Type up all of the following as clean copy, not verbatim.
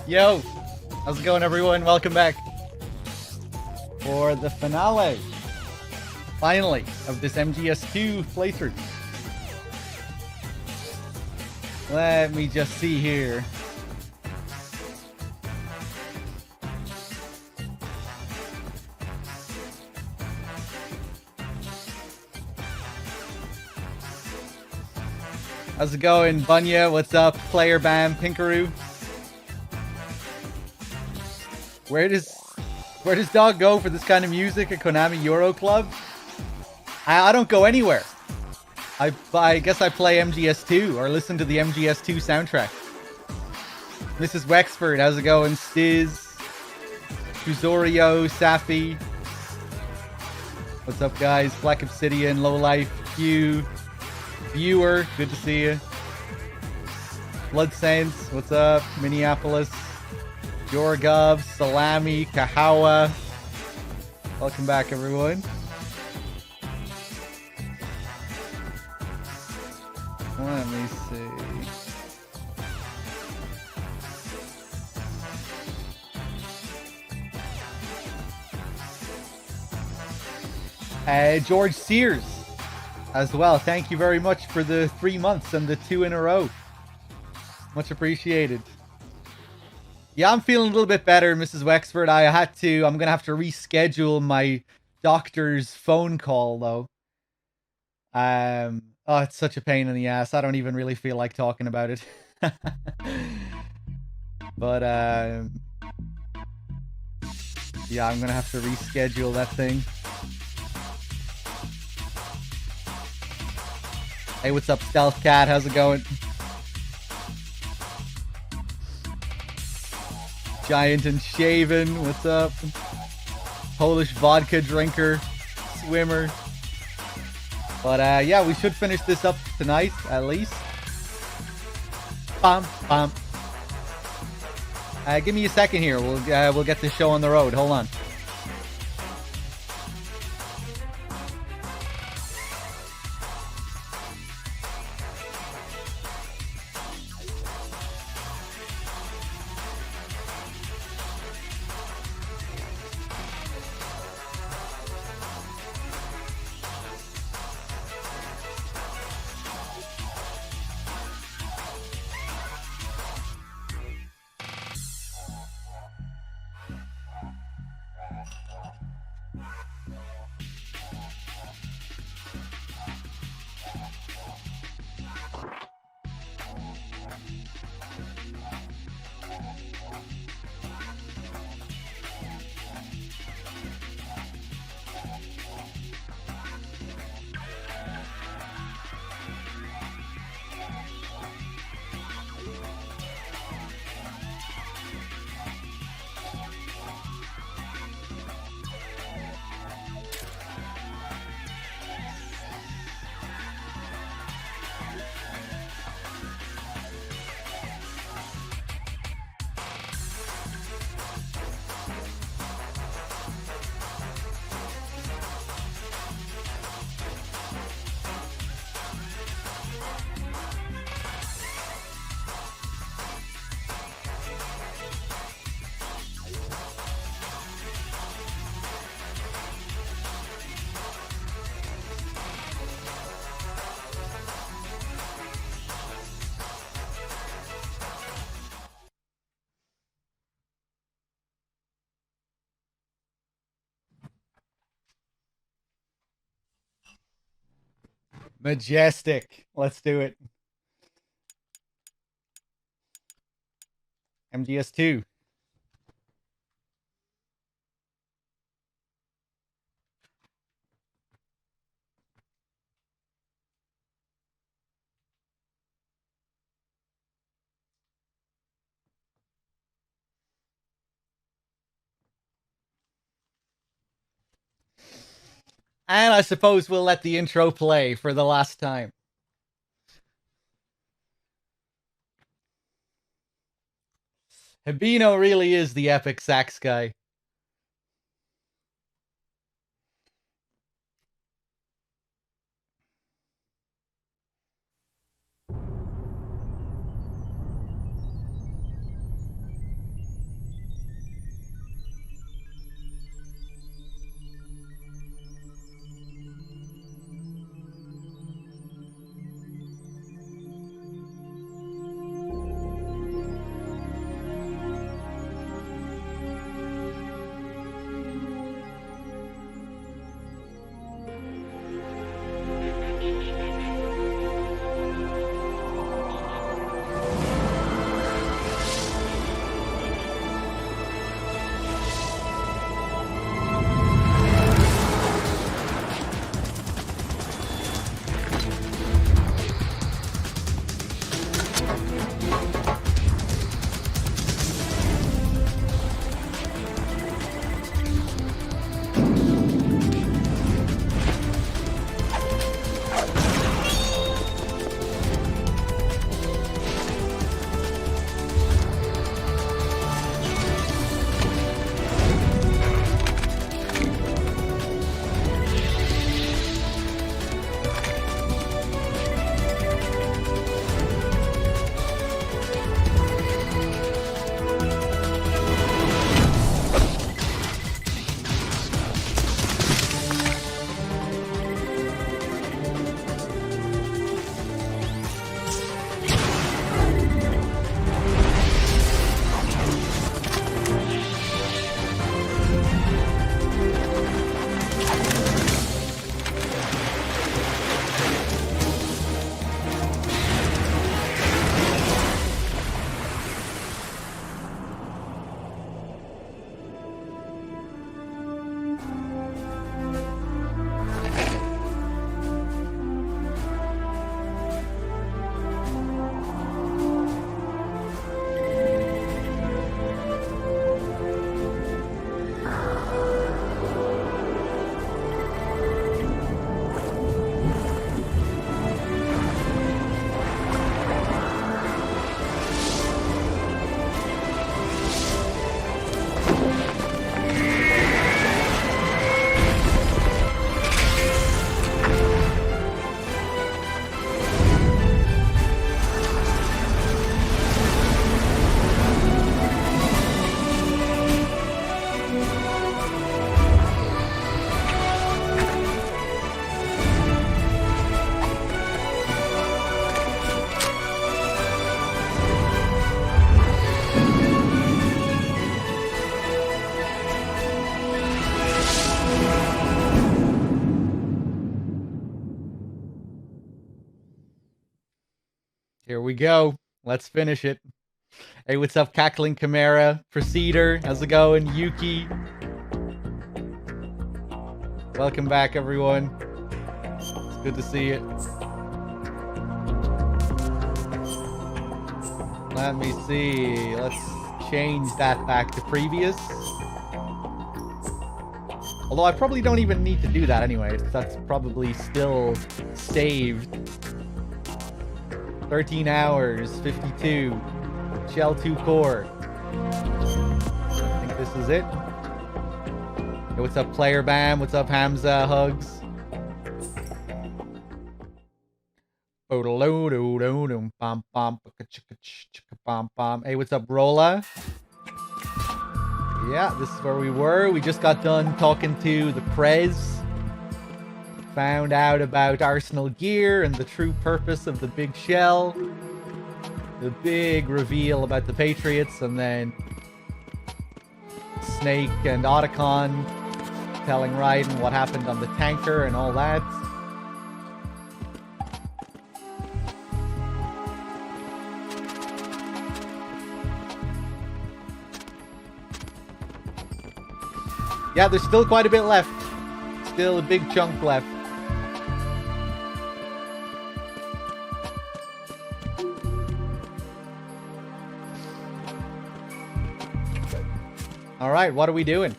Yo, how's it going, everyone? Welcome back for the finale, finally, of this MGS2 playthrough. Let me just see here. How's it going, Bunya? What's up, Player Bam, Pinkaroo? Where does Dog go for this kind of music at Konami Euro Club? I don't go anywhere. I guess I play MGS2 or listen to the MGS2 soundtrack. Mrs. Wexford, how's it going? Stiz, Fusorio, Safi. What's up, guys? Black Obsidian, Lowlife, Q, Viewer, good to see you. Blood Saints, what's up? Minneapolis, Jorgov, Salami, Kahawa. Welcome back, everyone. Let me see. George Sears as well. Thank you very much for the 3 months and the 2 in a row. Much appreciated. Yeah, I'm feeling a little bit better, Mrs. Wexford. I'm going to have to reschedule my doctor's phone call, though. Oh, it's such a pain in the ass. I don't even really feel like talking about it. But, yeah, I'm going to have to reschedule that thing. Hey, what's up, Stealth Cat? How's it going? Giant and Shaven, what's up? Polish vodka drinker, swimmer. But yeah, we should finish this up tonight, at least. Bam, bam. Give me a second here. We'll get this show on the road. Hold on. Majestic. Let's do it. MGS2. And I suppose we'll let the intro play for the last time. Hibino really is the epic sax guy. we go. Let's finish it. Hey, what's up, Cackling Chimera? Procedure, how's it going? Yuki. Welcome back, everyone. It's good to see you. Let me see. Let's change that back to previous. Although I probably don't even need to do that anyway. That's probably still saved. 13 hours, 52. Shell 2 core. I think this is it. Hey, what's up, Player Bam? What's up, Hamza? Hugs. Hey, what's up, Rolla? Yeah, this is where we were. We just got done talking to the Prez. Found out about Arsenal gear and the true purpose of the big shell. The big reveal about the Patriots, and then Snake and Otacon telling Raiden what happened on the tanker and all that. Yeah, there's still quite a bit left. Still a big chunk left. Alright, what are we doing?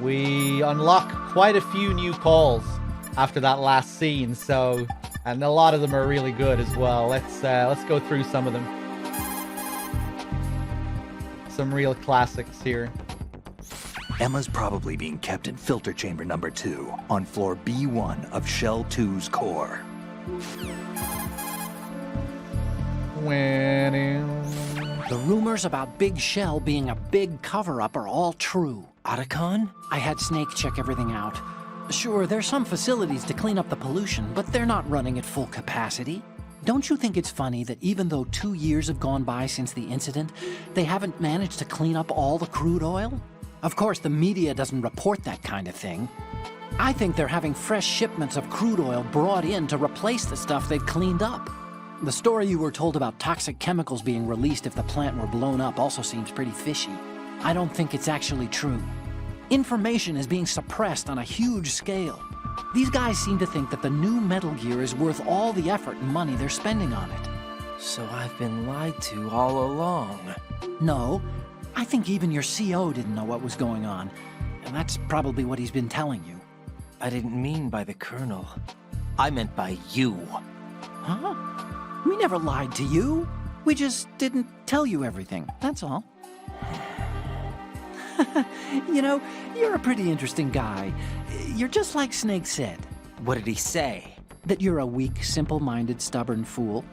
We unlock quite a few new calls after that last scene, so... And a lot of them are really good as well. Let's go through some of them. Some real classics here. Emma's probably being kept in filter chamber number 2 on floor B1 of Shell 2's core. The rumors about Big Shell being a big cover-up are all true. Otacon? I had Snake check everything out. Sure, there's some facilities to clean up the pollution, but they're not running at full capacity. Don't you think it's funny that even though 2 years have gone by since the incident, they haven't managed to clean up all the crude oil? Of course, the media doesn't report that kind of thing. I think they're having fresh shipments of crude oil brought in to replace the stuff they've cleaned up. The story you were told about toxic chemicals being released if the plant were blown up also seems pretty fishy. I don't think it's actually true. Information is being suppressed on a huge scale. These guys seem to think that the new Metal Gear is worth all the effort and money they're spending on it. So I've been lied to all along. No, I think even your CO didn't know what was going on, and that's probably what he's been telling you. I didn't mean by the Colonel. I meant by you. Huh? We never lied to you. We just didn't tell you everything, that's all. You know, you're a pretty interesting guy. You're just like Snake said. What did he say? That you're a weak, simple-minded, stubborn fool.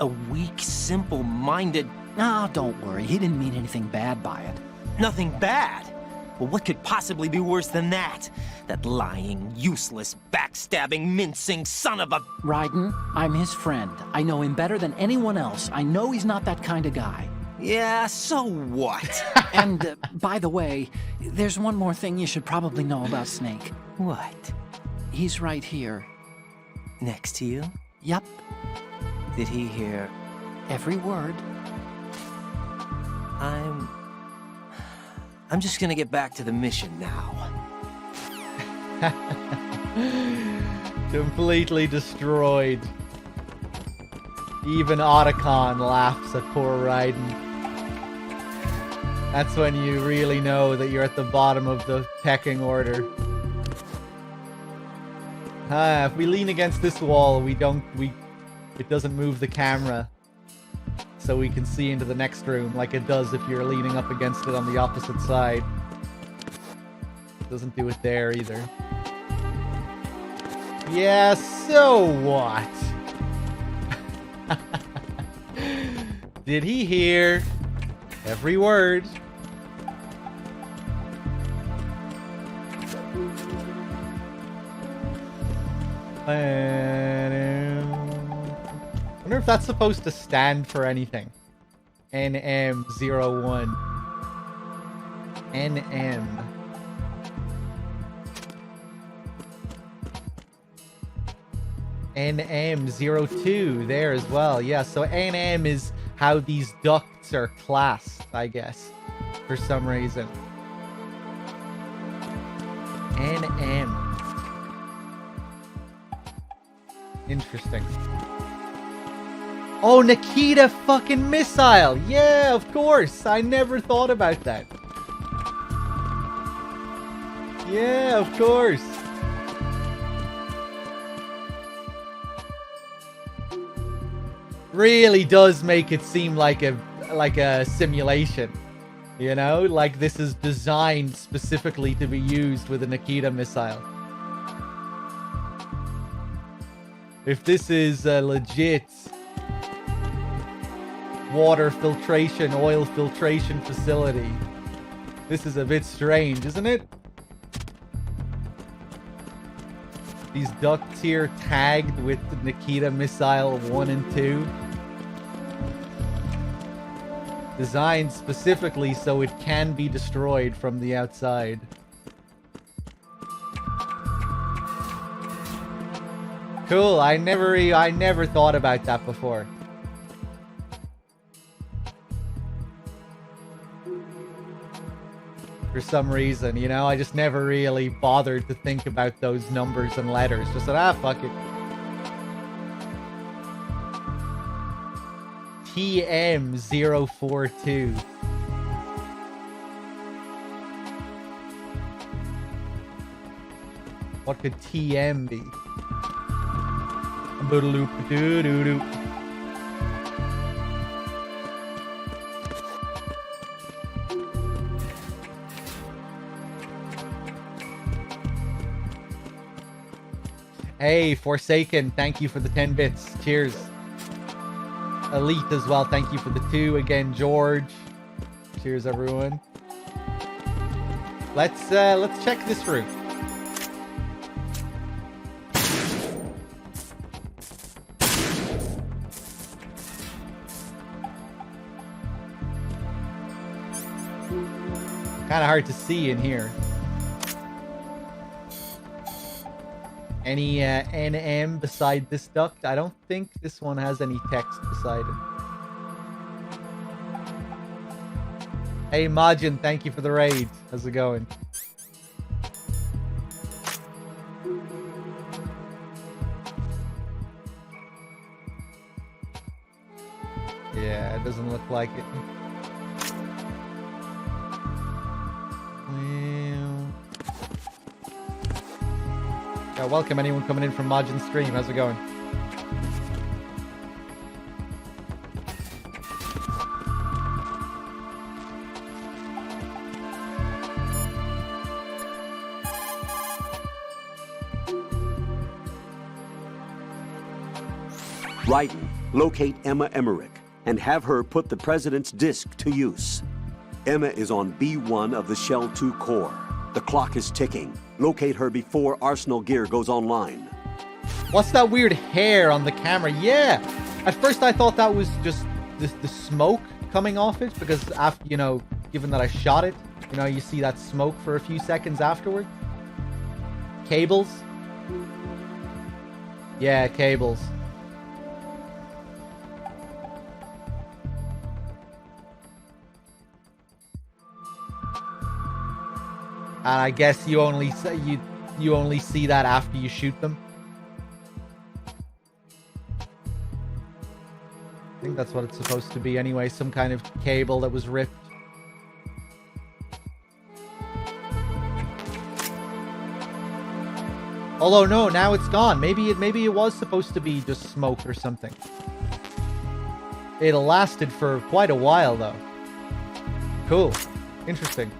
A weak, simple-minded... Oh, don't worry. He didn't mean anything bad by it. Nothing bad? Well, what could possibly be worse than that? That lying, useless, backstabbing, mincing son of a... Raiden, I'm his friend. I know him better than anyone else. I know he's not that kind of guy. Yeah, so what? And, by the way, there's one more thing you should probably know about Snake. What? He's right here. Next to you? Yup. Did he hear... Every word. I'm just gonna get back to the mission now. Completely destroyed. Even Otacon laughs at poor Raiden. That's when you really know that you're at the bottom of the pecking order. If we lean against this wall, it doesn't move the camera. So we can see into the next room like it does if you're leaning up against it on the opposite side. It doesn't do it there either. Yeah, so what? Did he hear every word? I wonder if that's supposed to stand for anything. NM01. NM. NM02 there as well. Yeah, so NM is how these ducts are classed, I guess, for some reason. NM. Interesting. Oh, Nikita fucking missile. Yeah, of course. I never thought about that. Yeah, of course. Really does make it seem like a simulation. You know, like this is designed specifically to be used with a Nikita missile. If this is a legit water filtration, oil filtration facility, this is a bit strange, isn't it? These ducts here tagged with the Nikita missile 1 and 2. Designed specifically so it can be destroyed from the outside. Cool, I never thought about that before. For some reason, you know, I just never really bothered to think about those numbers and letters. Just said, fuck it. TM042. What could TM be? Boodaloop-doo-doo-doo. Hey, Forsaken, thank you for the 10 bits. Cheers. Elite as well, thank you for the 2. Again, George. Cheers, everyone. Let's check this route. Kind of hard to see in here. Any NM beside this duct? I don't think this one has any text beside it. Hey Majin, thank you for the raid. How's it going? Yeah, it doesn't look like it. Yeah, welcome anyone coming in from Majin's stream. How's it going? Raiden, locate Emma Emmerich and have her put the President's disc to use. Emma is on B1 of the Shell 2 core. The clock is ticking. Locate her before Arsenal gear goes online. What's that weird hair on the camera? Yeah! At first I thought that was just the smoke coming off it, because after, you know, given that I shot it, you know, you see that smoke for a few seconds afterward. Cables? Yeah, cables. And I guess you only see that after you shoot them. I think that's what it's supposed to be anyway, some kind of cable that was ripped. Although no, now it's gone. Maybe it was supposed to be just smoke or something. It lasted for quite a while though. Cool. Interesting.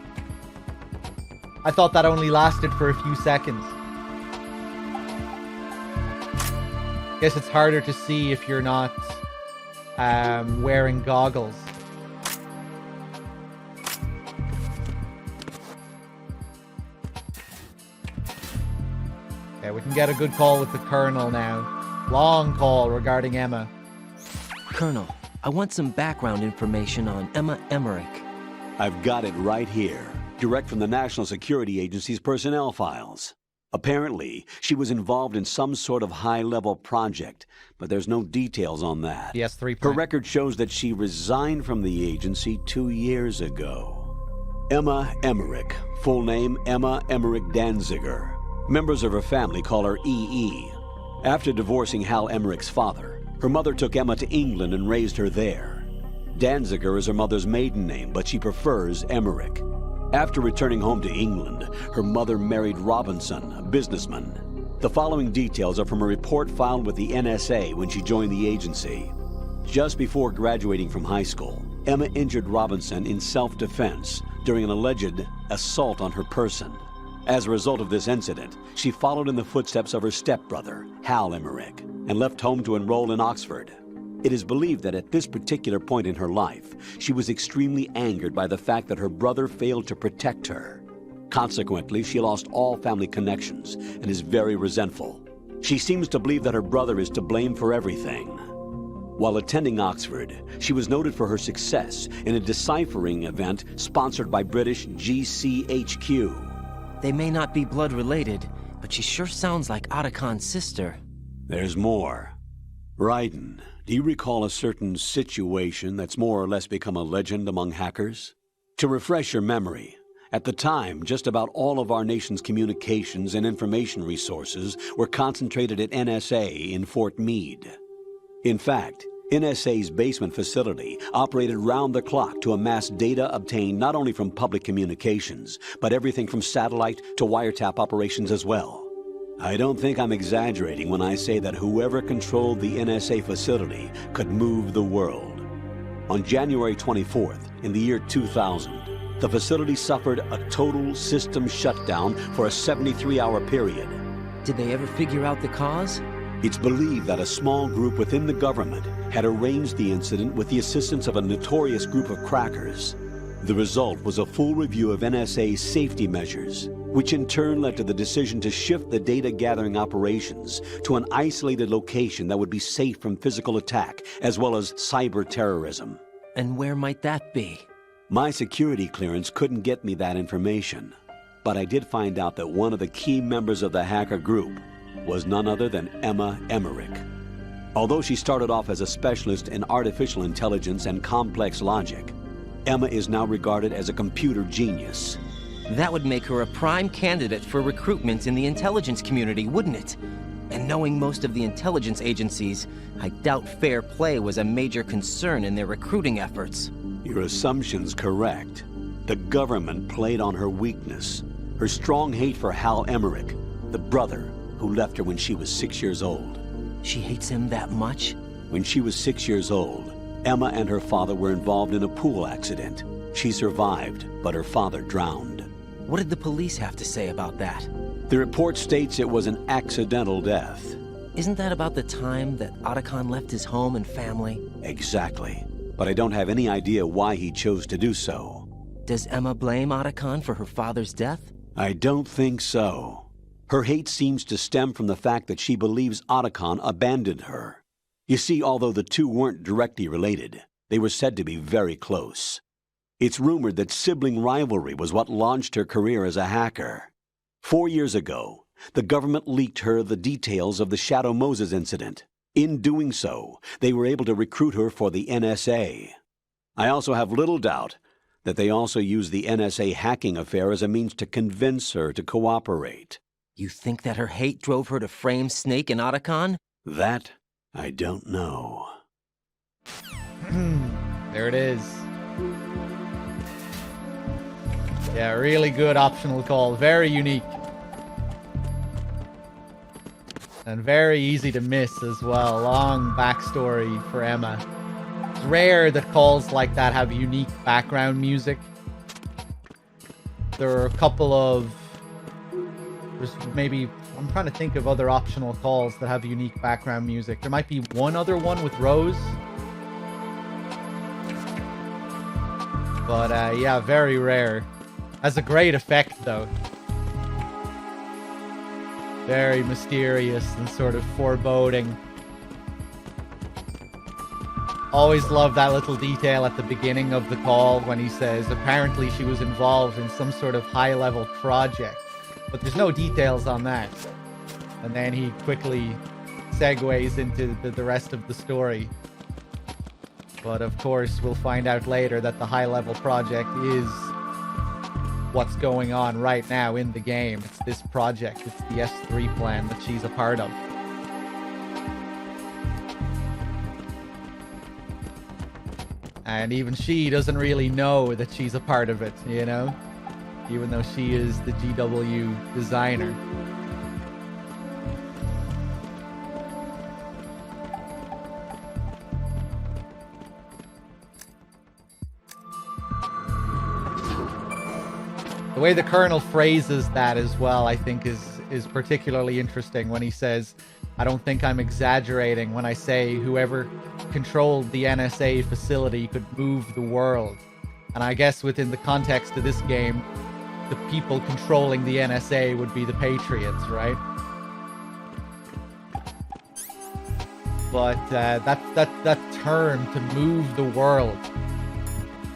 I thought that only lasted for a few seconds. Guess it's harder to see if you're not wearing goggles. Okay, we can get a good call with the Colonel now. Long call regarding Emma. Colonel, I want some background information on Emma Emmerich. I've got it right here. Direct from the National Security Agency's personnel files. Apparently, she was involved in some sort of high-level project, but there's no details on that. PS3 Her record shows that she resigned from the agency 2 years ago. Emma Emmerich, full name Emma Emmerich Danziger. Members of her family call her EE. After divorcing Hal Emmerich's father, her mother took Emma to England and raised her there. Danziger is her mother's maiden name, but she prefers Emmerich. After returning home to England, her mother married Robinson, a businessman. The following details are from a report filed with the NSA when she joined the agency. Just before graduating from high school, Emma injured Robinson in self-defense during an alleged assault on her person. As a result of this incident, she followed in the footsteps of her stepbrother, Hal Emmerich, and left home to enroll in Oxford. It is believed that at this particular point in her life, she was extremely angered by the fact that her brother failed to protect her. Consequently, she lost all family connections and is very resentful. She seems to believe that her brother is to blame for everything. While attending Oxford, she was noted for her success in a deciphering event sponsored by British GCHQ. They may not be blood related, but she sure sounds like Otachan's sister. There's more. Raiden, do you recall a certain situation that's more or less become a legend among hackers? To refresh your memory, at the time, just about all of our nation's communications and information resources were concentrated at NSA in Fort Meade. In fact, NSA's basement facility operated round the clock to amass data obtained not only from public communications, but everything from satellite to wiretap operations as well. I don't think I'm exaggerating when I say that whoever controlled the NSA facility could move the world. On January 24th, in the year 2000, the facility suffered a total system shutdown for a 73-hour period. Did they ever figure out the cause? It's believed that a small group within the government had arranged the incident with the assistance of a notorious group of crackers. The result was a full review of NSA's safety measures, which in turn led to the decision to shift the data-gathering operations to an isolated location that would be safe from physical attack as well as cyber terrorism. And where might that be? My security clearance couldn't get me that information, but I did find out that one of the key members of the hacker group was none other than Emma Emmerich. Although she started off as a specialist in artificial intelligence and complex logic, Emma is now regarded as a computer genius. That would make her a prime candidate for recruitment in the intelligence community, wouldn't it? And knowing most of the intelligence agencies, I doubt fair play was a major concern in their recruiting efforts. Your assumption's correct. The government played on her weakness, her strong hate for Hal Emmerich, the brother who left her when she was 6 years old. She hates him that much? When she was 6 years old, Emma and her father were involved in a pool accident. She survived, but her father drowned. What did the police have to say about that? The report states it was an accidental death. Isn't that about the time that Otachan left his home and family? Exactly. But I don't have any idea why he chose to do so. Does Emma blame Otachan for her father's death? I don't think so. Her hate seems to stem from the fact that she believes Otachan abandoned her. You see, although the two weren't directly related, they were said to be very close. It's rumored that sibling rivalry was what launched her career as a hacker. 4 years ago, the government leaked her the details of the Shadow Moses incident. In doing so, they were able to recruit her for the NSA. I also have little doubt that they also used the NSA hacking affair as a means to convince her to cooperate. You think that her hate drove her to frame Snake and Otachan? That, I don't know. There it is. Yeah, really good optional call. Very unique. And very easy to miss as well. Long backstory for Emma. It's rare that calls like that have unique background music. There are a couple of... There's maybe... I'm trying to think of other optional calls that have unique background music. There might be one other one with Rose. But yeah, very rare. Has a great effect though. Very mysterious and sort of foreboding. Always love that little detail at the beginning of the call when he says apparently she was involved in some sort of high-level project. But there's no details on that. And then he quickly segues into the rest of the story. But of course, we'll find out later that the high-level project is what's going on right now in the game. It's this project. It's the S3 plan that she's a part of. And even she doesn't really know that she's a part of it, you know? Even though she is the GW designer. The way the Colonel phrases that as well, I think is particularly interesting when he says, I don't think I'm exaggerating when I say whoever controlled the NSA facility could move the world. And I guess within the context of this game, the people controlling the NSA would be the Patriots, right? But that term, to move the world,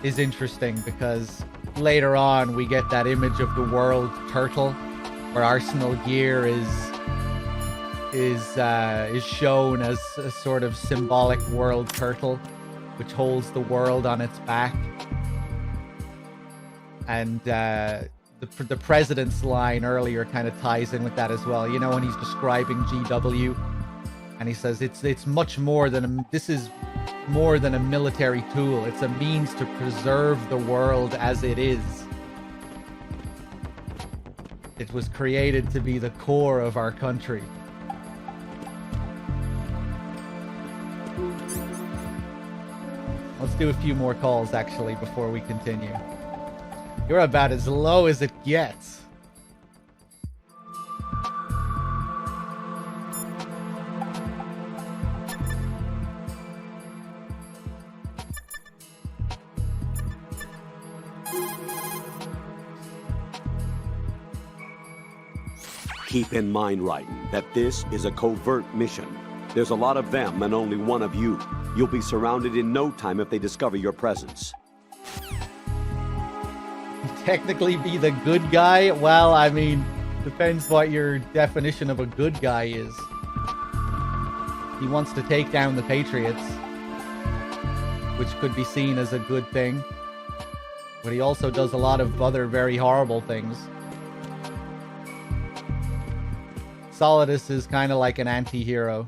is interesting because later on we get that image of the world turtle, where Arsenal Gear is shown as a sort of symbolic world turtle, which holds the world on its back. And the president's line earlier kind of ties in with that as well. You know, when he's describing GW, and he says it's much more than this is more than a military tool. It's a means to preserve the world as it is. It was created to be the core of our country. Let's do a few more calls, actually, before we continue. You're about as low as it gets. Keep in mind, Raiden, that this is a covert mission. There's a lot of them and only one of you. You'll be surrounded in no time if they discover your presence. Technically be the good guy? Well, I mean, depends what your definition of a good guy is. He wants to take down the Patriots, which could be seen as a good thing. But he also does a lot of other very horrible things. Solidus is kind of like an anti-hero.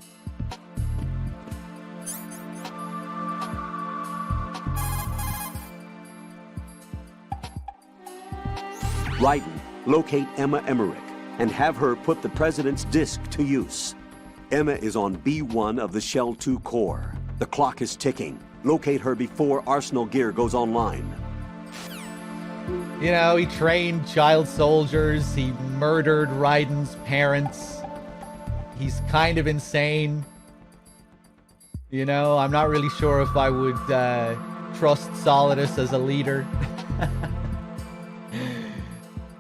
Raiden, locate Emma Emmerich and have her put the President's disc to use. Emma is on B1 of the Shell 2 core. The clock is ticking. Locate her before Arsenal Gear goes online. You know, he trained child soldiers. He murdered Raiden's parents. He's kind of insane. You know, I'm not really sure if I would trust Solidus as a leader.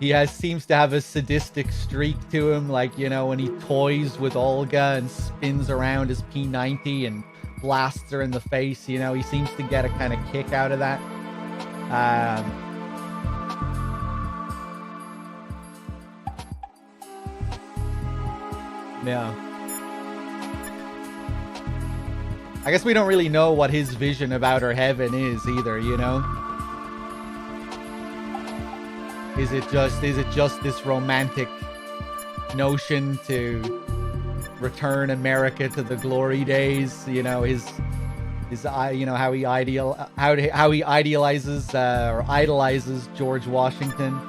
He seems to have a sadistic streak to him, like, you know, when he toys with Olga and spins around his P90 and blasts her in the face, you know, he seems to get a kind of kick out of that. Yeah. I guess we don't really know what his vision about our heaven is either, you know? Is it just this romantic notion to return America to the glory days? You know, his you know, how he idealizes or idolizes George Washington.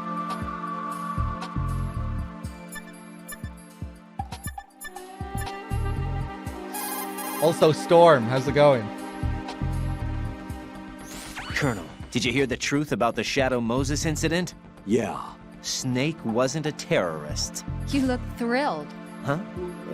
Also, Storm, how's it going? Colonel, did you hear the truth about the Shadow Moses incident? Yeah. Snake wasn't a terrorist. You look thrilled. Huh?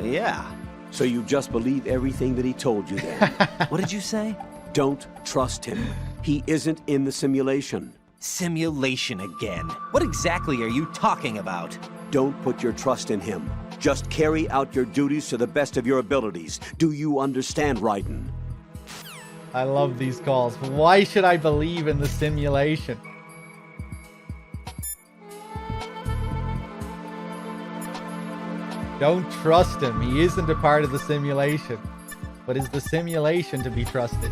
Yeah. So you just believe everything that he told you then? What did you say? Don't trust him. He isn't in the simulation. Simulation again. What exactly are you talking about? Don't put your trust in him. Just carry out your duties to the best of your abilities. Do you understand, Raiden? I love these calls. Why should I believe in the simulation? Don't trust him. He isn't a part of the simulation. But is the simulation to be trusted?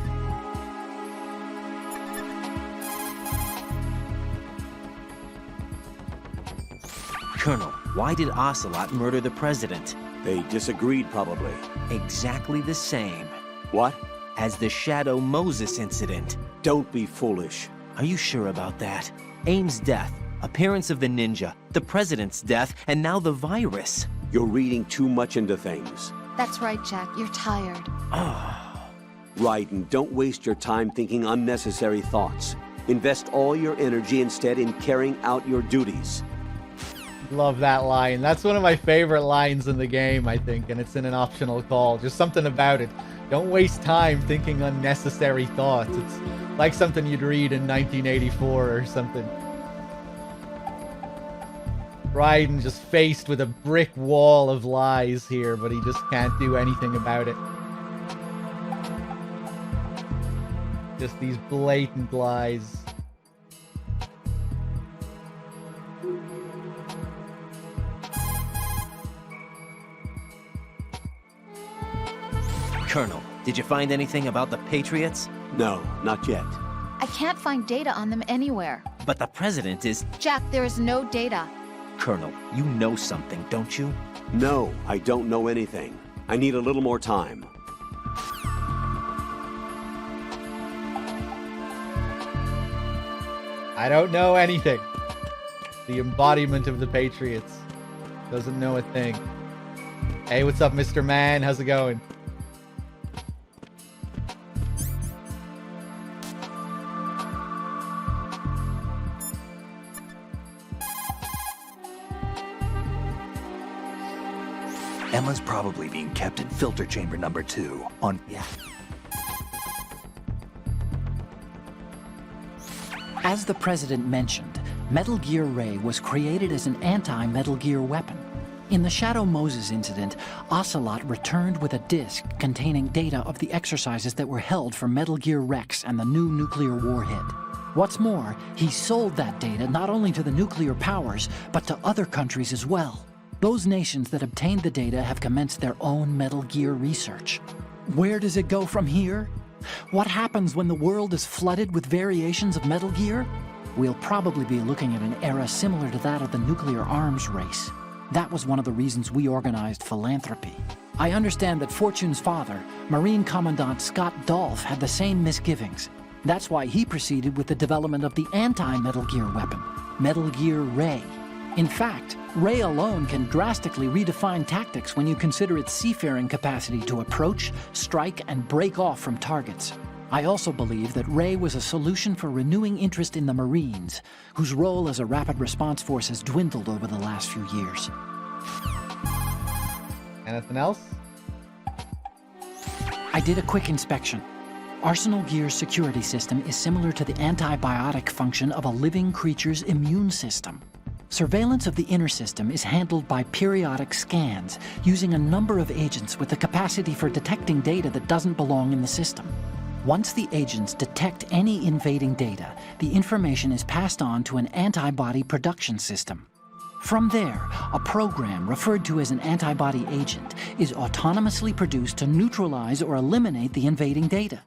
Colonel, why did Ocelot murder the president? They disagreed, probably. Exactly the same What? as the Shadow Moses incident. Don't be foolish. Are you sure about that? Aim's death, appearance of the ninja, the president's death, and now the virus. You're reading too much into things. That's right, Jack. You're tired. Raiden, don't waste your time thinking unnecessary thoughts. Invest all your energy instead in carrying out your duties. Love that line. That's one of my favorite lines in the game, I think, and it's in an optional call. Just something about it. Don't waste time thinking unnecessary thoughts. It's like something you'd read in 1984 or something. Raiden just faced with a brick wall of lies here, but he just can't do anything about it. Just these blatant lies. Colonel, did you find anything about the Patriots? No, not yet. I can't find data on them anywhere. But the president is... Jack, there is no data. Colonel, you know something, don't you? No, I don't know anything. I need a little more time. I don't know anything. The embodiment of the Patriots. Doesn't know a thing. Hey, what's up, Mr. Man? How's it going? Emma's probably being kept in filter chamber number 2 on... Yeah. As the president mentioned, Metal Gear Ray was created as an anti-Metal Gear weapon. In the Shadow Moses incident, Ocelot returned with a disc containing data of the exercises that were held for Metal Gear Rex and the new nuclear warhead. What's more, he sold that data not only to the nuclear powers, but to other countries as well. Those nations that obtained the data have commenced their own Metal Gear research. Where does it go from here? What happens when the world is flooded with variations of Metal Gear? We'll probably be looking at an era similar to that of the nuclear arms race. That was one of the reasons we organized philanthropy. I understand that Fortune's father, Marine Commandant Scott Dolph, had the same misgivings. That's why he proceeded with the development of the anti-Metal Gear weapon, Metal Gear Ray. In fact, Ray alone can drastically redefine tactics when you consider its seafaring capacity to approach, strike, and break off from targets. I also believe that Ray was a solution for renewing interest in the Marines, whose role as a rapid response force has dwindled over the last few years. Anything else? I did a quick inspection. Arsenal Gear's security system is similar to the antibiotic function of a living creature's immune system. Surveillance of the inner system is handled by periodic scans, using a number of agents with the capacity for detecting data that doesn't belong in the system. Once the agents detect any invading data, the information is passed on to an antibody production system. From there, a program referred to as an antibody agent is autonomously produced to neutralize or eliminate the invading data.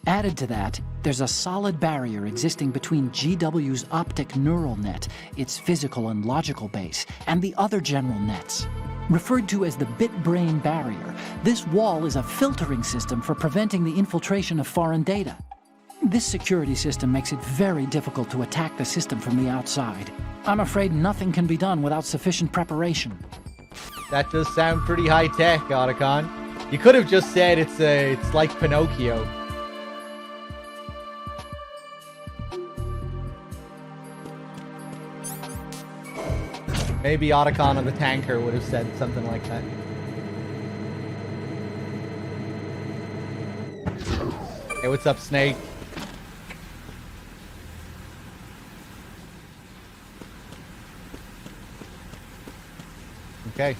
Added to that, there's a solid barrier existing between GW's optic neural net, its physical and logical base, and the other general nets. Referred to as the bit-brain barrier, this wall is a filtering system for preventing the infiltration of foreign data. This security system makes it very difficult to attack the system from the outside. I'm afraid nothing can be done without sufficient preparation. That does sound pretty high-tech, Otacon. You could have just said it's like Pinocchio. Maybe Otacon on the tanker would have said something like that. Hey, what's up, Snake? Okay.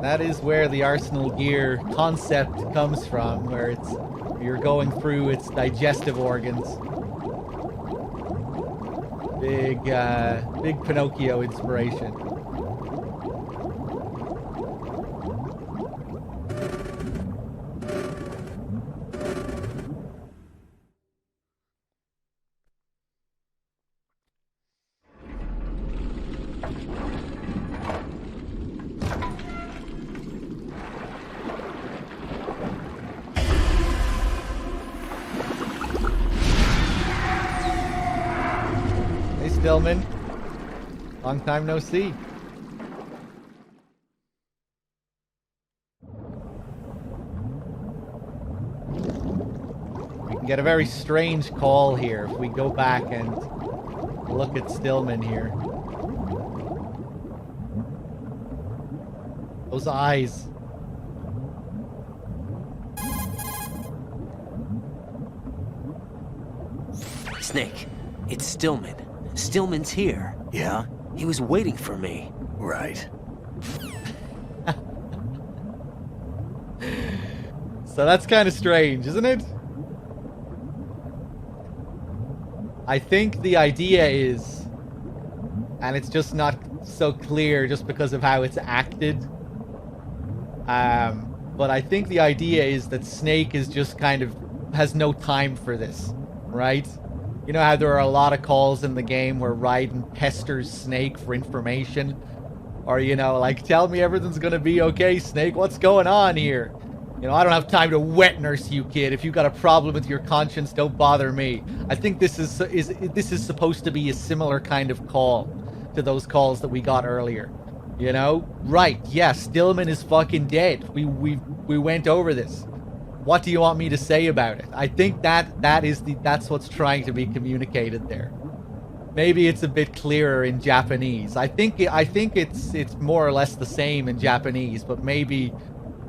That is where the Arsenal gear concept comes from, where you're going through its digestive organs. Big Pinocchio inspiration. Stillman, long time no see. We can get a very strange call here if we go back and look at Stillman here. Those eyes. Snake, it's Stillman. Stillman's here. Yeah? He was waiting for me. Right. So that's kind of strange, isn't it? I think the idea is, and it's just not so clear just because of how it's acted, but I think the idea is that Snake is just kind of has no time for this, right? You know how there are a lot of calls in the game where Raiden pesters Snake for information? Or, you know, like, tell me everything's gonna be okay, Snake, what's going on here? You know, I don't have time to wet nurse you, kid. If you got a problem with your conscience, don't bother me. I think this is supposed to be a similar kind of call to those calls that we got earlier. You know? Right, yeah, Stillman is fucking dead. We went over this. What do you want me to say about it? I think that's what's trying to be communicated there. Maybe it's a bit clearer in Japanese. I think it's more or less the same in Japanese, but maybe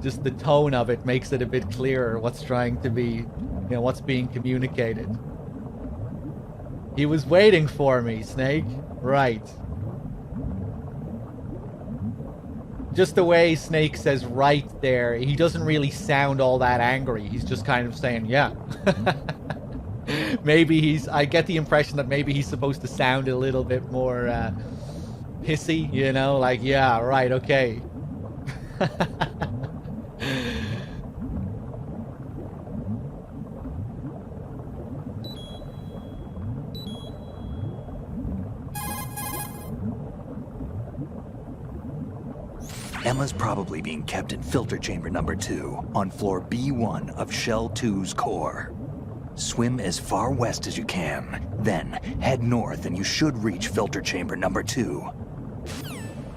just the tone of it makes it a bit clearer what's trying to be, you know, what's being communicated. He was waiting for me, Snake. Right. Just the way Snake says right there, he doesn't really sound all that angry. He's just kind of saying, yeah. Maybe I get the impression that maybe he's supposed to sound a little bit more pissy, you know? Like, yeah, right, okay. Emma's probably being kept in filter chamber number 2 on floor B1 of Shell 2's core. Swim as far west as you can, then head north and you should reach filter chamber number 2.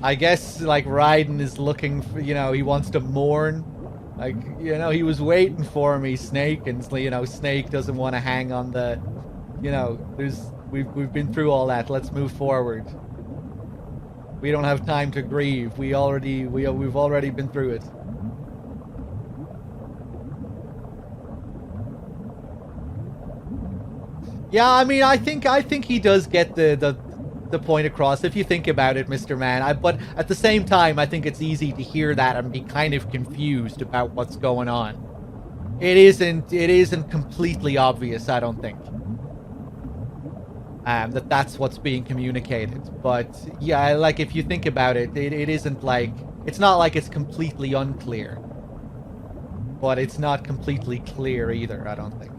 I guess, like, Raiden is looking for, you know, he wants to mourn. Like, you know, he was waiting for me, Snake, and, you know, Snake doesn't want to hang on the, you know, we've been through all that. Let's move forward. We don't have time to grieve. We've already been through it. Yeah, I mean, I think he does get the point across if you think about it, Mr. Man. But at the same time, I think it's easy to hear that and be kind of confused about what's going on. It isn't completely obvious, I don't think. That's what's being communicated. But yeah, like, if you think about it, it isn't like, it's not like it's completely unclear. But it's not completely clear either, I don't think.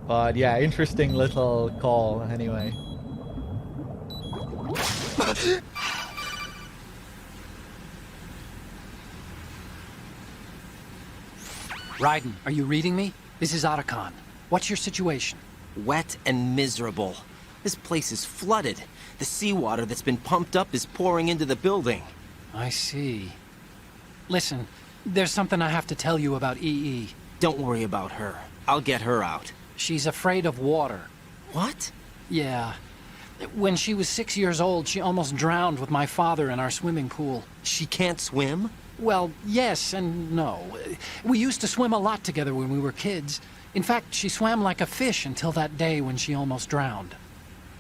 But yeah, interesting little call anyway. Raiden, are you reading me? This is Otacon. What's your situation? Wet and miserable. This place is flooded. The seawater that's been pumped up is pouring into the building. I see. Listen, there's something I have to tell you about EE. Don't worry about her. I'll get her out. She's afraid of water. What? Yeah. When she was 6 years old, she almost drowned with my father in our swimming pool. She can't swim? Well, yes and no. We used to swim a lot together when we were kids. In fact, she swam like a fish until that day when she almost drowned.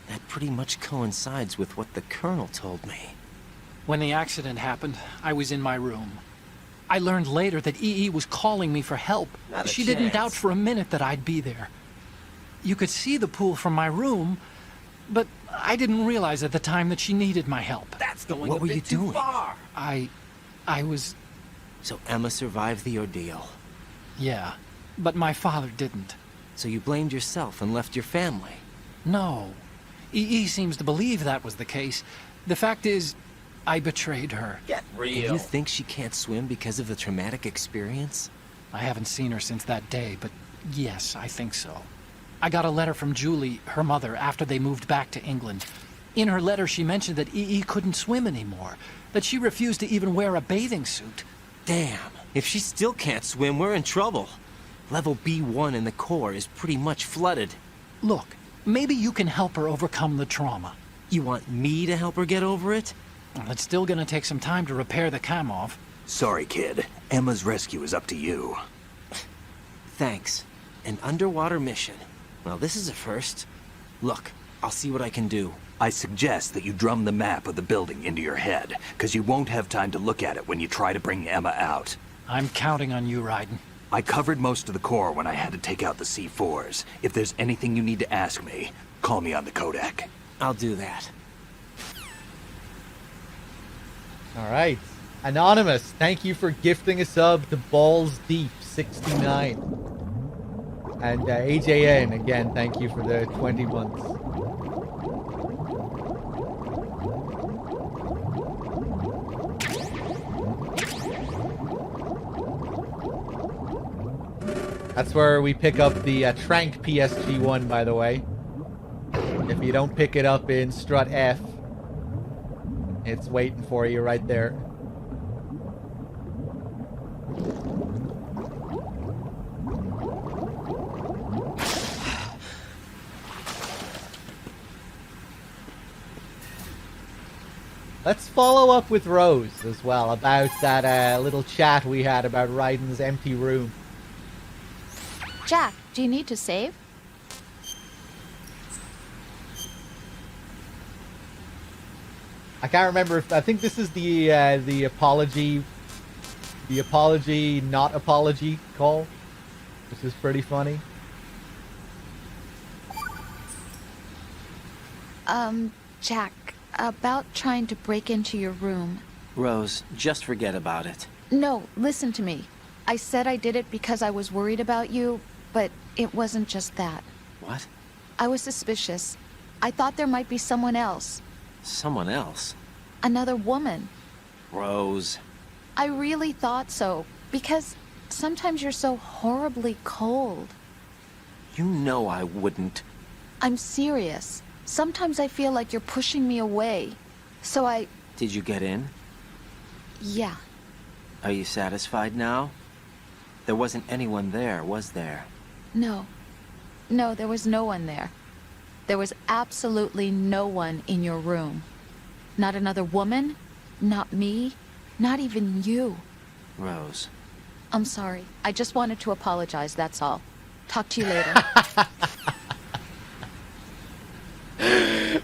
That pretty much coincides with what the Colonel told me. When the accident happened, I was in my room. I learned later that EE was calling me for help. Not a She didn't chance. doubt for a minute that I'd be there. You could see the pool from my room, but I didn't realize at the time that she needed my help. That's going what were you doing? I was... So Emma survived the ordeal. Yeah, but my father didn't. So you blamed yourself and left your family. No. EE seems to believe that was the case. The fact is, I betrayed her. Get real. Do you think she can't swim because of the traumatic experience? I haven't seen her since that day, but yes, I think so. I got a letter from Julie, her mother, after they moved back to England. In her letter, she mentioned that EE couldn't swim anymore, that she refused to even wear a bathing suit. Damn, if she still can't swim, we're in trouble. Level B1 in the core is pretty much flooded. Look, maybe you can help her overcome the trauma. You want me to help her get over it? Well, it's still gonna take some time to repair the cam-off. Sorry, kid. Emma's rescue is up to you. Thanks. An underwater mission. Well, this is a first. Look, I'll see what I can do. I suggest that you drum the map of the building into your head, because you won't have time to look at it when you try to bring Emma out. I'm counting on you, Raiden. I covered most of the core when I had to take out the C4s. If there's anything you need to ask me, call me on the Kodak. I'll do that. All right. Anonymous, thank you for gifting a sub to Balls Deep 69. And AJN, again, thank you for the 20 months. That's where we pick up the Trank PSG-1, by the way. If you don't pick it up in Strut F, it's waiting for you right there. Let's follow up with Rose as well about that little chat we had about Raiden's empty room. Jack, do you need to save? I can't remember if I think this is the apology not apology call, which is pretty funny. Jack, about trying to break into your room. Rose, just forget about it. No, listen to me. I said I did it because I was worried about you, but it wasn't just that. What? I was suspicious. I thought there might be someone else. Someone else? Another woman. Rose. I really thought so, because sometimes you're so horribly cold. You know I wouldn't. I'm serious. Sometimes I feel like you're pushing me away. So I... Did you get in? Yeah. Are you satisfied now? There wasn't anyone there, was there? No. No, there was no one there. There was absolutely no one in your room. Not another woman, not me, not even you. Rose. I'm sorry. I just wanted to apologize, that's all. Talk to you later.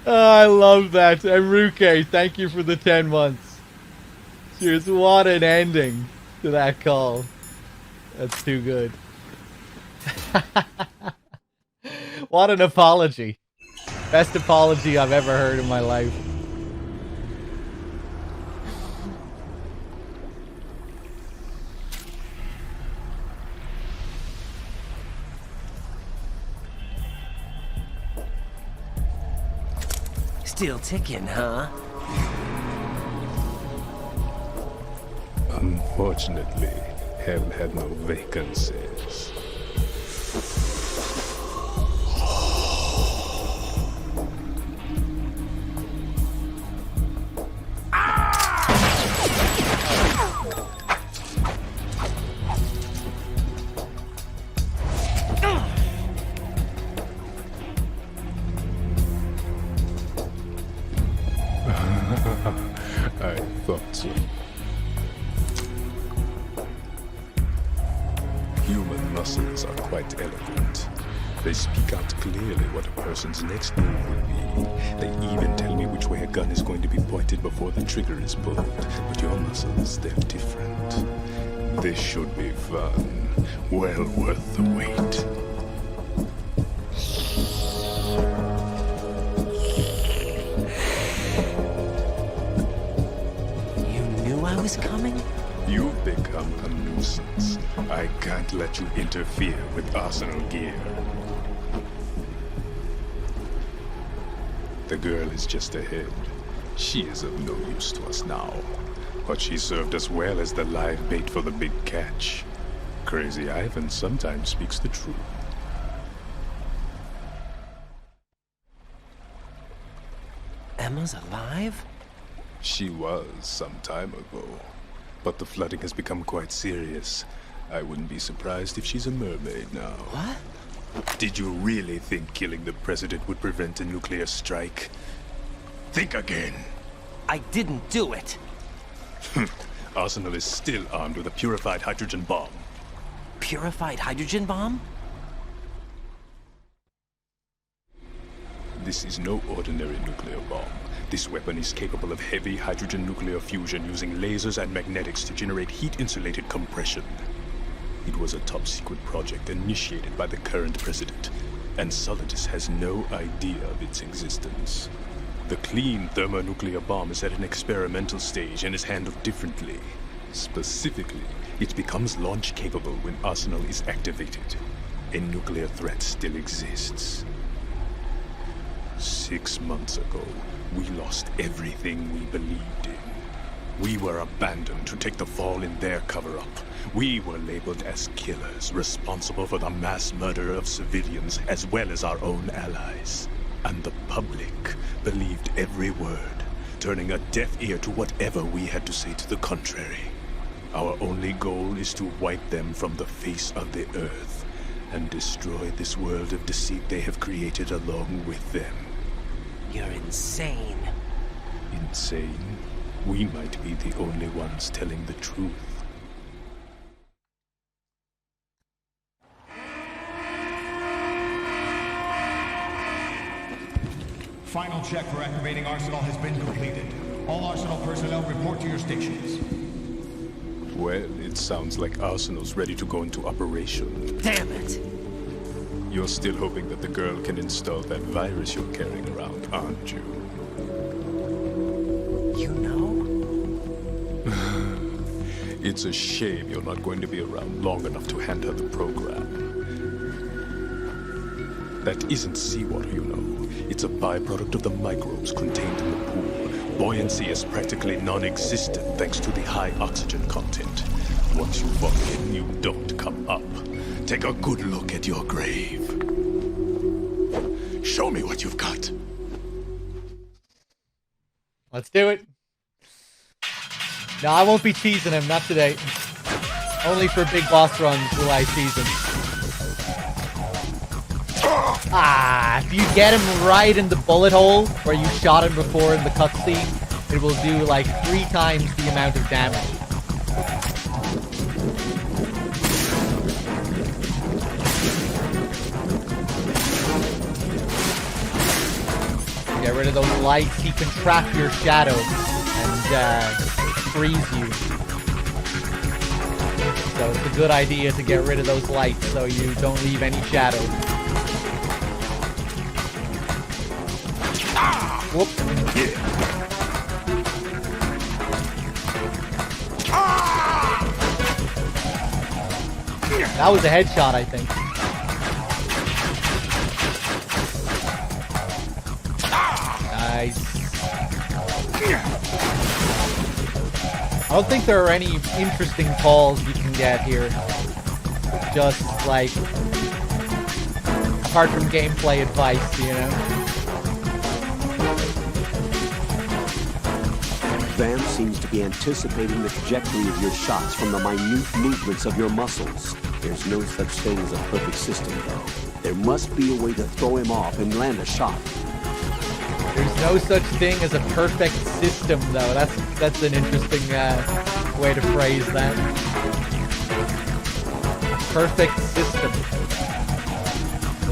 Oh, I love that. Enrique, thank you for the 10 months. Cheers, what an ending to that call. That's too good. What an apology. Best apology I've ever heard in my life. Still ticking, huh? Unfortunately, haven't had no vacancies. I thought so. Human muscles are quite eloquent. They speak out clearly what a person's next move will be. They even tell me which way a gun is going to be pointed before the trigger is pulled. But your muscles, they're different. This should be fun. Well worth the wait. You knew I was coming? You've become a nuisance. I can't let you interfere with Arsenal gear. The girl is just ahead. She is of no use to us now. But she served us well as the live bait for the big catch. Crazy Ivan sometimes speaks the truth. Emma's alive? She was some time ago. But the flooding has become quite serious. I wouldn't be surprised if she's a mermaid now. What? Did you really think killing the president would prevent a nuclear strike? Think again. I didn't do it. Arsenal is still armed with a purified hydrogen bomb. Purified hydrogen bomb? This is no ordinary nuclear bomb. This weapon is capable of heavy hydrogen nuclear fusion using lasers and magnetics to generate heat-insulated compression. It was a top-secret project initiated by the current president, and Solidus has no idea of its existence. The clean thermonuclear bomb is at an experimental stage and is handled differently. Specifically, it becomes launch-capable when Arsenal is activated. A nuclear threat still exists. 6 months ago, we lost everything we believed in. We were abandoned to take the fall in their cover-up. We were labeled as killers, responsible for the mass murder of civilians as well as our own allies. And the public believed every word, turning a deaf ear to whatever we had to say to the contrary. Our only goal is to wipe them from the face of the earth and destroy this world of deceit they have created along with them. You're insane. Insane? We might be the only ones telling the truth. Final check for activating Arsenal has been completed. All Arsenal personnel report to your stations. Well, it sounds like Arsenal's ready to go into operation. Damn it! You're still hoping that the girl can install that virus you're carrying around, aren't you? You know? It's a shame you're not going to be around long enough to hand her the program. That isn't seawater, you know. It's a byproduct of the microbes contained in the pool. Buoyancy is practically non-existent thanks to the high oxygen content. Once you fall in, you don't come up. Take a good look at your grave. Show me what you've got. Let's do it. No, I won't be teasing him, not today. Only for big boss runs will I tease him. Ah, if you get him right in the bullet hole where you shot him before in the cutscene, it will do like 3 times the amount of damage. Get rid of those lights, he can trap your shadow and freeze you. So it's a good idea to get rid of those lights so you don't leave any shadow. Whoop. Yeah. That was a headshot, I think. Nice. I don't think there are any interesting calls you can get here. Just like, apart from gameplay advice, you know? Vam seems to be anticipating the trajectory of your shots from the minute movements of your muscles. There's no such thing as a perfect system, though. There must be a way to throw him off and land a shot. There's no such thing as a perfect system, though. That's an interesting way to phrase that. Perfect system.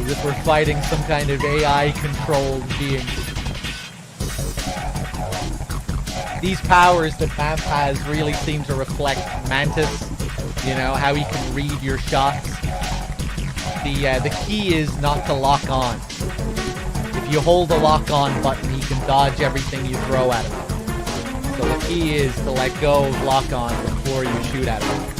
as if we're fighting some kind of AI-controlled being. These powers that Vamp has really seem to reflect Mantis. You know, how he can read your shots. The key is not to lock on. If you hold the lock on button, he can dodge everything you throw at him. So the key is to let go of lock on before you shoot at him.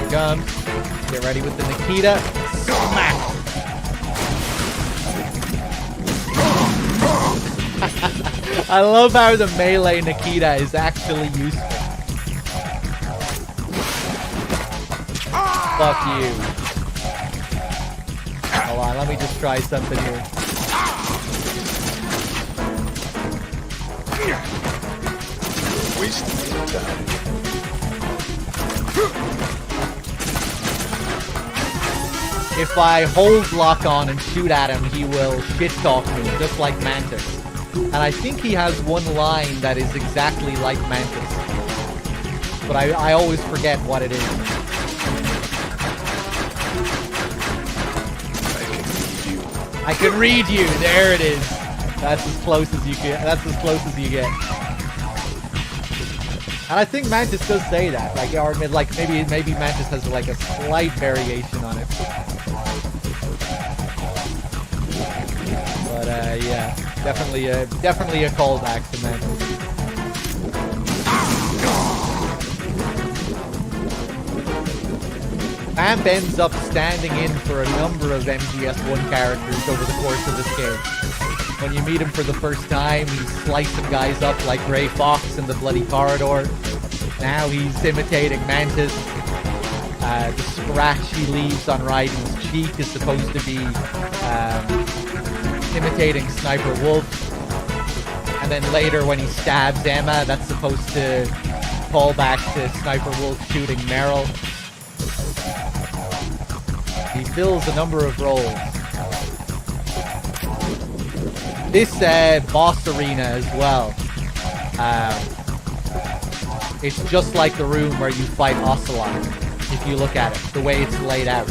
Comes. Get ready with the Nikita. Smack! I love how the melee Nikita is actually useful. Fuck you. Hold on, let me just try something here. Wasting time. If I hold lock on and shoot at him, he will shit talk me, just like Mantis. And I think he has one line that is exactly like Mantis. But I always forget what it is. I can read you. There it is. That's as close as you get. That's as close as you get. And I think Mantis does say that. Like, or like maybe Mantis has like a slight variation on it. But yeah, definitely a callback to Mantis. Vamp ends up standing in for a number of MGS1 characters over the course of this game. When you meet him for the first time, he's slicing guys up like Gray Fox in the bloody corridor. Now he's imitating Mantis. The scratch he leaves on Raiden's cheek is supposed to be imitating Sniper Wolf. And then later when he stabs Emma, that's supposed to call back to Sniper Wolf shooting Meryl. He fills a number of roles. This boss arena as well. It's just like the room where you fight Ocelot, if you look at it, the way it's laid out.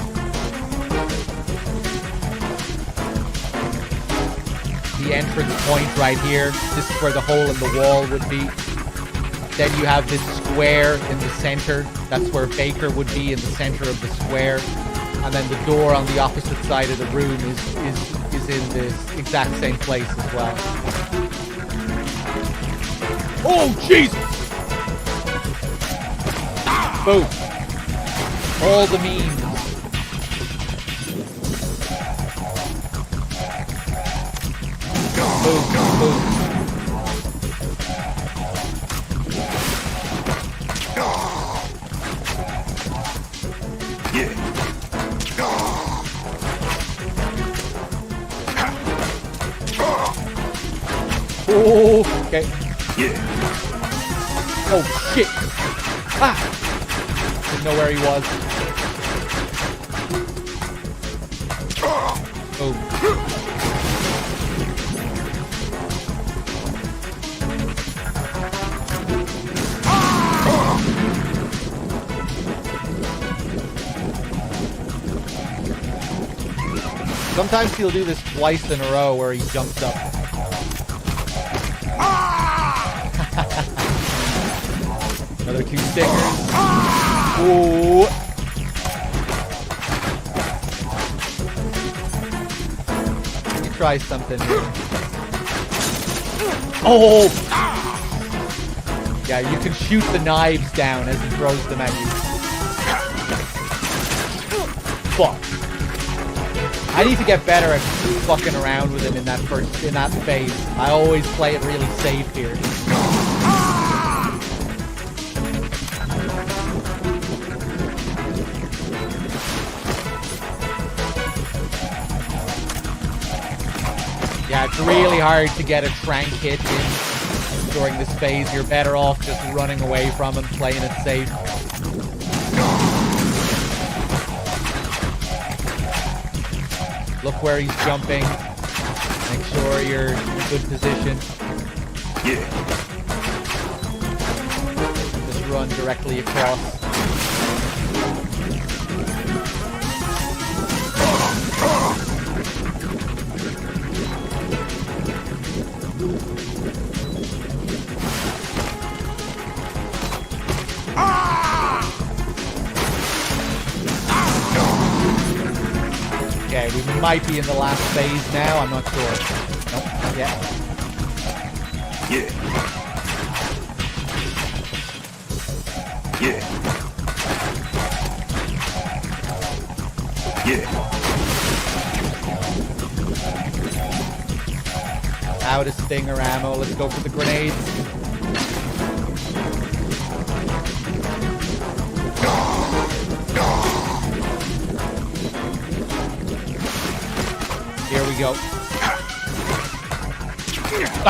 The entrance point right here, this is where the hole in the wall would be. Then you have this square in the center, that's where Baker would be in the center of the square. And then the door on the opposite side of the room is in this exact same place as well. Oh, Jesus! Boom. All the memes. Boom, boom. Oh, okay. Oh, shit. Ah! Didn't know where he was. Oh. Sometimes he'll do this twice in a row where he jumps up. Another 2 stingers. Ooh. Let me try something here. Oh! Yeah, you can shoot the knives down as he throws them at you. Fuck. I need to get better at fucking around with him in that phase. I always play it really safe here. Yeah, it's really hard to get a trank hit in during this phase. You're better off just running away from him, playing it safe. Look where he's jumping. Make sure you're in a good position. Yeah. Just run directly across. Okay, we might be in the last phase now. I'm not sure. Nope, not yet. Yeah. Yeah. Yeah. Out of stinger ammo. Let's go for the grenades. Here we go.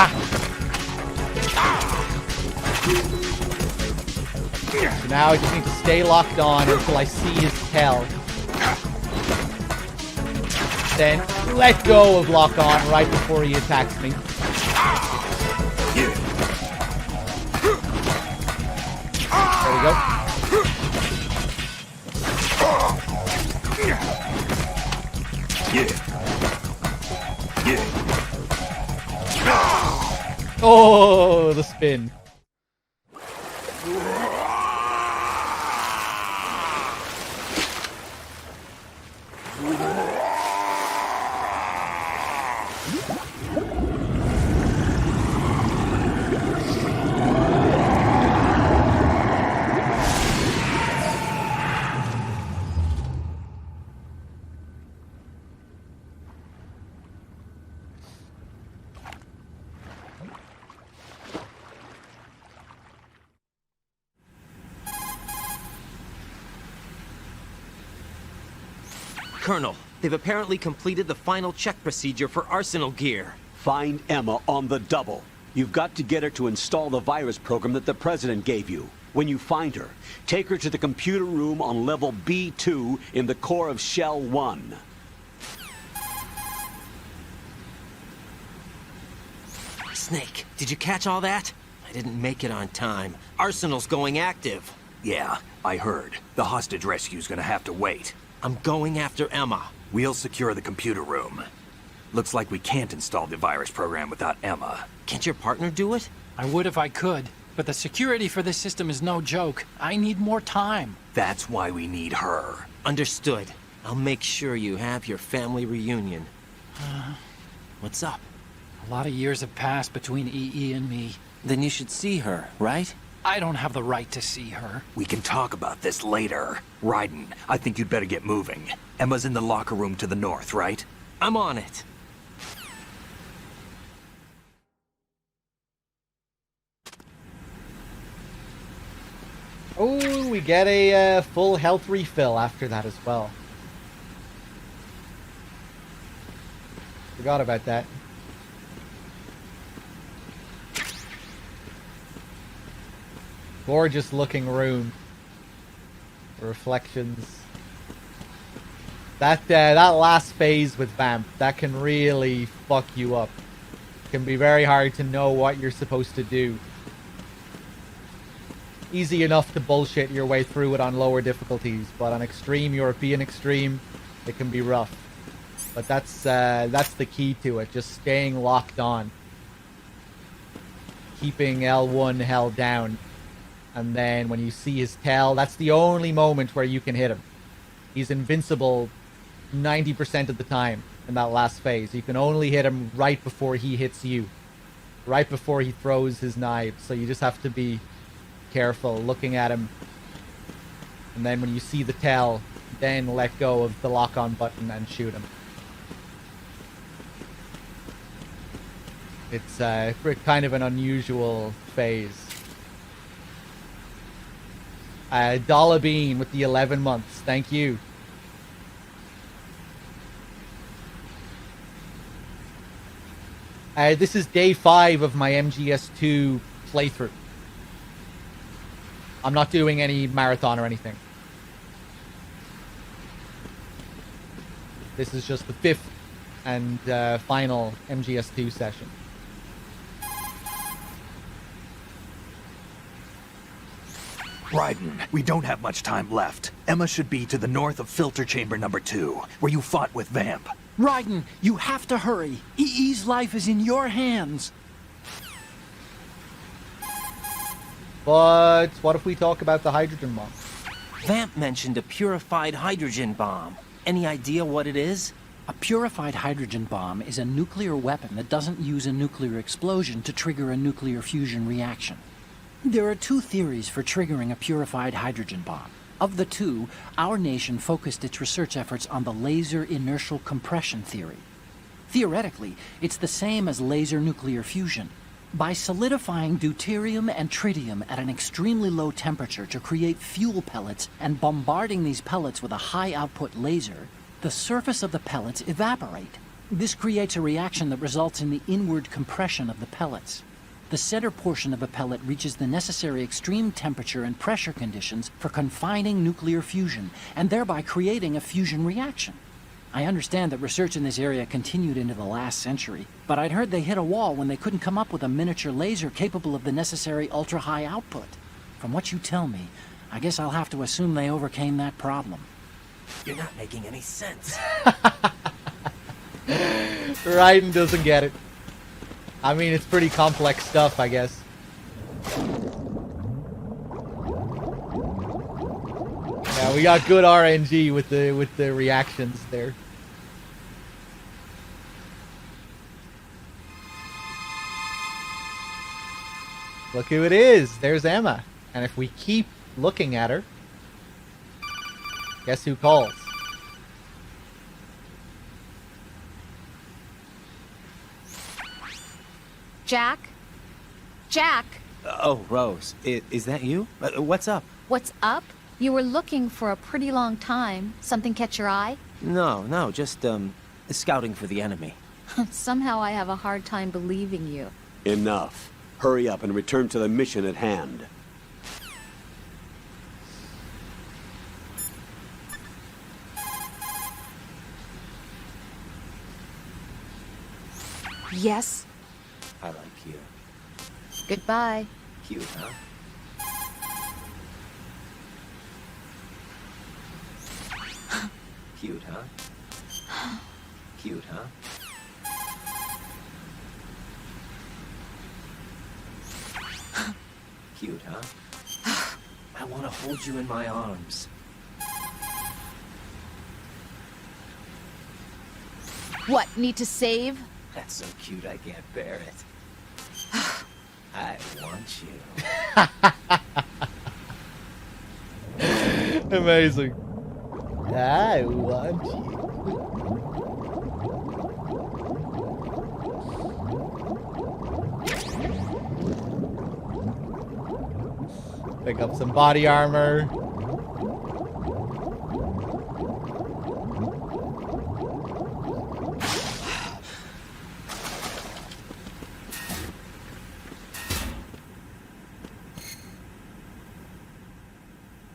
Ah. So now I just need to stay locked on until I see his tail. Then let go of lock on right before he attacks me. Yeah. There we go. Yeah. Yeah. Oh, the spin. Colonel, they've apparently completed the final check procedure for arsenal gear. Find Emma on the double. You've got to get her to install the virus program that the President gave you. When you find her, take her to the computer room on level B2 in the core of Shell 1. Snake, did you catch all that? I didn't make it on time. Arsenal's going active. Yeah, I heard. The hostage rescue's gonna have to wait. I'm going after Emma. We'll secure the computer room. Looks like we can't install the virus program without Emma. Can't your partner do it? I would if I could, but the security for this system is no joke. I need more time. That's why we need her. Understood. I'll make sure you have your family reunion. What's up? A lot of years have passed between EE and me. Then you should see her, right? I don't have the right to see her. We can talk about this later. Raiden, I think you'd better get moving. Emma's in the locker room to the north, right? I'm on it. Oh, we get a full health refill after that as well. Forgot about that. Gorgeous looking room. Reflections. That last phase with Vamp, that can really fuck you up. It can be very hard to know what you're supposed to do. Easy enough to bullshit your way through it on lower difficulties, but on extreme, European extreme, it can be rough. But that's the key to it, just staying locked on. Keeping L1 held down. And then when you see his tail, that's the only moment where you can hit him. He's invincible 90% of the time in that last phase. You can only hit him right before he hits you. Right before he throws his knives. So you just have to be careful looking at him. And then when you see the tail, then let go of the lock-on button and shoot him. It's kind of an unusual phase. Dollar Bean with the 11 months. Thank you. This is day 5 of my MGS2 playthrough. I'm not doing any marathon or anything. This is just the and final MGS2 session. Raiden, we don't have much time left. Emma should be to the north of filter chamber number 2, where you fought with Vamp. Raiden, you have to hurry. EE's life is in your hands. But what if we talk about the hydrogen bomb? Vamp mentioned a purified hydrogen bomb. Any idea what it is? A purified hydrogen bomb is a nuclear weapon that doesn't use a nuclear explosion to trigger a nuclear fusion reaction. There are two theories for triggering a purified hydrogen bomb. Of the two, our nation focused its research efforts on the laser inertial compression theory. Theoretically, it's the same as laser nuclear fusion. By solidifying deuterium and tritium at an extremely low temperature to create fuel pellets and bombarding these pellets with a high output laser, the surface of the pellets evaporate. This creates a reaction that results in the inward compression of the pellets. The center portion of a pellet reaches the necessary extreme temperature and pressure conditions for confining nuclear fusion, and thereby creating a fusion reaction. I understand that research in this area continued into the last century, but I'd heard they hit a wall when they couldn't come up with a miniature laser capable of the necessary ultra-high output. From what you tell me, I guess I'll have to assume they overcame that problem. You're not making any sense. Raiden doesn't get it. I mean, it's pretty complex stuff, I guess. Yeah, we got good RNG with the reactions there. Look who it is. There's Emma. And if we keep looking at her, guess who calls? Jack? Jack? Oh, Rose, is that you? What's up? What's up? You were looking for a pretty long time. Something catch your eye? No, just, scouting for the enemy. Somehow I have a hard time believing you. Enough. Hurry up and return to the mission at hand. Yes? I like you. Goodbye. Cute, huh? Cute, huh? Cute, huh? Cute, huh? I want to hold you in my arms. What, need to save? That's so cute I can't bear it. I want you. Amazing. I want you. Pick up some body armor.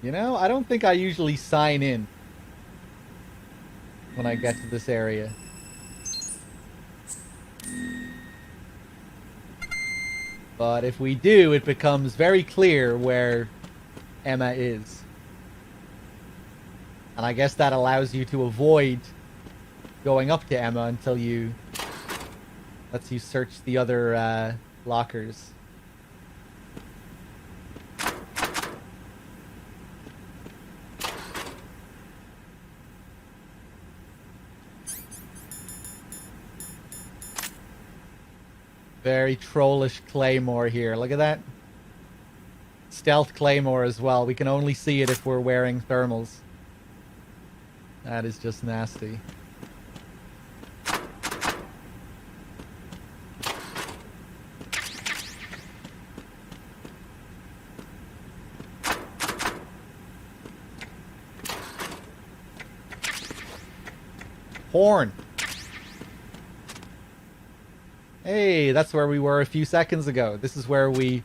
You know, I don't think I usually sign in when I get to this area. But if we do, it becomes very clear where Emma is. And I guess that allows you to avoid going up to Emma until you... lets you search the other lockers. Very trollish claymore here. Look at that. Stealth claymore as well. We can only see it if we're wearing thermals. That is just nasty. Horn. Hey, that's where we were a few seconds ago. This is where we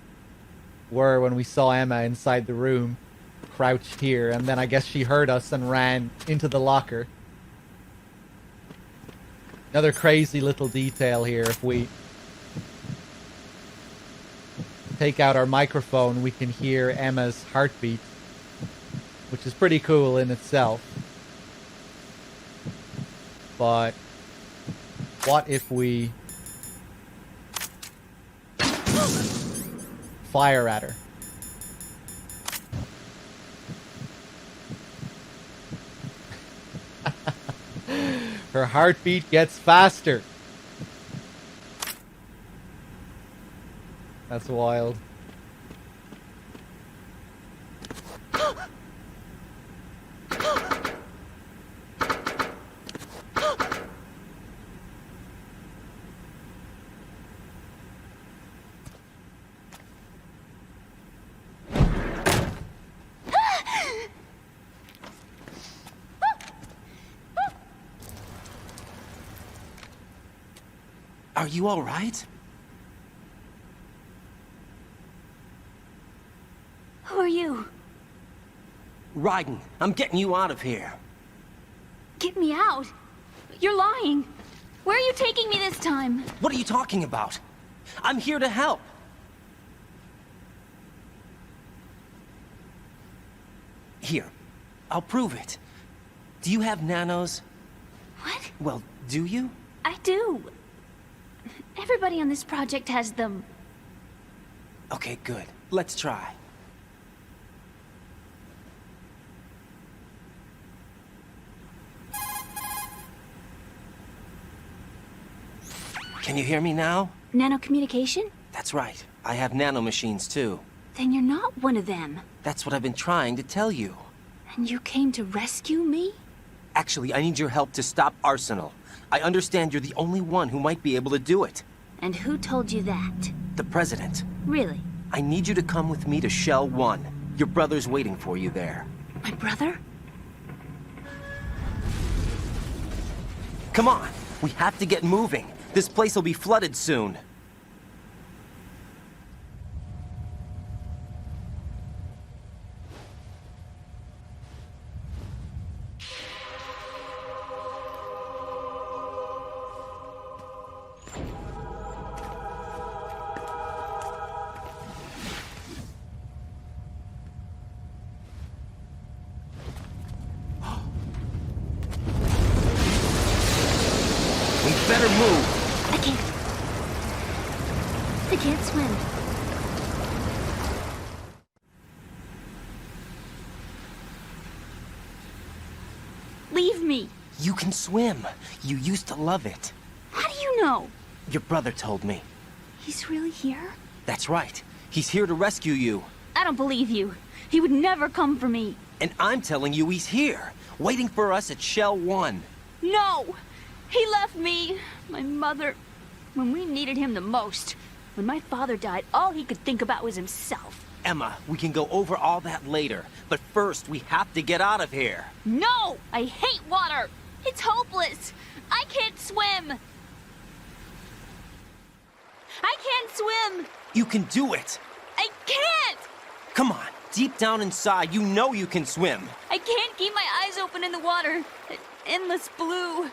were when we saw Emma inside the room, crouched here, and then I guess she heard us and ran into the locker. Another crazy little detail here. If we take out our microphone, we can hear Emma's heartbeat, which is pretty cool in itself. But what if we fire at her? Her heartbeat gets faster. That's wild. Are you all right? Who are you? Raiden, I'm getting you out of here. Get me out. You're lying. Where are you taking me this time? What are you talking about? I'm here to help. Here, I'll prove it. Do you have nanos? What? Well, do you? I do. Everybody on this project has them. Okay, good. Let's try. Can you hear me now? Nanocommunication? That's right. I have nanomachines too. Then you're not one of them. That's what I've been trying to tell you. And you came to rescue me? Actually, I need your help to stop Arsenal. I understand you're the only one who might be able to do it. And who told you that? The President. Really? I need you to come with me to Shell 1. Your brother's waiting for you there. My brother? Come on! We have to get moving. This place will be flooded soon. Better move. I can't swim. Leave me. You can swim. You used to love it. How do you know? Your brother told me. He's really here? That's right. He's here to rescue you. I don't believe you. He would never come for me. And I'm telling you he's here, waiting for us at Shell 1. No! He left me, my mother, when we needed him the most. When my father died, all he could think about was himself. Emma, we can go over all that later, but first we have to get out of here. No! I hate water! It's hopeless! I can't swim! I can't swim! You can do it! I can't! Come on, deep down inside, you know you can swim. I can't keep my eyes open in the water. Endless blue.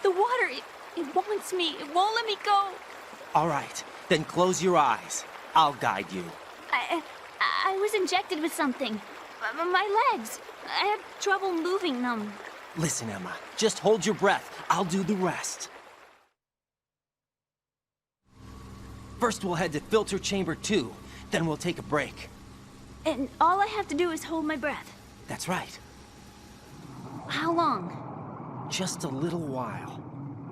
The water, it wants me. It won't let me go. All right, then close your eyes. I'll guide you. I was injected with something. My legs. I had trouble moving them. Listen, Emma, just hold your breath. I'll do the rest. First, we'll head to Filter Chamber 2. Then we'll take a break. And all I have to do is hold my breath. That's right. How long? Just a little while.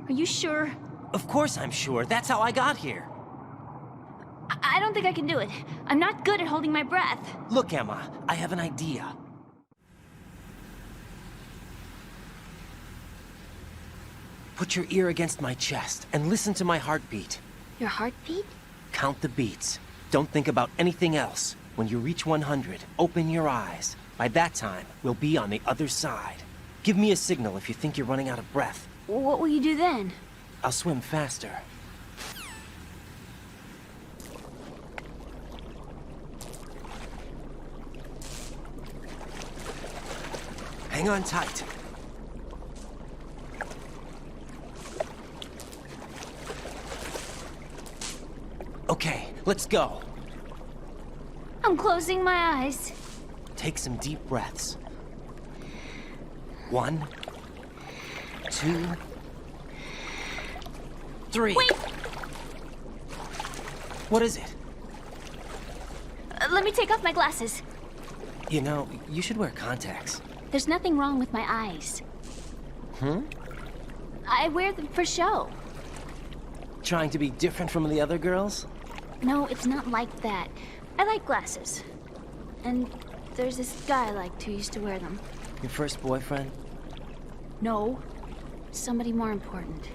Are you sure? Of course I'm sure. That's how I got here. I don't think I can do it. I'm not good at holding my breath. Look, Emma, I have an idea. Put your ear against my chest and listen to my heartbeat. Your heartbeat? Count the beats. Don't think about anything else. When you reach 100, open your eyes. By that time, we'll be on the other side. Give me a signal if you think you're running out of breath. What will you do then? I'll swim faster. Hang on tight. Let's go. I'm closing my eyes. Take some deep breaths. 1, 2, 3. Wait! What is it? Let me take off my glasses. You know, you should wear contacts. There's nothing wrong with my eyes. I wear them for show. Trying to be different from the other girls? No, it's not like that. I like glasses. And there's this guy I liked who used to wear them. Your first boyfriend? No. Somebody more important.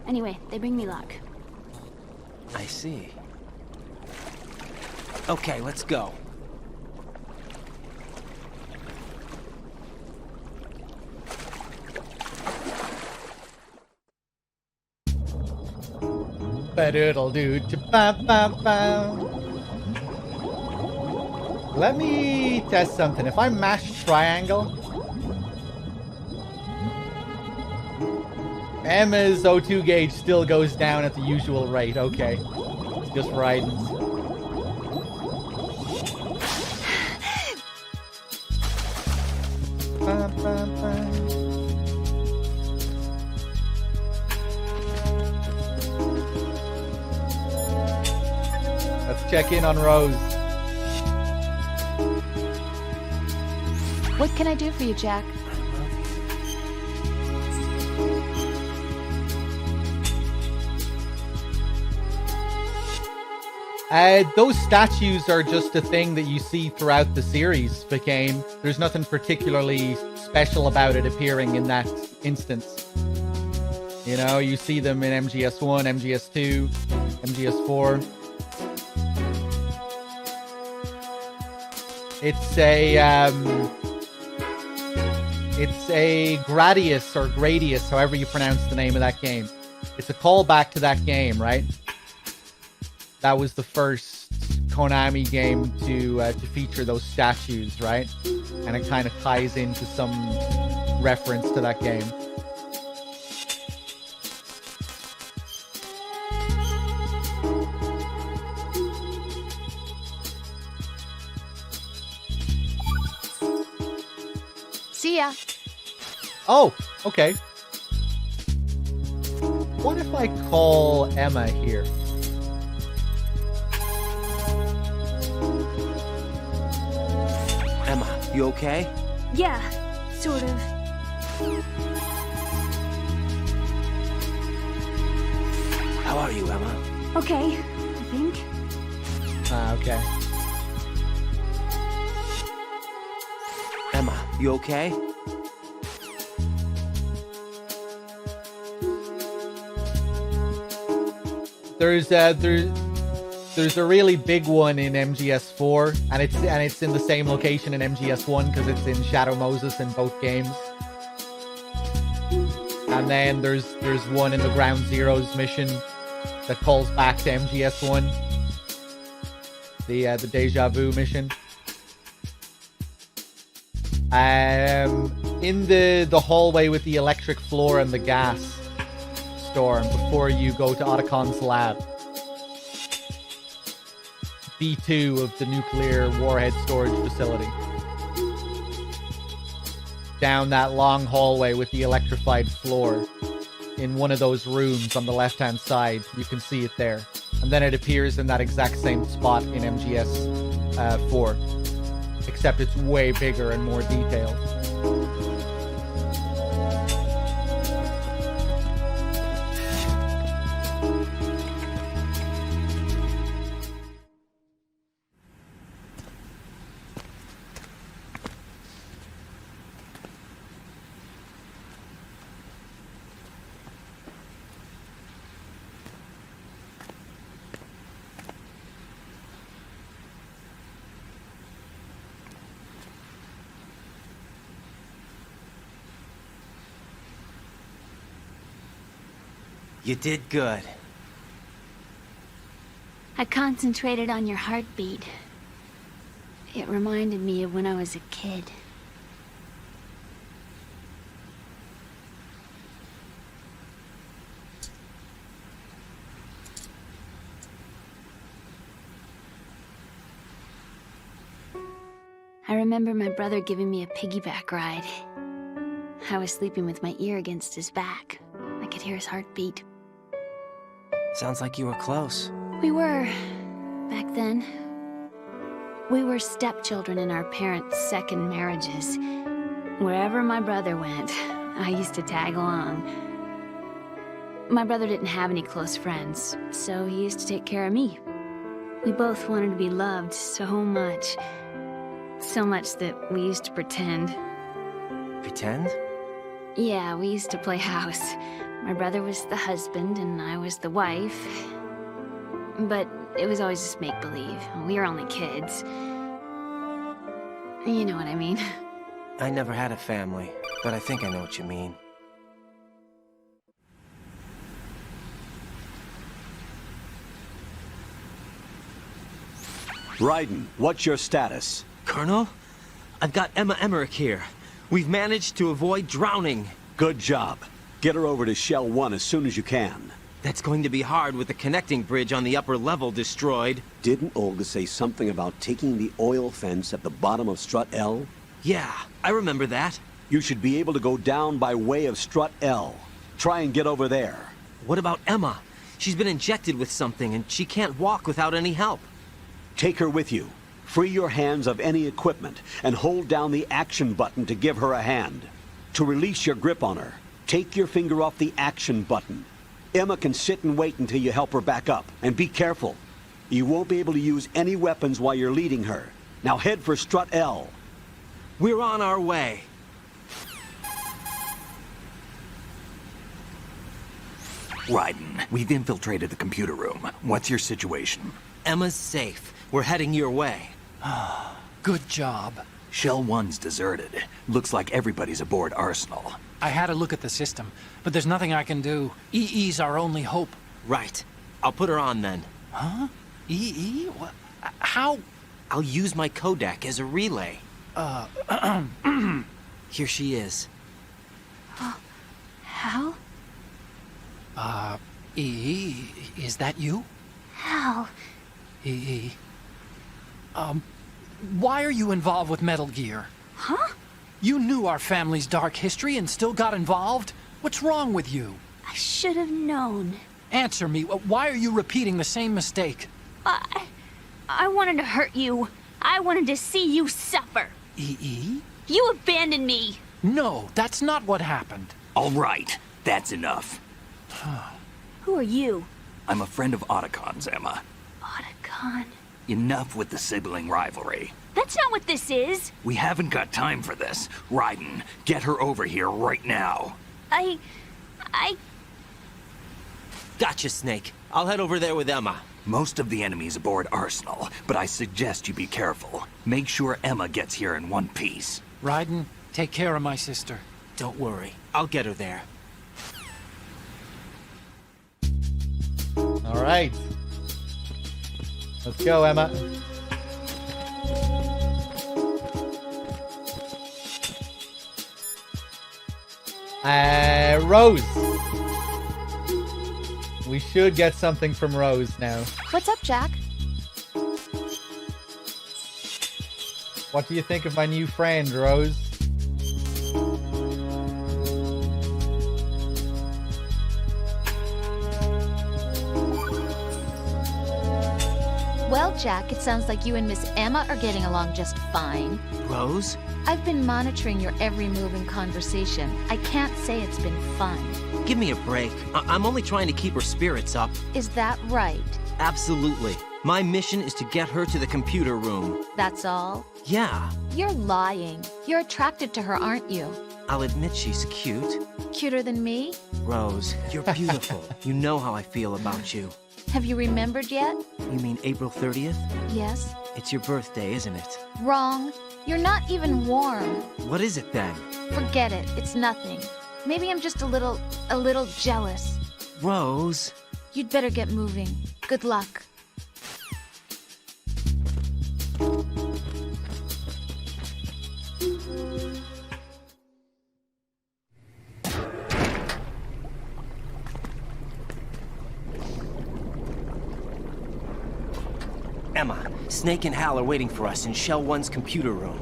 Anyway, they bring me luck. I see. Okay, let's go. Ba-doodle doo ba ba ba. Let me test something. If I mash triangle, Emma's O2 gauge still goes down at the usual rate. Okay. It's just riding. Ba, ba, ba. Let's check in on Rose. What can I do for you, Jack? Those statues are just a thing that you see throughout the series, Became. There's nothing particularly special about it appearing in that instance. You know, you see them in MGS1, MGS2, MGS4. It's a Gradius or Gradius, however you pronounce the name of that game. It's a callback to that game, right? That was the first Konami game to feature those statues, right? And it kind of ties into some reference to that game. See ya. Oh, okay. What if I call Emma here? Emma, you okay? Yeah, sort of. How are you, Emma? Okay, I think. Okay. Emma, you okay? There's a really big one in MGS4, and it's in the same location in MGS1 because it's in Shadow Moses in both games. And then there's one in the Ground Zeroes mission that calls back to MGS1, the Deja Vu mission. In the hallway with the electric floor and the gas storm before you go to Otacon's lab. B2 of the nuclear warhead storage facility. Down that long hallway with the electrified floor. In one of those rooms on the left-hand side, you can see it there. And then it appears in that exact same spot in MGS 4. Except it's way bigger and more detailed. You did good. I concentrated on your heartbeat. It reminded me of when I was a kid. I remember my brother giving me a piggyback ride. I was sleeping with my ear against his back. I could hear his heartbeat. Sounds like you were close. We were, back then. We were stepchildren in our parents' second marriages. Wherever my brother went, I used to tag along. My brother didn't have any close friends, so he used to take care of me. We both wanted to be loved so much. So much that we used to pretend. Pretend? Yeah, we used to play house. My brother was the husband and I was the wife. But it was always just make-believe. We were only kids. You know what I mean. I never had a family, but I think I know what you mean. Raiden, what's your status? Colonel? I've got Emma Emmerich here. We've managed to avoid drowning. Good job. Get her over to Shell 1 as soon as you can. That's going to be hard with the connecting bridge on the upper level destroyed. Didn't Olga say something about taking the oil fence at the bottom of Strut L? Yeah, I remember that. You should be able to go down by way of Strut L. Try and get over there. What about Emma? She's been injected with something and she can't walk without any help. Take her with you. Free your hands of any equipment and hold down the action button to give her a hand. To release your grip on her, take your finger off the action button. Emma can sit and wait until you help her back up. And be careful. You won't be able to use any weapons while you're leading her. Now head for Strut L. We're on our way. Raiden, we've infiltrated the computer room. What's your situation? Emma's safe. We're heading your way. Good job. Shell 1's deserted. Looks like everybody's aboard Arsenal. I had a look at the system, but there's nothing I can do. EE's our only hope. Right. I'll put her on then. Huh? EE? What? How? I'll use my Kodak as a relay. Here she is. Hal? EE, is that you? Hal? EE. Why are you involved with Metal Gear? Huh? You knew our family's dark history and still got involved? What's wrong with you? I should have known. Answer me. Why are you repeating the same mistake? I wanted to hurt you. I wanted to see you suffer. EE? You abandoned me. No, that's not what happened. All right, that's enough. Who are you? I'm a friend of Otacon's, Emma. Otacon? Enough with the sibling rivalry. That's not what this is. We haven't got time for this. Raiden, get her over here right now. I... Gotcha, Snake. I'll head over there with Emma. Most of the enemy's aboard Arsenal, but I suggest you be careful. Make sure Emma gets here in one piece. Raiden, take care of my sister. Don't worry. I'll get her there. All right. Let's go, Emma. Rose. We should get something from Rose now. What's up, Jack? What do you think of my new friend, Rose? Well, Jack, it sounds like you and Miss Emma are getting along just fine. Rose? I've been monitoring your every move and conversation. I can't say it's been fun. Give me a break. I'm only trying to keep her spirits up. Is that right? Absolutely. My mission is to get her to the computer room. That's all? Yeah. You're lying. You're attracted to her, aren't you? I'll admit she's cute. Cuter than me? Rose, you're beautiful. You know how I feel about you. Have you remembered yet? You mean April 30th? Yes. It's your birthday, isn't it? Wrong. You're not even warm. What is it then? Forget it. It's nothing. Maybe I'm just a little jealous. Rose. You'd better get moving. Good luck. Emma, Snake and Hal are waiting for us in Shell 1's computer room.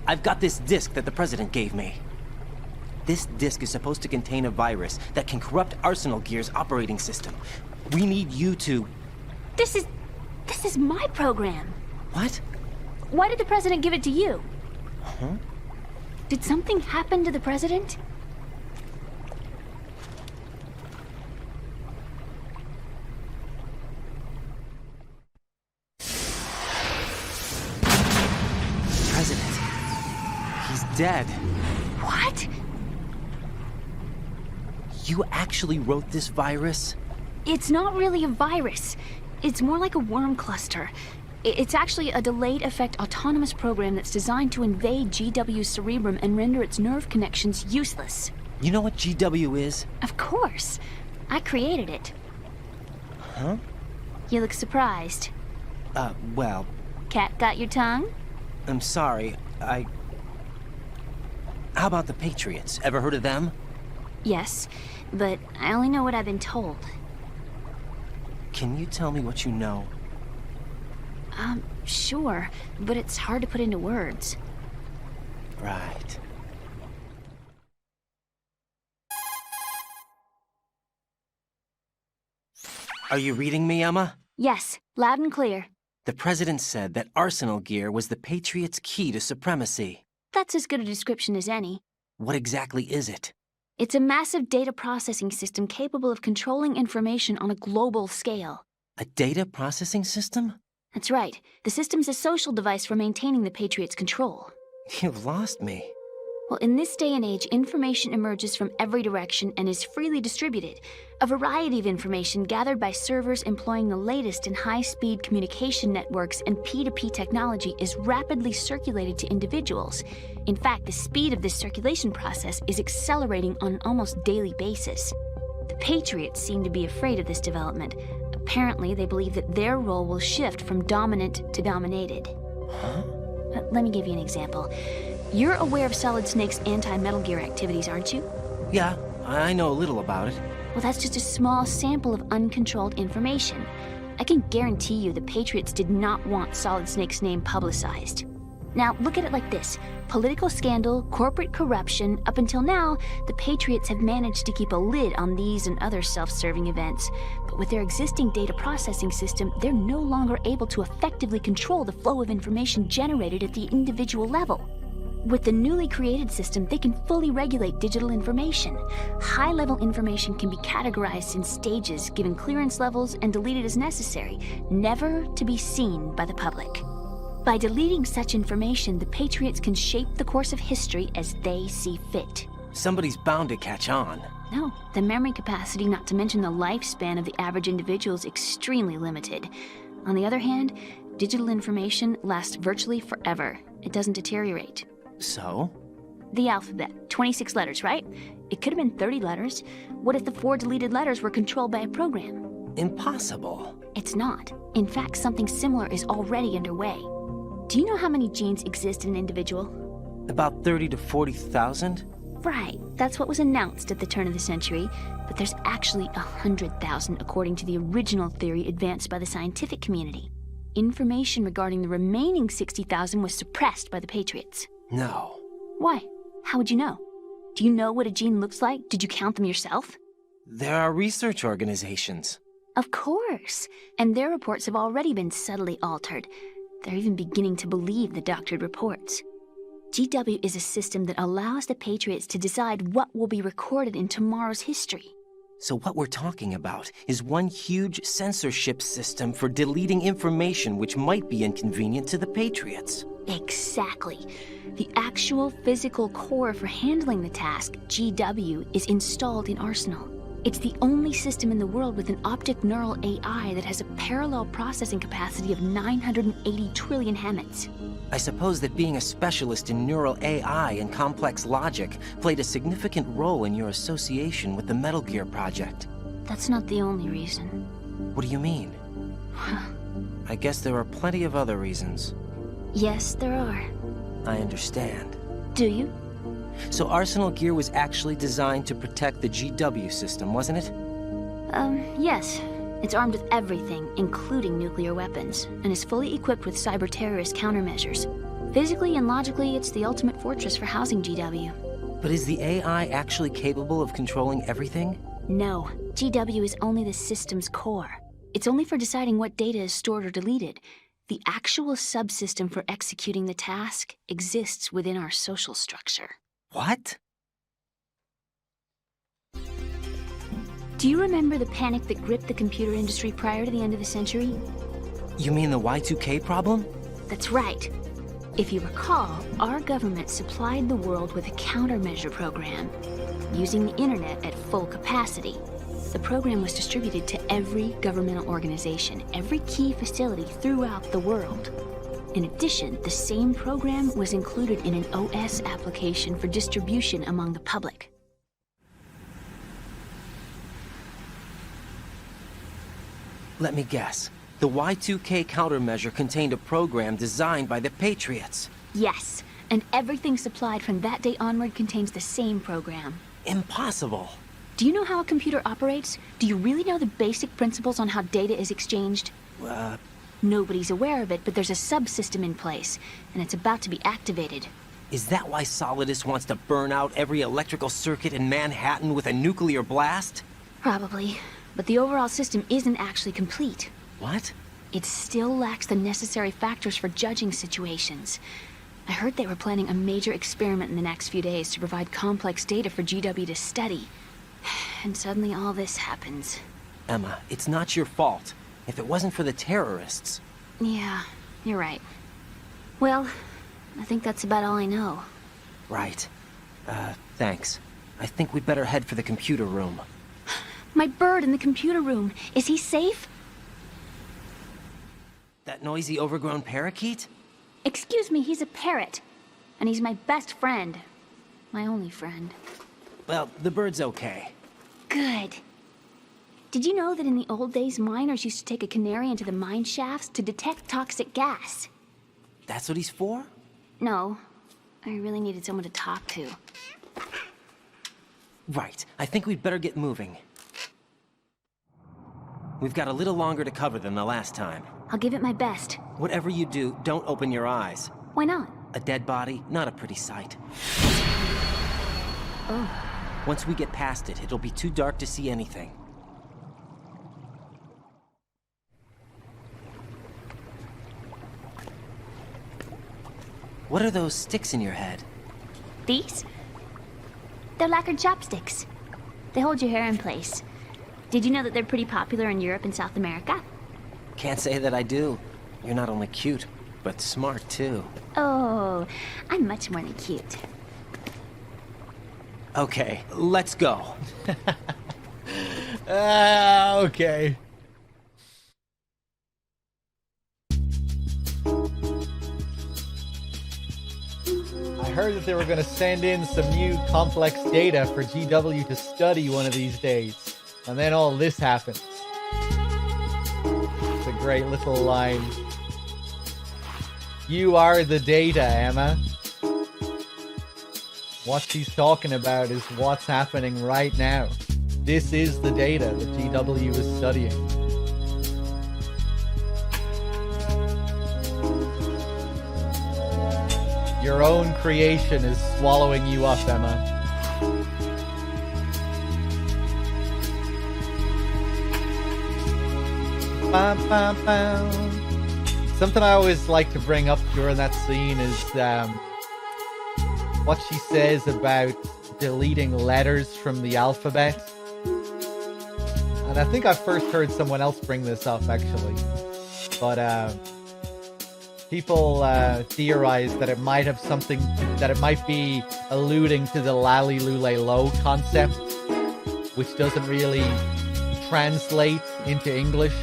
I've got this disk that the President gave me. This disk is supposed to contain a virus that can corrupt Arsenal Gear's operating system. We need you to... This is my program. What? Why did the President give it to you? Huh? Did something happen to the President? President. He's dead. What? You actually wrote this virus? It's not really a virus. It's more like a worm cluster. It's actually a delayed effect autonomous program that's designed to invade GW's cerebrum and render its nerve connections useless. You know what GW is? Of course. I created it. Huh? You look surprised. Well... Cat got your tongue? I'm sorry, How about the Patriots? Ever heard of them? Yes, but I only know what I've been told. Can you tell me what you know? Sure, but it's hard to put into words. Right. Are you reading me, Emma? Yes, loud and clear. The President said that Arsenal Gear was the Patriots' key to supremacy. That's as good a description as any. What exactly is it? It's a massive data processing system capable of controlling information on a global scale. A data processing system? That's right. The system's a social device for maintaining the Patriots' control. You've lost me. Well, in this day and age, information emerges from every direction and is freely distributed. A variety of information gathered by servers employing the latest in high-speed communication networks and P2P technology is rapidly circulated to individuals. In fact, the speed of this circulation process is accelerating on an almost daily basis. The Patriots seem to be afraid of this development. Apparently, they believe that their role will shift from dominant to dominated. Huh? Let me give you an example. You're aware of Solid Snake's anti-Metal Gear activities, aren't you? Yeah, I know a little about it. Well, that's just a small sample of uncontrolled information. I can guarantee you the Patriots did not want Solid Snake's name publicized. Now, look at it like this. Political scandal, corporate corruption, up until now, the Patriots have managed to keep a lid on these and other self-serving events. But with their existing data processing system, they're no longer able to effectively control the flow of information generated at the individual level. With the newly created system, they can fully regulate digital information. High-level information can be categorized in stages, given clearance levels, and deleted as necessary, never to be seen by the public. By deleting such information, the Patriots can shape the course of history as they see fit. Somebody's bound to catch on. No, the memory capacity, not to mention the lifespan of the average individual, is extremely limited. On the other hand, digital information lasts virtually forever. It doesn't deteriorate. So? The alphabet, 26 letters, right? It could have been 30 letters. What if the 4 deleted letters were controlled by a program? Impossible. It's not. In fact, something similar is already underway. Do you know how many genes exist in an individual? About 30 to 40,000? Right, that's what was announced at the turn of the century, but there's actually 100,000 according to the original theory advanced by the scientific community. Information regarding the remaining 60,000 was suppressed by the Patriots. No. Why? How would you know? Do you know what a gene looks like? Did you count them yourself? There are research organizations. Of course, and their reports have already been subtly altered. They're even beginning to believe the doctored reports. GW is a system that allows the Patriots to decide what will be recorded in tomorrow's history. So what we're talking about is one huge censorship system for deleting information which might be inconvenient to the Patriots. Exactly. The actual physical core for handling the task, GW, is installed in Arsenal. It's the only system in the world with an optic neural AI that has a parallel processing capacity of 980 trillion Hammets. I suppose that being a specialist in neural AI and complex logic played a significant role in your association with the Metal Gear project. That's not the only reason. What do you mean? I guess there are plenty of other reasons. Yes, there are. I understand. Do you? So Arsenal Gear was actually designed to protect the GW system, wasn't it? Yes. It's armed with everything, including nuclear weapons, and is fully equipped with cyber-terrorist countermeasures. Physically and logically, it's the ultimate fortress for housing GW. But is the AI actually capable of controlling everything? No, GW is only the system's core. It's only for deciding what data is stored or deleted. The actual subsystem for executing the task exists within our social structure. What? Do you remember the panic that gripped the computer industry prior to the end of the century? You mean the Y2K problem? That's right. If you recall, our government supplied the world with a countermeasure program, using the internet at full capacity. The program was distributed to every governmental organization, every key facility throughout the world. In addition, the same program was included in an OS application for distribution among the public. Let me guess. The Y2K countermeasure contained a program designed by the Patriots. Yes, and everything supplied from that day onward contains the same program. Impossible. Do you know how a computer operates? Do you really know the basic principles on how data is exchanged? Nobody's aware of it, but there's a subsystem in place, and it's about to be activated. Is that why Solidus wants to burn out every electrical circuit in Manhattan with a nuclear blast? Probably, but the overall system isn't actually complete. What? It still lacks the necessary factors for judging situations. I heard they were planning a major experiment in the next few days to provide complex data for GW to study. And suddenly all this happens. Emma, it's not your fault. If it wasn't for the terrorists... Yeah, you're right. Well, I think that's about all I know. Right. Thanks. I think we'd better head for the computer room. My bird in the computer room. Is he safe? That noisy, overgrown parakeet? Excuse me, he's a parrot. And he's my best friend. My only friend. Well, the bird's okay. Good. Did you know that in the old days, miners used to take a canary into the mine shafts to detect toxic gas? That's what he's for? No. I really needed someone to talk to. Right. I think we'd better get moving. We've got a little longer to cover than the last time. I'll give it my best. Whatever you do, don't open your eyes. Why not? A dead body, not a pretty sight. Oh. Once we get past it, it'll be too dark to see anything. What are those sticks in your head? These? They're lacquered chopsticks. They hold your hair in place. Did you know that they're pretty popular in Europe and South America? Can't say that I do. You're not only cute, but smart too. Oh, I'm much more than cute. Okay, let's go. Okay. I heard that they were going to send in some new complex data for GW to study one of these days. And then all this happens. It's a great little line. You are the data, Emma. What she's talking about is what's happening right now. This is the data that GW is studying. Your own creation is swallowing you up, Emma. Bam, bam, bam. Something I always like to bring up during that scene is what she says about deleting letters from the alphabet. And I think I first heard someone else bring this up, actually. But people theorize that it might have something, that it might be alluding to the Lally Lule Lo concept, which doesn't really translate into English.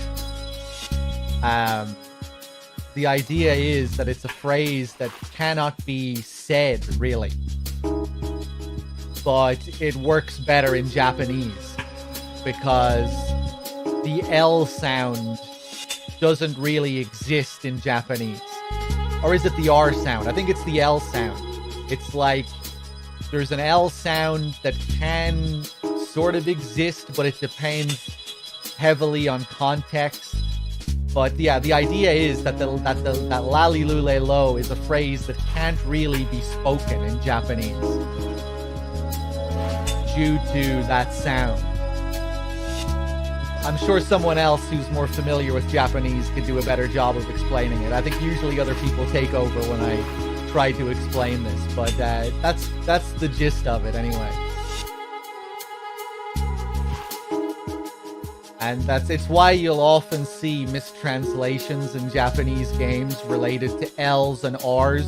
The idea is that it's a phrase that cannot be said, really. But it works better in Japanese because the L sound doesn't really exist in Japanese. Or is it the R sound? I think it's the L sound. It's like there's an L sound that can sort of exist, but it depends heavily on context. But yeah, the idea is that that lalilule lo is a phrase that can't really be spoken in Japanese due to that sound. I'm sure someone else who's more familiar with Japanese could do a better job of explaining it. I think usually other people take over when I try to explain this, but that's the gist of it anyway. And it's why you'll often see mistranslations in Japanese games related to L's and R's.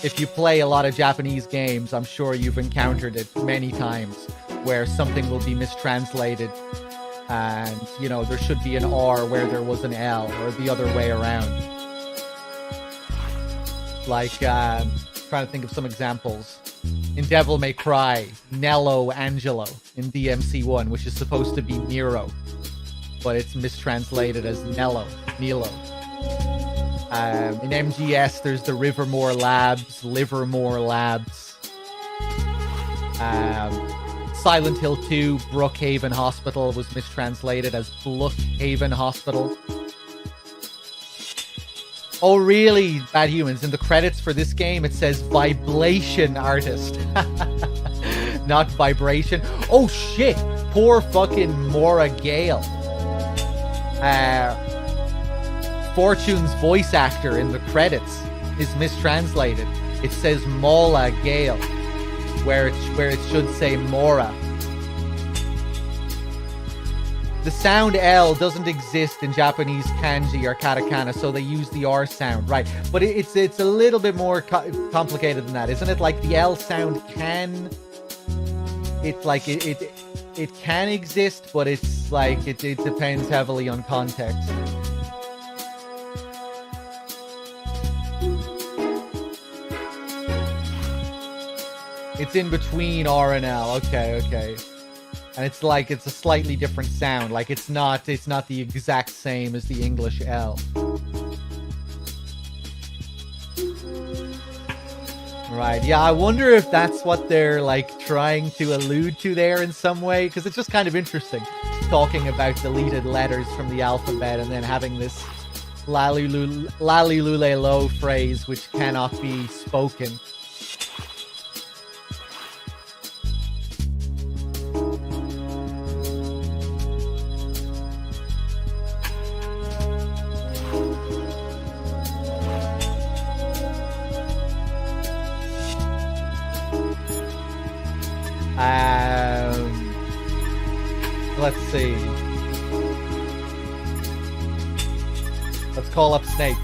If you play a lot of Japanese games, I'm sure you've encountered it many times, where something will be mistranslated and, you know, there should be an R where there was an L, or the other way around. Like, trying to think of some examples. In Devil May Cry, Nello Angelo in DMC1, which is supposed to be Nero, but it's mistranslated as Nilo. In MGS, there's the Livermore Labs. Silent Hill 2, Brookhaven Hospital was mistranslated as Blookhaven Hospital. Oh, really, Bad Humans? In the credits for this game, it says Viblation Artist. Not Vibration. Oh, shit. Poor fucking Maura Gale. Fortune's voice actor in the credits is mistranslated. It says Mola Gale, where it should say Mora. The sound L doesn't exist in Japanese kanji or katakana, so they use the R sound, right? But it's a little bit more complicated than that, isn't it? Like the L sound can, it's like it can exist, but it's like it depends heavily on context. It's in between R and L. Okay. And it's like it's a slightly different sound. Like it's not the exact same as the English L. Right. Yeah, I wonder if that's what they're like trying to allude to there in some way, because it's just kind of interesting talking about deleted letters from the alphabet and then having this lalilule lo phrase which cannot be spoken. Let's see. Let's call up Snake.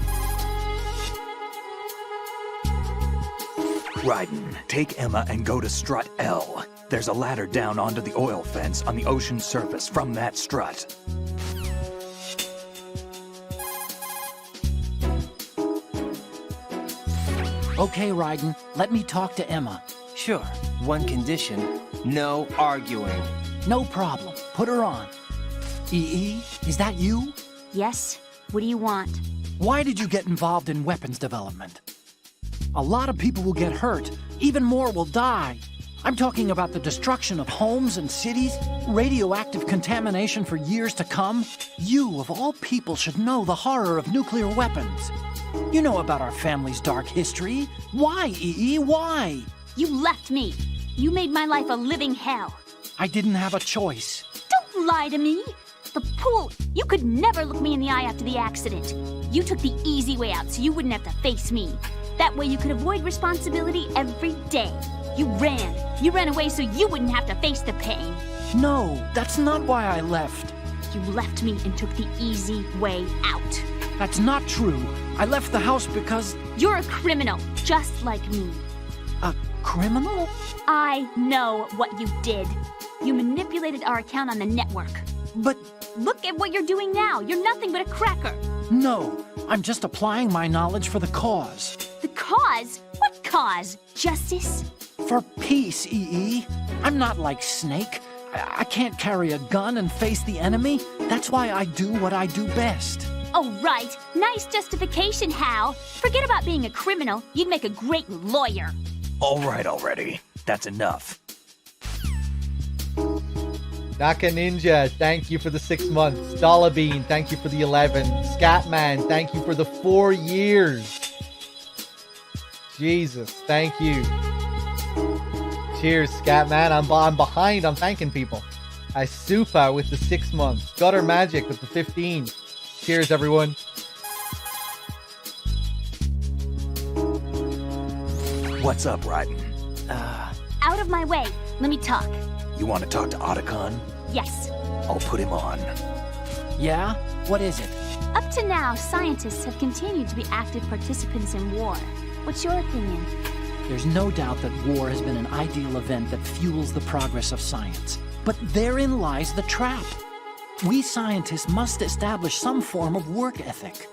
Raiden, take Emma and go to strut L. There's a ladder down onto the oil fence on the ocean surface from that strut. Okay, Raiden, let me talk to Emma. Sure, one condition, no arguing. No problem. Put her on. EE, is that you? Yes? What do you want? Why did you get involved in weapons development? A lot of people will get hurt. Even more will die. I'm talking about the destruction of homes and cities, radioactive contamination for years to come. You, of all people, should know the horror of nuclear weapons. You know about our family's dark history. Why, EE? Why? You left me. You made my life a living hell. I didn't have a choice. Don't lie to me. The pool, you could never look me in the eye after the accident. You took the easy way out so you wouldn't have to face me. That way you could avoid responsibility every day. You ran away so you wouldn't have to face the pain. No, that's not why I left. You left me and took the easy way out. That's not true. I left the house because... You're a criminal, just like me. A criminal? I know what you did. You manipulated our account on the network. But... Look at what you're doing now. You're nothing but a cracker. No, I'm just applying my knowledge for the cause. The cause? What cause? Justice? For peace, EE. I'm not like Snake. I can't carry a gun and face the enemy. That's why I do what I do best. Oh, right. Nice justification, Hal. Forget about being a criminal. You'd make a great lawyer. All right already. That's enough. Naka Ninja, thank you for the 6 months. Dollar Bean, thank you for the 11. Scatman, thank you for the 4 years. Jesus, thank you. Cheers, Scatman. I'm behind on thanking people. Isupa with the 6 months. Gutter Magic with the 15. Cheers, everyone. What's up, Raiden? Out of my way. Let me talk. You want to talk to Otacon? Yes. I'll put him on. Yeah? What is it? Up to now, scientists have continued to be active participants in war. What's your opinion? There's no doubt that war has been an ideal event that fuels the progress of science. But therein lies the trap. We scientists must establish some form of work ethic.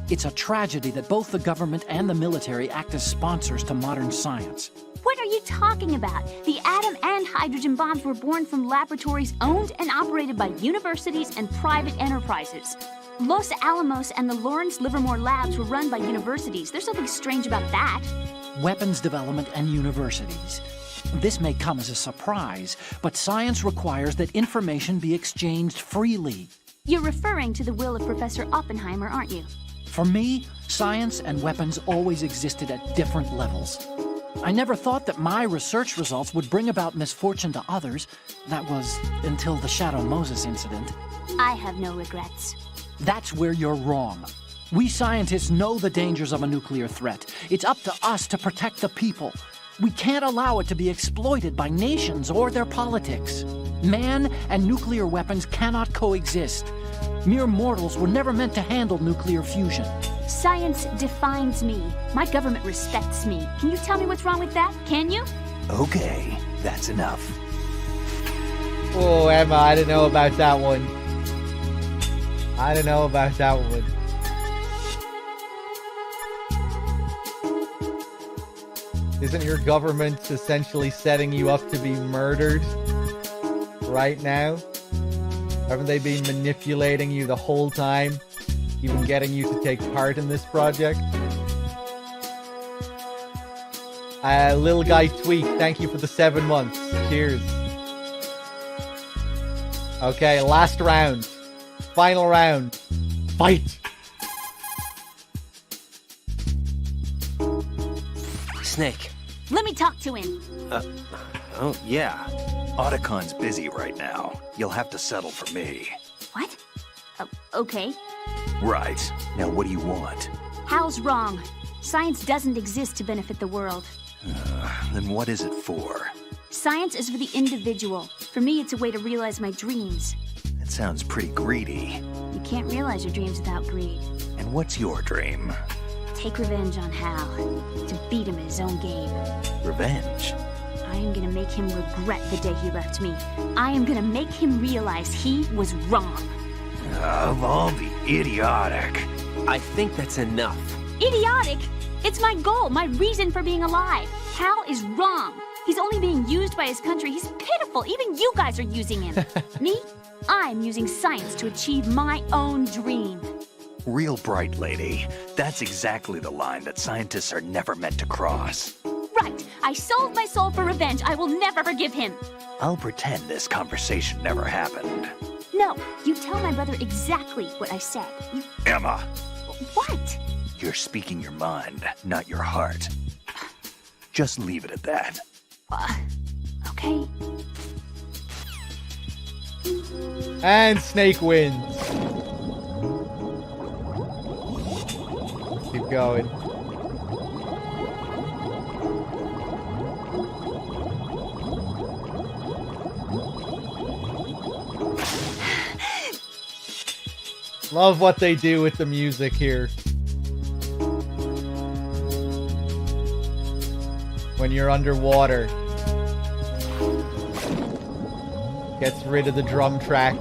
It's a tragedy that both the government and the military act as sponsors to modern science. What are you talking about? The atom and hydrogen bombs were born from laboratories owned and operated by universities and private enterprises. Los Alamos and the Lawrence Livermore labs were run by universities. There's nothing strange about that. Weapons development and universities. This may come as a surprise, but science requires that information be exchanged freely. You're referring to the will of Professor Oppenheimer, aren't you? For me, science and weapons always existed at different levels. I never thought that my research results would bring about misfortune to others. That was until the Shadow Moses incident. I have no regrets. That's where you're wrong. We scientists know the dangers of a nuclear threat. It's up to us to protect the people. We can't allow it to be exploited by nations or their politics. Man and nuclear weapons cannot coexist. Mere mortals were never meant to handle nuclear fusion. Science defines me. My government respects me. Can you tell me what's wrong with that? Can you? Okay, that's enough. Oh, Emma, I don't know about that one. I don't know about that one. Isn't your government essentially setting you up to be murdered right now? Haven't they been manipulating you the whole time? Even getting you to take part in this project? Little Guy Tweak, thank you for the 7 months. Cheers. Okay, last round. Final round. Fight! Snake. Let me talk to him. Oh, yeah. Otacon's busy right now. You'll have to settle for me. What? Okay. Right. Now what do you want? Hal's wrong. Science doesn't exist to benefit the world. Then what is it for? Science is for the individual. For me, it's a way to realize my dreams. That sounds pretty greedy. You can't realize your dreams without greed. And what's your dream? Take revenge on Hal. To beat him in his own game. Revenge? I am gonna make him regret the day he left me. I am gonna make him realize he was wrong. Of all the idiotic. I think that's enough. Idiotic? It's my goal, my reason for being alive. Hal is wrong. He's only being used by his country. He's pitiful. Even you guys are using him. Me? I'm using science to achieve my own dream. Real bright, lady. That's exactly the line that scientists are never meant to cross. Right. I sold my soul for revenge. I will never forgive him. I'll pretend this conversation never happened. No, you tell my brother exactly what I said. Emma! What? You're speaking your mind, not your heart. Just leave it at that. Okay. And Snake wins. Keep going. Love what they do with the music here. When you're underwater. Gets rid of the drum track.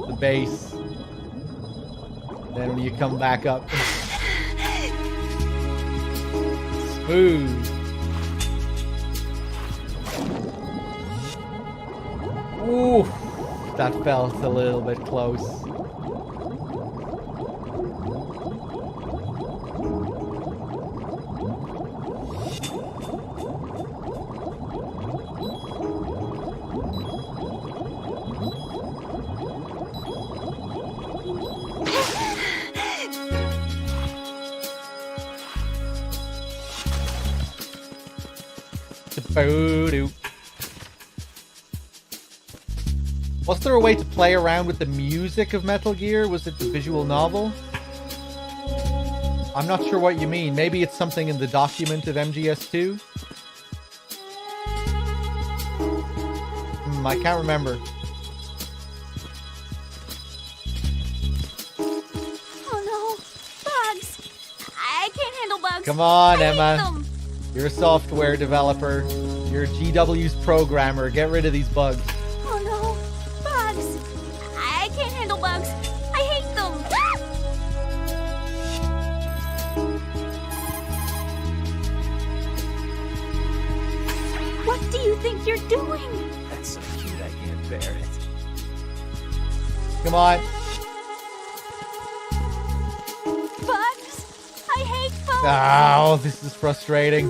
The bass. Then when you come back up. Smooth. Ooh. That felt a little bit close. Boo-doo. Was there a way to play around with the music of Metal Gear? Was it the visual novel? I'm not sure what you mean. Maybe it's something in the document of MGS2? I can't remember. Oh no, bugs! I can't handle bugs. Come on, I hate Emma. them. You're a software developer. You're GW's programmer. Get rid of these bugs. Oh no, bugs! I can't handle bugs. I hate them. What do you think you're doing? That's so cute I can't bear it. Come on. Bugs? I hate bugs. Oh, this is frustrating.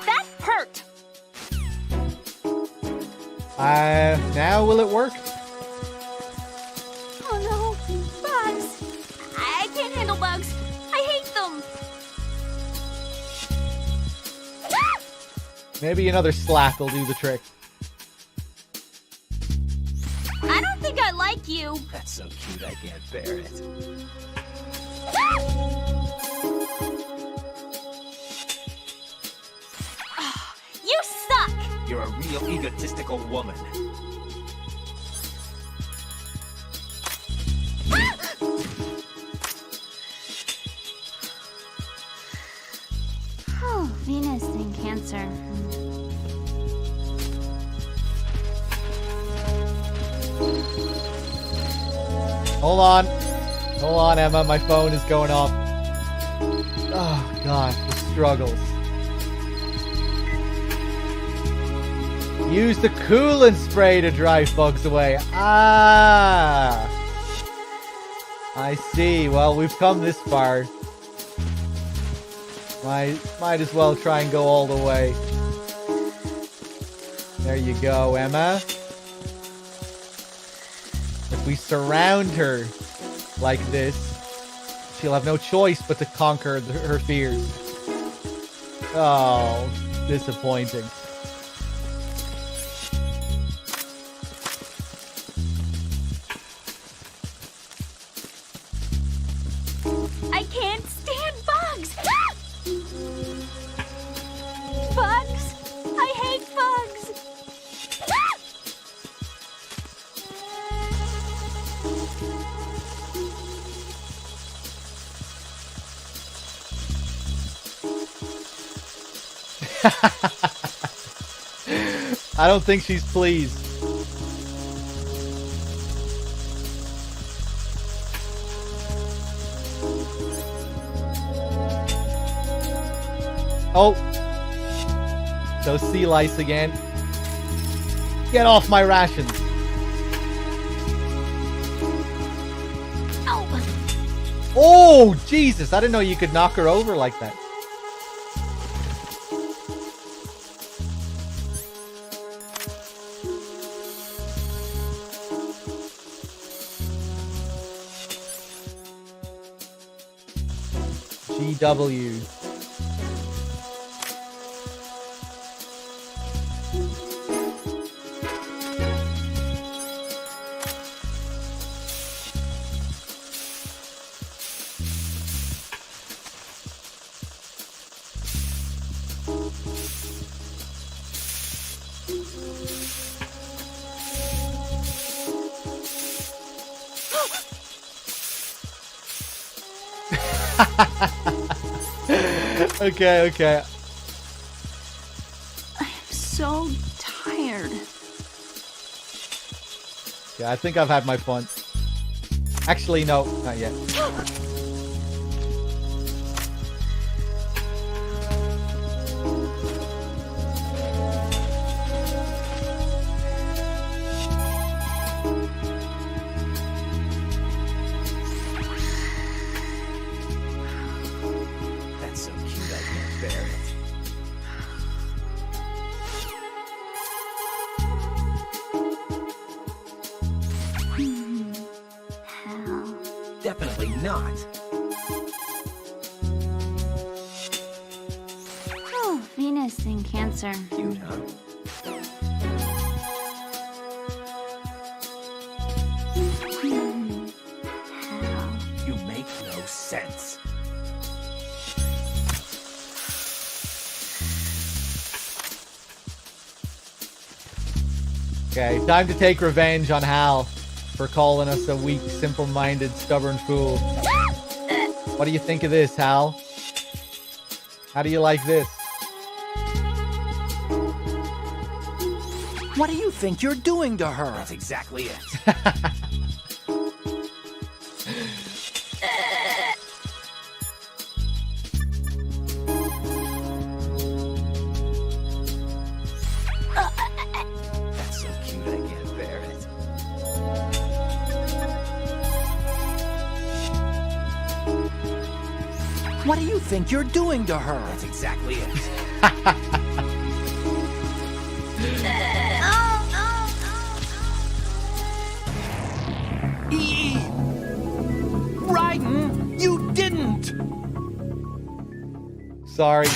That hurt. Now will it work? Oh no, bugs! I can't handle bugs. I hate them. Maybe another slap will do the trick. I don't think I like you. That's so cute I can't bear it. You suck. You're a real egotistical woman. Oh, Venus and Cancer. Hold on. Hold on, Emma. My phone is going off. Oh, God. The struggles. Use the coolant spray to drive bugs away. Ah. I see. Well, we've come this far. Might as well try and go all the way. There you go, Emma. If we surround her like this, she'll have no choice but to conquer her fears. Oh, disappointing. I can't stand bugs. Bugs? I hate bugs. I don't think she's pleased. Oh. Those sea lice again. Get off my rations. Oh, Oh, Jesus. I didn't know you could knock her over like that. GW. Okay. I'm so tired. Yeah, I think I've had my fun. Actually, no, not yet. That's so cute I can't bear it. Hell. Definitely not. answer. Cute, huh? How? You make no sense. Okay, time to take revenge on Hal for calling us a weak, simple-minded, stubborn fool. What do you think of this, Hal? How do you like this? What do you think you're doing to her? That's exactly it. That's so cute, I can't bear it. What do you think you're doing to her? That's exactly it. Raiden, you didn't! Sorry.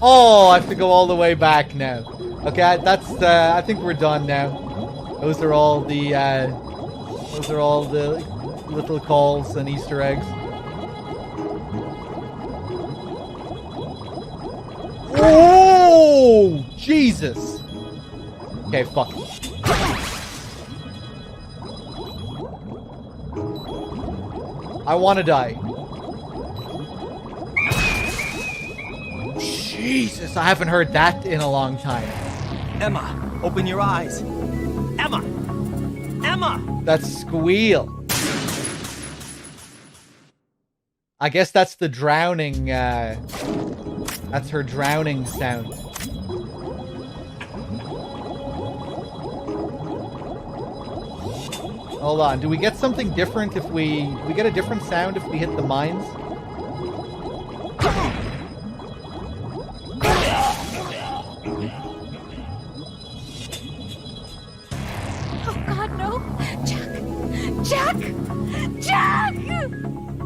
Oh, I have to go all the way back now. Okay, that's. I think we're done now. Those are all the little calls and Easter eggs. Oh, Jesus! Okay, fuck it. I want to die. Jesus, I haven't heard that in a long time. Emma, open your eyes. Emma! Emma! That squeal. I guess that's the drowning, that's her drowning sound. Hold on, do we get something different if we get a different sound if we hit the mines? Oh God, no! Jack! Jack! Jack!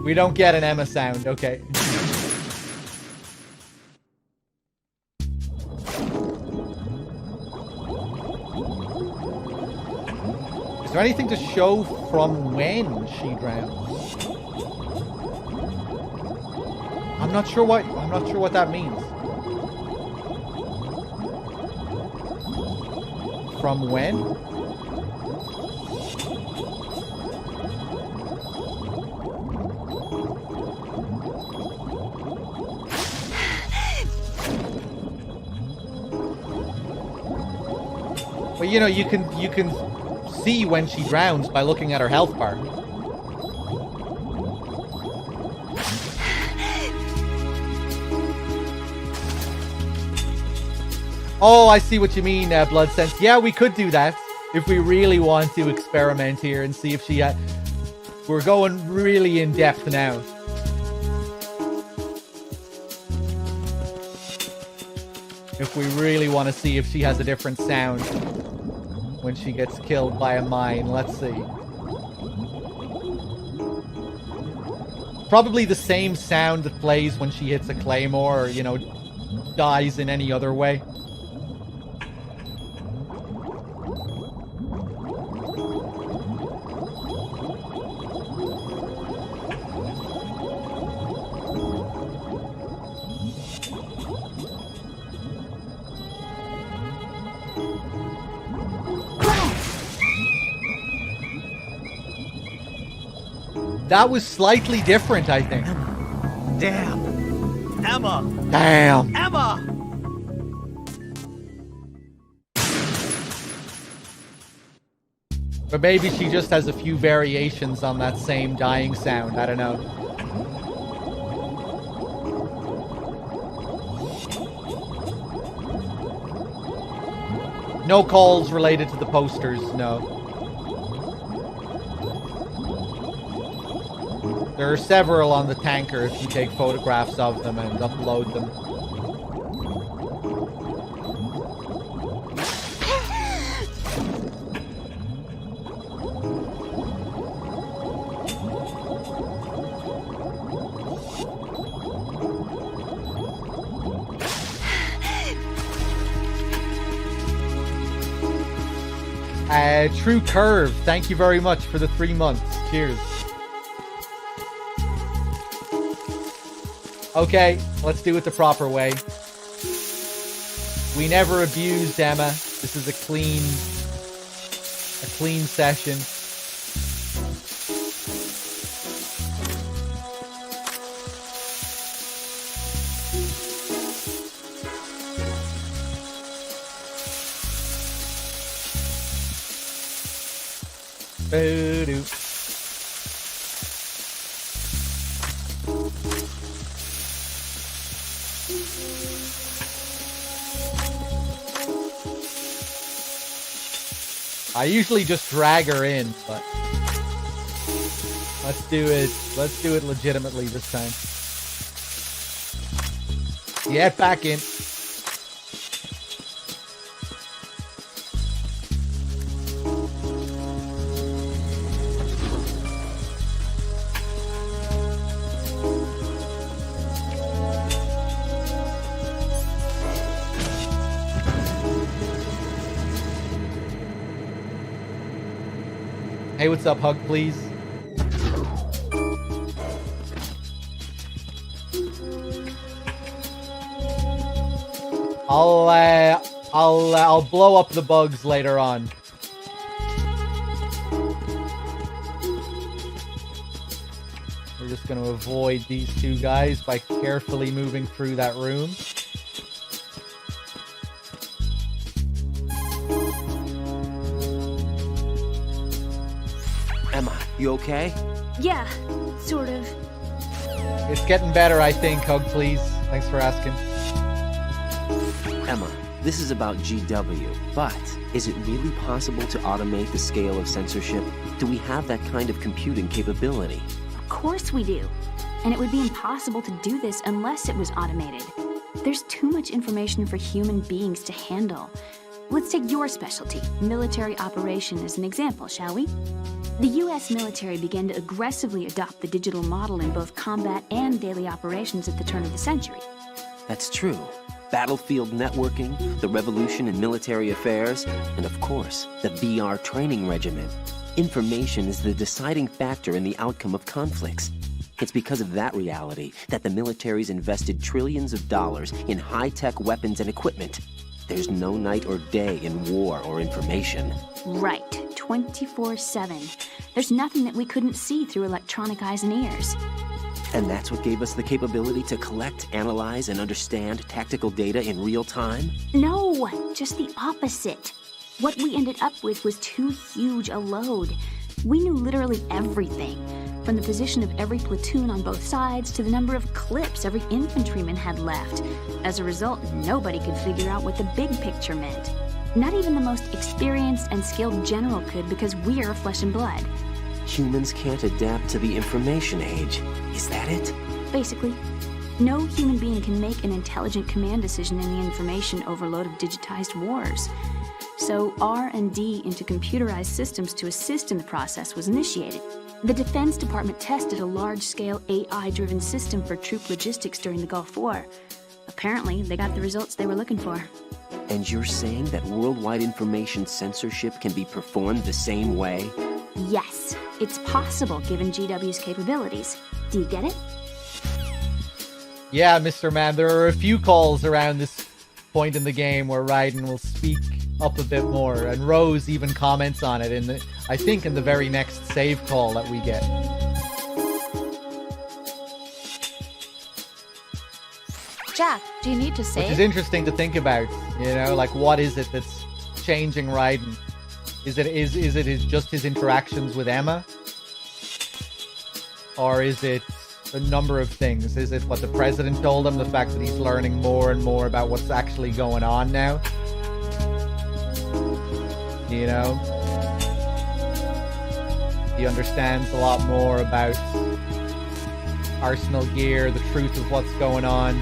We don't get an Emma sound, okay. Is there anything to show from when she drowns? I'm not sure what that means. From when? Well, you know, you can see when she drowns by looking at her health bar. Oh, I see what you mean, Blood Sense. Yeah, we could do that if we really want to experiment here and see if she... we're going really in depth now. If we really want to see if she has a different sound when she gets killed by a mine. Let's see. Probably the same sound that plays when she hits a claymore or, you know, dies in any other way. That was slightly different, I think. Damn. Emma! Damn. Emma! But maybe she just has a few variations on that same dying sound. I don't know. No calls related to the posters, no. There are several on the tanker if you take photographs of them and upload them. True Curve, thank you very much for the 3 months. Cheers. Okay, let's do it the proper way. We never abused Emma. This is a clean session. Boo-doo. I usually just drag her in, but let's do it legitimately this time. Get back in. Hey, what's up, Hug, please? I'll blow up the bugs later on. We're just going to avoid these two guys by carefully moving through that room. Emma, you okay? Yeah, sort of. It's getting better, I think, Hug, please. Thanks for asking. Emma, this is about GW, but is it really possible to automate the scale of censorship? Do we have that kind of computing capability? Of course we do. And it would be impossible to do this unless it was automated. There's too much information for human beings to handle. Let's take your specialty, military operation, as an example, shall we? The US military began to aggressively adopt the digital model in both combat and daily operations at the turn of the century. That's true. Battlefield networking, the revolution in military affairs, and of course, the BR training regimen. Information is the deciding factor in the outcome of conflicts. It's because of that reality that the military's invested trillions of dollars in high-tech weapons and equipment. There's no night or day in war or information. Right, 24/7. There's nothing that we couldn't see through electronic eyes and ears. And that's what gave us the capability to collect, analyze, and understand tactical data in real time? No, just the opposite. What we ended up with was too huge a load. We knew literally everything, from the position of every platoon on both sides to the number of clips every infantryman had left. As a result, nobody could figure out what the big picture meant. Not even the most experienced and skilled general could, because we're flesh and blood. Humans can't adapt to the information age. Is that it? Basically. No human being can make an intelligent command decision in the information overload of digitized wars. So R&D into computerized systems to assist in the process was initiated. The Defense Department tested a large-scale AI-driven system for troop logistics during the Gulf War. Apparently, they got the results they were looking for. And you're saying that worldwide information censorship can be performed the same way? Yes, it's possible given GW's capabilities. Do you get it? Yeah, Mr. Man, there are a few calls around this point in the game where Raiden will speak up a bit more, and Rose even comments on it I think in the very next save call that we get. Jack, do you need to save? Which is interesting to think about, you know, like what is it that's changing Raiden? Is it just his interactions with Emma? Or is it a number of things? Is it what the president told him, the fact that he's learning more and more about what's actually going on now? You know? He understands a lot more about Arsenal gear, the truth of what's going on.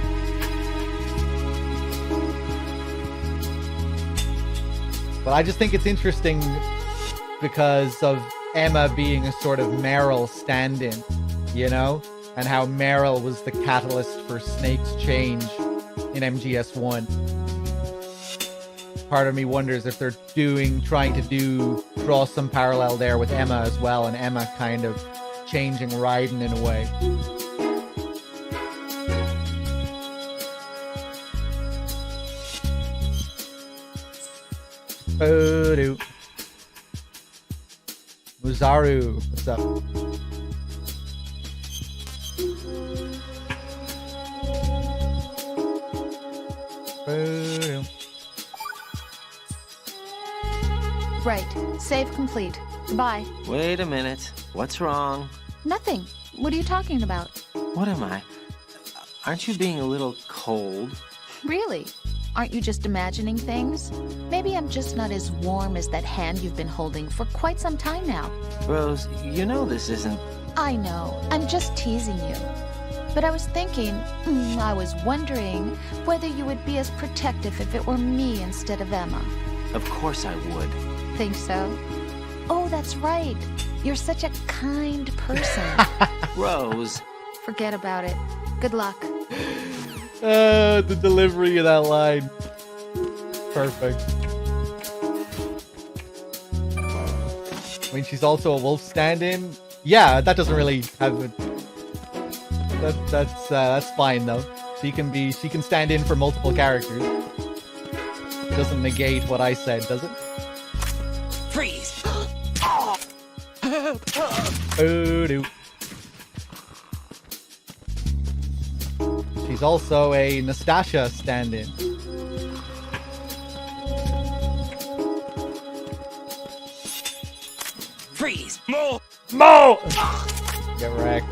But I just think it's interesting because of Emma being a sort of Meryl stand-in, you know? And how Meryl was the catalyst for Snake's change in MGS1. part of me wonders if they're trying to draw some parallel there with Emma as well, and Emma kind of changing Raiden in a way. Oh, Muzaru, what's up? Oh. Right. Save complete. Goodbye. Wait a minute. What's wrong? Nothing. What are you talking about? What am I? Aren't you being a little cold? Really? Aren't you just imagining things? Maybe I'm just not as warm as that hand you've been holding for quite some time now. Rose, you know this isn't... I know. I'm just teasing you. But I was thinking, I was wondering whether you would be as protective if it were me instead of Emma. Of course I would. Think so? Oh, that's right. You're such a kind person. Rose. Forget about it. Good luck. The delivery of that line. Perfect. I mean, she's also a wolf stand-in. Yeah, that doesn't really have a... That's fine though. She can stand in for multiple characters. Doesn't negate what I said, does it? Freeze! Voodoo. She's also a Nastasia stand-in. Freeze! Mo! Mo! Get wrecked.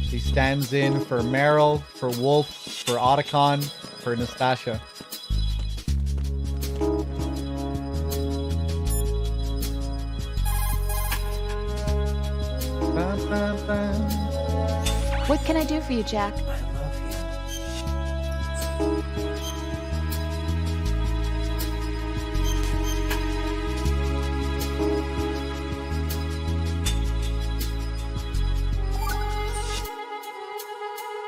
She stands in for Meryl, for Wolf, for Otacon, for Nastasia. What can I do for you, Jack? I love you.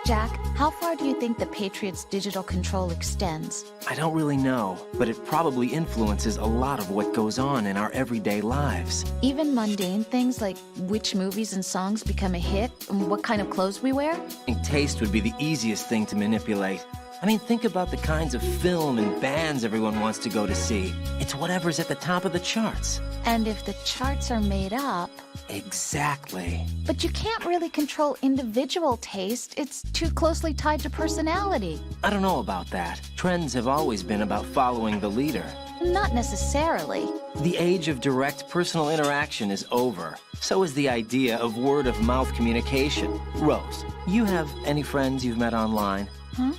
Jack, how far do you think the Patriots' digital control extends? I don't really know, but it probably influences a lot of what goes on in our everyday lives. Even mundane things like which movies and songs become a hit and what kind of clothes we wear? I think taste would be the easiest thing to manipulate. I mean, think about the kinds of film and bands everyone wants to go to see. It's whatever's at the top of the charts. And if the charts are made up... Exactly. But you can't really control individual taste. It's too closely tied to personality. I don't know about that. Trends have always been about following the leader. Not necessarily. The age of direct personal interaction is over. So is the idea of word-of-mouth communication. Rose, you have any friends you've met online? Huh?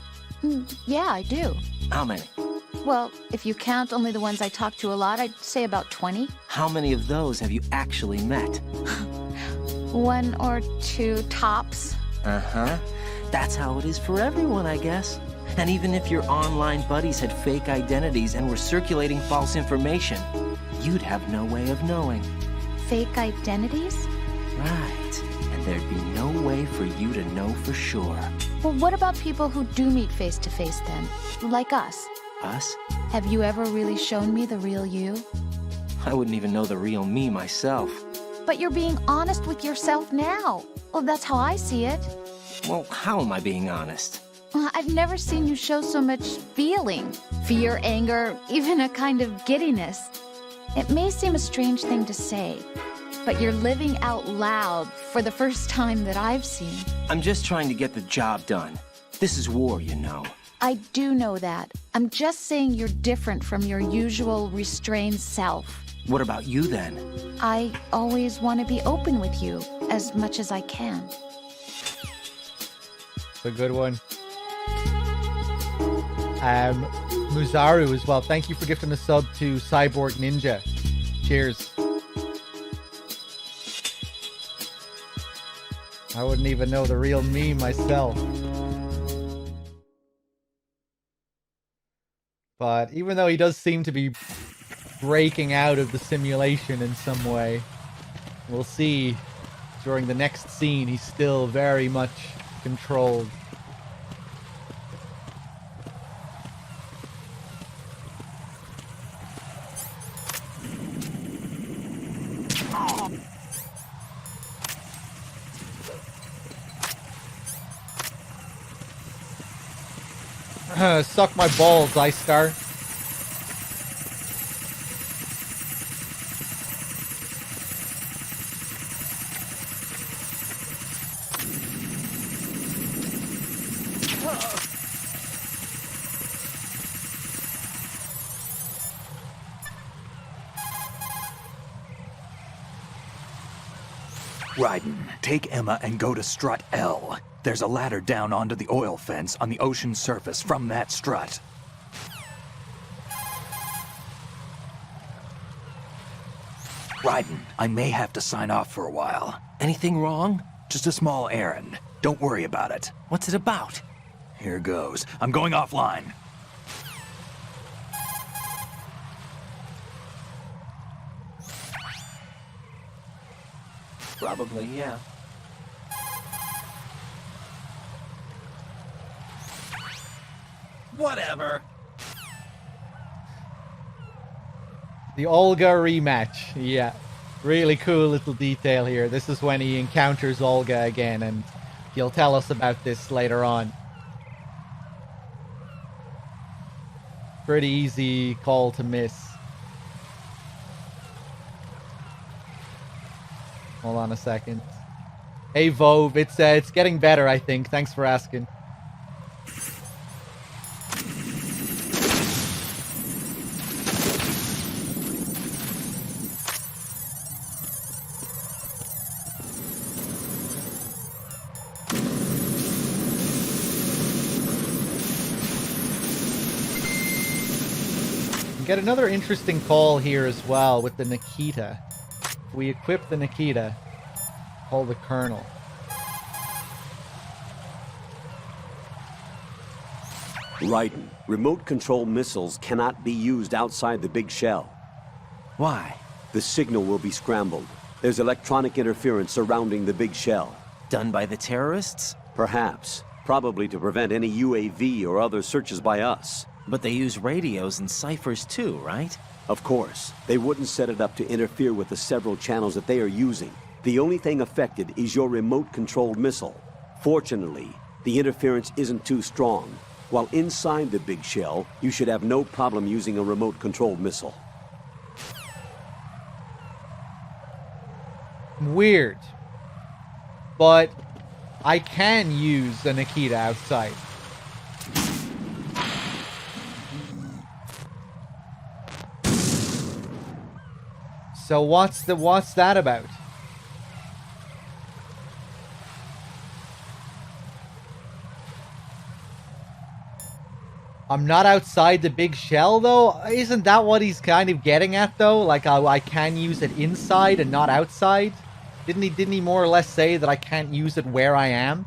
Yeah, I do. How many? Well, if you count only the ones I talk to a lot, I'd say about 20. How many of those have you actually met? 1 or 2 tops. Uh-huh. That's how it is for everyone, I guess. And even if your online buddies had fake identities and were circulating false information, you'd have no way of knowing. Fake identities? Right. And there'd be no way for you to know for sure. Well, what about people who do meet face-to-face then? Like us? Us? Have you ever really shown me the real you? I wouldn't even know the real me myself. But you're being honest with yourself now. Well, that's how I see it. Well, how am I being honest? I've never seen you show so much feeling. Fear, anger, even a kind of giddiness. It may seem a strange thing to say, but you're living out loud for the first time that I've seen. I'm just trying to get the job done. This is war, you know. I do know that. I'm just saying you're different from your usual restrained self. What about you, then? I always want to be open with you, as much as I can. It's a good one. Muzaru as well. Thank you for gifting a sub to Cyborg Ninja. Cheers. I wouldn't even know the real me myself. But even though he does seem to be breaking out of the simulation in some way, we'll see during the next scene he's still very much controlled. Suck my balls, Ice Star. Raiden, take Emma and go to strut L. There's a ladder down onto the oil fence on the ocean surface from that strut. Raiden, I may have to sign off for a while. Anything wrong? Just a small errand. Don't worry about it. What's it about? Here goes. I'm going offline. Probably, yeah. Whatever. The Olga rematch. Yeah. Really cool little detail here. This is when he encounters Olga again, and he'll tell us about this later on. Pretty easy call to miss. Hold on a second. Hey Vove, it's getting better, I think. Thanks for asking. Get another interesting call here as well with the Nikita. If we equip the Nikita, call the Colonel. Raiden, remote control missiles cannot be used outside the big shell. Why? The signal will be scrambled. There's electronic interference surrounding the big shell. Done by the terrorists? Perhaps. Probably to prevent any UAV or other searches by us. But they use radios and ciphers too, right? Of course. They wouldn't set it up to interfere with the several channels that they are using. The only thing affected is your remote-controlled missile. Fortunately, the interference isn't too strong. While inside the big shell, you should have no problem using a remote-controlled missile. Weird. But I can use the Nikita outside. So what's that about? I'm not outside the big shell though? Isn't that what he's kind of getting at though? Like I can use it inside and not outside? Didn't he more or less say that I can't use it where I am?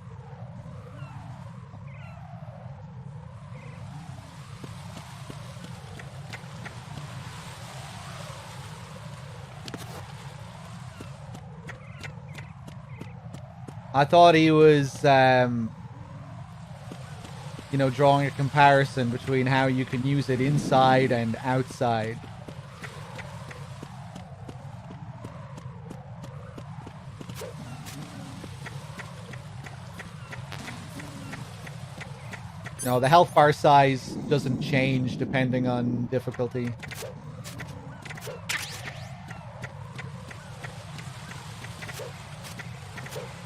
I thought he was, you know, drawing a comparison between how you can use it inside and outside. No, the health bar size doesn't change depending on difficulty.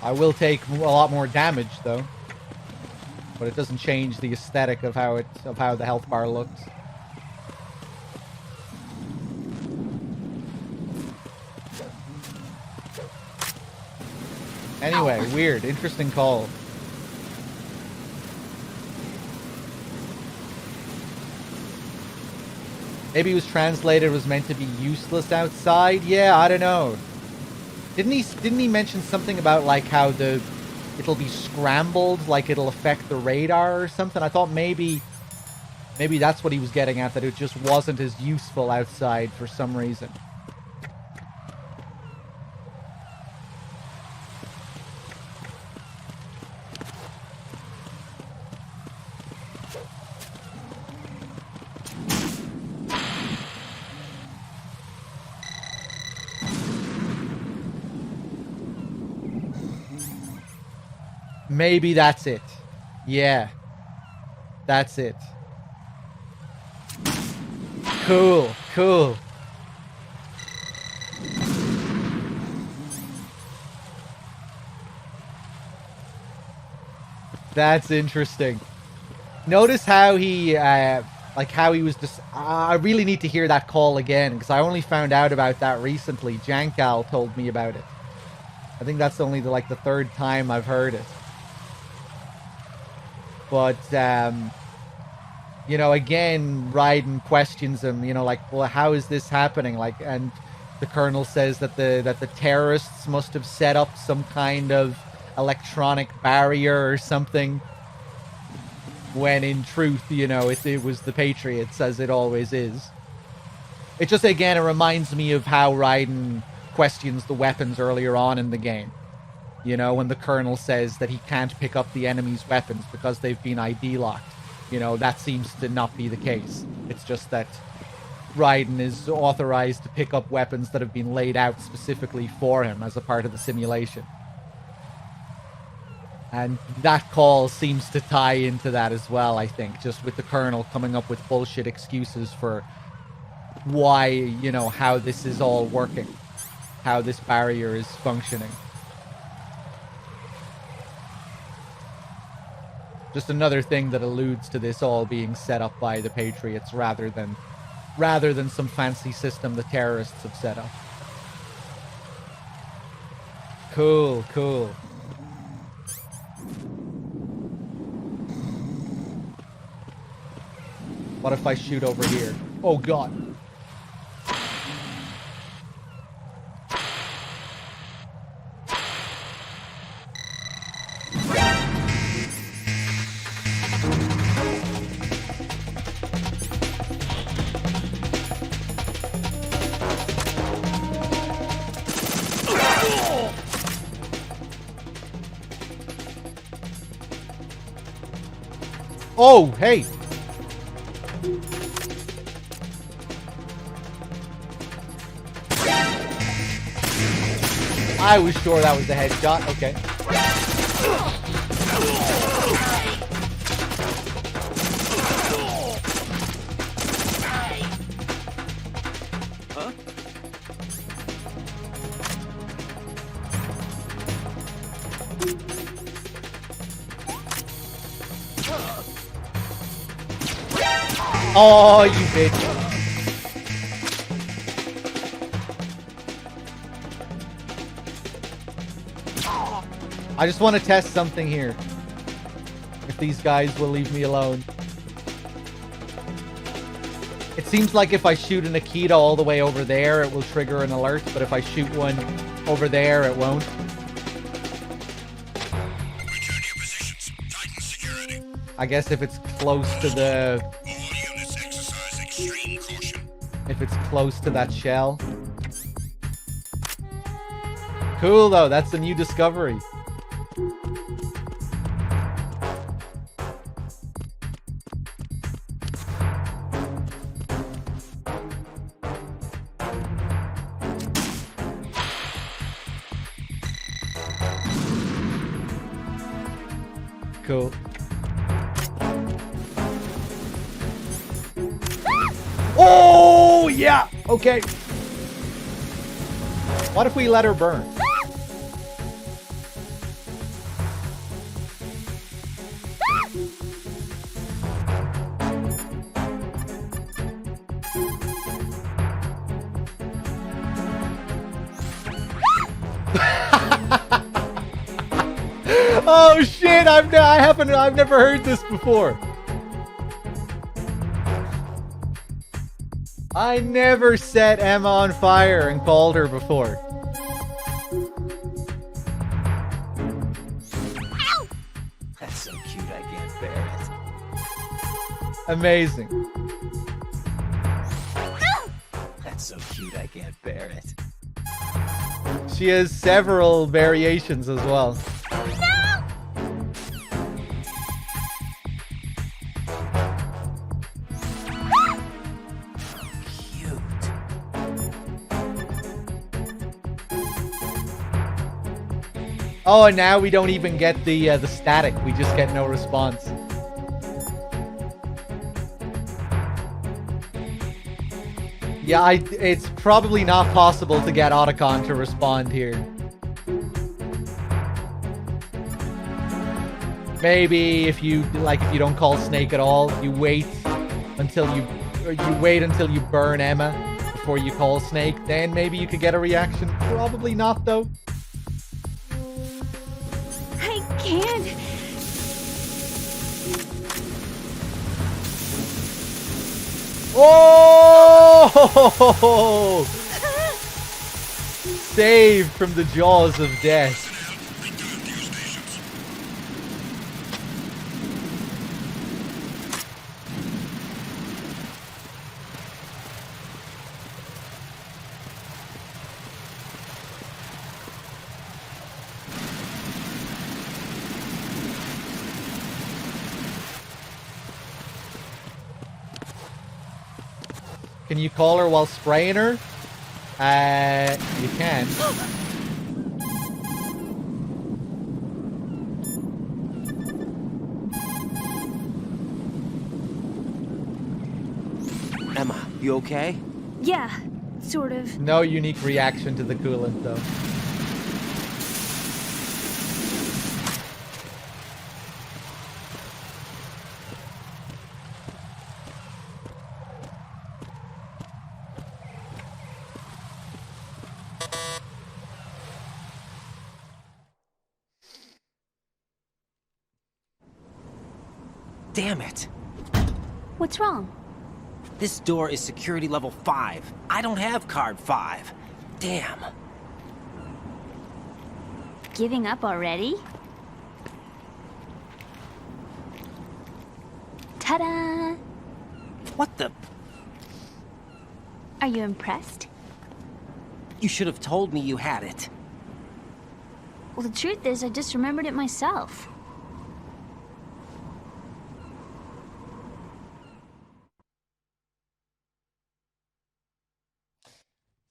I will take a lot more damage though, but it doesn't change the aesthetic of how the health bar looks. Anyway, weird, interesting call. Maybe it was translated was meant to be useless outside. Yeah, I don't know. Didn't he mention something about like how it'll be scrambled, like it'll affect the radar or something? I thought maybe that's what he was getting at, that it just wasn't as useful outside for some reason. Maybe that's it. Yeah. That's it. Cool, cool. That's interesting. Notice how he, how he was just... I really need to hear that call again, because I only found out about that recently. Jankal told me about it. I think that's only the third time I've heard it. But, you know, again, Raiden questions him, you know, well, how is this happening? And the Colonel says that the terrorists must have set up some kind of electronic barrier or something, when in truth, you know, it was the Patriots, as it always is. It just, again, it reminds me of how Raiden questions the weapons earlier on in the game. You know, when the Colonel says that he can't pick up the enemy's weapons because they've been ID locked. You know, that seems to not be the case. It's just that Raiden is authorized to pick up weapons that have been laid out specifically for him as a part of the simulation. And that call seems to tie into that as well, I think. Just with the Colonel coming up with bullshit excuses for why, you know, how this is all working. How this barrier is functioning. Just another thing that alludes to this all being set up by the Patriots rather than some fancy system the terrorists have set up. Cool, cool. What if I shoot over here? Oh god. Oh, hey! I was sure that was the headshot. Okay. Huh? Oh, you bitch. I just want to test something here. If these guys will leave me alone. It seems like if I shoot an Akita all the way over there, it will trigger an alert, but if I shoot one over there, it won't. I guess if it's close to the... If it's close to that shell. Cool, though. That's a new discovery. Cool. Oh, yeah! Okay. What if we let her burn? Oh shit! I've never heard this before. I never set Emma on fire and called her before. Ow! That's so cute, I can't bear it. Amazing. Ow! That's so cute, I can't bear it. She has several variations as well. Oh, and now we don't even get the static. We just get no response. Yeah, it's probably not possible to get Otacon to respond here. Maybe if you don't call Snake at all, you wait until you burn Emma before you call Snake, then maybe you could get a reaction. Probably not, though. I can't. Oh! Saved from the jaws of death. Can you call her while spraying her? You can. Emma, you okay? Yeah, sort of. No unique reaction to the coolant, though. Damn it. What's wrong? This door is security level 5. I don't have card 5. Damn. Giving up already? Ta-da! What the? Are you impressed? You should have told me you had it. Well, the truth is, I just remembered it myself.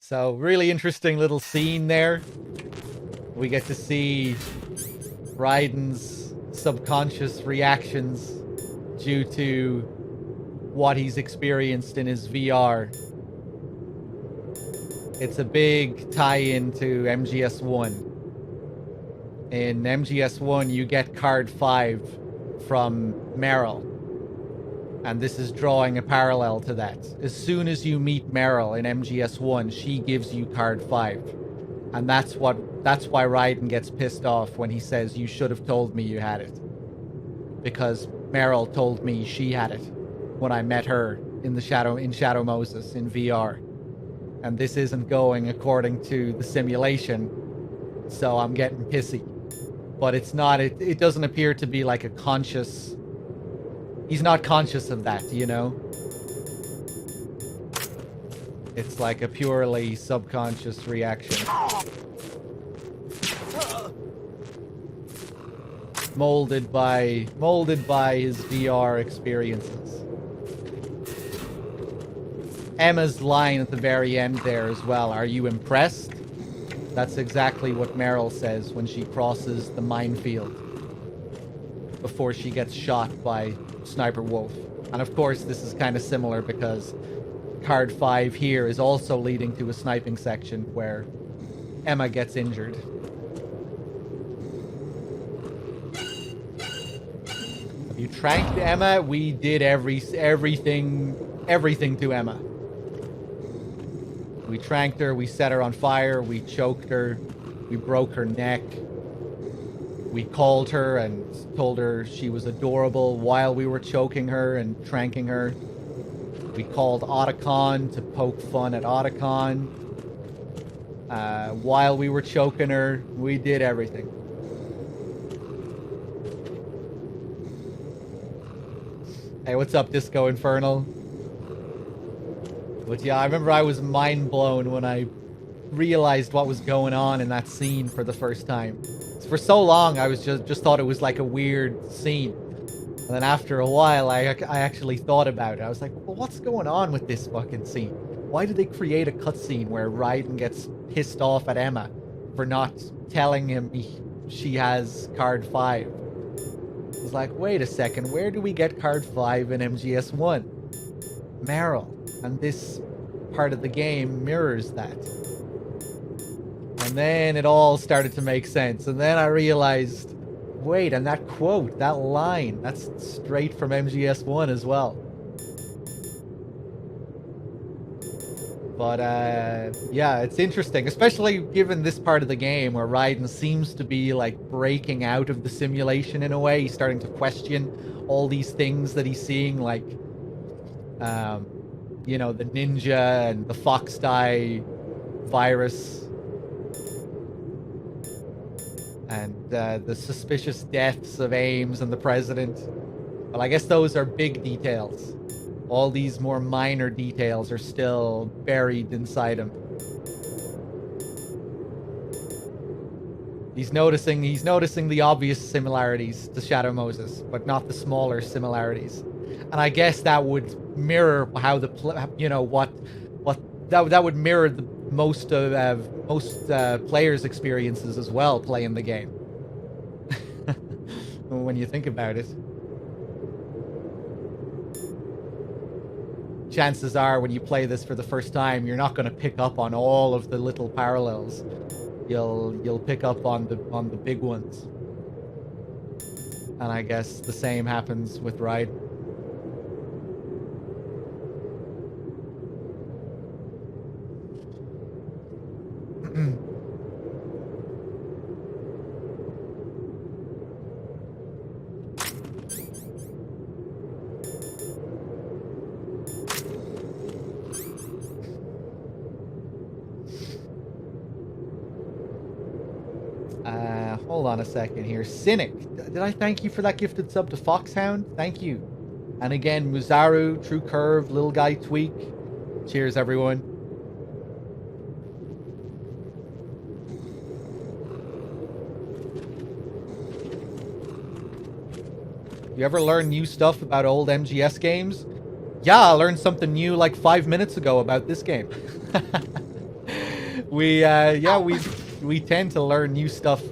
So, really interesting little scene there. We get to see Raiden's subconscious reactions due to what he's experienced in his VR. It's a big tie-in to MGS1. In MGS1, you get card 5 from Meryl. And this is drawing a parallel to that. As soon as you meet Meryl in MGS1, she gives you card 5. And that's why Raiden gets pissed off when he says, "You should have told me you had it." Because Meryl told me she had it when I met her in Shadow Moses in VR. And this isn't going according to the simulation, so I'm getting pissy. But it's not, it doesn't appear to be like a conscious... He's not conscious of that, you know? It's like a purely subconscious reaction. Molded by his VR experiences. Emma's line at the very end there as well. Are you impressed? That's exactly what Meryl says when she crosses the minefield before she gets shot by Sniper Wolf. And of course, this is kind of similar because card 5 here is also leading to a sniping section where Emma gets injured. Have you tranked Emma? We did everything to Emma. We tranked her, we set her on fire, we choked her, we broke her neck. We called her and told her she was adorable while we were choking her and tranking her. We called Otacon to poke fun at Otacon. While we were choking her, we did everything. Hey, what's up, Disco Infernal? But yeah, I remember I was mind blown when I realized what was going on in that scene for the first time. For so long, I was just thought it was like a weird scene. And then after a while, I actually thought about it. I was like, well, what's going on with this fucking scene? Why did they create a cutscene where Raiden gets pissed off at Emma for not telling him she has card 5? I was like, wait a second, where do we get card 5 in MGS1? Meryl. And this part of the game mirrors that. And then it all started to make sense. And then I realized, wait, and that quote, that line, that's straight from MGS1 as well. But, yeah, it's interesting, especially given this part of the game where Raiden seems to be, like, breaking out of the simulation in a way. He's starting to question all these things that he's seeing, like, you know, the ninja and the fox die virus. And the suspicious deaths of Ames and the president. Well, I guess those are big details. All these more minor details are still buried inside him. He's noticing the obvious similarities to Shadow Moses, but not the smaller similarities. And I guess that would mirror how the that would mirror the most players' experiences as well playing the game. When you think about it. Chances are when you play this for the first time, you're not going to pick up on all of the little parallels. You'll pick up on the big ones. And I guess the same happens with Raiden. Hold on a second here. Cynic, did I thank you for that gifted sub to Foxhound? Thank you. And again, Muzaru, True Curve, Little Guy Tweak. Cheers, everyone. You ever learn new stuff about old MGS games? Yeah, I learned something new like 5 minutes ago about this game. We tend to learn new stuff,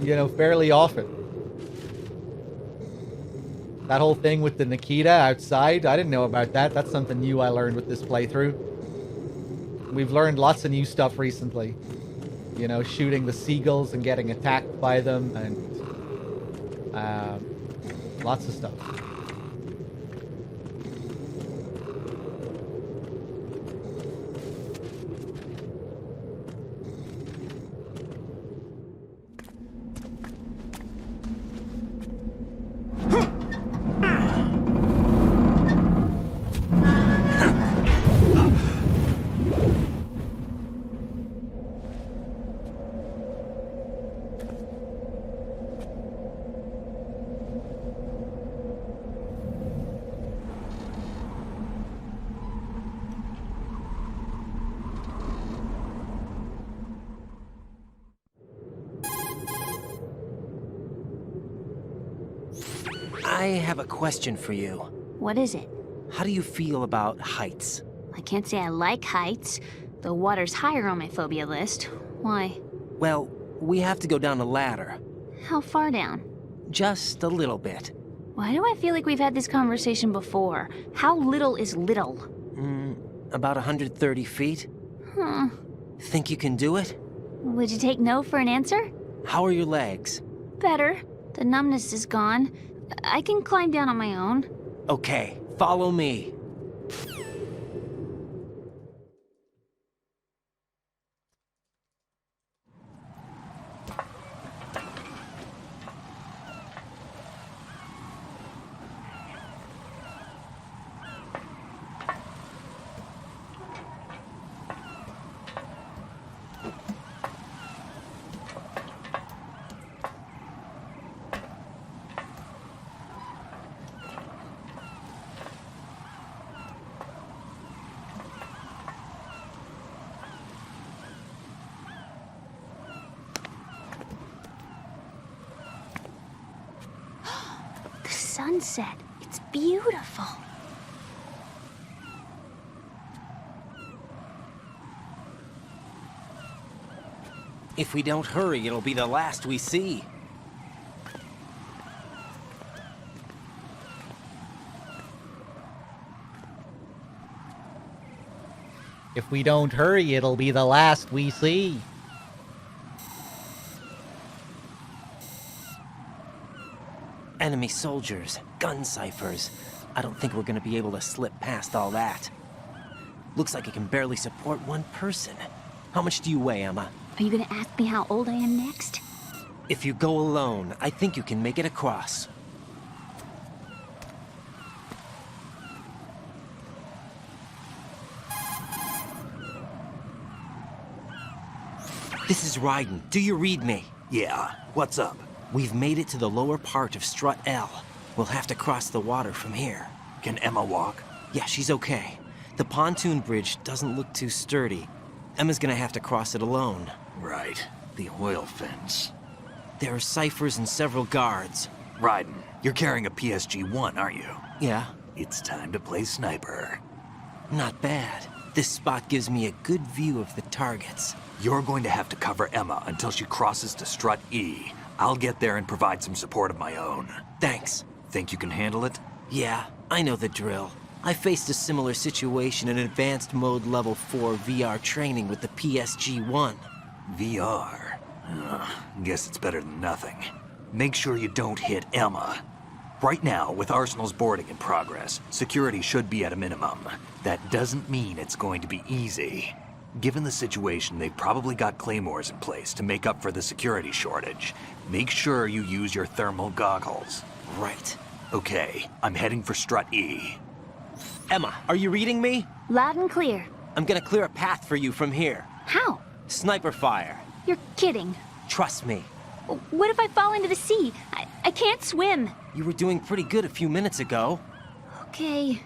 you know, fairly often. That whole thing with the Nikita outside, I didn't know about that. That's something new I learned with this playthrough. We've learned lots of new stuff recently. You know, shooting the seagulls and getting attacked by them, and lots of stuff. I have a question for you. What is it? How do you feel about heights? I can't say I like heights. The water's higher on my phobia list. Why? Well, we have to go down a ladder. How far down? Just a little bit. Why do I feel like we've had this conversation before? How little is little? About 130 feet. Huh. Think you can do it? Would you take no for an answer? How are your legs? Better. The numbness is gone. I can climb down on my own. Okay, follow me. Sunset. It's beautiful. If we don't hurry, it'll be the last we see. If we don't hurry, it'll be the last we see. Enemy soldiers, gun ciphers. I don't think we're gonna be able to slip past all that. Looks like it can barely support one person. How much do you weigh, Emma? Are you gonna ask me how old I am next? If you go alone, I think you can make it across. This is Raiden. Do you read me? Yeah, what's up? We've made it to the lower part of Strut L. We'll have to cross the water from here. Can Emma walk? Yeah, she's okay. The pontoon bridge doesn't look too sturdy. Emma's gonna have to cross it alone. Right. The oil fence. There are ciphers and several guards. Raiden, you're carrying a PSG-1, aren't you? Yeah. It's time to play sniper. Not bad. This spot gives me a good view of the targets. You're going to have to cover Emma until she crosses to Strut E. I'll get there and provide some support of my own. Thanks. Think you can handle it? Yeah, I know the drill. I faced a similar situation in Advanced Mode Level 4 VR training with the PSG-1. VR? Guess it's better than nothing. Make sure you don't hit Emma. Right now, with Arsenal's boarding in progress, security should be at a minimum. That doesn't mean it's going to be easy. Given the situation, they've probably got claymores in place to make up for the security shortage. Make sure you use your thermal goggles. Right. Okay, I'm heading for Strut E. Emma, are you reading me? Loud and clear. I'm gonna clear a path for you from here. How? Sniper fire. You're kidding. Trust me. What if I fall into the sea? I can't swim. You were doing pretty good a few minutes ago. Okay.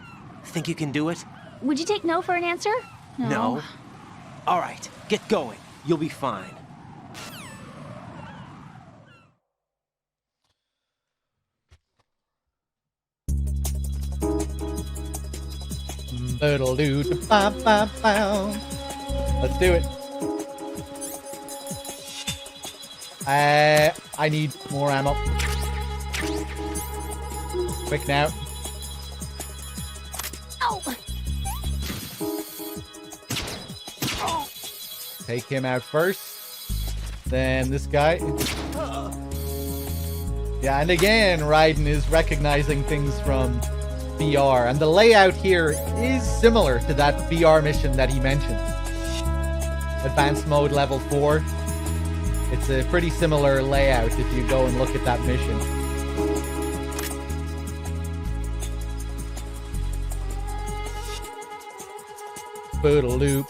Think you can do it? Would you take no for an answer? No. All right, get going. You'll be fine. Let's do it. I need more ammo. Quick now. Ow! Take him out first. Then this guy. Yeah, and again, Raiden is recognizing things from VR. And the layout here is similar to that VR mission that he mentioned. Advanced Mode Level 4. It's a pretty similar layout if you go and look at that mission. Boodaloop.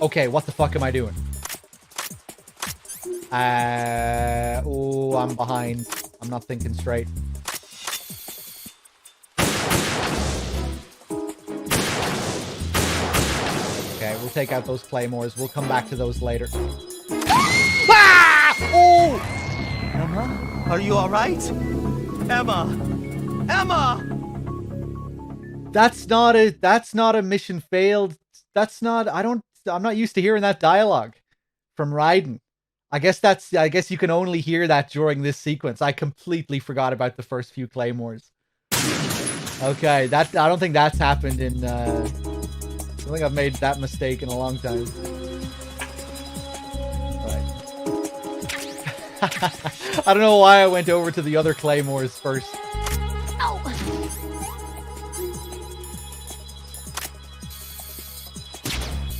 Okay, what the fuck am I doing? Oh, I'm behind. I'm not thinking straight. Okay, we'll take out those claymores. We'll come back to those later. Ah! Oh! Emma? Are you alright? Emma! Emma! That's not a mission failed. I'm not used to hearing that dialogue from Raiden. I guess you can only hear that during this sequence. I completely forgot about the first few claymores. Okay, I don't think that's happened in I don't think I've made that mistake in a long time. Right. I don't know why I went over to the other claymores first. Ow!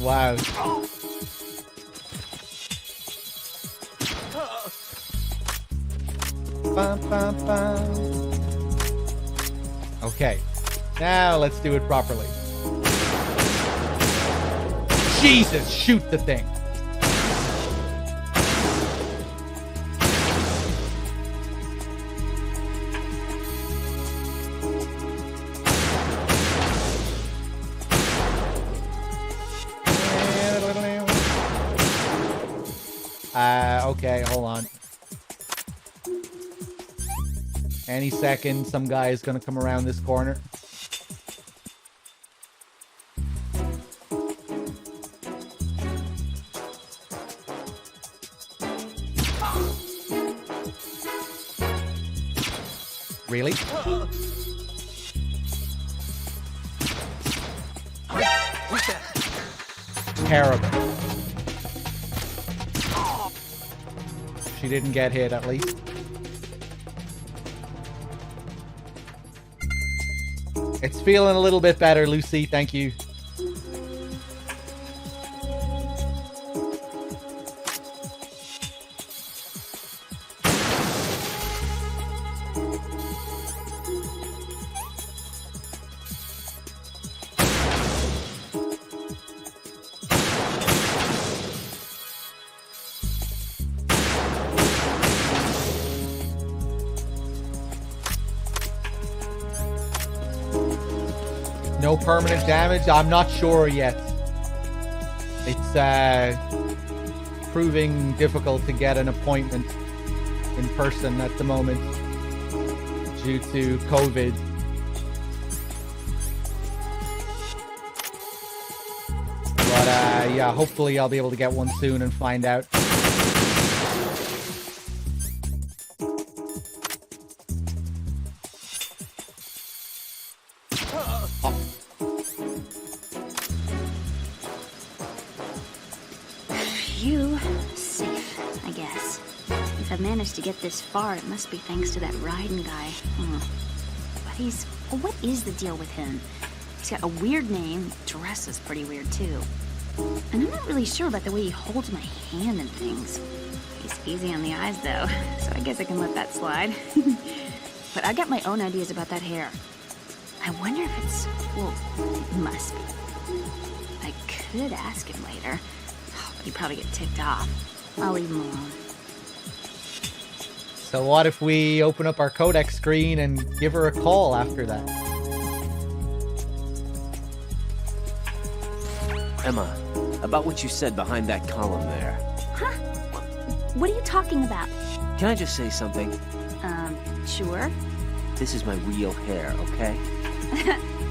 Wow. Bum, bum, bum. Okay, now let's do it properly. Jesus, shoot the thing. Okay, hold on. Any second, some guy is gonna come around this corner. Really? Who's that? terrible. She didn't get hit, at least. It's feeling a little bit better, Lucy. Thank you. No permanent damage? I'm not sure yet. It's proving difficult to get an appointment in person at the moment due to COVID. But yeah, hopefully I'll be able to get one soon and find out. To get this far, it must be thanks to that Raiden guy. But what is the deal with him? He's got a weird name, dresses pretty weird too. And I'm not really sure about the way he holds my hand and things. He's easy on the eyes though, so I guess I can let that slide. But I got my own ideas about that hair. I wonder if it's, well, it must be. I could ask him later, but he'd probably get ticked off. I'll leave him alone. So what if we open up our codec screen and give her a call after that? Emma, about what you said behind that column there. Huh? What are you talking about? Can I just say something? Sure. This is my real hair, okay?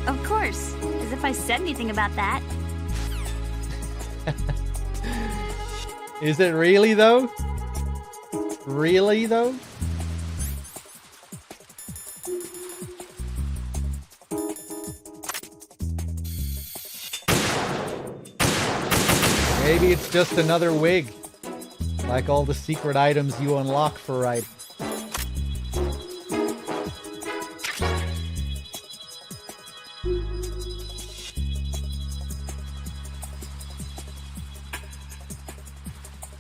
Of course. As if I said anything about that. Is it really though? Really though? Maybe it's just another wig, like all the secret items you unlock for Raiden.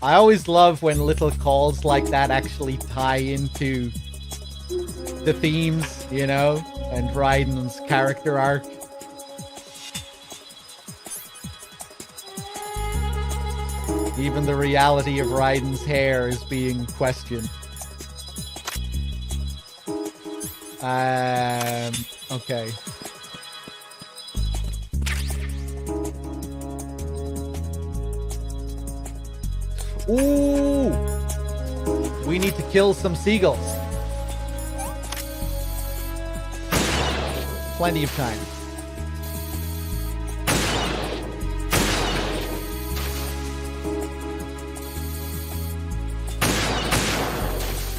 I always love when little calls like that actually tie into the themes, you know, and Raiden's character arc. Even the reality of Raiden's hair is being questioned. Okay. Ooh! We need to kill some seagulls. Plenty of time.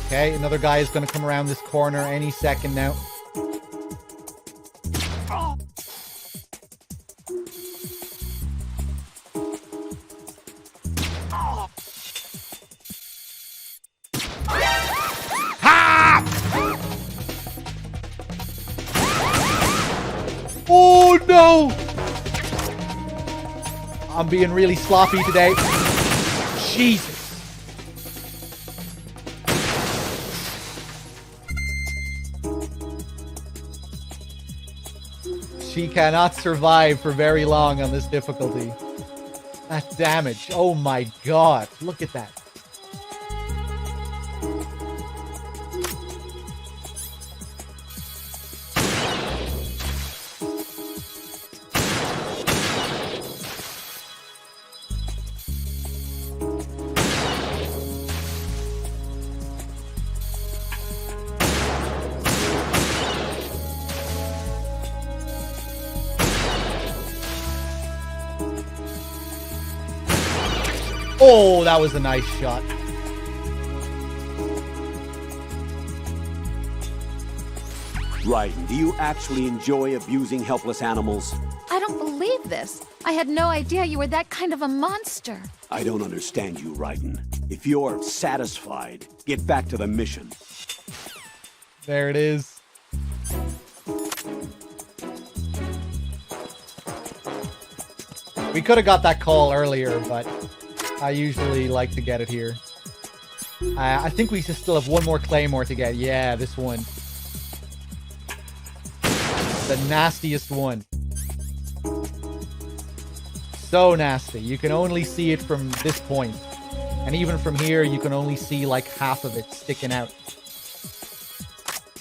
Okay, another guy is going to come around this corner any second now. Oh no! I'm being really sloppy today. Jesus. She cannot survive for very long on this difficulty. That damage. Oh my god. Look at that. Oh, that was a nice shot. Raiden, do you actually enjoy abusing helpless animals? I don't believe this. I had no idea you were that kind of a monster. I don't understand you, Raiden. If you're satisfied, get back to the mission. There it is. We could have got that call earlier, but I usually like to get it here. I think we still have one more Claymore to get. Yeah, this one. The nastiest one. So nasty. You can only see it from this point. And even from here, you can only see like half of it sticking out.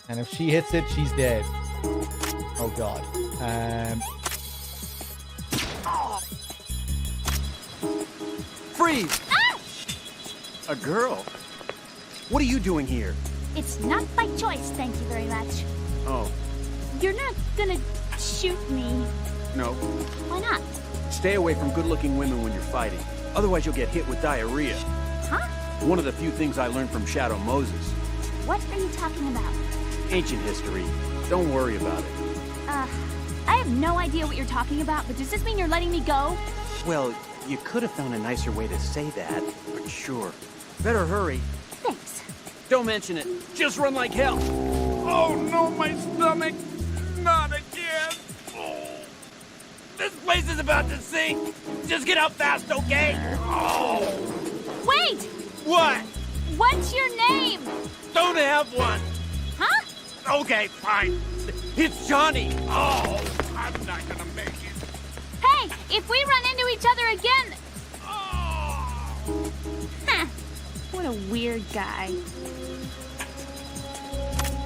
And if she hits it, she's dead. Oh god. Freeze! Ah! A girl? What are you doing here? It's not by choice, thank you very much. Oh, You're not gonna shoot me. no. Why not? Stay away from good-looking women when you're fighting. Otherwise you'll get hit with diarrhea. Huh? One of the few things I learned from Shadow Moses. What are you talking about? Ancient history. Don't worry about it. I have no idea what you're talking about, but does this mean you're letting me go? Well, you could have found a nicer way to say that, but sure. Better hurry. Thanks. Don't mention it. Just run like hell. Oh no, my stomach! Not again! Oh. This place is about to sink! Just get out fast, okay? Oh! Wait! What? What's your name? Don't have one! Huh? Okay, fine. It's Johnny! Oh, I'm not gonna make it. Hey, if we run into each other again... Oh. Huh. What a weird guy.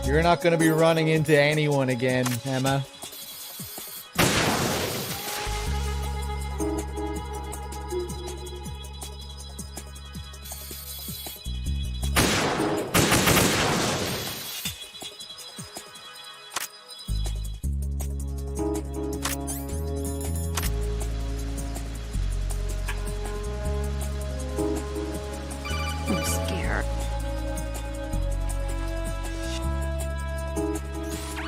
You're not going to be running into anyone again, Emma. I'm scared.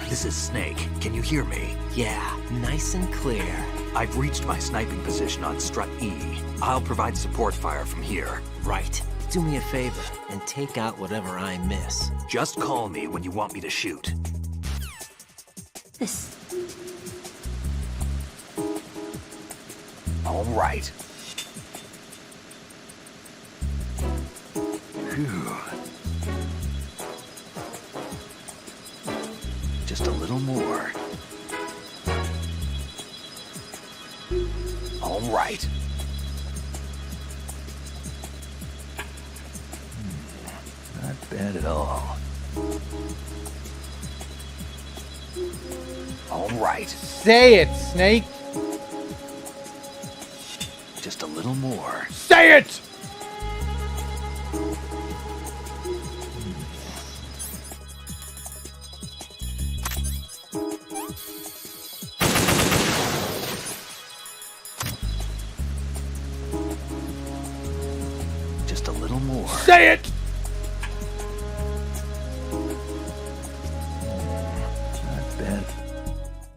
This is Snake. Can you hear me? Yeah, nice and clear. I've reached my sniping position on Strut E. I'll provide support fire from here. Right. Do me a favor and take out whatever I miss. Just call me when you want me to shoot. This... All right. Phew. Just a little more. All right. Not bad at all. All right. Say it, Snake. Just a little more. Say it! Just a little more. Say it! Not bad.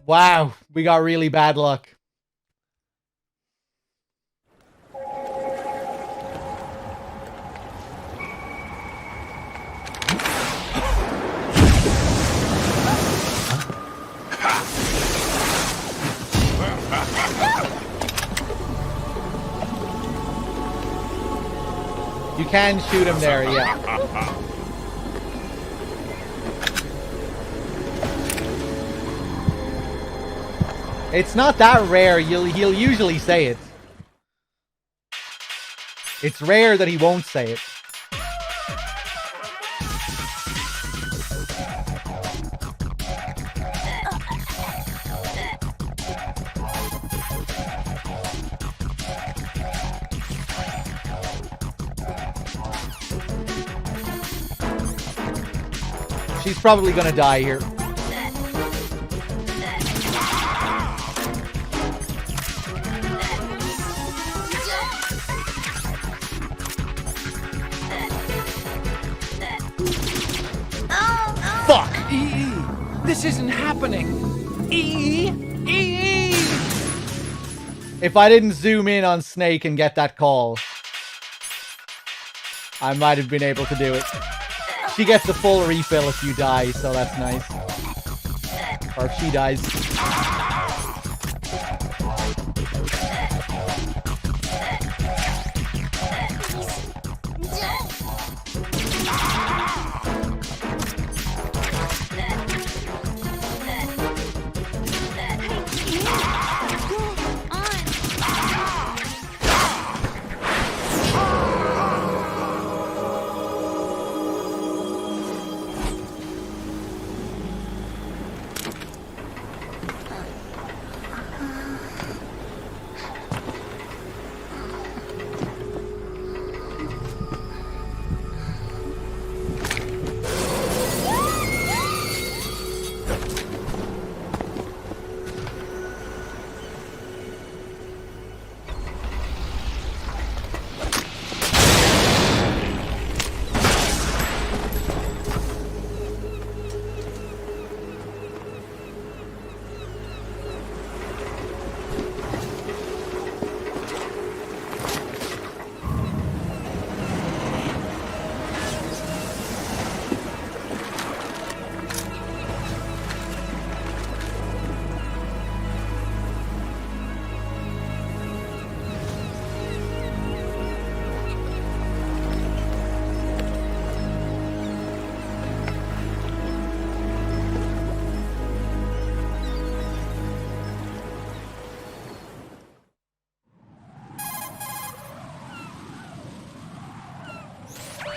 Wow, we got really bad luck. You can shoot him there, yeah. It's not that rare. He'll usually say it. It's rare that he won't say it. She's probably gonna die here. This isn't happening. If I didn't zoom in on Snake and get that call, I might have been able to do it. She gets the full refill if you die, so that's nice. Or if she dies.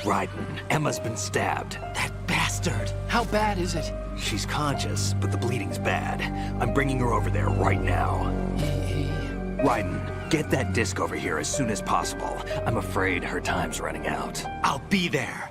Raiden, Emma's been stabbed. That bastard! How bad is it? She's conscious, but the bleeding's bad. I'm bringing her over there right now. Raiden, get that disc over here as soon as possible. I'm afraid her time's running out. I'll be there.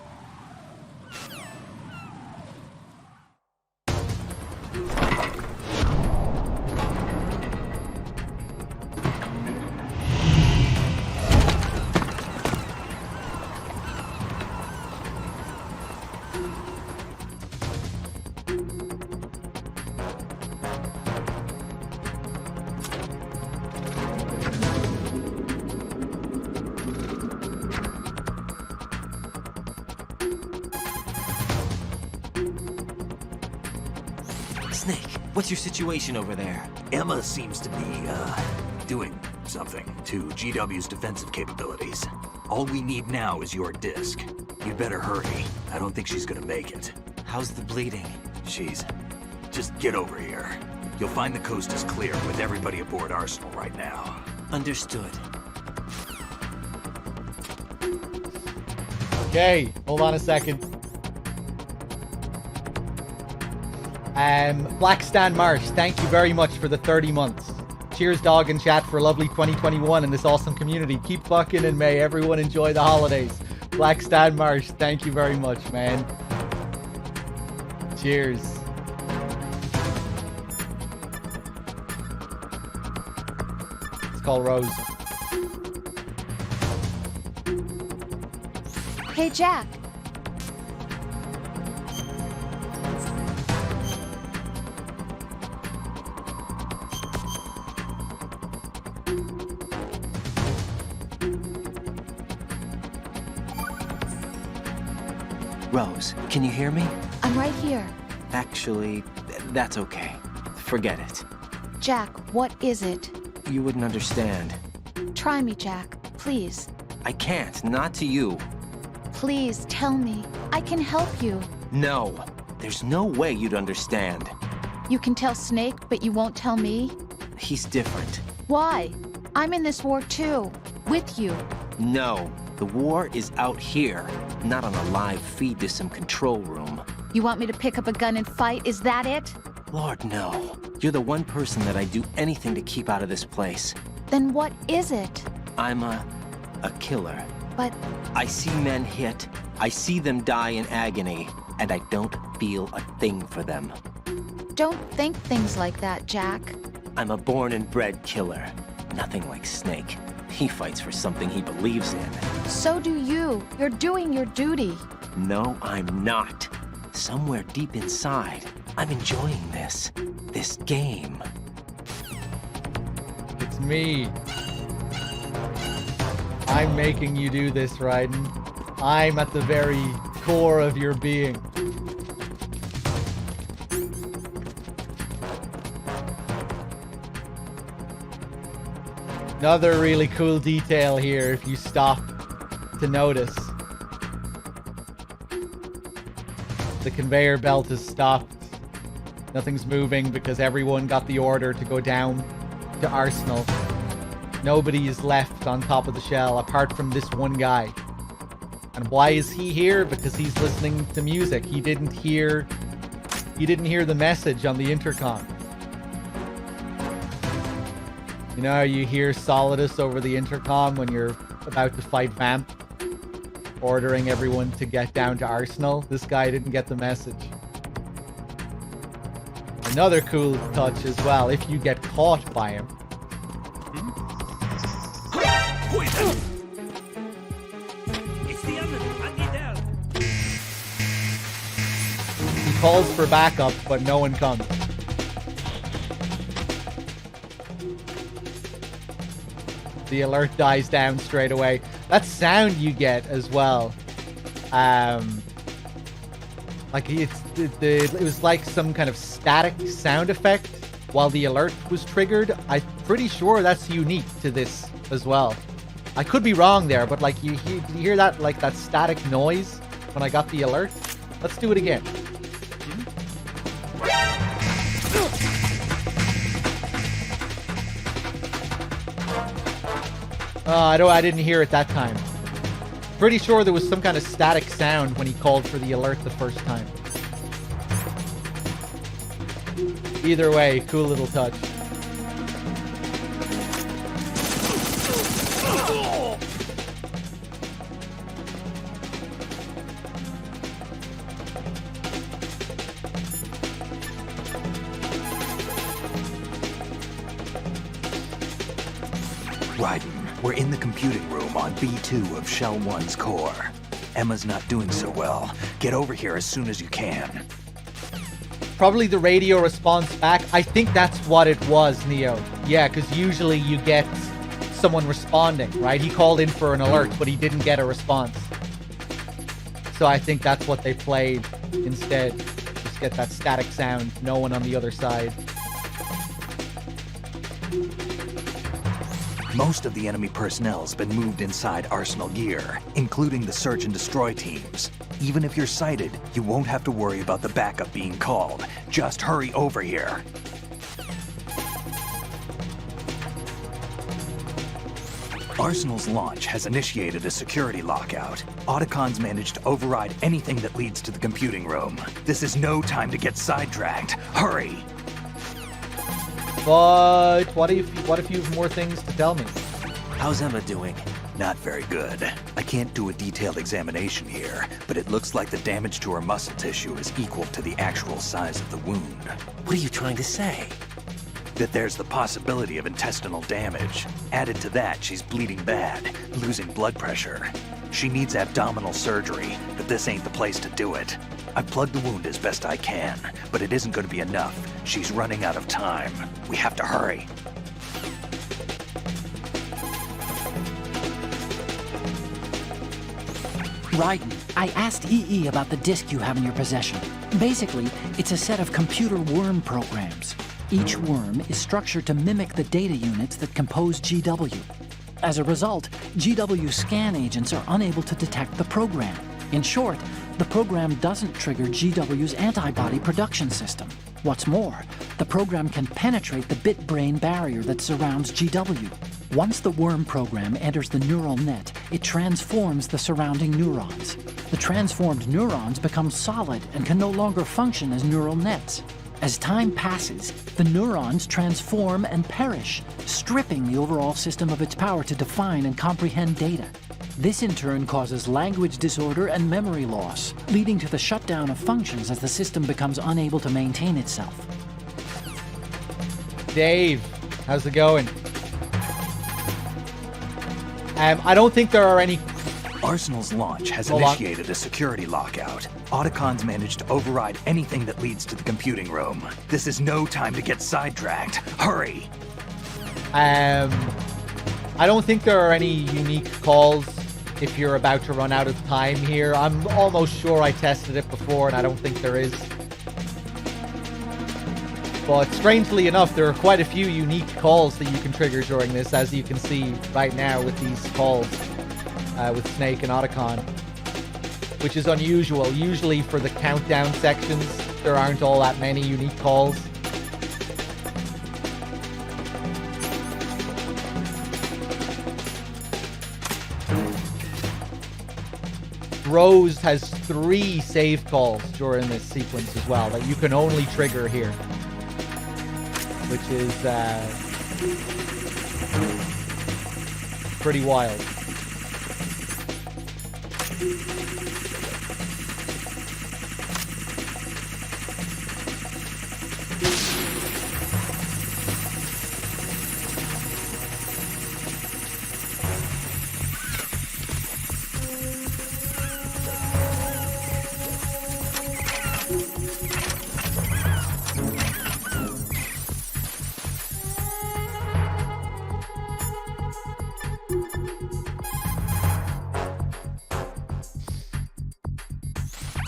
Snake, what's your situation over there? Emma seems to be, doing something to GW's defensive capabilities. All we need now is your disc. You'd better hurry. I don't think she's gonna make it. How's the bleeding? Just get over here. You'll find the coast is clear with everybody aboard Arsenal right now. Understood. Okay, hold on a second. Black Stan Marsh, thank you very much for the 30 months. Cheers, dog and chat, for a lovely 2021 and this awesome community. Keep fucking and may everyone enjoy the holidays. Black Stan Marsh, thank you very much, man. Cheers. Let's call Rose. Hey, Jack. Rose, can you hear me? I'm right here. Actually, that's okay. Forget it. Jack, what is it? You wouldn't understand. Try me, Jack. Please. I can't, not to you. Please, tell me. I can help you. No, there's no way you'd understand. You can tell Snake, but you won't tell me? He's different. Why? I'm in this war too. With you. No, the war is out here, not on a live feed to some control room. You want me to pick up a gun and fight? Is that it? Lord, no. You're the one person that I'd do anything to keep out of this place. Then what is it? I'm a killer. But... I see men hit, I see them die in agony, and I don't feel a thing for them. Don't think things like that, Jack. I'm a born and bred killer. Nothing like Snake. He fights for something he believes in. So do you. You're doing your duty. No, I'm not. Somewhere deep inside, I'm enjoying this game. It's me. I'm making you do this, Raiden. I'm at the very core of your being. Another really cool detail here, if you stop to notice. The conveyor belt has stopped. Nothing's moving because everyone got the order to go down to Arsenal. Nobody is left on top of the shell apart from this one guy. And why is he here? Because he's listening to music. He didn't hear the message on the intercom. You know how you hear Solidus over the intercom when you're about to fight Vamp, ordering everyone to get down to Arsenal? This guy didn't get the message. Another cool touch as well, if you get caught by him. He calls for backup, but no one comes. The alert dies down straight away. That sound you get as well, like it was like some kind of static sound effect while the alert was triggered. I'm pretty sure that's unique to this as well. I could be wrong there, but like you hear that, like that static noise when I got the alert. Let's do it again. I didn't hear it that time. Pretty sure there was some kind of static sound when he called for the alert the first time. Either way, cool little touch. Raiden, we're in the computing room on B2 of Shell 1's core. Emma's not doing so well. Get over here as soon as you can. Probably the radio response back. I think that's what it was, Neo. Yeah, because usually you get someone responding, right? He called in for an alert, but he didn't get a response. So I think that's what they played instead. Just get that static sound. No one on the other side. Most of the enemy personnel's been moved inside Arsenal gear, including the search and destroy teams. Even if you're sighted, you won't have to worry about the backup being called. Just hurry over here. Arsenal's launch has initiated a security lockout. Otacons managed to override anything that leads to the computing room. This is no time to get sidetracked. Hurry! But what if you have more things to tell me? How's Emma doing? Not very good. I can't do a detailed examination here, but it looks like the damage to her muscle tissue is equal to the actual size of the wound. What are you trying to say? That there's the possibility of intestinal damage. Added to that, she's bleeding bad, losing blood pressure. She needs abdominal surgery, but this ain't the place to do it. I've plugged the wound as best I can, but it isn't going to be enough. She's running out of time. We have to hurry. Raiden, I asked EE about the disk you have in your possession. Basically, it's a set of computer worm programs. Each worm is structured to mimic the data units that compose GW. As a result, GW scan agents are unable to detect the program. In short, the program doesn't trigger GW's antibody production system. What's more, the program can penetrate the bit-brain barrier that surrounds GW. Once the worm program enters the neural net, it transforms the surrounding neurons. The transformed neurons become solid and can no longer function as neural nets. As time passes, the neurons transform and perish, stripping the overall system of its power to define and comprehend data. This in turn causes language disorder and memory loss, leading to the shutdown of functions as the system becomes unable to maintain itself. Dave, how's it going? I don't think there are any Arsenal's launch has Hold on. initiated a security lockout. Otacons managed to override anything that leads to the computing room. This is no time to get sidetracked. Hurry! I don't think there are any unique calls if you're about to run out of time here. I'm almost sure I tested it before and I don't think there is. But strangely enough, there are quite a few unique calls that you can trigger during this, as you can see right now with these calls with Snake and Otacon, which is unusual. Usually for the countdown sections, there aren't all that many unique calls. Rose has 3 save calls during this sequence as well that you can only trigger here, which is pretty wild.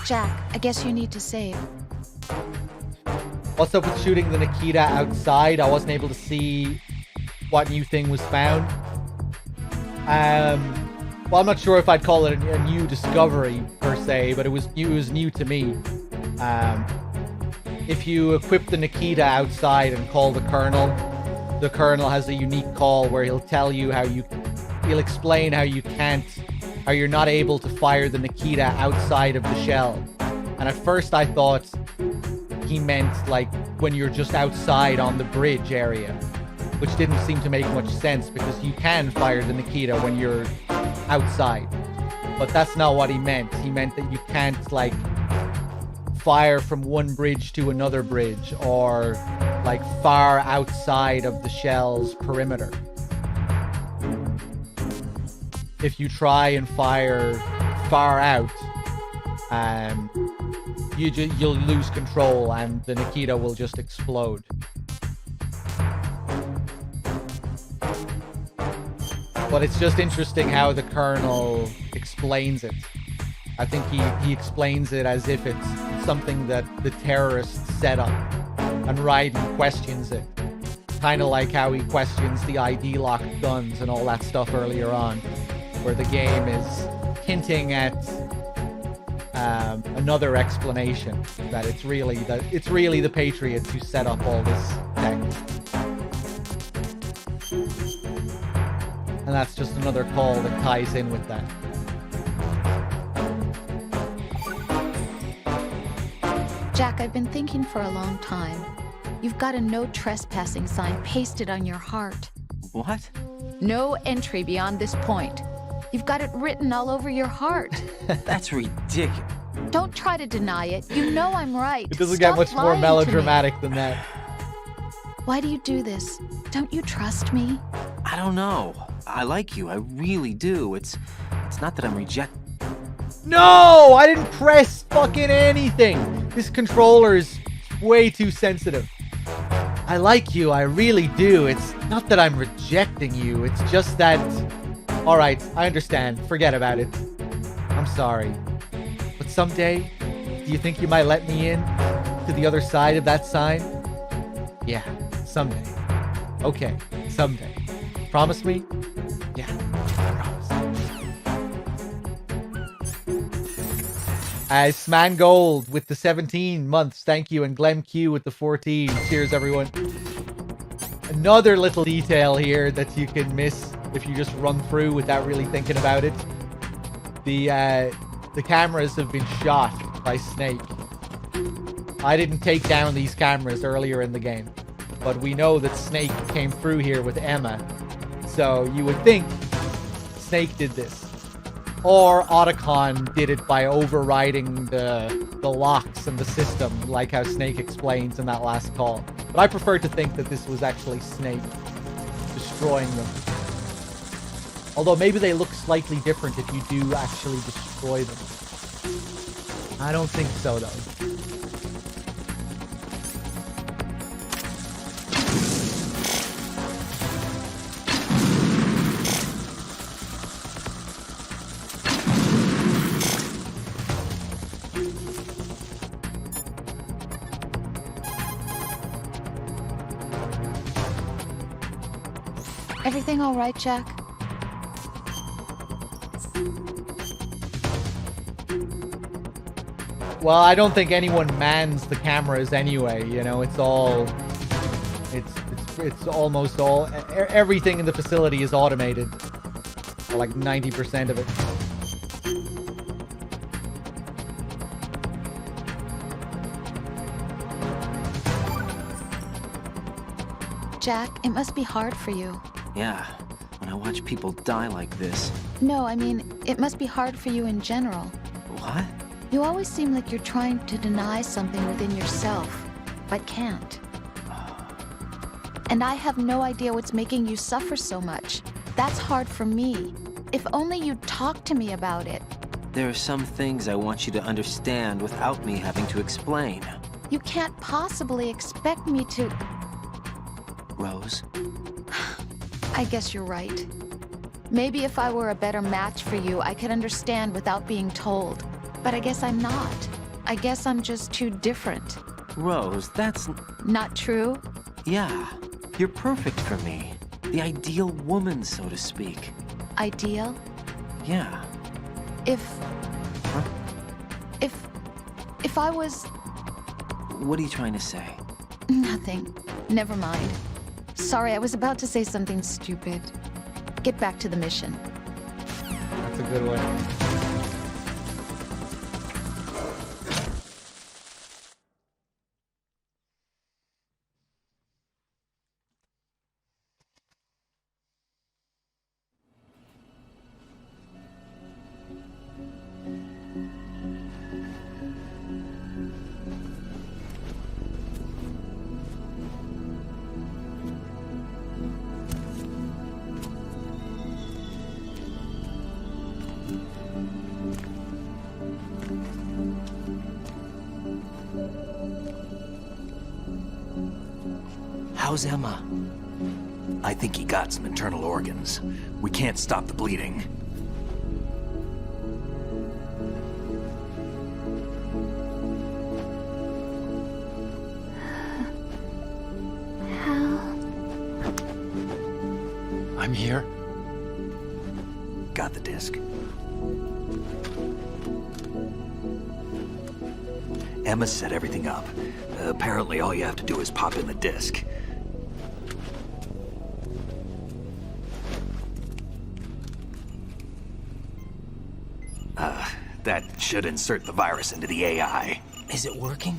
Jack, I guess you need to save. What's up with shooting the Nikita outside? I wasn't able to see what new thing was found. Well, I'm not sure if I'd call it a new discovery per se, but it was new to me. If you equip the Nikita outside and call the Colonel has a unique call where he'll tell you he'll explain how you're not able to fire the Nikita outside of the shell. And at first I thought he meant like when you're just outside on the bridge area, which didn't seem to make much sense because you can fire the Nikita when you're outside. But that's not what he meant. He meant that you can't like fire from one bridge to another bridge or like far outside of the shell's perimeter. If you try and fire far out, you'll lose control and the Nikita will just explode. But it's just interesting how the Colonel explains it. I think he explains it as if it's something that the terrorists set up, and Raiden questions it. Kind of like how he questions the ID locked guns and all that stuff earlier on, where the game is hinting at another explanation that it's really the Patriots who set up all this tech, and that's just another call that ties in with that. Jack, I've been thinking for a long time. You've got a no trespassing sign pasted on your heart. What? No entry beyond this point. You've got it written all over your heart. That's ridiculous. Don't try to deny it. You know I'm right. It doesn't Stop get much more lying to me. melodramatic than that. Why do you do this? Don't you trust me? I don't know. I like you. I really do. It's not that I'm rejecting. No! I didn't press fucking anything! This controller is way too sensitive. I like you, I really do. It's not that I'm rejecting you, it's just that... Alright, I understand. Forget about it. I'm sorry. But someday, do you think you might let me in to the other side of that sign? Yeah, someday. Okay, someday. Promise me? Yeah, I promise. Sman Gold with the 17 months, thank you, and Glenn Q with the 14. Cheers, everyone. Another little detail here that you can miss if you just run through without really thinking about it. The cameras have been shot by Snake. I didn't take down these cameras earlier in the game, but we know that Snake came through here with Emma, so you would think Snake did this. Or Otacon did it by overriding the locks and the system, like how Snake explains in that last call. But I prefer to think that this was actually Snake destroying them. Although maybe they look slightly different if you do actually destroy them. I don't think so, though. Everything all right, Jack? Well, I don't think anyone mans the cameras anyway, you know, it's all... It's almost all... Everything in the facility is automated. Or like 90% of it. Jack, it must be hard for you. Yeah, when I watch people die like this. No, I mean, it must be hard for you in general. What? You always seem like you're trying to deny something within yourself, but can't. And I have no idea what's making you suffer so much. That's hard for me. If only you'd talk to me about it. There are some things I want you to understand without me having to explain. You can't possibly expect me to... Rose? I guess you're right. Maybe if I were a better match for you, I could understand without being told. But I guess I'm not. I guess I'm just too different. Rose, that's... Not true? Yeah, you're perfect for me. The ideal woman, so to speak. Ideal? Yeah. If I was... What are you trying to say? Nothing. Never mind. Sorry, I was about to say something stupid. Get back to the mission. That's a good one. How's Emma? I think he got some internal organs. We can't stop the bleeding. I'm here. Got the disc. Emma set everything up. Apparently all you have to do is pop in the disc. That should insert the virus into the AI. Is it working?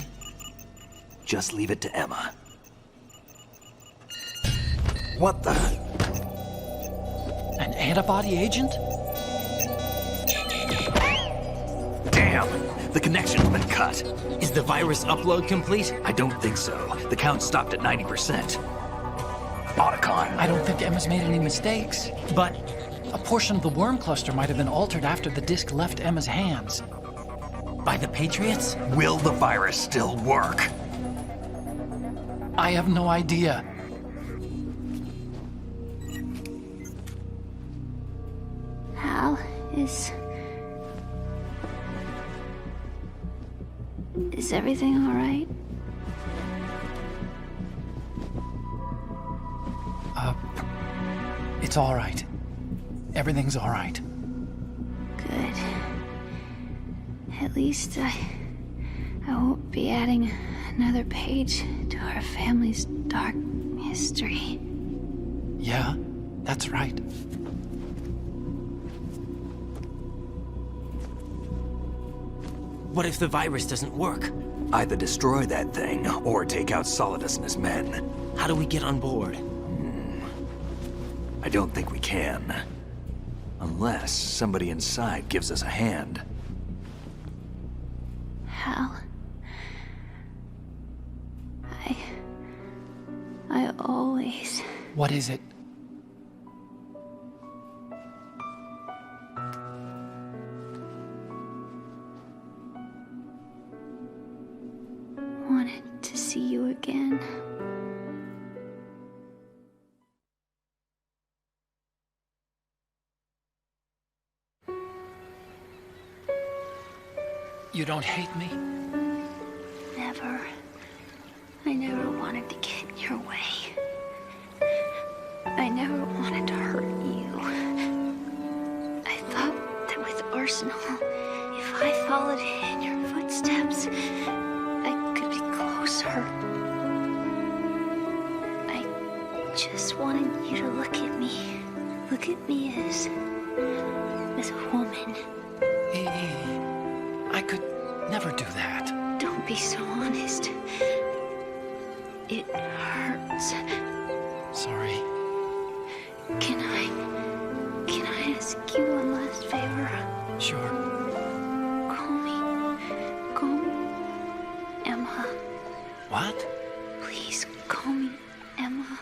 Just leave it to Emma. What the? An antibody agent? Damn! The connection's been cut. Is the virus upload complete? I don't think so. The count stopped at 90%. Otacon. I don't think Emma's made any mistakes. But a portion of the worm cluster might have been altered after the disc left Emma's hands. By the Patriots? Will the virus still work? I have no idea. Hal, is everything all right? It's all right. Everything's all right. Good. At least I won't be adding another page to our family's dark history. Yeah, that's right. What if the virus doesn't work? Either destroy that thing, or take out Solidus and his men. How do we get on board? I don't think we can. Unless somebody inside gives us a hand. Hal, I always... What is it? You don't hate me? Never. I never wanted to get in your way. I never wanted to hurt you. I thought that with Arsenal, if I followed in your footsteps, I could be closer. I just wanted you to look at me. Look at me as a woman. I could never do that. Don't be so honest. It hurts. Sorry. Can I ask you one last favor? Sure. Call me Emma. What? Please call me Emma.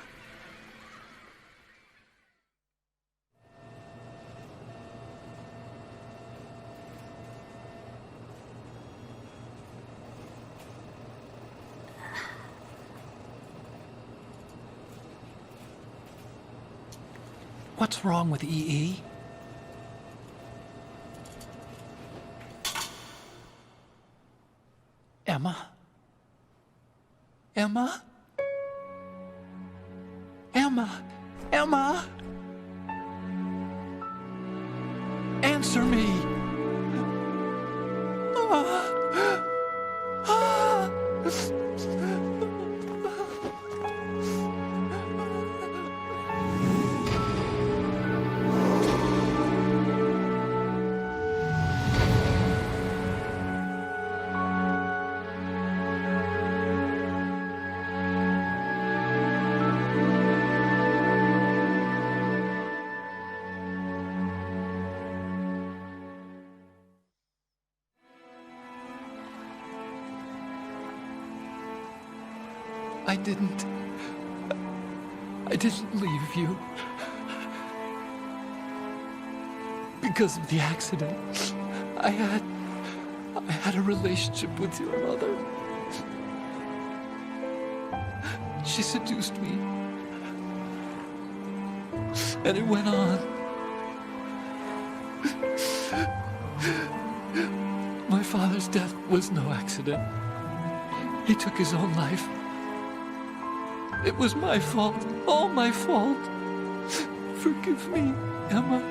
What's wrong with EE? Emma? Emma? Emma? Emma? Answer me! I didn't leave you. Because of the accident, I had a relationship with your mother. She seduced me. And it went on. My father's death was no accident. He took his own life. It was my fault, all my fault. Forgive me, Emma.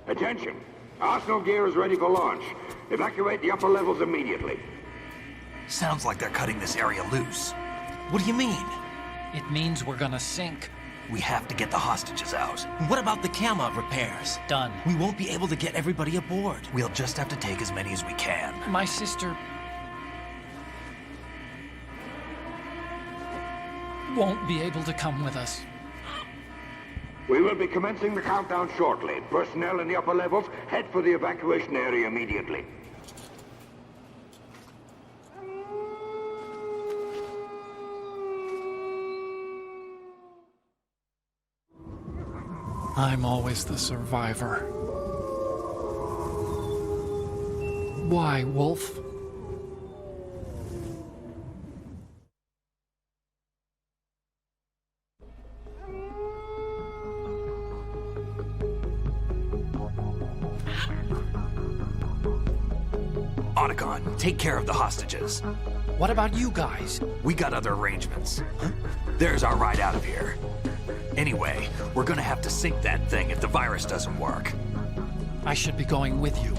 Attention! Arsenal gear is ready for launch. Evacuate the upper levels immediately. Sounds like they're cutting this area loose. What do you mean? It means we're gonna sink. We have to get the hostages out. What about the camera repairs? Done. We won't be able to get everybody aboard. We'll just have to take as many as we can. My sister won't be able to come with us. We will be commencing the countdown shortly. Personnel in the upper levels, head for the evacuation area immediately. I'm always the survivor. Why, Wolf? Otacon, take care of the hostages. What about you guys? We got other arrangements. There's our ride out of here. Anyway, we're gonna have to sink that thing if the virus doesn't work. I should be going with you.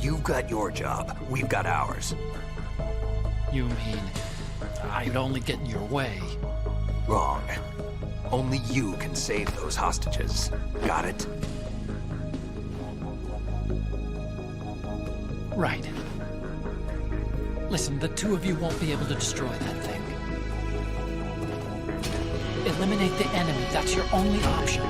You've got your job. We've got ours. You mean I'd only get in your way? Wrong. Only you can save those hostages. Got it? Right. Listen, the two of you won't be able to destroy that thing. Eliminate the enemy. That's your only option.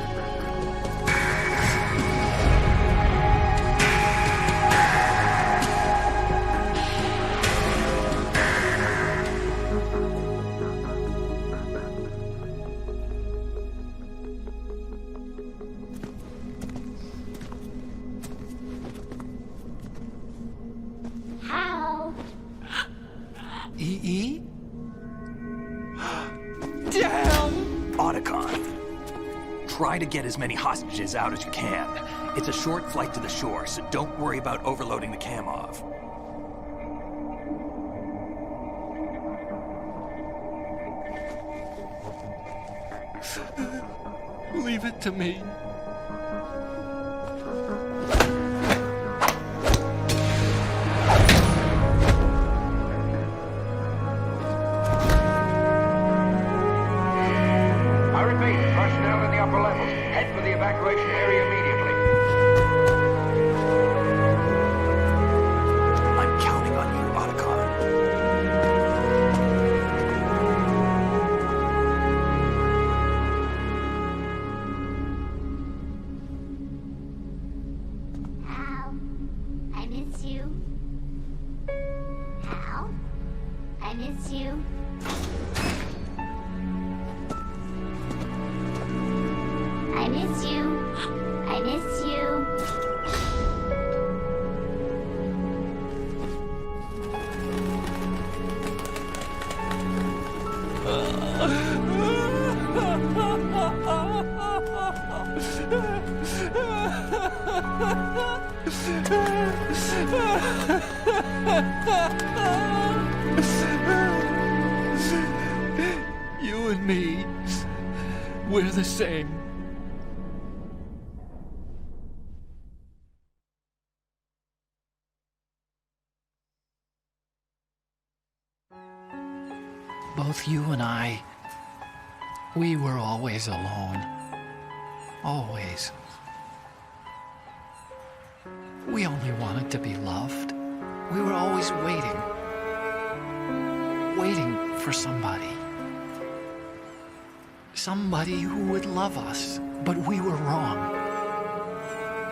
How? EE? Damn! Otacon. Try to get as many hostages out as you can. It's a short flight to the shore, so don't worry about overloading the Kamov. Leave it to me. I repeat, personnel in the upper levels, head for the evacuation area immediately. I'm counting on you, Otacon. Hal, I miss you. Hal, I miss you. I miss you. I miss you. You and me, we're the same. Both you and I, we were always alone. Always. We only wanted to be loved. We were always waiting. Waiting for somebody. Somebody who would love us, but we were wrong.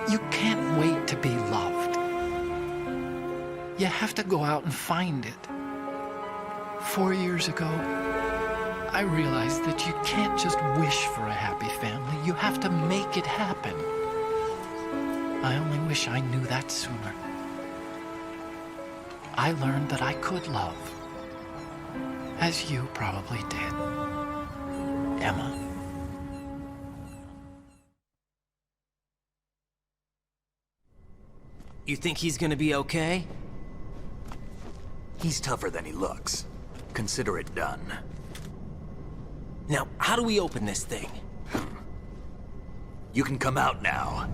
You can't wait to be loved. You have to go out and find it. 4 years ago, I realized that you can't just wish for a happy family. You have to make it happen. I only wish I knew that sooner. I learned that I could love, as you probably did, Emma. You think he's gonna be okay? He's tougher than he looks. Consider it done. Now, how do we open this thing? You can come out now.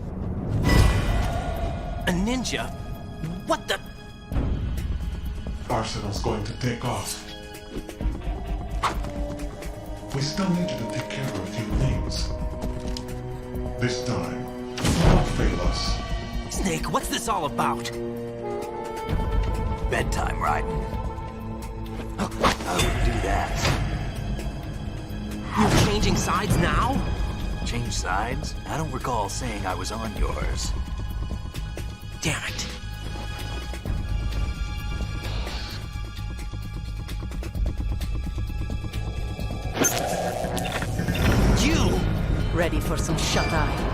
A ninja? What the? Arsenal's going to take off. We still need you to take care of a few things. This time, do not fail us. Snake, what's this all about? Bedtime, Raiden. I wouldn't do that. You're changing sides now? Change sides? I don't recall saying I was on yours. Damn it. You! Ready for some shut-eye?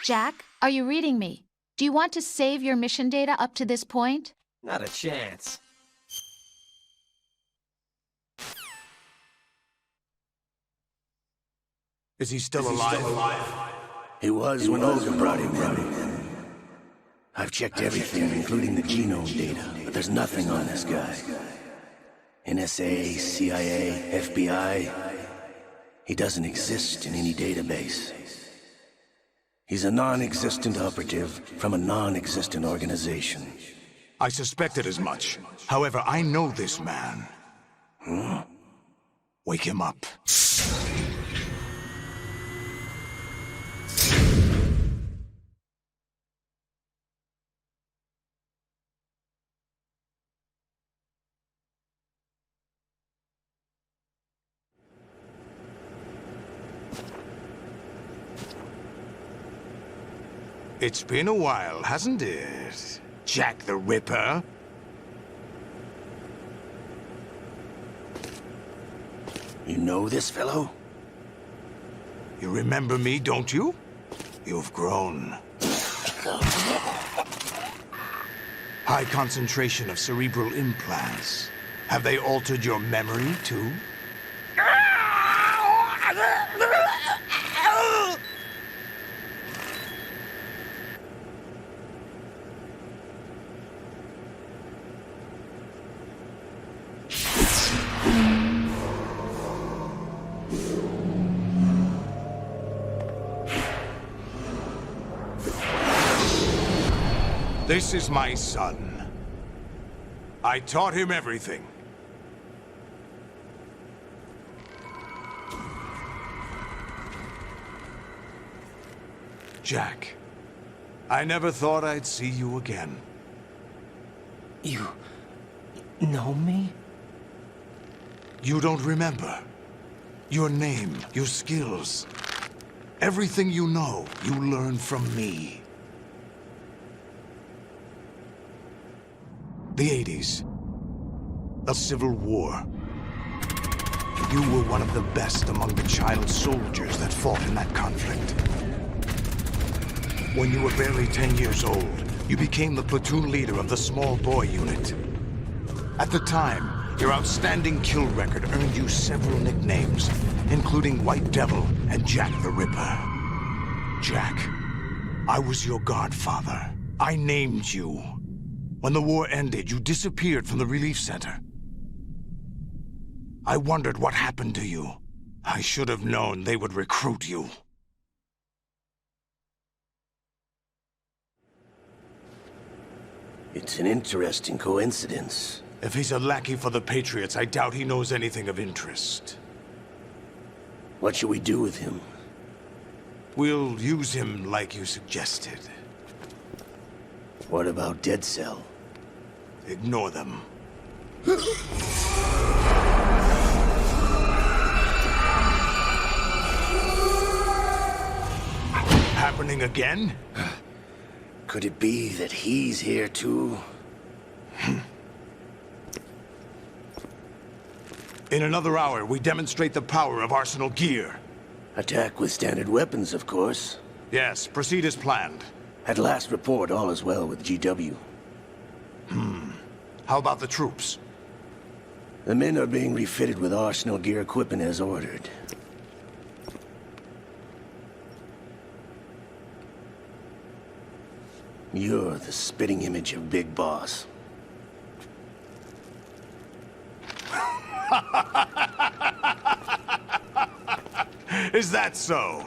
Jack, are you reading me? Do you want to save your mission data up to this point? Not a chance. Is he still alive? He was when Olga brought him in. I've checked everything, including the genome data, but there's nothing on this guy. NSA, CIA, FBI. He doesn't exist in any database. He's a non-existent operative from a non-existent organization. I suspected as much. However, I know this man. Huh? Wake him up. It's been a while, hasn't it? Jack the Ripper? You know this fellow? You remember me, don't you? You've grown. High concentration of cerebral implants. Have they altered your memory, too? This is my son. I taught him everything. Jack, I never thought I'd see you again. You know me? You don't remember. Your name, your skills. Everything you know, you learned from me. The 80s. The Civil War. You were one of the best among the child soldiers that fought in that conflict. When you were barely 10 years old, you became the platoon leader of the small boy unit. At the time, your outstanding kill record earned you several nicknames, including White Devil and Jack the Ripper. Jack, I was your godfather. I named you. When the war ended, you disappeared from the relief center. I wondered what happened to you. I should have known they would recruit you. It's an interesting coincidence. If he's a lackey for the Patriots, I doubt he knows anything of interest. What should we do with him? We'll use him like you suggested. What about Dead Cell? Ignore them. Happening again? Could it be that he's here too? In another hour, we demonstrate the power of Arsenal gear. Attack with standard weapons, of course. Yes, proceed as planned. At last report, all is well with GW. How about the troops? The men are being refitted with Arsenal gear equipment as ordered. You're the spitting image of Big Boss. Is that so?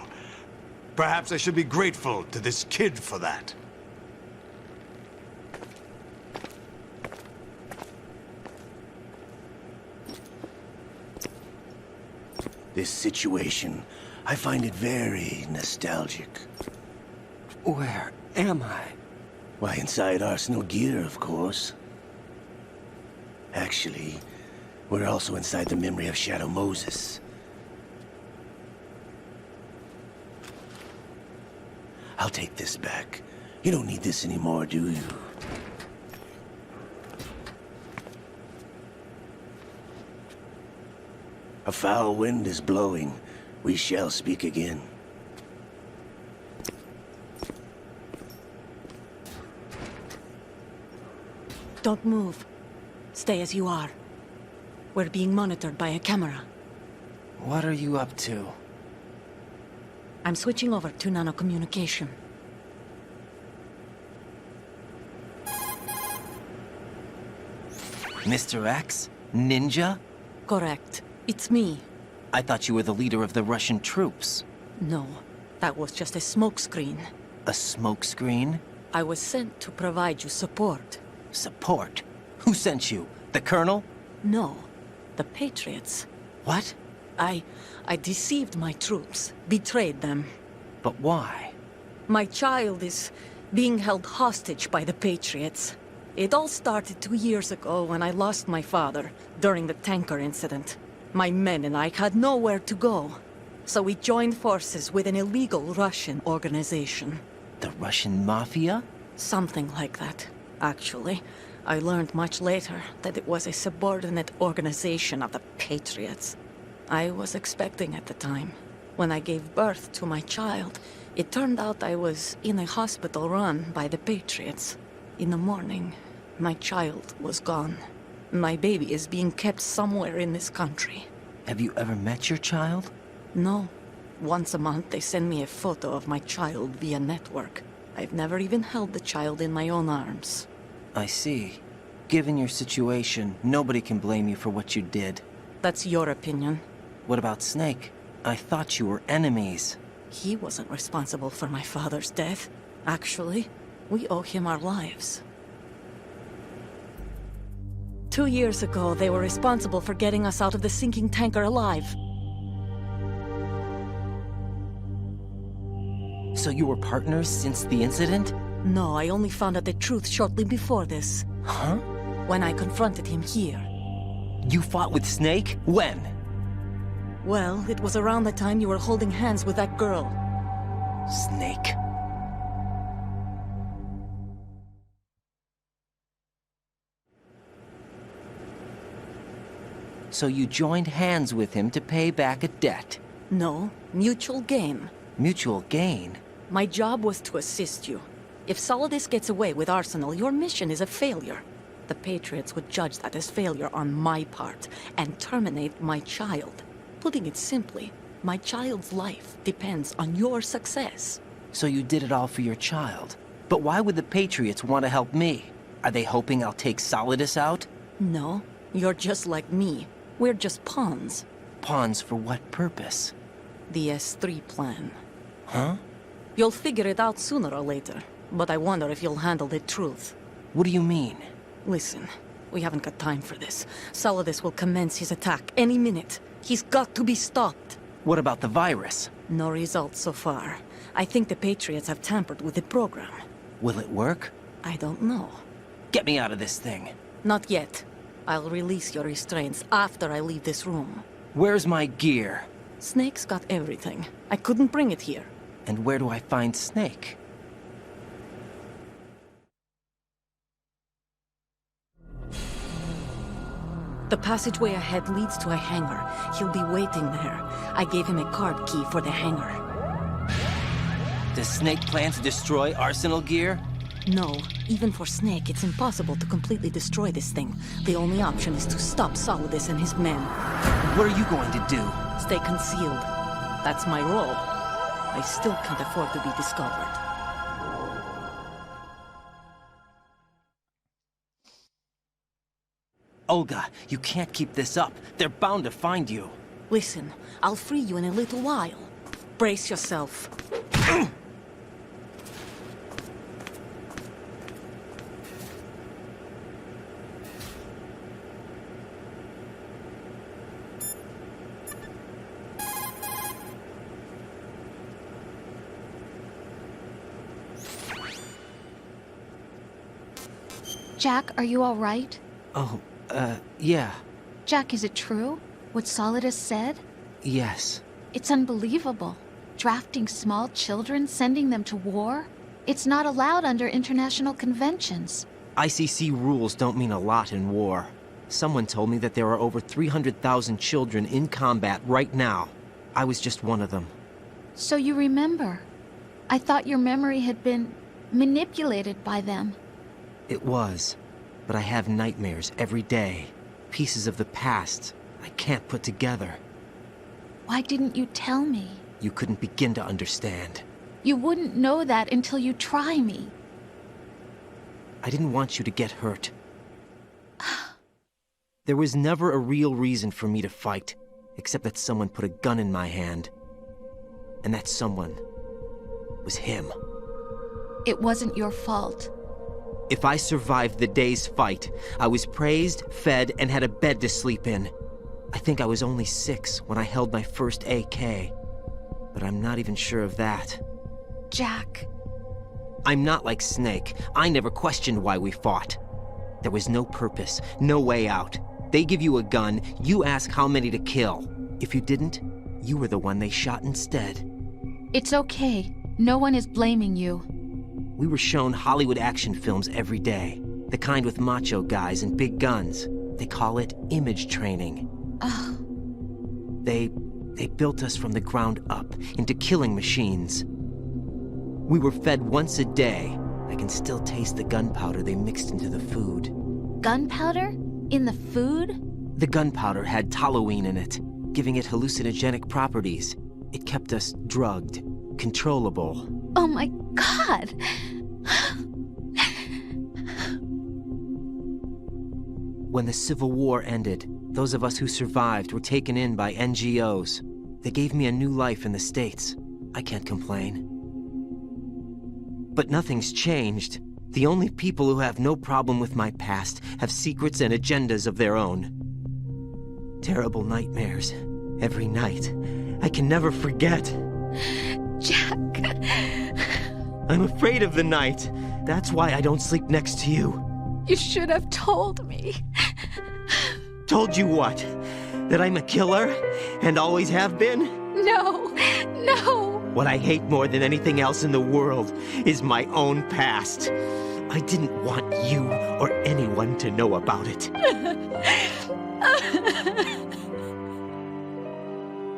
Perhaps I should be grateful to this kid for that. This situation, I find it very nostalgic. Where am I? Why, inside Arsenal gear, of course. Actually, we're also inside the memory of Shadow Moses. I'll take this back. You don't need this anymore, do you? A foul wind is blowing. We shall speak again. Don't move. Stay as you are. We're being monitored by a camera. What are you up to? I'm switching over to nanocommunication. Mr. X? Ninja? Correct. It's me. I thought you were the leader of the Russian troops. No, that was just a smokescreen. A smokescreen? I was sent to provide you support. Support? Who sent you? The Colonel? No, the Patriots. What? I deceived my troops, betrayed them. But why? My child is being held hostage by the Patriots. It all started 2 years ago when I lost my father during the tanker incident. My men and I had nowhere to go, so we joined forces with an illegal Russian organization. The Russian Mafia? Something like that, actually. I learned much later that it was a subordinate organization of the Patriots. I was expecting at the time. When I gave birth to my child, it turned out I was in a hospital run by the Patriots. In the morning, my child was gone. My baby is being kept somewhere in this country. Have you ever met your child? No. Once a month, they send me a photo of my child via network. I've never even held the child in my own arms. I see. Given your situation, nobody can blame you for what you did. That's your opinion. What about Snake? I thought you were enemies. He wasn't responsible for my father's death. Actually, we owe him our lives. 2 years ago, they were responsible for getting us out of the sinking tanker alive. So you were partners since the incident? No, I only found out the truth shortly before this. Huh? When I confronted him here. You fought with Snake? When? Well, it was around the time you were holding hands with that girl. Snake. So you joined hands with him to pay back a debt? No, mutual gain. Mutual gain? My job was to assist you. If Solidus gets away with Arsenal, your mission is a failure. The Patriots would judge that as failure on my part, and terminate my child. Putting it simply, my child's life depends on your success. So you did it all for your child. But why would the Patriots want to help me? Are they hoping I'll take Solidus out? No, you're just like me. We're just pawns. Pawns for what purpose? The S3 plan. Huh? You'll figure it out sooner or later, but I wonder if you'll handle the truth. What do you mean? Listen, we haven't got time for this. Solidus will commence his attack any minute. He's got to be stopped. What about the virus? No results so far. I think the Patriots have tampered with the program. Will it work? I don't know. Get me out of this thing. Not yet. I'll release your restraints after I leave this room. Where's my gear? Snake's got everything. I couldn't bring it here. And where do I find Snake? The passageway ahead leads to a hangar. He'll be waiting there. I gave him a card key for the hangar. Does Snake plan to destroy Arsenal gear? No. Even for Snake, it's impossible to completely destroy this thing. The only option is to stop Solidus and his men. What are you going to do? Stay concealed. That's my role. I still can't afford to be discovered. Olga, you can't keep this up. They're bound to find you. Listen, I'll free you in a little while. Brace yourself. Jack, are you all right? Oh, yeah. Jack, is it true? What Solidus said? Yes. It's unbelievable. Drafting small children, sending them to war? It's not allowed under international conventions. ICC rules don't mean a lot in war. Someone told me that there are over 300,000 children in combat right now. I was just one of them. So you remember. I thought your memory had been manipulated by them. It was. But I have nightmares every day. Pieces of the past I can't put together. Why didn't you tell me? You couldn't begin to understand. You wouldn't know that until you try me. I didn't want you to get hurt. There was never a real reason for me to fight, except that someone put a gun in my hand. And that someone was him. It wasn't your fault. If I survived the day's fight, I was praised, fed, and had a bed to sleep in. I think I was only 6 when I held my first AK. But I'm not even sure of that. Jack. I'm not like Snake. I never questioned why we fought. There was no purpose, no way out. They give you a gun, you ask how many to kill. If you didn't, you were the one they shot instead. It's okay. No one is blaming you. We were shown Hollywood action films every day. The kind with macho guys and big guns. They call it image training. They built us from the ground up into killing machines. We were fed once a day. I can still taste the gunpowder they mixed into the food. Gunpowder? In the food? The gunpowder had toluene in it, giving it hallucinogenic properties. It kept us drugged, controllable. Oh my God! When the Civil War ended, those of us who survived were taken in by NGOs. They gave me a new life in the States. I can't complain. But nothing's changed. The only people who have no problem with my past have secrets and agendas of their own. Terrible nightmares. Every night. I can never forget. Jack. I'm afraid of the night. That's why I don't sleep next to you. You should have told me. Told you what? That I'm a killer? And always have been? No. No. What I hate more than anything else in the world is my own past. I didn't want you or anyone to know about it.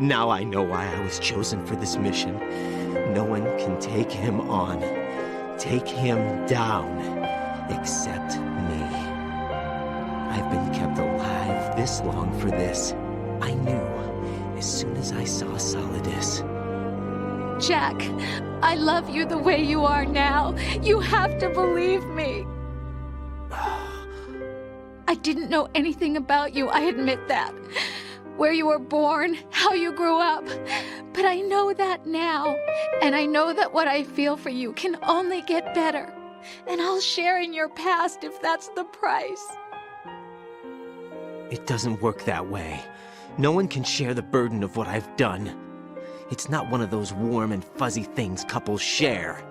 Now I know why I was chosen for this mission. No one can take him on, take him down, except me. I've been kept alive this long for this. I knew as soon as I saw Solidus. Jack, I love you the way you are now. You have to believe me. I didn't know anything about you, I admit that. Where you were born, how you grew up. But I know that now. And I know that what I feel for you can only get better. And I'll share in your past if that's the price. It doesn't work that way. No one can share the burden of what I've done. It's not one of those warm and fuzzy things couples share.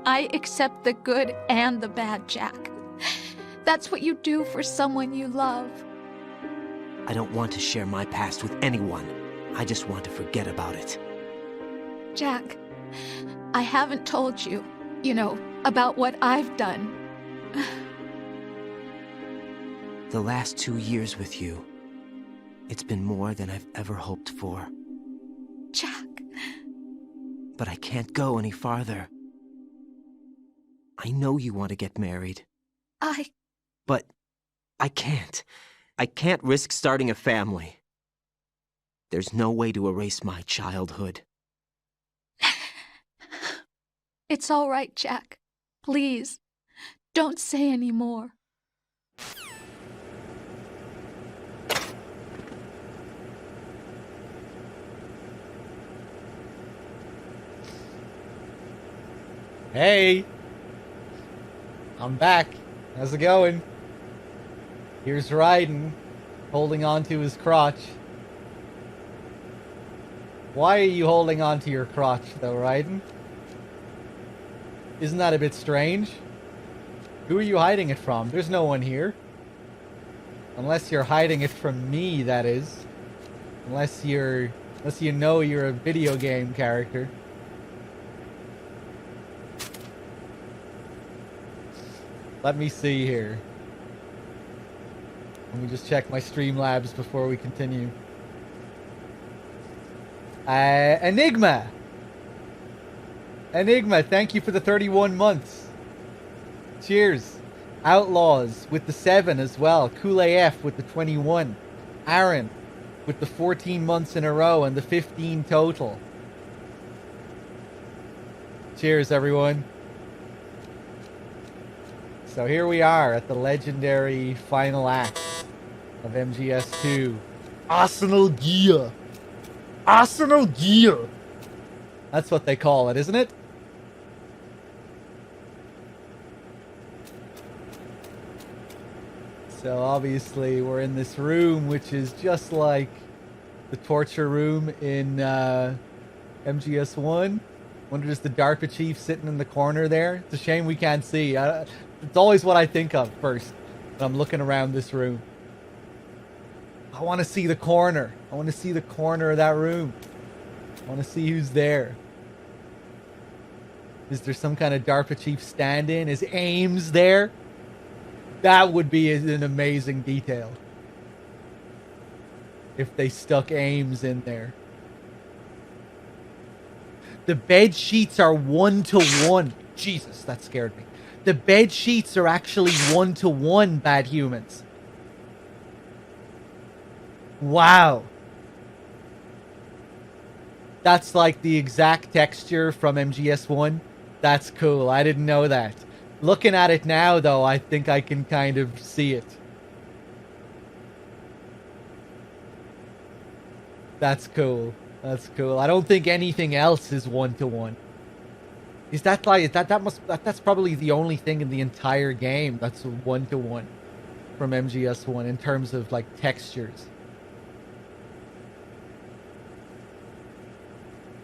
I accept the good and the bad, Jack. That's what you do for someone you love. I don't want to share my past with anyone. I just want to forget about it. Jack, I haven't told you, about what I've done. The last 2 years with you, it's been more than I've ever hoped for. Jack. But I can't go any farther. I know you want to get married. But I can't. I can't risk starting a family. There's no way to erase my childhood. It's all right, Jack. Please, don't say any more. Hey! I'm back. How's it going? Here's Raiden, holding on to his crotch. Why are you holding on to your crotch, though, Raiden? Isn't that a bit strange? Who are you hiding it from? There's no one here. Unless you're hiding it from me, that is. Unless you know you're a video game character. Let me see here. Let me just check my Streamlabs before we continue. Enigma! Enigma, thank you for the 31 months. Cheers. Outlaws with the 7 as well. Cool AF with the 21. Aaron with the 14 months in a row and the 15 total. Cheers, everyone. So here we are at the legendary final act of MGS2. Arsenal Gear. Arsenal Gear. That's what they call it, isn't it? So obviously we're in this room, which is just like the torture room in MGS1. Wonder is the DARPA chief sitting in the corner there? It's a shame we can't see. It's always what I think of first when I'm looking around this room. I want to see the corner. I want to see the corner of that room. I want to see who's there. Is there some kind of DARPA chief stand-in? Is Ames there? That would be an amazing detail. If they stuck Ames in there. The bed sheets are 1-to-1. Jesus, that scared me. The bed sheets are actually 1-to-1, bad humans. Wow. That's like the exact texture from MGS1. That's cool. I didn't know that. Looking at it now, though, I think I can kind of see it. That's cool. That's cool. I don't think anything else is 1-to-1. Is that like that's probably the only thing in the entire game that's 1-to-1 from MGS1 in terms of like textures.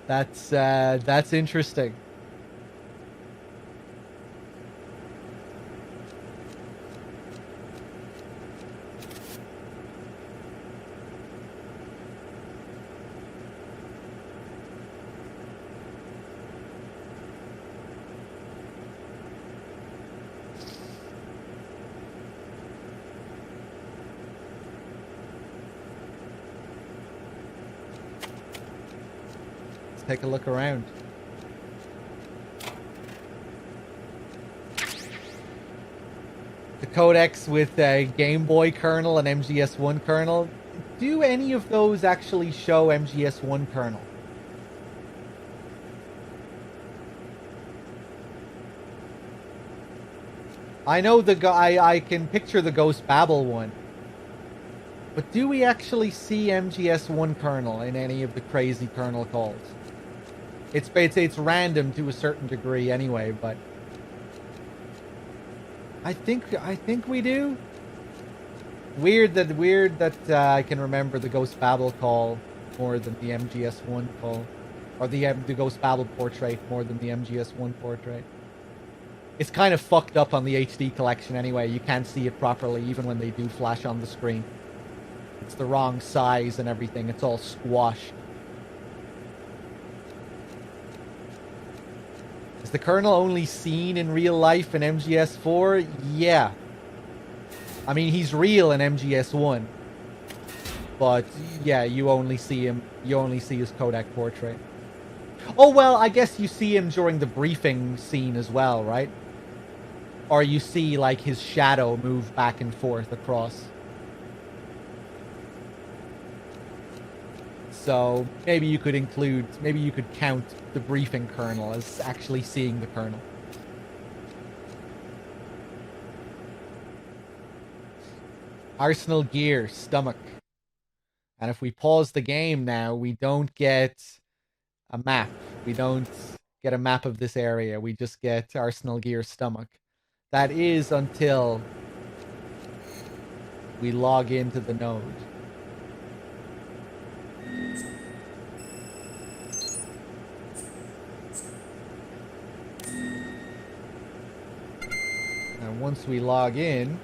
That's interesting. Take a look around. The codecs with Game Boy kernel and MGS1 kernel. Do any of those actually show MGS1 kernel? I know the I can picture the Ghost Babel one. But do we actually see MGS1 kernel in any of the crazy kernel calls? It's random to a certain degree anyway, but I think we do. Weird that I can remember the Ghost Babel call more than the MGS1 call, or the Ghost Babel portrait more than the MGS1 portrait. It's kind of fucked up on the HD collection anyway. You can't see it properly even when they do flash on the screen. It's the wrong size and everything. It's all squashed. Is the kernel only seen in real life in MGS4? Yeah. I mean, he's real in MGS1. But, yeah, you only see him. You only see his codec portrait. Oh, well, I guess you see him during the briefing scene as well, right? Or you see, like, his shadow move back and forth across. So maybe you could count the briefing kernel as actually seeing the kernel. Arsenal gear, stomach. And if we pause the game now, we don't get a map. We don't get a map of this area. We just get Arsenal gear, stomach. That is until we log into the node. And once we log in,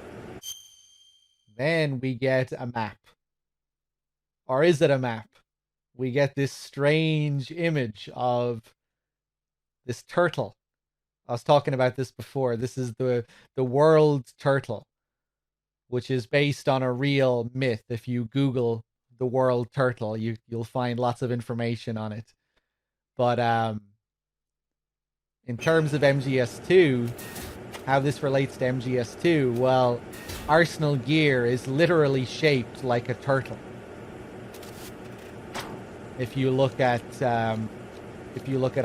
then we get a map. Or is it a map? We get this strange image of this turtle. I was talking about this before. This is the world turtle, which is based on a real myth. If you Google the world turtle, you'll find lots of information on it. But in terms of MGS2, how this relates to MGS2, well, Arsenal gear is literally shaped like a turtle. If you look at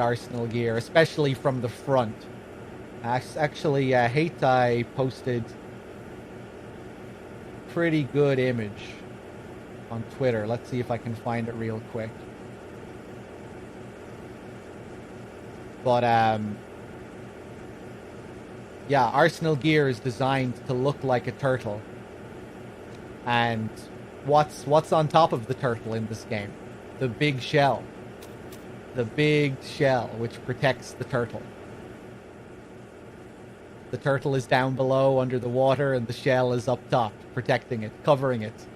Arsenal gear, especially from the front. Actually, Heitai posted a pretty good image on Twitter. Let's see if I can find it real quick. But yeah, Arsenal gear is designed to look like a turtle. And what's on top of the turtle in this game? The big shell. The big shell which protects the turtle. The turtle is down below under the water and the shell is up top, protecting it, covering it.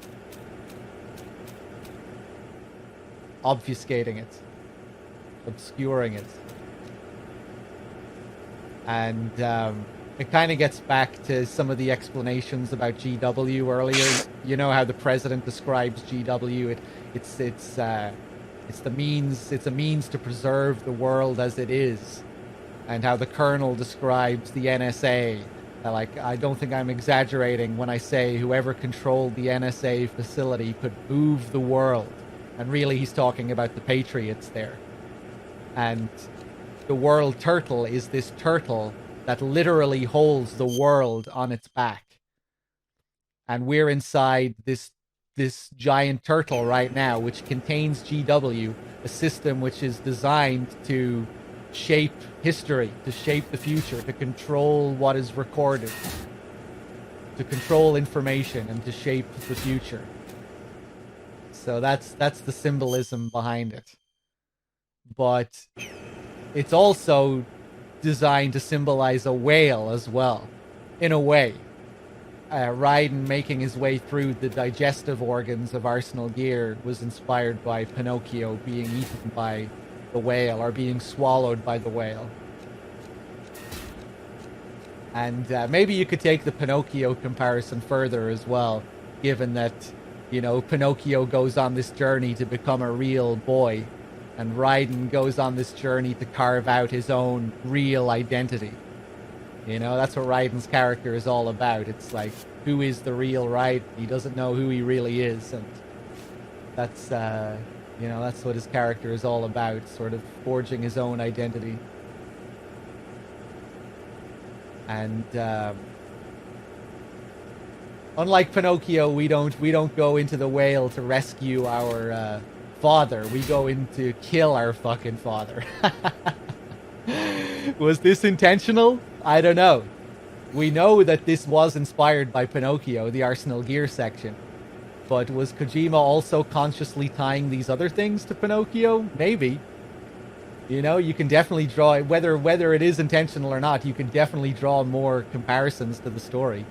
Obfuscating it. Obscuring it. And it kind of gets back to some of the explanations about GW earlier. You know how the president describes GW. It's a means to preserve the world as it is, and how the colonel describes the NSA. Like, I don't think I'm exaggerating when I say whoever controlled the NSA facility could move the world, and really he's talking about the Patriots there. And the world turtle is this turtle that literally holds the world on its back. And we're inside this giant turtle right now, which contains GW, a system which is designed to shape history, to shape the future, to control what is recorded, to control information, and to shape the future. So that's the symbolism behind it. But it's also designed to symbolize a whale as well, in a way. Raiden making his way through the digestive organs of Arsenal gear was inspired by Pinocchio being eaten by the whale, or being swallowed by the whale. And maybe you could take the Pinocchio comparison further as well, given that, you know, Pinocchio goes on this journey to become a real boy, and Raiden goes on this journey to carve out his own real identity. You know, that's what Raiden's character is all about. It's like, who is the real Raiden? He doesn't know who he really is, and that's, you know, that's what his character is all about, sort of forging his own identity. And unlike Pinocchio, we don't go into the whale to rescue our father. We go in to kill our fucking father. Was this intentional? I don't know. We know that this was inspired by Pinocchio, the Arsenal gear section. But was Kojima also consciously tying these other things to Pinocchio? Maybe. You know, you can definitely draw, whether it is intentional or not, you can definitely draw more comparisons to the story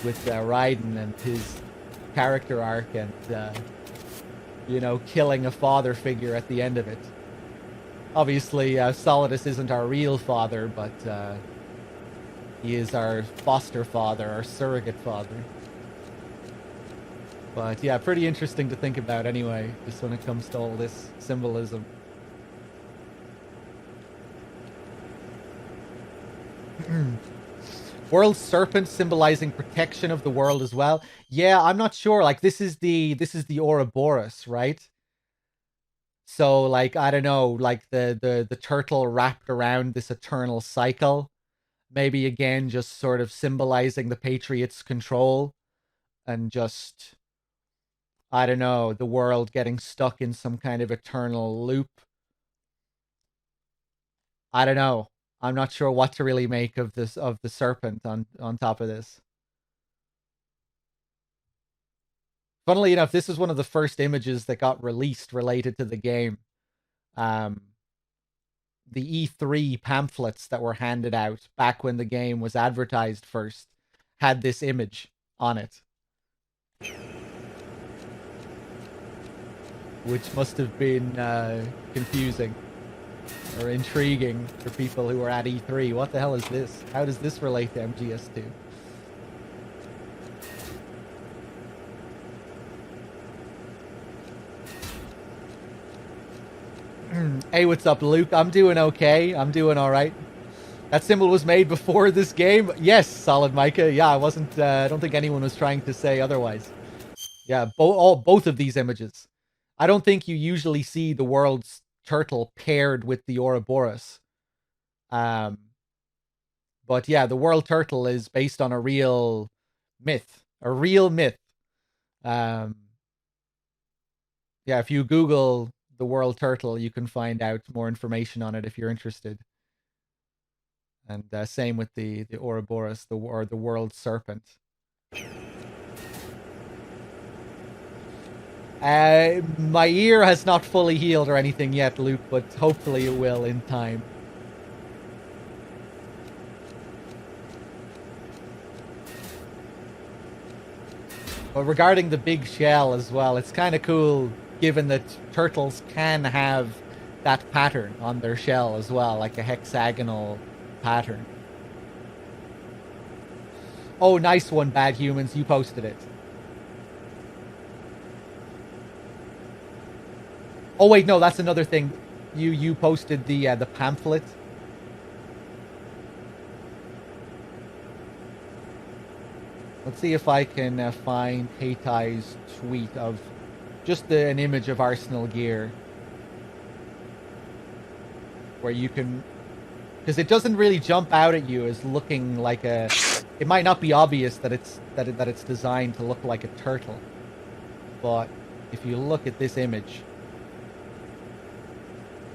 with Raiden and his character arc and, you know, killing a father figure at the end of it. Obviously, Solidus isn't our real father, but he is our foster father, our surrogate father. But yeah, pretty interesting to think about anyway, just when it comes to all this symbolism. World serpent symbolizing protection of the world as well. Yeah, I'm not sure. Like, this is the Ouroboros, right? So, like, I don't know, like the turtle wrapped around this eternal cycle. Maybe again, just sort of symbolizing the Patriots' control and just, I don't know, the world getting stuck in some kind of eternal loop. I don't know. I'm not sure what to really make of this, of the serpent on top of this. Funnily enough, this is one of the first images that got released related to the game. The E3 pamphlets that were handed out back when the game was advertised first had this image on it. Which must have been confusing or intriguing for people who were at E3. What the hell is this? How does this relate to MGS2? Hey, what's up, Luke? I'm doing okay. I'm doing all right. That symbol was made before this game? Yes, Solid Micah. Yeah, I wasn't, I don't think anyone was trying to say otherwise. Yeah, both of these images. I don't think you usually see the world's turtle paired with the Ouroboros. But yeah, the world turtle is based on a real myth. A real myth. Yeah, if you Google the world turtle, you can find out more information on it if you're interested. And same with the Ouroboros, or the world serpent. My ear has not fully healed or anything yet, Luke, but hopefully it will in time. But regarding the big shell as well, it's kind of cool given that turtles can have that pattern on their shell as well, like a hexagonal pattern. Oh, nice one, Bad Humans. You posted it. Oh wait, no, that's another thing. You posted the pamphlet. Let's see if I can find Heitai's tweet of just an image of Arsenal gear, where you can, because it doesn't really jump out at you as looking like a. It might not be obvious that it's designed to look like a turtle, but if you look at this image,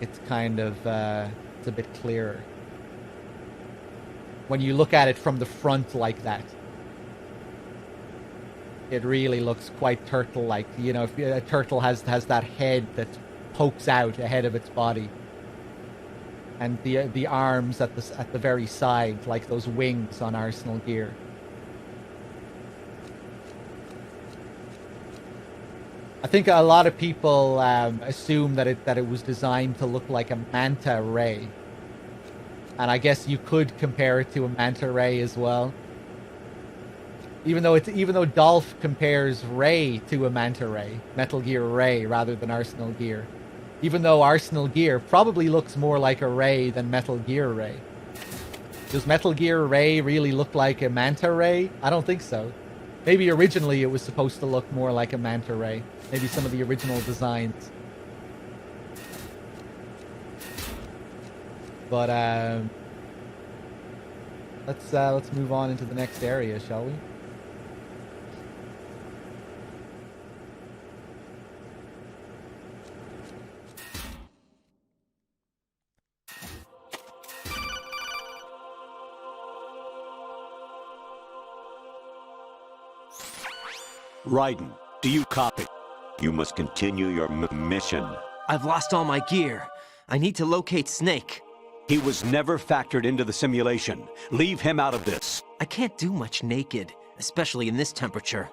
it's kind of it's a bit clearer when you look at it from the front like that. It really looks quite turtle-like. You know, if a turtle has that head that pokes out ahead of its body, and the arms at the very side, like those wings on Arsenal gear. I think a lot of people assume that it was designed to look like a manta ray, and I guess you could compare it to a manta ray as well. Even though Dolph compares Ray to a manta ray, Metal Gear Ray rather than Arsenal Gear. Even though Arsenal Gear probably looks more like a ray than Metal Gear Ray. Does Metal Gear Ray really look like a manta ray? I don't think so. Maybe originally it was supposed to look more like a manta ray. Maybe some of the original designs. But let's move on into the next area, shall we? Raiden, do you copy? You must continue your mission. I've lost all my gear. I need to locate Snake. He was never factored into the simulation. Leave him out of this. I can't do much naked, especially in this temperature.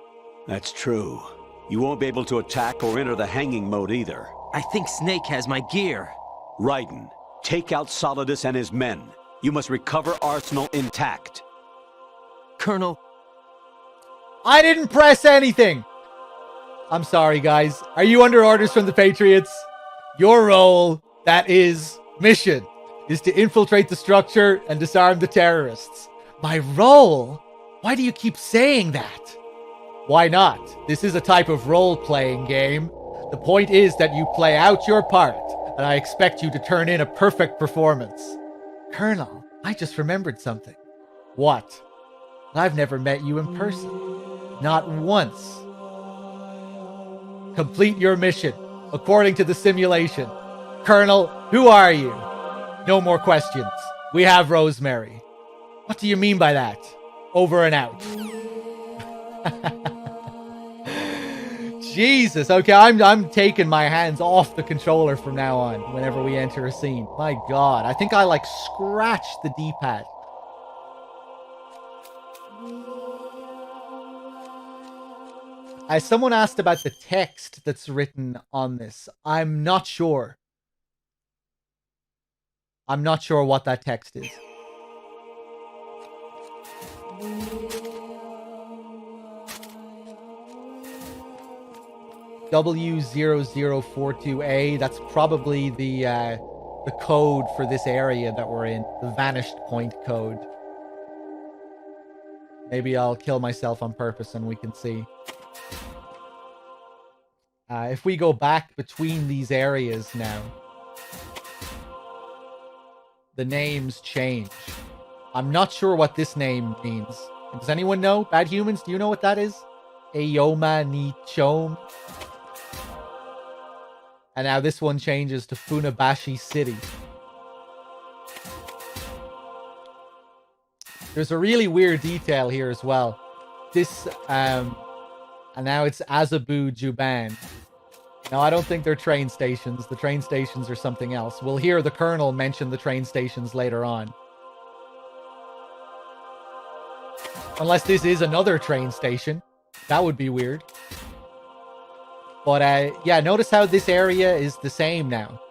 That's true. You won't be able to attack or enter the hanging mode either. I think Snake has my gear. Raiden, take out Solidus and his men. You must recover Arsenal intact. Colonel... I didn't press anything! I'm sorry, guys. Are you under orders from the Patriots? Your role, that is mission, is to infiltrate the structure and disarm the terrorists. My role? Why do you keep saying that? Why not? This is a type of role-playing game. The point is that you play out your part, and I expect you to turn in a perfect performance. Colonel, I just remembered something. What? I've never met you in person. Not once. Complete your mission, according to the simulation. Colonel, who are you? No more questions. We have Rosemary. What do you mean by that? Over and out. Jesus. Okay, I'm taking my hands off the controller from now on whenever we enter a scene. My God, I think I like scratched the D-pad. Someone asked about the text that's written on this. I'm not sure. I'm not sure what that text is. W0042A. That's probably the the code for this area that we're in, the vanished point code. Maybe I'll kill myself on purpose and we can see. If we go back between these areas now, the names change. I'm not sure what this name means. Does anyone know? Bad Humans, do you know what that is? Ayoma ni Chom. And now this one changes to Funabashi City. There's a really weird detail here as well. This, and now it's Azabu Juban. Now, I don't think they're train stations. The train stations are something else. We'll hear the Colonel mention the train stations later on. Unless this is another train station. That would be weird. But, yeah, notice how this area is the same now.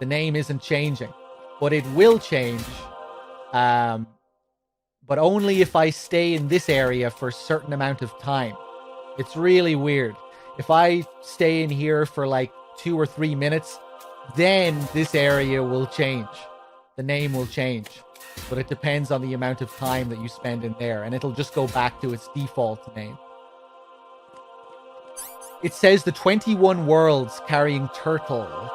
The name isn't changing. But it will change. But only if I stay in this area for a certain amount of time. It's really weird. If I stay in here for like 2 or 3 minutes, then this area will change. The name will change. But it depends on the amount of time that you spend in there. And it'll just go back to its default name. It says the 21 worlds carrying turtle,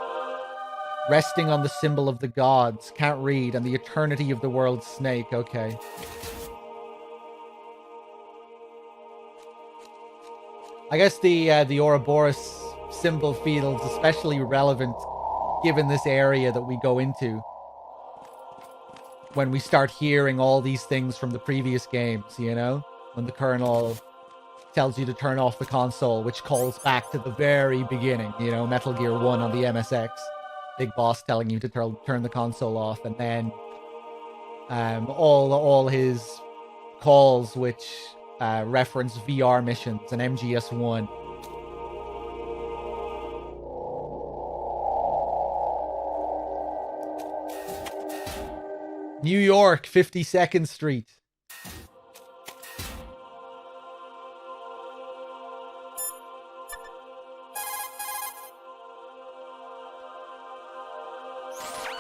resting on the symbol of the gods. Can't read. And the eternity of the world's snake. Okay. I guess the Ouroboros symbol feels especially relevant given this area that we go into. When we start hearing all these things from the previous games, you know? When the Colonel tells you to turn off the console, which calls back to the very beginning, you know, Metal Gear 1 on the MSX. Big Boss telling you to turn the console off, and then all his calls which reference VR missions and MGS1. New York, 52nd Street.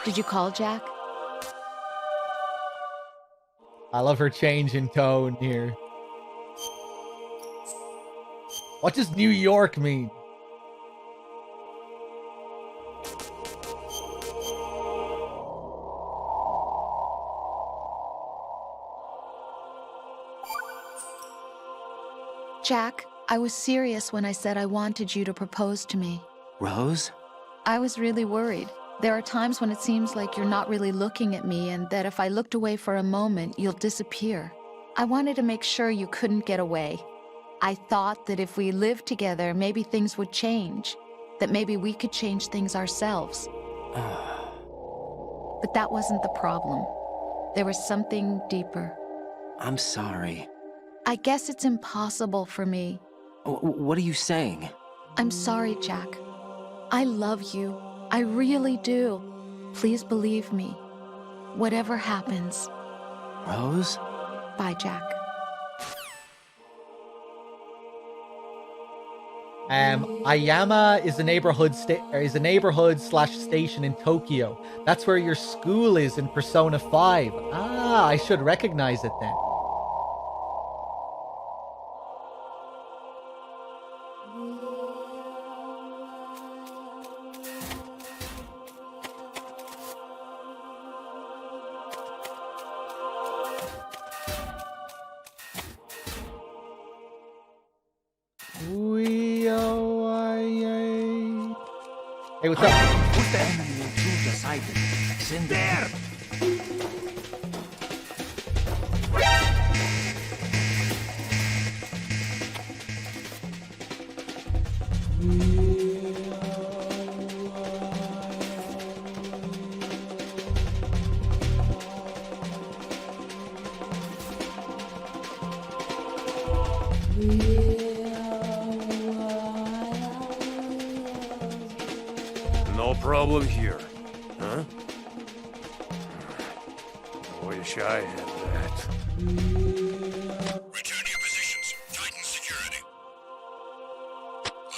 Did you call Jack? I love her change in tone here. What does New York mean? Jack, I was serious when I said I wanted you to propose to me. Rose? I was really worried. There are times when it seems like you're not really looking at me and that if I looked away for a moment, you'll disappear. I wanted to make sure you couldn't get away. I thought that if we lived together, maybe things would change. That maybe we could change things ourselves. But that wasn't the problem. There was something deeper. I'm sorry. I guess it's impossible for me. What are you saying? I'm sorry, Jack. I love you. I really do. Please believe me. Whatever happens. Rose? Bye, Jack. Ayama is a neighborhood/station in Tokyo. That's where your school is in Persona 5. Ah, I should recognize it then. Hey, what's up? Who's the enemy intruder sighted? It's in there. No problem here, huh? Wish I had that. Return to your positions. Tighten security.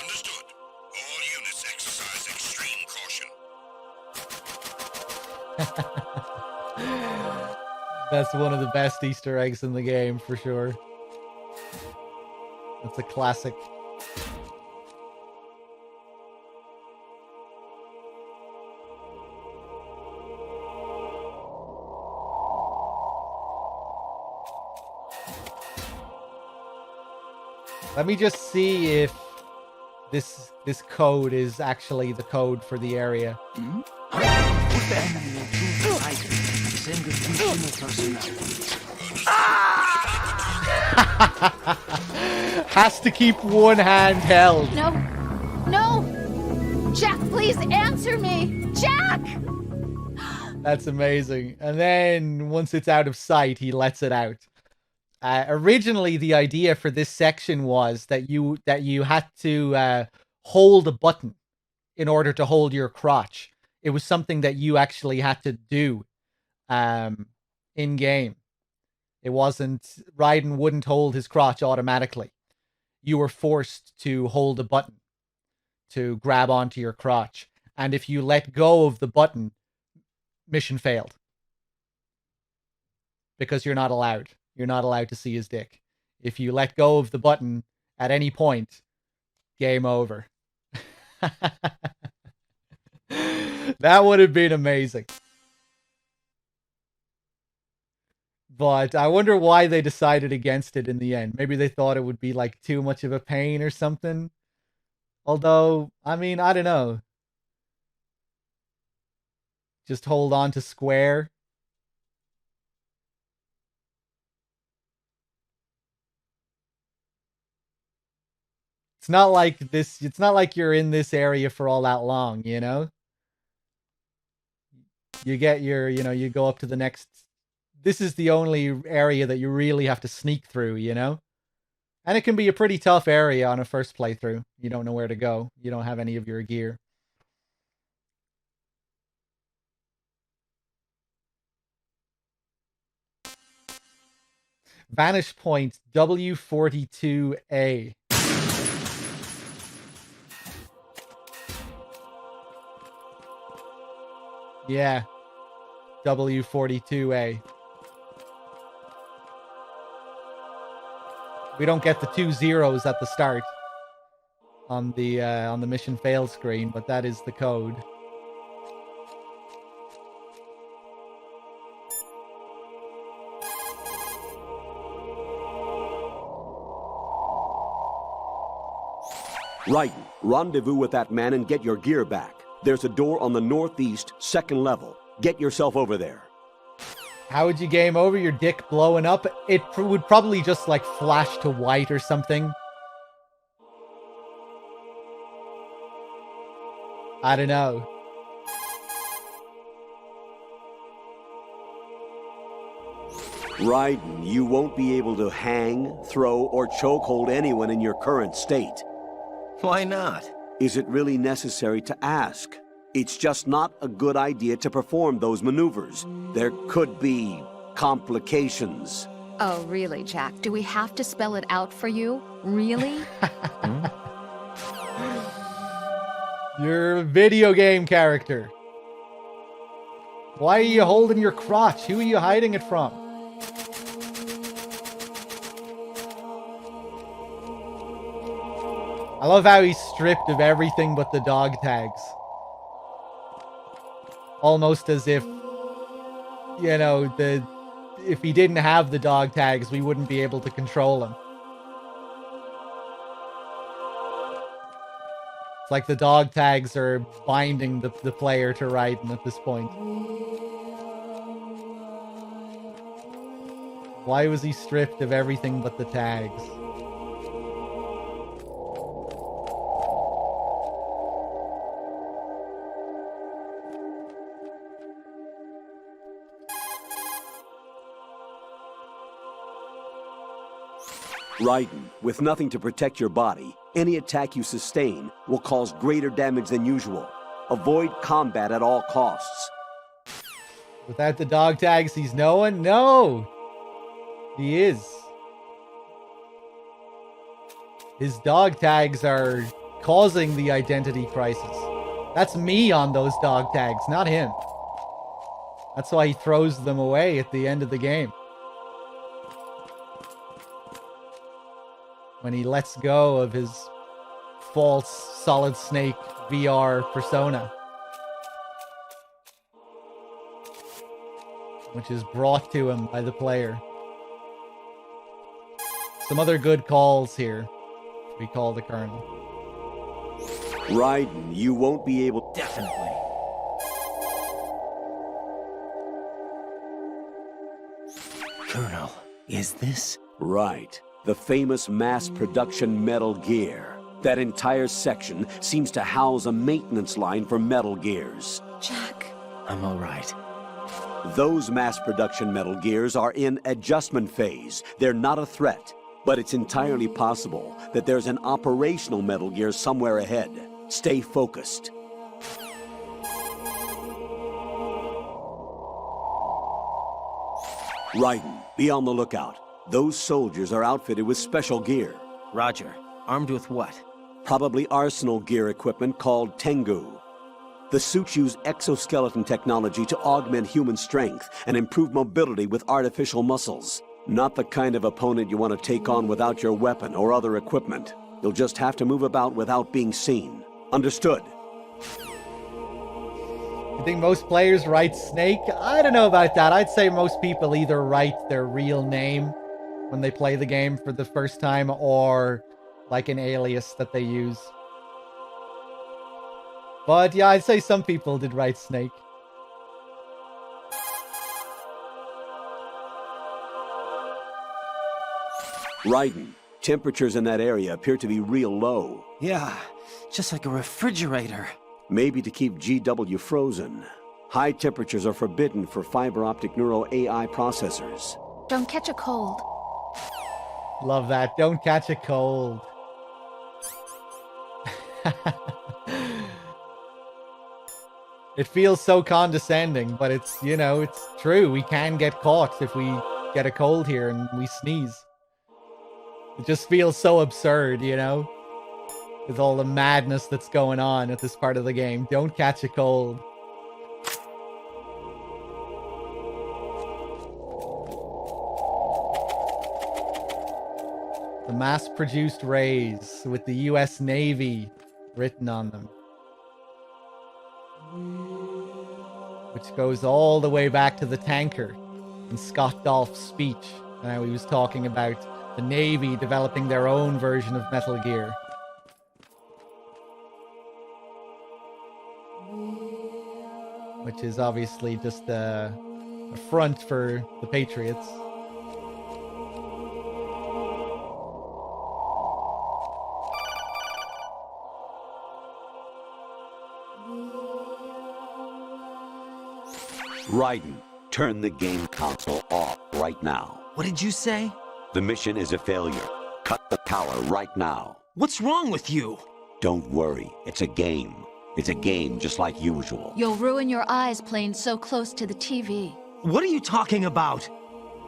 Understood. All units exercise extreme caution. That's one of the best Easter eggs in the game, for sure. That's a classic. Let me just see if this code is actually the code for the area. Has to keep one hand held. No. No! Jack, please answer me! Jack! That's amazing. And then once it's out of sight, he lets it out. Originally, the idea for this section was that you had to hold a button in order to hold your crotch. It was something that you actually had to do in game. It wasn't Raiden wouldn't hold his crotch automatically. You were forced to hold a button to grab onto your crotch, and if you let go of the button, mission failed because you're not allowed. You're not allowed to see his dick. If you let go of the button at any point, game over. That would have been amazing. But I wonder why they decided against it in the end. Maybe they thought it would be like too much of a pain or something. Although, I mean, I don't know. Just hold on to square. It's not like this. It's not like you're in this area for all that long, you know? You get your, you go up to the next. This is the only area that you really have to sneak through, you know? And it can be a pretty tough area on a first playthrough. You don't know where to go. You don't have any of your gear. Vanish point W42A. Yeah. W42A. We don't get the 2 zeros at the start on the mission fail screen, but that is the code. Raiden, rendezvous with that man and get your gear back. There's a door on the northeast, second level. Get yourself over there. How would you game over? Your dick blowing up? It would probably just like flash to white or something. I don't know. Raiden, you won't be able to hang, throw, or chokehold anyone in your current state. Why not? Is it really necessary to ask? It's just not a good idea to perform those maneuvers. There could be complications. Oh, really, Jack? Do we have to spell it out for you? Really? You're a video game character. Why are you holding your crotch? Who are you hiding it from? I love how he's stripped of everything but the dog tags. Almost as if, if he didn't have the dog tags, we wouldn't be able to control him. It's like the dog tags are binding the player to Raiden at this point. Why was he stripped of everything but the tags? Raiden, with nothing to protect your body, any attack you sustain will cause greater damage than usual. Avoid combat at all costs. Without the dog tags, he's no one? No! He is. His dog tags are causing the identity crisis. That's me on those dog tags, not him. That's why he throws them away at the end of the game. When he lets go of his false Solid Snake VR persona. Which is brought to him by the player. Some other good calls here. We call the Colonel. Raiden, you won't be able... Definitely. Colonel, is this? Right. The famous mass production Metal Gear. That entire section seems to house a maintenance line for Metal Gears. Jack. I'm all right. Those mass production Metal Gears are in adjustment phase. They're not a threat. But it's entirely possible that there's an operational Metal Gear somewhere ahead. Stay focused. Raiden, be on the lookout. Those soldiers are outfitted with special gear. Roger. Armed with what? Probably arsenal gear equipment called Tengu. The suits use exoskeleton technology to augment human strength and improve mobility with artificial muscles. Not the kind of opponent you want to take on without your weapon or other equipment. You'll just have to move about without being seen. Understood? You think most players write Snake? I don't know about that. I'd say most people either write their real name when they play the game for the first time or like an alias that they use. But yeah, I'd say some people did write Snake. Raiden, temperatures in that area appear to be real low. Yeah, just like a refrigerator. Maybe to keep GW frozen. High temperatures are forbidden for fiber optic neural AI processors. Don't catch a cold. Love that. Don't catch a cold. It feels so condescending, but it's, you know, it's true. We can get caught if we get a cold here and we sneeze. It just feels so absurd, you know? With all the madness that's going on at this part of the game. Don't catch a cold. The mass-produced rays with the US Navy written on them. Which goes all the way back to the tanker in Scott Dolph's speech. And how he was talking about the Navy developing their own version of Metal Gear. Which is obviously just a front for the Patriots. Raiden, turn the game console off right now. What did you say? The mission is a failure. Cut the power right now. What's wrong with you? Don't worry, it's a game. It's a game just like usual. You'll ruin your eyes playing so close to the TV. What are you talking about?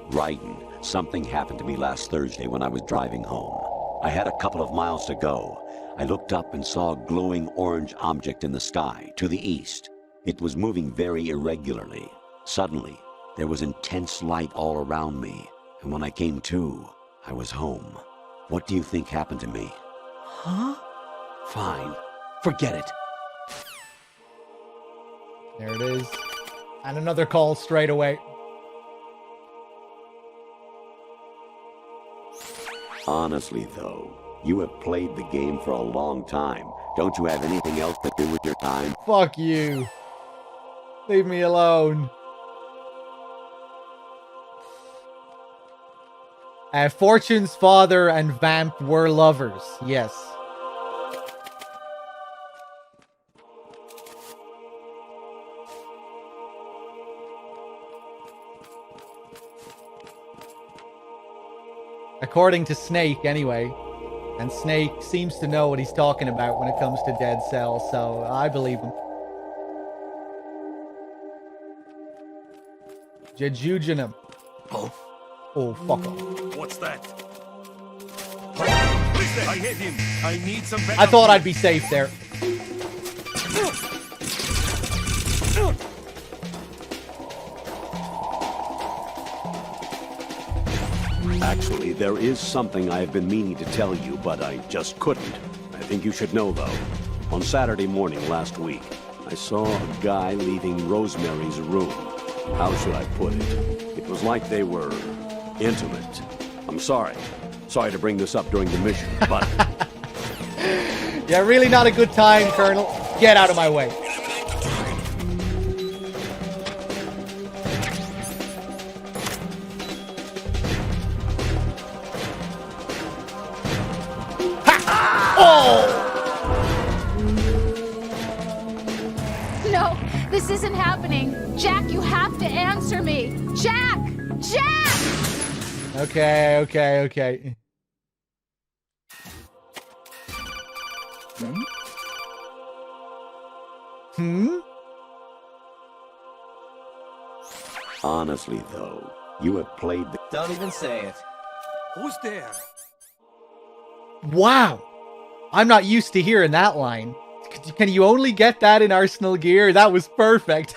Raiden, something happened to me last Thursday when I was driving home. I had a couple of miles to go. I looked up and saw a glowing orange object in the sky to the east. It was moving very irregularly. Suddenly, there was intense light all around me. And when I came to, I was home. What do you think happened to me? Huh? Fine. Forget it. There it is. And another call straight away. Honestly, though, you have played the game for a long time. Don't you have anything else to do with your time? Fuck you. Leave me alone. Fortune's father and Vamp were lovers. Yes. According to Snake, anyway. And Snake seems to know what he's talking about when it comes to Dead Cell, so I believe him. Jejujinum. Oh. Oh, fuck off. What's that? I hit him. I need some better. I thought I'd be safe there. Actually, there is something I have been meaning to tell you, but I just couldn't. I think you should know, though. On Saturday morning last week, I saw a guy leaving Rosemary's room. How should I put it? It was like they were intimate. I'm sorry. Sorry to bring this up during the mission, but... Yeah, really not a good time, Colonel. Get out of my way. No, this isn't happening. Jack, you have to answer me. Jack! Jack! Okay. Honestly, though, you have played the... Don't even say it. Who's there? Wow. I'm not used to hearing that line. Can you only get that in Arsenal gear? That was perfect.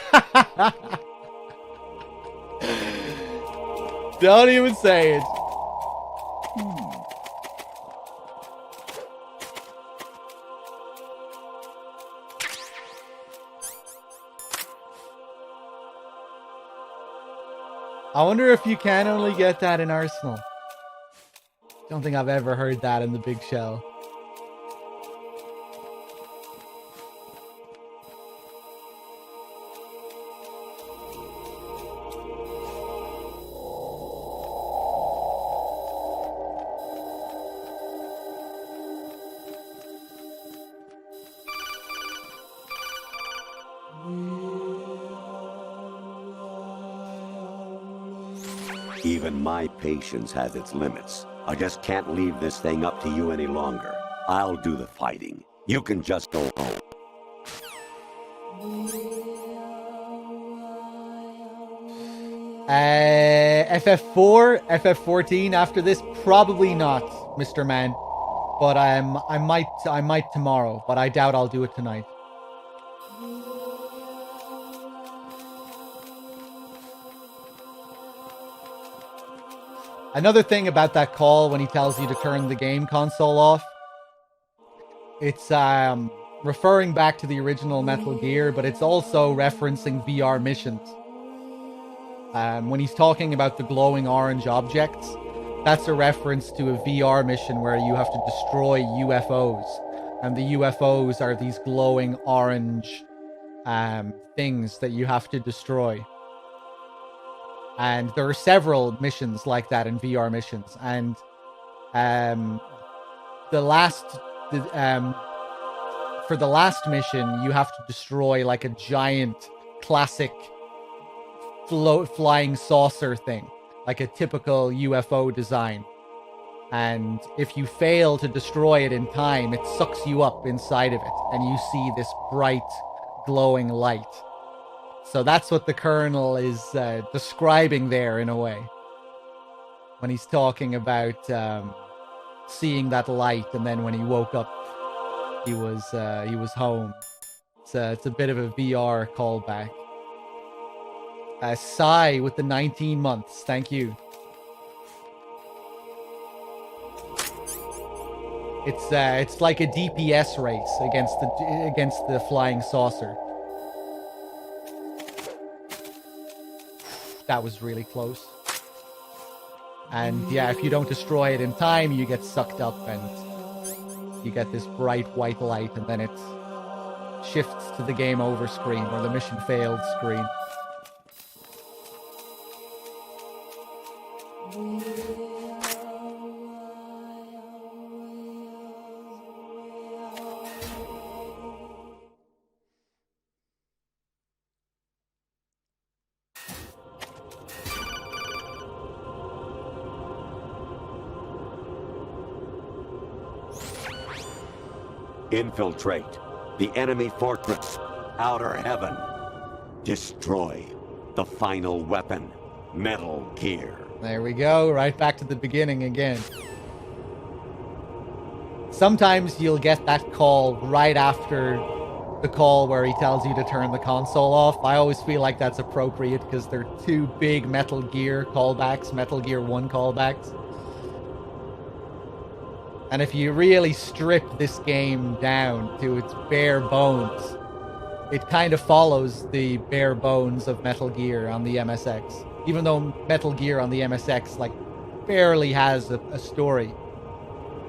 Don't even say it. I wonder if you can only get that in Arsenal. Don't think I've ever heard that in the Big Shell. Even my patience has its limits. I just can't leave this thing up to you any longer. I'll do the fighting. You can just go home. FF4, FF14 after this? Probably not, Mr. Man. But I might tomorrow, but I doubt I'll do it tonight. Another thing about that call when he tells you to turn the game console off, it's referring back to the original Metal Gear, but it's also referencing VR missions. When he's talking about the glowing orange objects, that's a reference to a VR mission where you have to destroy UFOs. And the UFOs are these glowing orange things that you have to destroy. And there are several missions like that in VR missions. And for the last mission, you have to destroy like a giant classic flying saucer thing, like a typical UFO design. And if you fail to destroy it in time, it sucks you up inside of it, and you see this bright, glowing light. So that's what the Colonel is describing there, in a way, when he's talking about seeing that light, and then when he woke up, he was home. It's a bit of a VR callback. Sai with the 19 months. Thank you. It's like a DPS race against the flying saucer. That was really close. And yeah, if you don't destroy it in time, you get sucked up and you get this bright white light, and then it shifts to the game over screen or the mission failed screen. Infiltrate the enemy fortress, Outer Heaven. Destroy the final weapon, Metal Gear. There we go, right back to the beginning again. Sometimes you'll get that call right after the call where he tells you to turn the console off. I always feel like that's appropriate because they're two big Metal Gear callbacks, Metal Gear 1 callbacks. And if you really strip this game down to its bare bones, it kind of follows the bare bones of Metal Gear on the MSX. Even though Metal Gear on the MSX, like, barely has a story.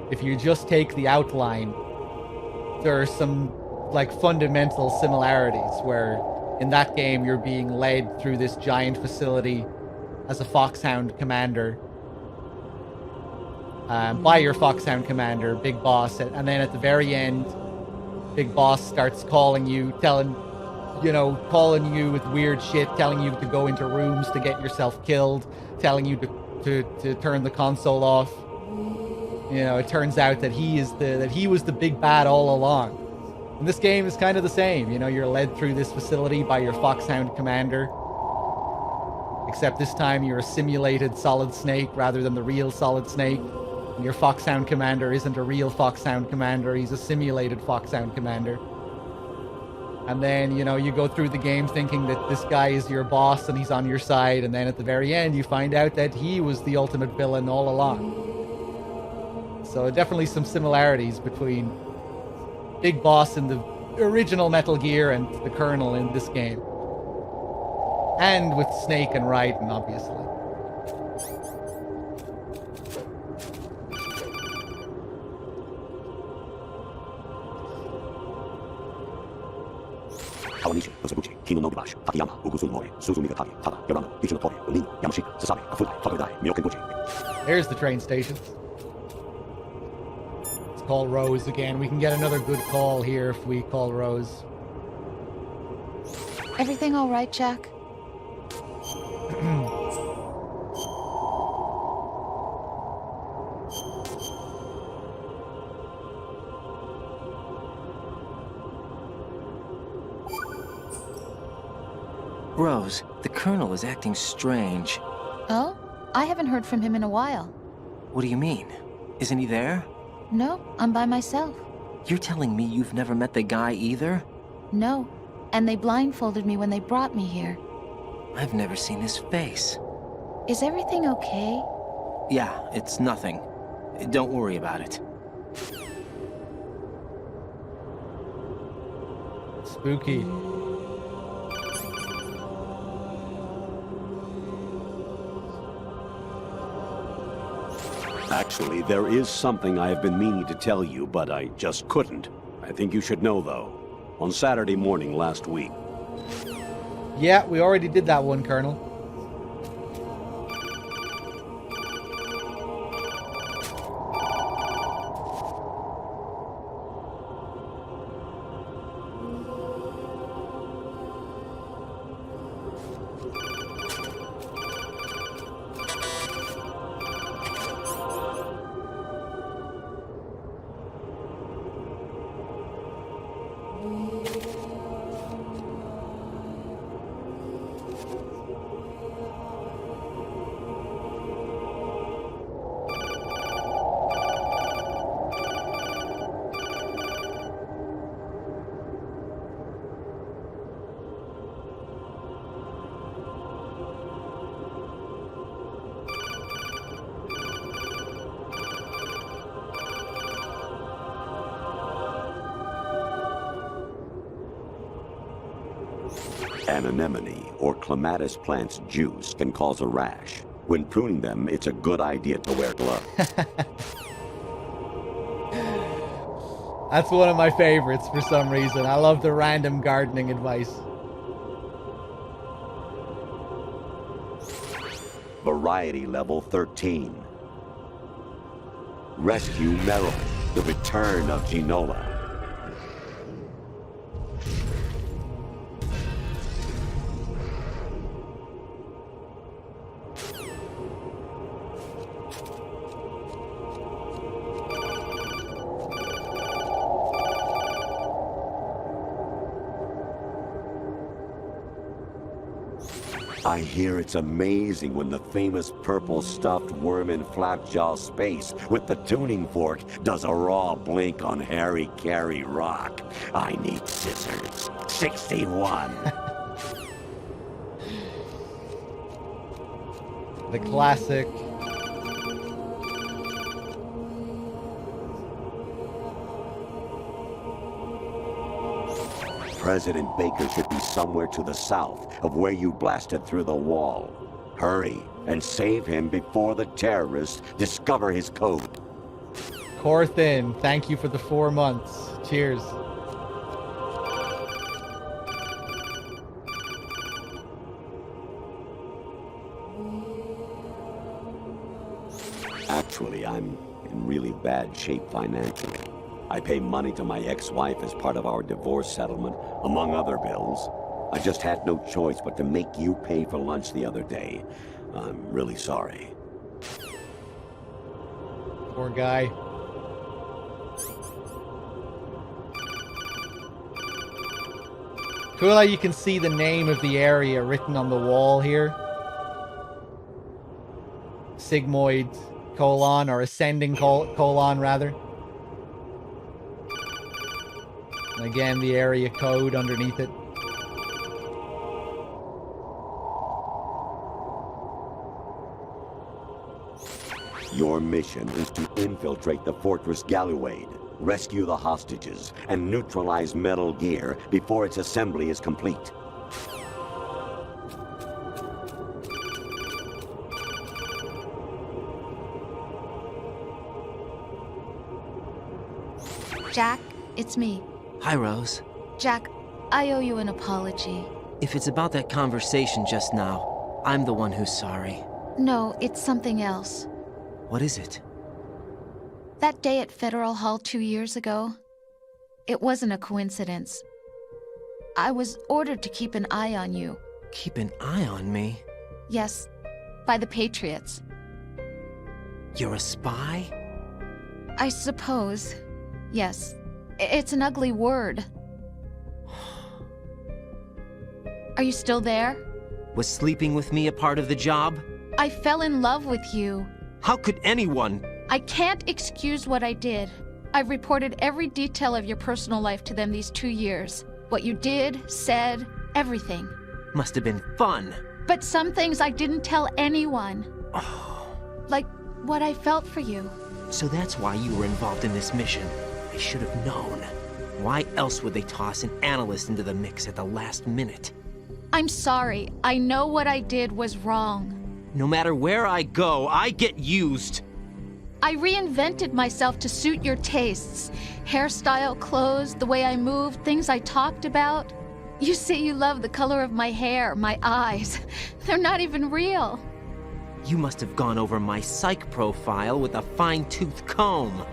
If you just take the outline, there are some, like, fundamental similarities where in that game you're being led through this giant facility as a Foxhound commander. By your Foxhound commander, Big Boss, and then at the very end, Big Boss starts calling you, calling you with weird shit, telling you to go into rooms to get yourself killed, telling you to turn the console off. You know, it turns out that he was the big bad all along. And this game is kind of the same. You know, you're led through this facility by your Foxhound commander. Except this time you're a simulated Solid Snake rather than the real Solid Snake. And your Foxhound commander isn't a real Foxhound commander, he's a simulated Foxhound commander. And then, you know, you go through the game thinking that this guy is your boss and he's on your side, and then at the very end you find out that he was the ultimate villain all along. So definitely some similarities between Big Boss in the original Metal Gear and the Colonel in this game. And with Snake and Raiden, obviously. There's the train station. Let's call Rose again. We can get another good call here if we call Rose. Everything all right, Jack? Rose, the Colonel is acting strange. Oh? I haven't heard from him in a while. What do you mean? Isn't he there? No, I'm by myself. You're telling me you've never met the guy either? No, and they blindfolded me when they brought me here. I've never seen his face. Is everything okay? Yeah, it's nothing. Don't worry about it. Spooky. Actually, there is something I have been meaning to tell you, but I just couldn't. I think you should know, though. On Saturday morning last week. Yeah, we already did that one, Colonel. An anemone or clematis plant's juice can cause a rash. When pruning them, it's a good idea to wear gloves. That's one of my favorites for some reason. I love the random gardening advice. Variety level 13. Rescue Meryl, the return of Ginola. I hear it's amazing when the famous purple stuffed worm in Flapjaw Space with the tuning fork does a raw blink on Harry Carey Rock. I need scissors. 61. The classic President Baker should be somewhere to the south of where you blasted through the wall. Hurry and save him before the terrorists discover his code. Corthin, thank you for the 4 months. Cheers. Actually, I'm in really bad shape financially. I pay money to my ex-wife as part of our divorce settlement, among other bills. I just had no choice but to make you pay for lunch the other day. I'm really sorry. Poor guy. Cool how you can see the name of the area written on the wall here. Sigmoid colon, or ascending colon rather. And again, the area code underneath it. Your mission is to infiltrate the Fortress Galluade, rescue the hostages, and neutralize Metal Gear before its assembly is complete. Jack, it's me. Hi, Rose. Jack, I owe you an apology. If it's about that conversation just now, I'm the one who's sorry. No, it's something else. What is it? That day at Federal Hall 2 years ago, it wasn't a coincidence. I was ordered to keep an eye on you. Keep an eye on me? Yes, by the Patriots. You're a spy? I suppose. Yes. It's an ugly word. Are you still there? Was sleeping with me a part of the job? I fell in love with you. How could anyone? I can't excuse what I did. I've reported every detail of your personal life to them these 2 years. What you did, said, everything. Must have been fun. But some things I didn't tell anyone. Like what I felt for you. So that's why you were involved in this mission. I should have known. Why else would they toss an analyst into the mix at the last minute? I'm sorry. I know what I did was wrong. No matter where I go, I get used. I reinvented myself to suit your tastes. Hairstyle, clothes, the way I moved, things I talked about. You say you love the color of my hair, my eyes. They're not even real. You must have gone over my psych profile with a fine-tooth comb.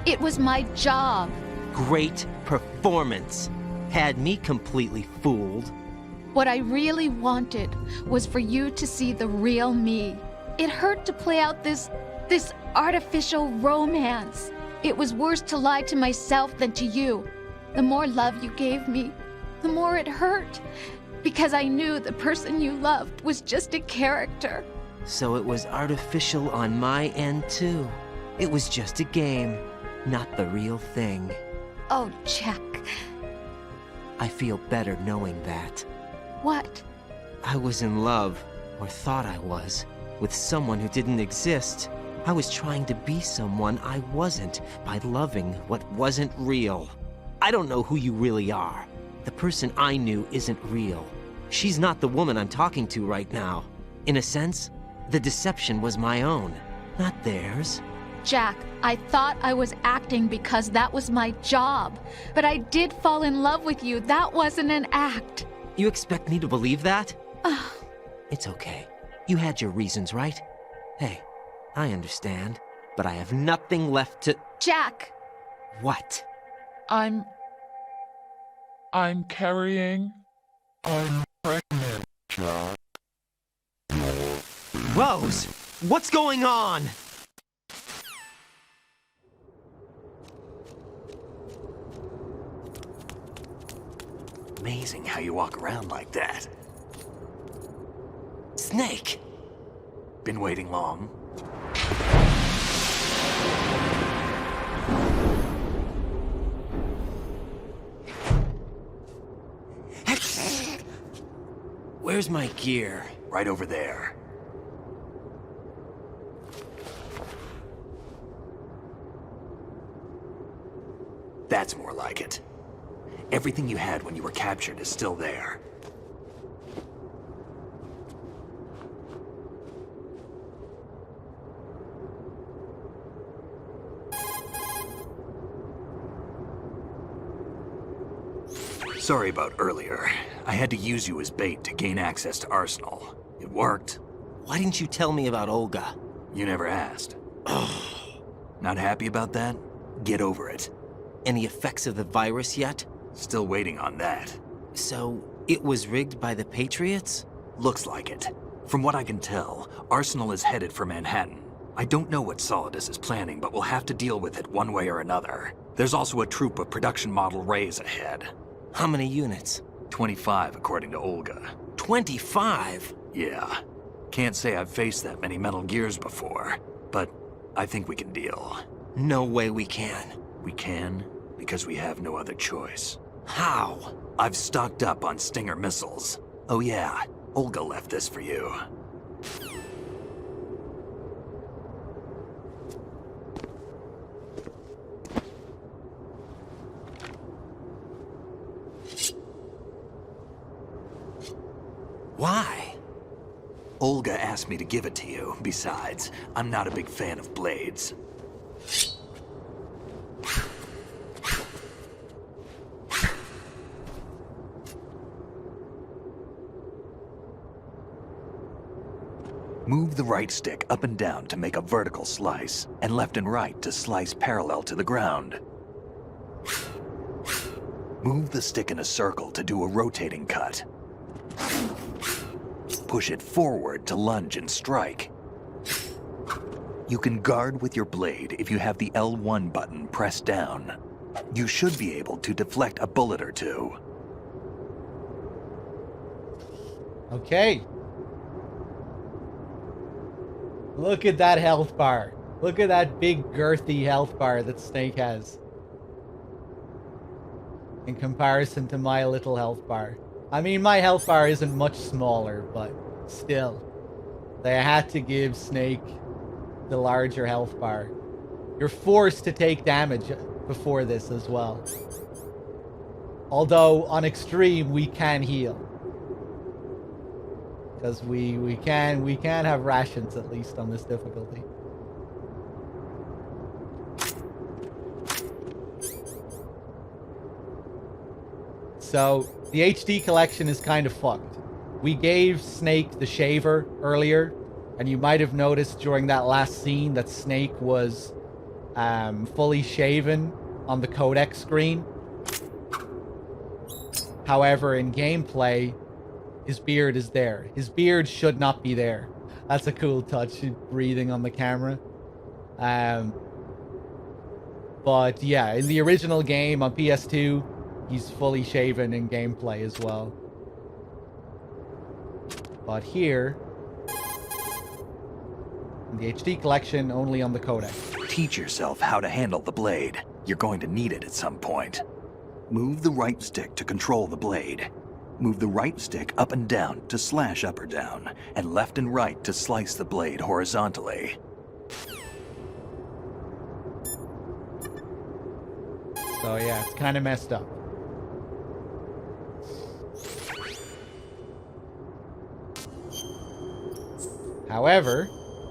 It was my job. Great performance. Had me completely fooled. What I really wanted was for you to see the real me. It hurt to play out this artificial romance. It was worse to lie to myself than to you. The more love you gave me, the more it hurt. Because I knew the person you loved was just a character. So it was artificial on my end too. It was just a game, not the real thing. Oh, Jack. I feel better knowing that. What? I was in love, or thought I was, with someone who didn't exist. I was trying to be someone I wasn't by loving what wasn't real. I don't know who you really are. The person I knew isn't real. She's not the woman I'm talking to right now. In a sense, the deception was my own, not theirs. Jack, I thought I was acting because that was my job. But I did fall in love with you. That wasn't an act. You expect me to believe that? It's okay. You had your reasons, right? Hey, I understand. But I have nothing left to... Jack! What? I'm carrying... I'm pregnant, Jack. Rose! What's going on? Amazing how you walk around like that. Snake! Been waiting long? Where's my gear? Right over there. That's more like it. Everything you had when you were captured is still there. Sorry about earlier. I had to use you as bait to gain access to Arsenal. It worked. Why didn't you tell me about Olga? You never asked. Not happy about that? Get over it. Any effects of the virus yet? Still waiting on that. So, it was rigged by the Patriots? Looks like it. From what I can tell, Arsenal is headed for Manhattan. I don't know what Solidus is planning, but we'll have to deal with it one way or another. There's also a troop of production model Rays ahead. How many units? 25, according to Olga. 25? Yeah. Can't say I've faced that many Metal Gears before, but I think we can deal. No way we can. We can, because we have no other choice. How? I've stocked up on Stinger missiles. Oh yeah, Olga left this for you. Why? Olga asked me to give it to you. Besides, I'm not a big fan of blades. Move the right stick up and down to make a vertical slice, and left and right to slice parallel to the ground. Move the stick in a circle to do a rotating cut. Push it forward to lunge and strike. You can guard with your blade if you have the L1 button pressed down. You should be able to deflect a bullet or two. Okay. Look at that health bar. Look at that big girthy health bar that Snake has. In comparison to my little health bar. I mean, my health bar isn't much smaller, but still. They had to give Snake the larger health bar. You're forced to take damage before this as well. Although, on extreme, we can heal. Because we can have rations, at least, on this difficulty. So, the HD collection is kind of fucked. We gave Snake the shaver earlier, and you might have noticed during that last scene that Snake was fully shaven on the codec screen. However, in gameplay, his beard is there. His beard should not be there. That's a cool touch, breathing on the camera. But yeah, in the original game on PS2, he's fully shaven in gameplay as well. But here, in the HD collection, only on the codec. Teach yourself how to handle the blade. You're going to need it at some point. Move the right stick to control the blade. Move the right stick up and down to slash up or down, and left and right to slice the blade horizontally. So yeah, it's kind of messed up. However,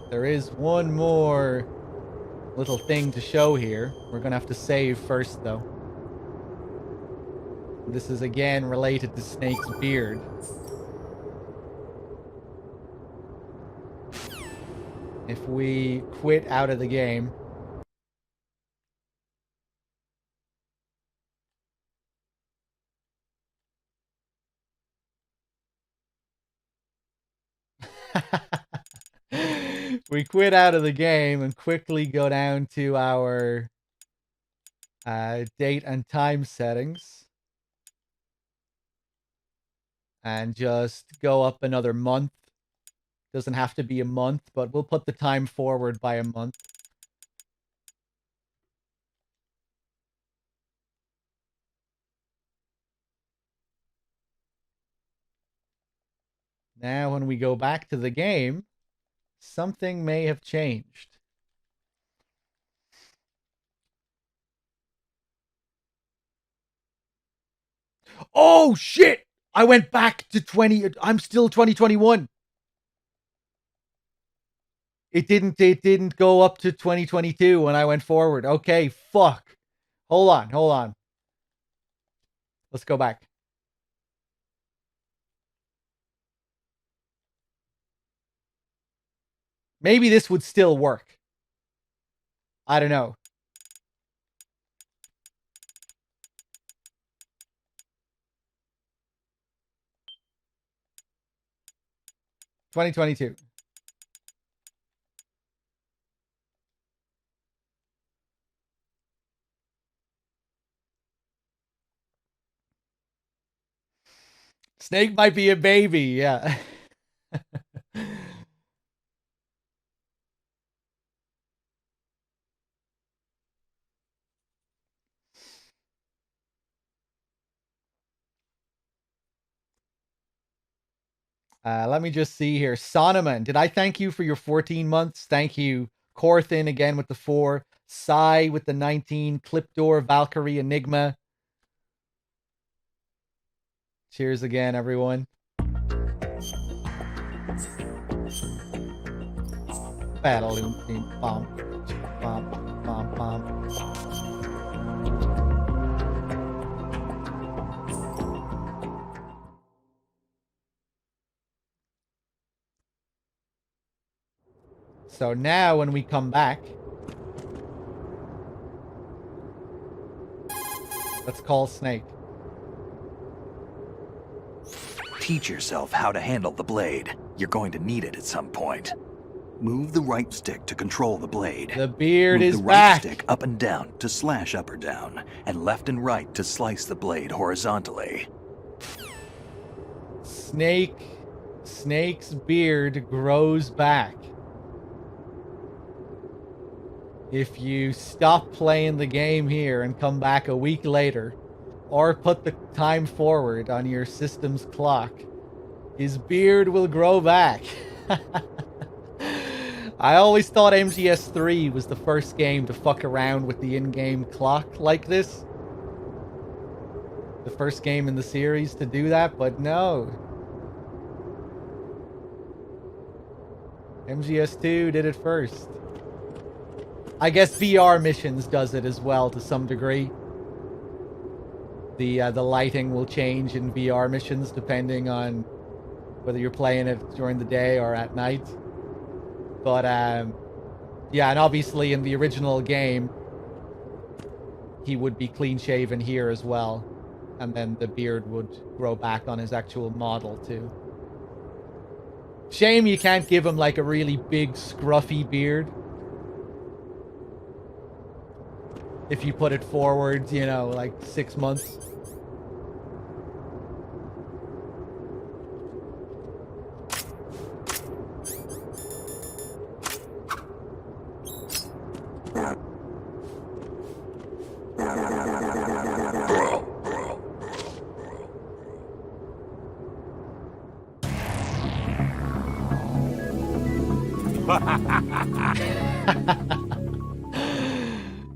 there is one more little thing to show here. We're gonna have to save first, though. This is again related to Snake's beard. If we quit out of the game, we quit out of the game and quickly go down to our date and time settings and just go up another month. Doesn't have to be a month, but we'll put the time forward by a month. Now, when we go back to the game, something may have changed. Oh, shit! I went back to 20... I'm still 2021. It didn't go up to 2022 when I went forward. Okay, fuck. Hold on. Let's go back. Maybe this would still work. I don't know. $2022. Snake might be a baby, yeah. Let me just see here. Sonoman, did I thank you for your 14 months? Thank you. Corthin again with the 4. Sai with the 19. Clipdoor, Valkyrie, Enigma. Cheers again, everyone. Battle bomb. So now when we come back, let's call Snake. Teach yourself how to handle the blade. You're going to need it at some point. Move the right stick to control the blade. The beard Move is the right back. stick up and down to slash up or down, and left and right to slice the blade horizontally. Snake's beard grows back. If you stop playing the game here and come back a week later, or put the time forward on your system's clock, his beard will grow back. I always thought MGS3 was the first game to fuck around with the in-game clock like this. The first game in the series to do that, but no. MGS2 did it first. I guess VR missions does it as well to some degree. The lighting will change in VR missions depending on whether you're playing it during the day or at night. But yeah, and obviously in the original game, he would be clean shaven here as well, and then the beard would grow back on his actual model too. Shame you can't give him like a really big scruffy beard. If you put it forward, you know, like 6 months.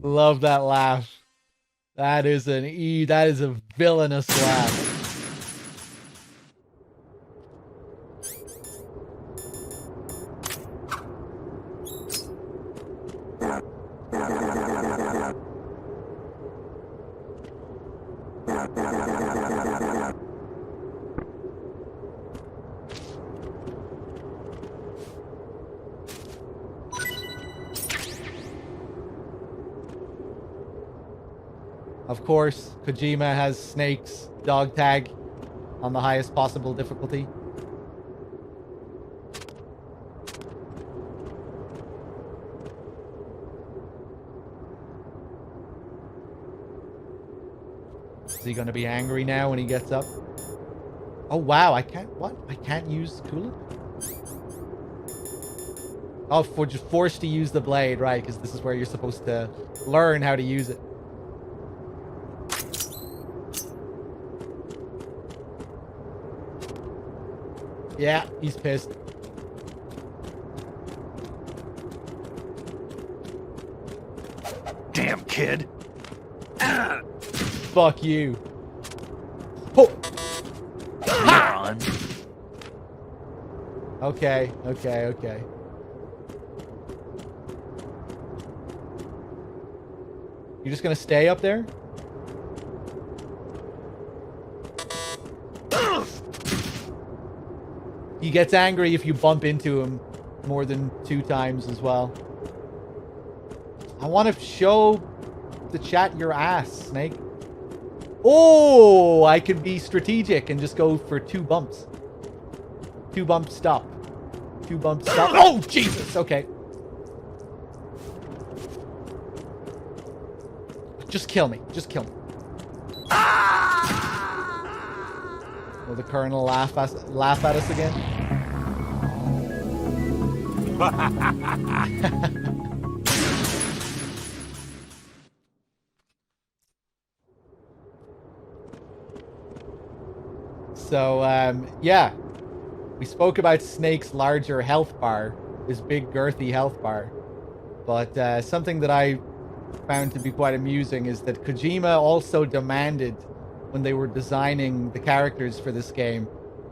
Love that laugh. That is that is a villainous laugh. Of course, Kojima has Snake's dog tag on the highest possible difficulty. Is he gonna be angry now when he gets up? Oh wow, I can't, what? I can't use coolant? Oh, just forced to use the blade, right, because this is where you're supposed to learn how to use it. Yeah, he's pissed. Damn kid. Fuck you. Moron. Okay. You're just gonna stay up there? He gets angry if you bump into him more than 2 times as well. I want to show the chat your ass, Snake. Oh, I could be strategic and just go for 2 bumps. 2 bumps, stop. 2 bumps, stop. Oh, Jesus! Okay. Just kill me. Just kill me. Will the Colonel laugh at us again? So, yeah. We spoke about Snake's larger health bar, his big girthy health bar. But something that I found to be quite amusing is that Kojima also demanded, when they were designing the characters for this game,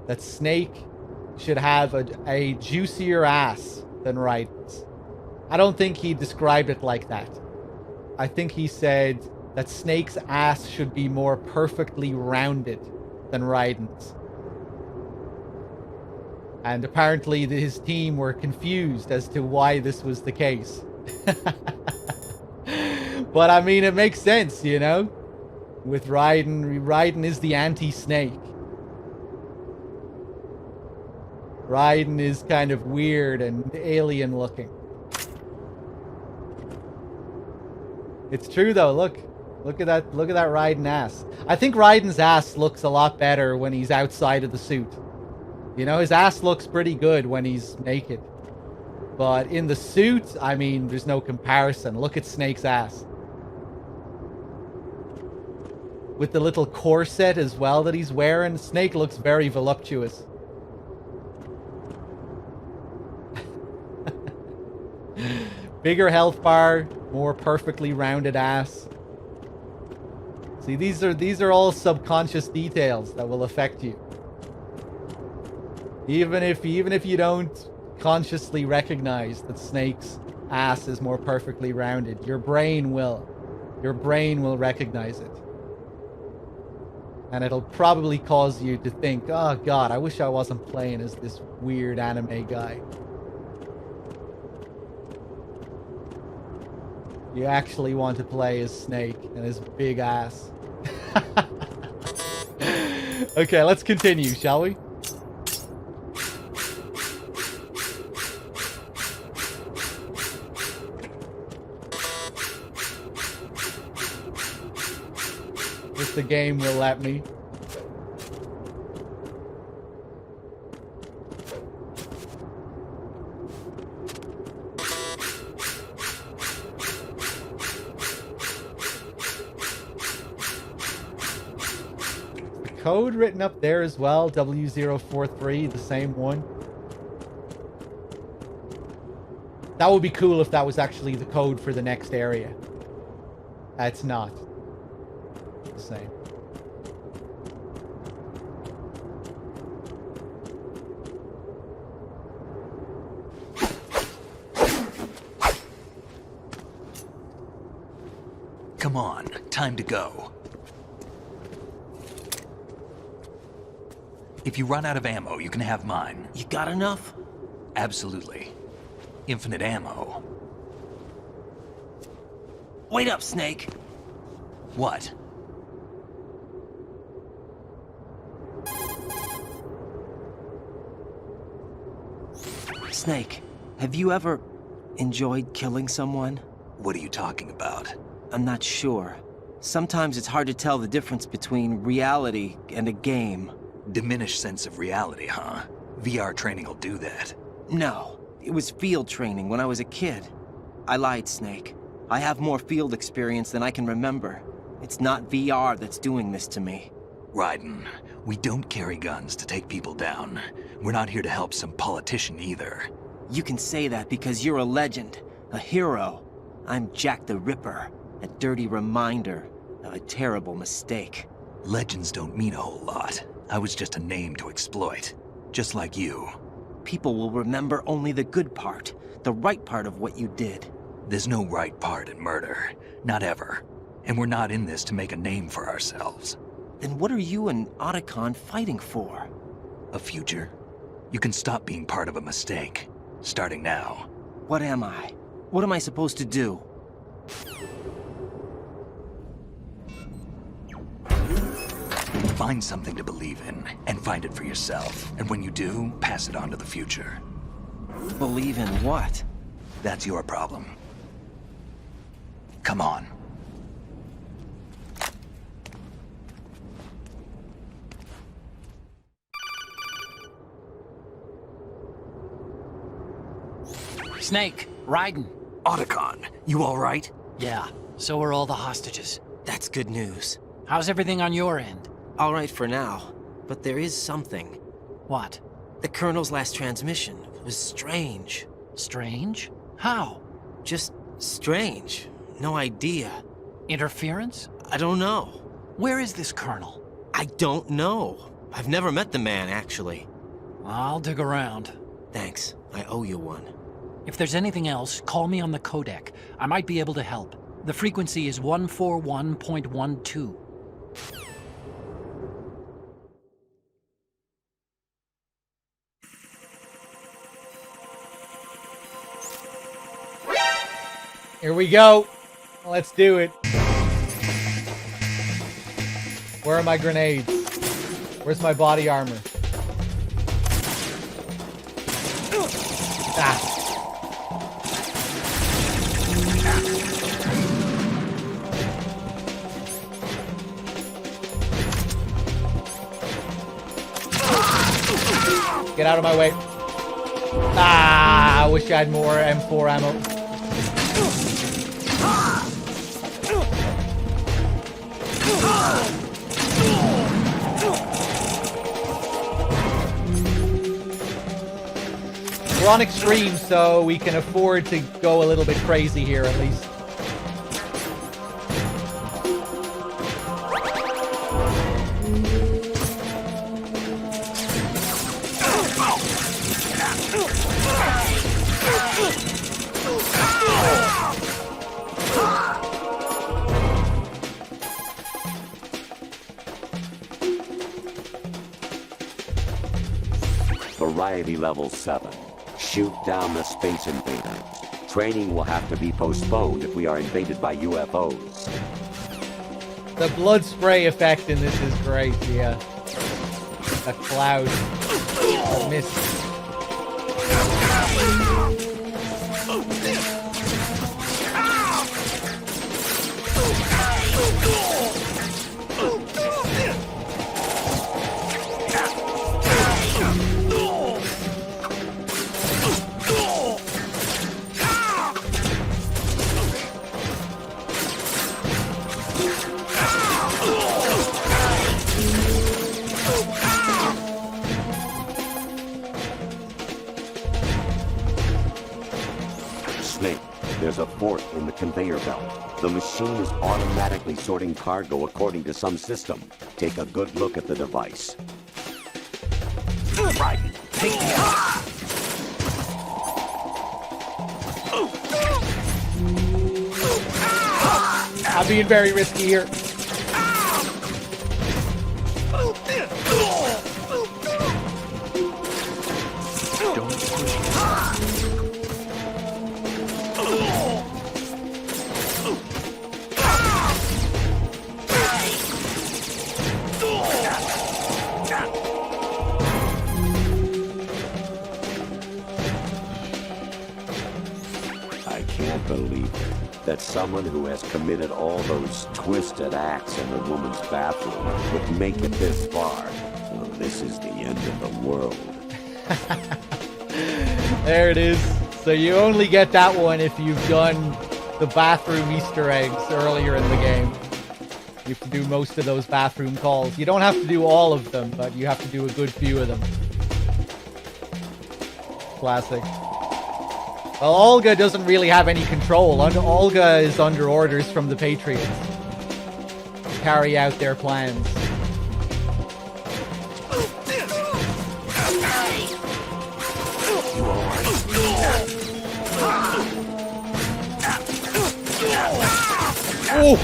that Snake should have a juicier ass than Raiden's. I don't think he described it like that. I think he said that Snake's ass should be more perfectly rounded than Raiden's. And apparently his team were confused as to why this was the case. But I mean, it makes sense, you know? With Raiden is the anti-Snake. Raiden is kind of weird and alien looking. It's true though, look at that Raiden ass. I think Raiden's ass looks a lot better when he's outside of the suit. You know, his ass looks pretty good when he's naked. But in the suit, I mean, there's no comparison. Look at Snake's ass. With the little corset as well that he's wearing, Snake looks very voluptuous. Bigger health bar, more perfectly rounded ass. See, these are all subconscious details that will affect you. Even if you don't consciously recognize that Snake's ass is more perfectly rounded, your brain will recognize it. And it'll probably cause you to think, oh god, I wish I wasn't playing as this weird anime guy. You actually want to play as Snake and his big ass. Okay, let's continue, shall we? If the game will let me. Code written up there as well, W043, the same one. That would be cool if that was actually the code for the next area. It's not the same. Come on, time to go. If you run out of ammo, you can have mine. You got enough? Absolutely. Infinite ammo. Wait up, Snake. What? Snake, have you ever enjoyed killing someone? What are you talking about? I'm not sure. Sometimes it's hard to tell the difference between reality and a game. Diminished sense of reality, huh? VR training will do that. No, it was field training when I was a kid. I lied, Snake. I have more field experience than I can remember. It's not VR that's doing this to me. Raiden, we don't carry guns to take people down. We're not here to help some politician either. You can say that because you're a legend, a hero. I'm Jack the Ripper, a dirty reminder of a terrible mistake. Legends don't mean a whole lot. I was just a name to exploit. Just like you. People will remember only the good part, the right part of what you did. There's no right part in murder. Not ever. And we're not in this to make a name for ourselves. Then what are you and Otacon fighting for? A future. You can stop being part of a mistake. Starting now. What am I? What am I supposed to do? Find something to believe in, and find it for yourself. And when you do, pass it on to the future. Believe in what? That's your problem. Come on. Snake, Raiden. Otacon, you all right? Yeah, so are all the hostages. That's good news. How's everything on your end? All right for now, but there is something. What? The Colonel's last transmission was strange. Strange? How? Just strange. No idea. Interference? I don't know. Where is this Colonel? I don't know. I've never met the man, actually. I'll dig around. Thanks. I owe you one. If there's anything else, call me on the codec. I might be able to help. The frequency is 141.12. Here we go. Let's do it. Where are my grenades? Where's my body armor? Ah. Get out of my way. Ah, I wish I had more M4 ammo. We're on extreme, so we can afford to go a little bit crazy here, at least. Variety level 7. Shoot down the Space Invader. Training will have to be postponed if we are invaded by UFOs. The blood spray effect in this is great, yeah. A cloud. A mist. There's a fork in the conveyor belt. The machine is automatically sorting cargo according to some system. Take a good look at the device. Right. Take me out. I'm being very risky here. I can't believe it. That someone who has committed all those twisted acts in a woman's bathroom would make it this far. Well, this is the end of the world. There it is. So you only get that one if you've done the bathroom Easter eggs earlier in the game. You have to do most of those bathroom calls. You don't have to do all of them, but you have to do a good few of them. Classic. Well, Olga doesn't really have any control. Olga is under orders from the Patriots to carry out their plans. Oh!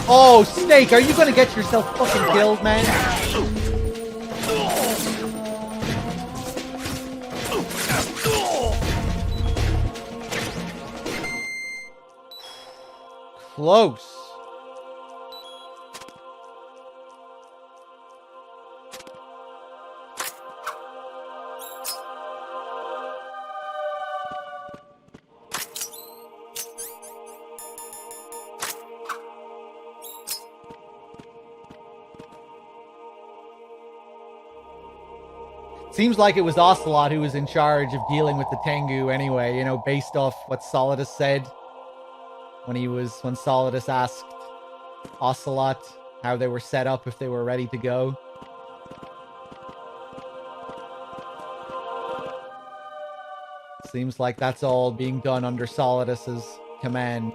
Oh, Snake, are you gonna get yourself fucking killed, man? Close. Seems like it was Ocelot who was in charge of dealing with the Tengu anyway, you know, based off what Solidus said when Solidus asked Ocelot how they were set up if they were ready to go. Seems like that's all being done under Solidus's command.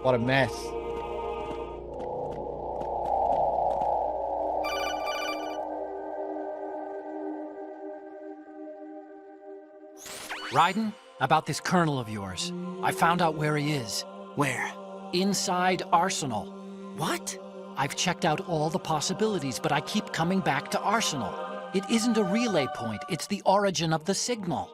What a mess. Raiden, about this colonel of yours. I found out where he is. Where? Inside Arsenal. What? I've checked out all the possibilities, but I keep coming back to Arsenal. It isn't a relay point, it's the origin of the signal.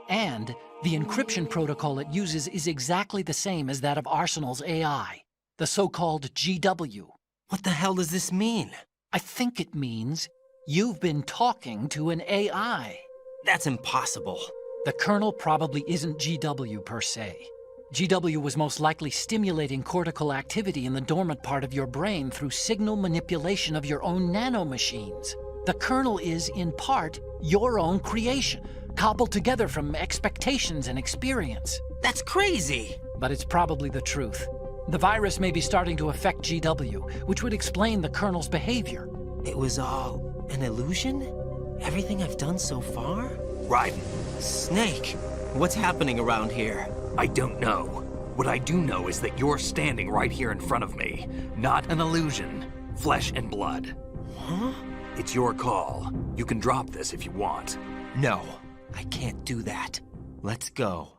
And the encryption protocol it uses is exactly the same as that of Arsenal's AI, the so-called GW. What the hell does this mean? I think it means you've been talking to an AI. That's impossible. The Colonel probably isn't GW per se. GW was most likely stimulating cortical activity in the dormant part of your brain through signal manipulation of your own nanomachines. The Colonel is, in part, your own creation, cobbled together from expectations and experience. That's crazy! But it's probably the truth. The virus may be starting to affect GW, which would explain the Colonel's behavior. It was all an illusion? Everything I've done so far? Raiden. Snake, what's happening around here? I don't know. What I do know is that you're standing right here in front of me. Not an illusion. Flesh and blood. Huh? It's your call. You can drop this if you want. No, I can't do that. Let's go.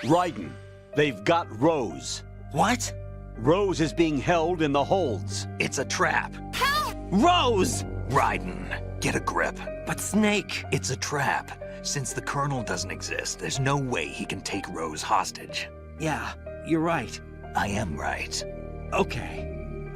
Raiden, they've got Rose. What? Rose is being held in the holds. It's a trap. Help! Rose! Raiden, get a grip. But Snake... It's a trap. Since the Colonel doesn't exist, there's no way he can take Rose hostage. Yeah, you're right. I am right. Okay.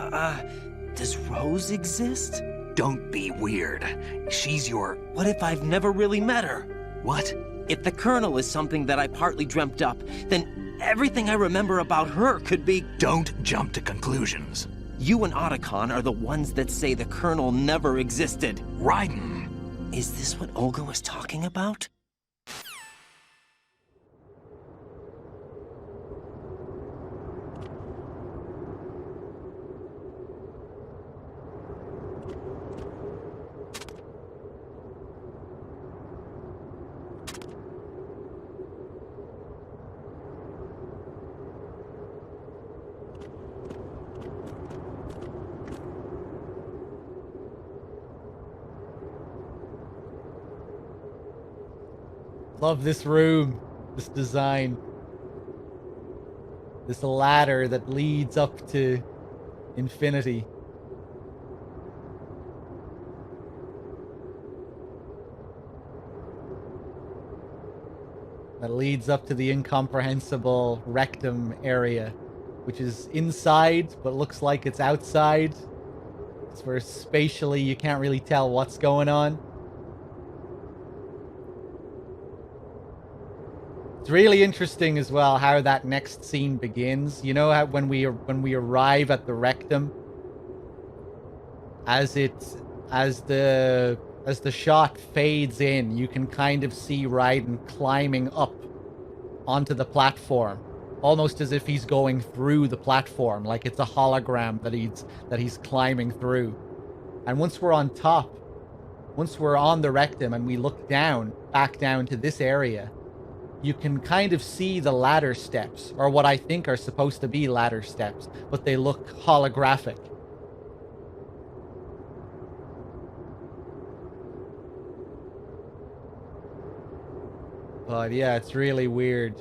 Does Rose exist? Don't be weird. She's your... What if I've never really met her? What? If the Colonel is something that I partly dreamt up, then everything I remember about her could be... Don't jump to conclusions. You and Otacon are the ones that say the Colonel never existed. Raiden! Is this what Olga was talking about? Love this room, this design. This ladder that leads up to infinity. That leads up to the incomprehensible rectum area, which is inside but looks like it's outside. It's where spatially you can't really tell what's going on. It's really interesting as well how that next scene begins. You know how when we arrive at the rectum, as the as the shot fades in, you can kind of see Raiden climbing up onto the platform, almost as if he's going through the platform, like it's a hologram that he's climbing through. And once we're on top, once we're on the rectum and we look down, back down to this area, you can kind of see the ladder steps, or what I think are supposed to be ladder steps, but they look holographic. But yeah, it's really weird.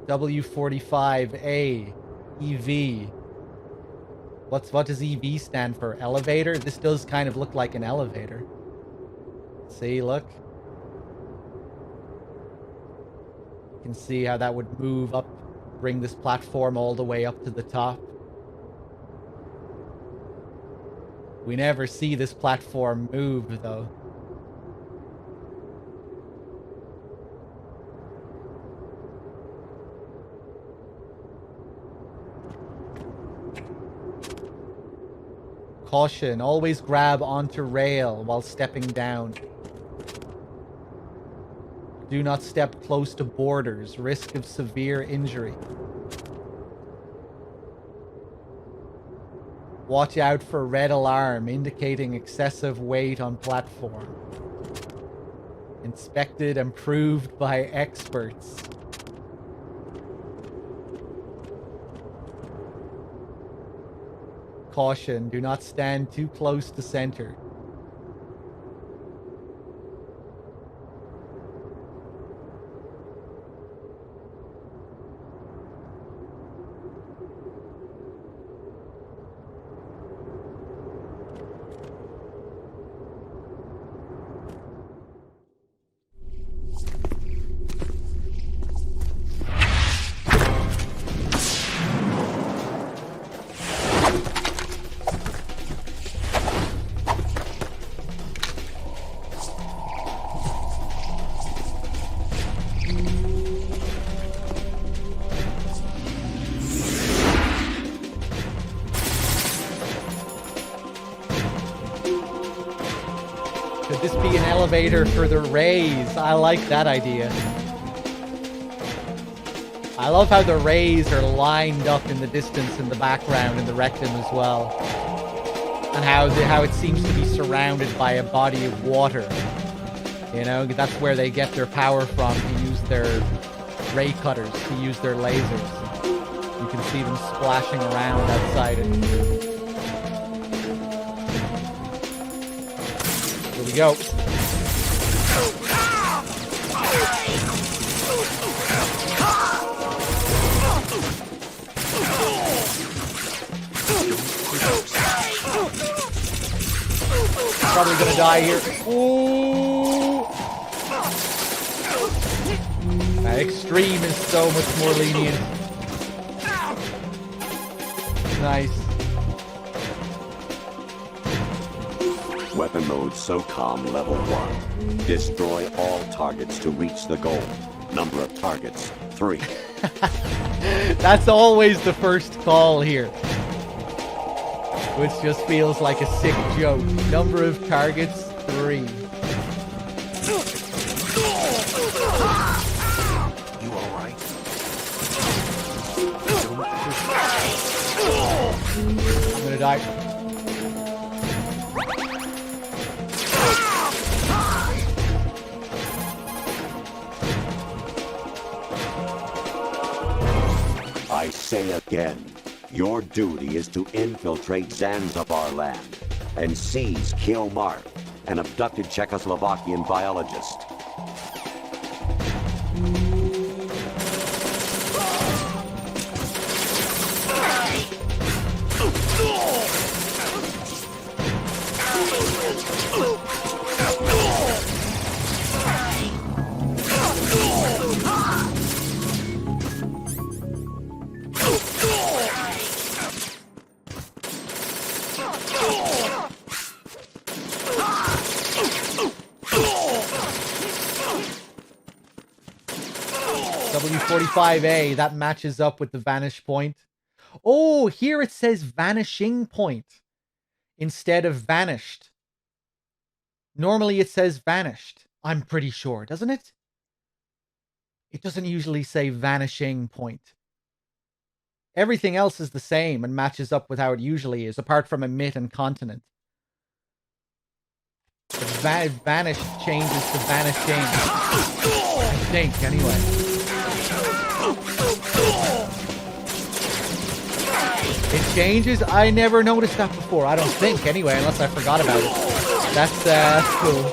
W45A EV. What does EV stand for? Elevator? This does kind of look like an elevator. See, look. You can see how that would move up, bring this platform all the way up to the top. We never see this platform move, though. Caution, always grab onto rail while stepping down. Do not step close to borders, risk of severe injury. Watch out for red alarm indicating excessive weight on platform. Inspected and proved by experts. Caution, do not stand too close to center. Could this be an elevator for the rays? I like that idea. I love how the rays are lined up in the distance in the background in the rectum as well. And how it seems to be surrounded by a body of water. You know, that's where they get their power from to use their ray cutters, to use their lasers. You can see them splashing around outside it. Here we go. Probably gonna die here. Ooh. That extreme is so much more lenient. Nice. Weapon mode SOCOM level 1. Destroy all targets to reach the goal. Number of targets, 3. That's always the first call here. Which just feels like a sick joke. Number of targets, 3. You alright? I'm gonna die. I say again, your duty is to infiltrate Zanzibar land and seize Kill Mark, an abducted Czechoslovakian biologist. W45A, that matches up with the vanish point. Oh, here it says vanishing point. instead of vanished. Normally it says vanished, I'm pretty sure, doesn't it? It doesn't usually say vanishing point. Everything else is the same and matches up with how it usually is, apart from emit and continent. But vanished changes to vanishing. I think, anyway. It changes? I never noticed that before. I don't think, anyway, unless I forgot about it. That's cool.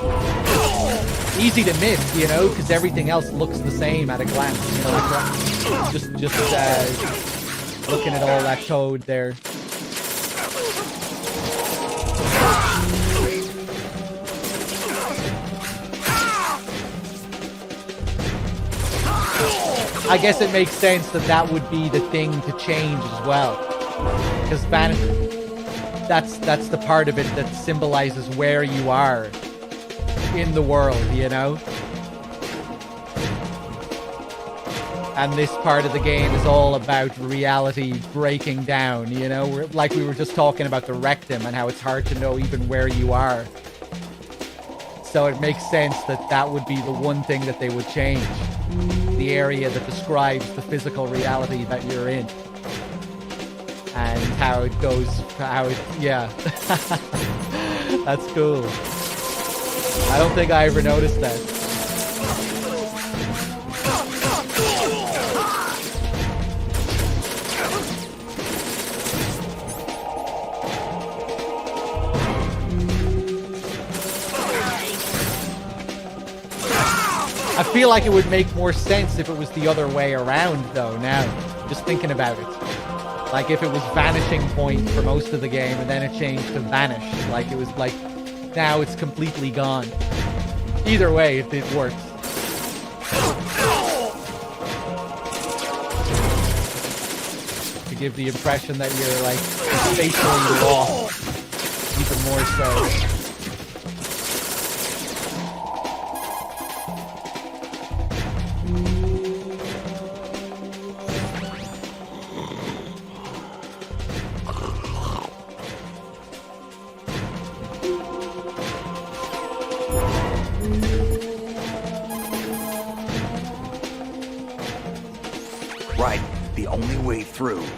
Easy to miss, you know, because everything else looks the same at a glance. You know, just looking at all that code there. I guess it makes sense that that would be the thing to change as well, because that's the part of it that symbolizes where you are in the world, you know. And this part of the game is all about reality breaking down, you know, like we were just talking about the rectum and how it's hard to know even where you are. So it makes sense that that would be the one thing that they would change. The area that describes the physical reality that you're in. And how it goes, yeah. That's cool. I don't think I ever noticed that. I feel like it would make more sense if it was the other way around, though, now. Just thinking about it. Like, if it was vanishing point for most of the game, and then it changed to vanish. Like, it was like, now it's completely gone. Either way, it works. To give the impression that you're, like, spatially lost. Even more so.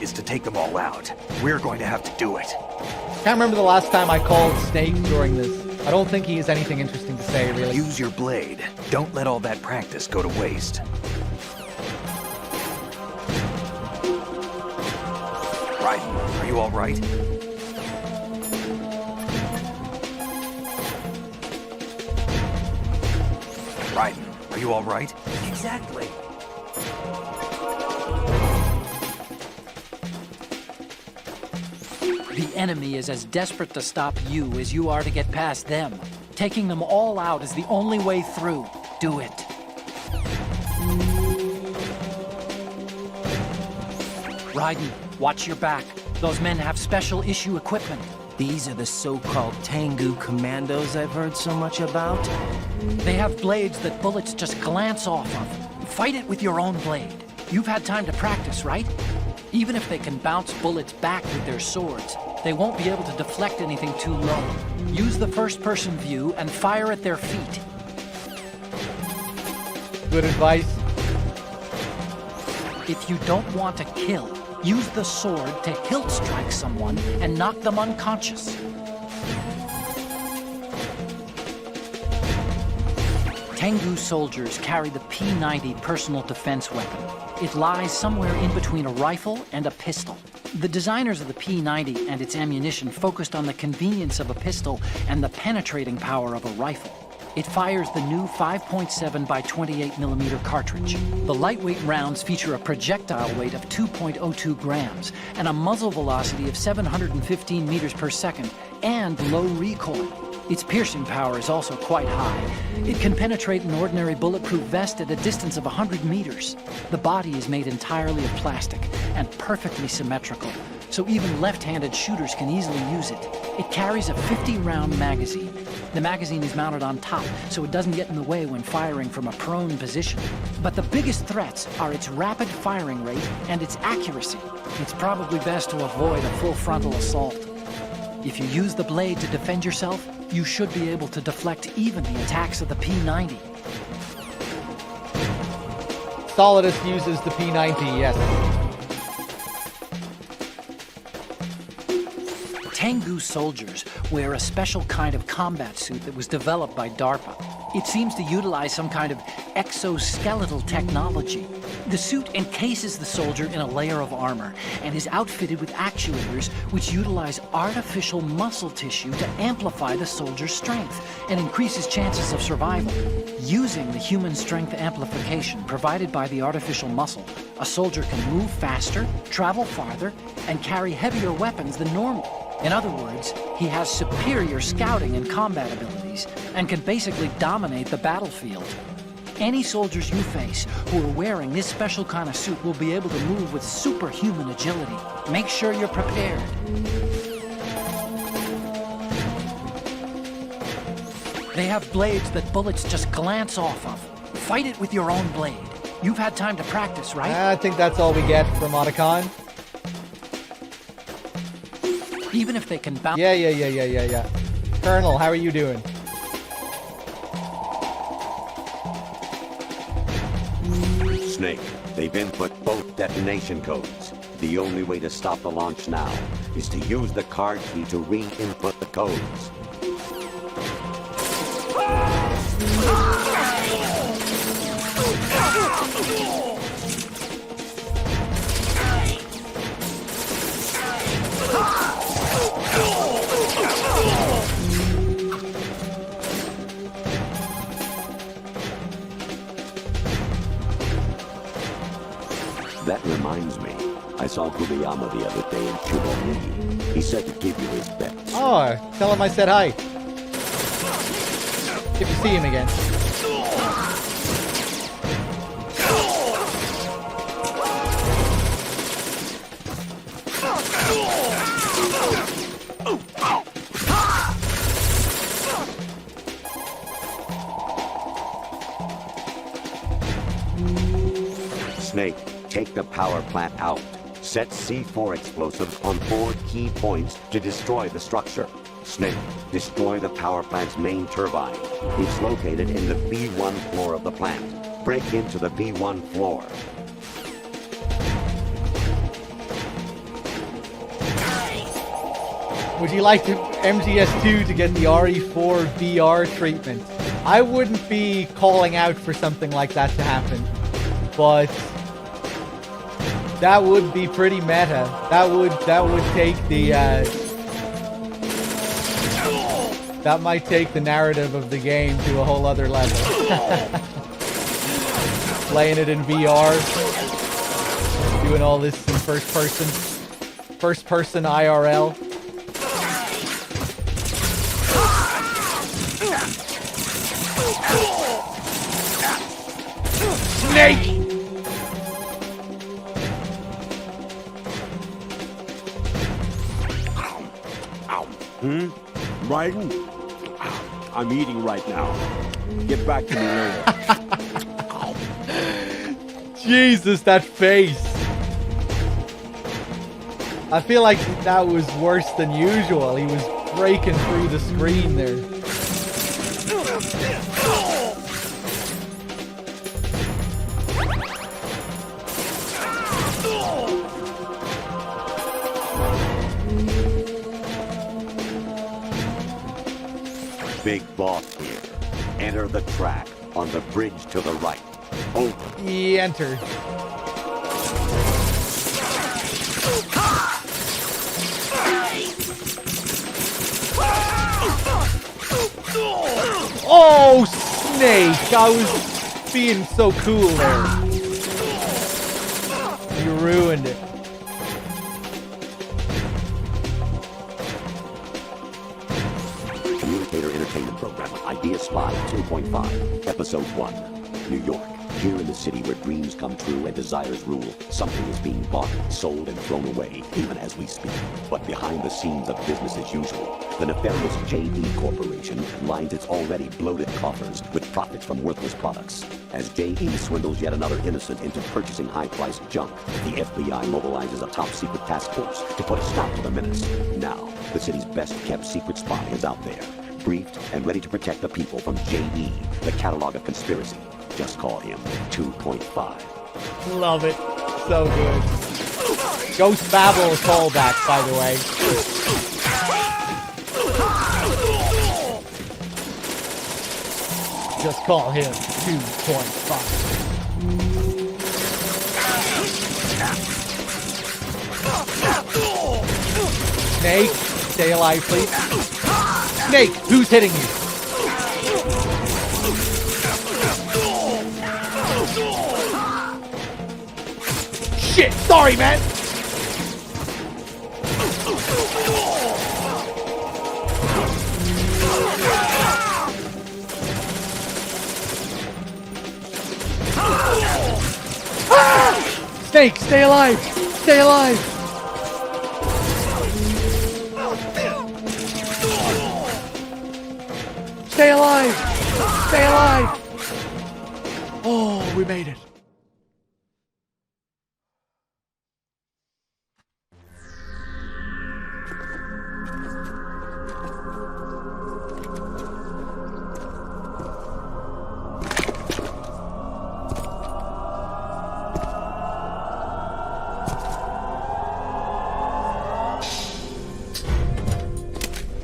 Is to take them all out. We're going to have to do it. Can't remember the last time I called Snake during this. I don't think he has anything interesting to say, really. Use your blade. Don't let all that practice go to waste. Raiden, are you all right? Raiden, are you all right? Exactly. The enemy is as desperate to stop you as you are to get past them. Taking them all out is the only way through. Do it. Raiden, watch your back. Those men have special issue equipment. These are the so-called Tengu commandos I've heard so much about? They have blades that bullets just glance off of. Fight it with your own blade. You've had time to practice, right? Even if they can bounce bullets back with their swords, they won't be able to deflect anything too low. Use the first-person view and fire at their feet. Good advice. If you don't want to kill, use the sword to hilt strike someone and knock them unconscious. Tengu soldiers carry the P90 personal defense weapon. It lies somewhere in between a rifle and a pistol. The designers of the P90 and its ammunition focused on the convenience of a pistol and the penetrating power of a rifle. It fires the new 5.7 by 28mm cartridge. The lightweight rounds feature a projectile weight of 2.02 grams and a muzzle velocity of 715 meters per second and low recoil. Its piercing power is also quite high. It can penetrate an ordinary bulletproof vest at a distance of 100 meters. The body is made entirely of plastic and perfectly symmetrical, so even left-handed shooters can easily use it. It carries a 50-round magazine. The magazine is mounted on top, so it doesn't get in the way when firing from a prone position. But the biggest threats are its rapid firing rate and its accuracy. It's probably best to avoid a full frontal assault. If you use the blade to defend yourself, you should be able to deflect even the attacks of the P90. Solidus uses the P90, yes. Tengu soldiers wear a special kind of combat suit that was developed by DARPA. It seems to utilize some kind of exoskeletal technology. The suit encases the soldier in a layer of armor and is outfitted with actuators which utilize artificial muscle tissue to amplify the soldier's strength and increase his chances of survival. Using the human strength amplification provided by the artificial muscle, a soldier can move faster, travel farther, and carry heavier weapons than normal. In other words, he has superior scouting and combat abilities and can basically dominate the battlefield. Any soldiers you face who are wearing this special kind of suit will be able to move with superhuman agility. Make sure you're prepared. They have blades that bullets just glance off of. Fight it with your own blade. You've had time to practice, right? I think that's all we get from Otacon. Even if they can bounce... Yeah. Colonel, how are you doing? Snake, they've input both detonation codes. The only way to stop the launch now is to use the card key to re-input the codes. That reminds me, I saw Kubiyama the other day in Chuboni. He said to give you his bets. Oh, tell him I said hi. If you see him again. Snake, take the power plant out. Set C4 explosives on 4 key points to destroy the structure. Snake, destroy the power plant's main turbine. It's located in the B1 floor of the plant. Break into the B1 floor. Would you like MGS2 to get the RE4 VR treatment? I wouldn't be calling out for something like that to happen, but that would be pretty meta. That would take the that might take the narrative of the game to a whole other level. Playing it in VR, doing all this in first person IRL. Snake! Raiden? I'm eating right now. Get back to me later. Jesus, that face. I feel like that was worse than usual. He was breaking through the screen there. Big boss here. Enter the track on the bridge to the right. Over. He entered. Oh, Snake! I was being so cool there. You ruined it. Communicator Entertainment Program, Idea Spy 2.5, Episode 1, New York. Here in the city where dreams come true and desires rule, something is being bought, sold, and thrown away, even as we speak. But behind the scenes of business as usual, the nefarious J.E. Corporation lines its already bloated coffers with profits from worthless products. As J.E. swindles yet another innocent into purchasing high-priced junk, the FBI mobilizes a top-secret task force to put a stop to the menace. Now, the city's best-kept secret spy is out there, briefed and ready to protect the people from J.E., the catalog of conspiracy. Just call him 2.5. Love it. So good. Ghost Babel callback, by the way. Just call him 2.5. Snake, stay alive, please. Snake, who's hitting you? Shit, sorry, man. Snake, stay alive. Stay alive. Stay alive. Stay alive. Oh, we made it.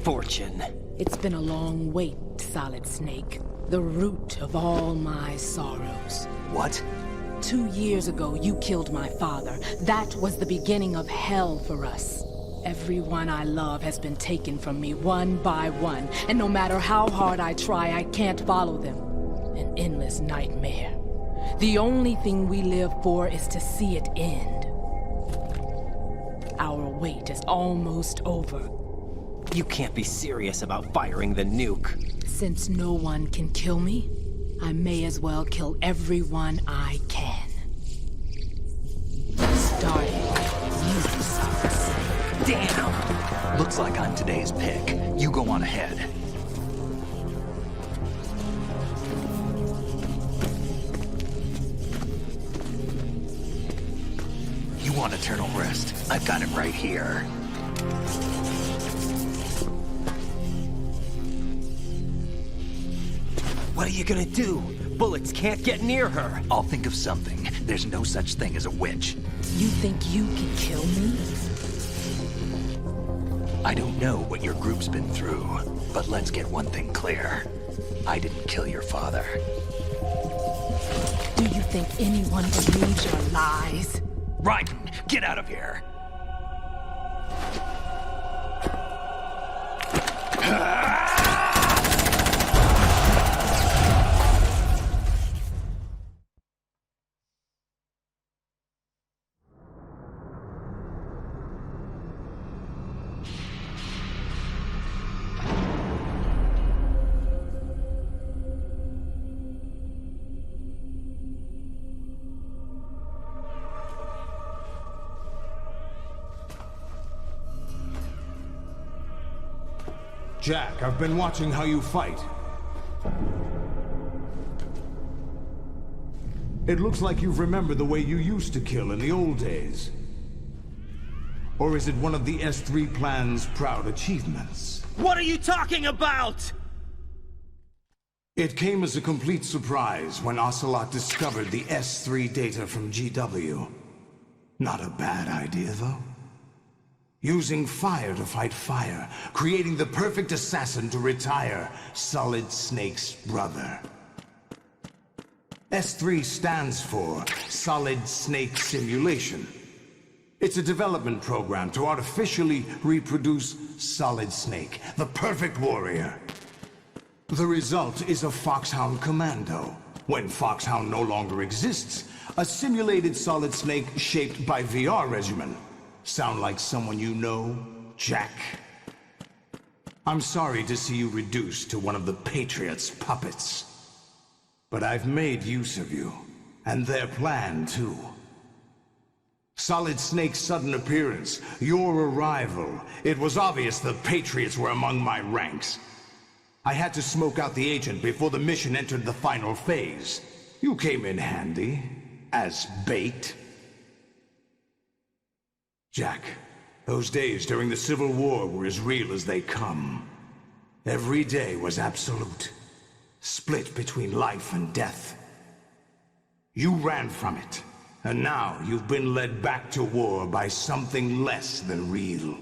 Fortune. It's been a long wait, Solid Snake. The root of all my sorrows. What? 2 years ago, you killed my father. That was the beginning of hell for us. Everyone I love has been taken from me one by one, and no matter how hard I try, I can't follow them. An endless nightmare. The only thing we live for is to see it end. Our wait is almost over. You can't be serious about firing the nuke. Since no one can kill me, I may as well kill everyone I can. Starting you, Solid Snake. Damn! Looks like I'm today's pick. You go on ahead. You want eternal rest? I've got it right here. What are you gonna do? Bullets can't get near her. I'll think of something. There's no such thing as a witch. You think you can kill me? I don't know what your group's been through, but let's get one thing clear. I didn't kill your father. Do you think anyone believes your lies? Raiden, get out of here! Jack, I've been watching how you fight. It looks like you've remembered the way you used to kill in the old days. Or is it one of the S3 plan's proud achievements? What are you talking about? It came as a complete surprise when Ocelot discovered the S3 data from GW. Not a bad idea, though. Using fire to fight fire, creating the perfect assassin to retire Solid Snake's brother. S3 stands for Solid Snake Simulation. It's a development program to artificially reproduce Solid Snake, the perfect warrior. The result is a Foxhound Commando. When Foxhound no longer exists, a simulated Solid Snake shaped by VR regimen. Sound like someone you know, Jack? I'm sorry to see you reduced to one of the Patriots' puppets. But I've made use of you. And their plan, too. Solid Snake's sudden appearance, your arrival. It was obvious the Patriots were among my ranks. I had to smoke out the agent before the mission entered the final phase. You came in handy, as bait. Jack, those days during the Civil War were as real as they come. Every day was absolute, split between life and death. You ran from it, and now you've been led back to war by something less than real.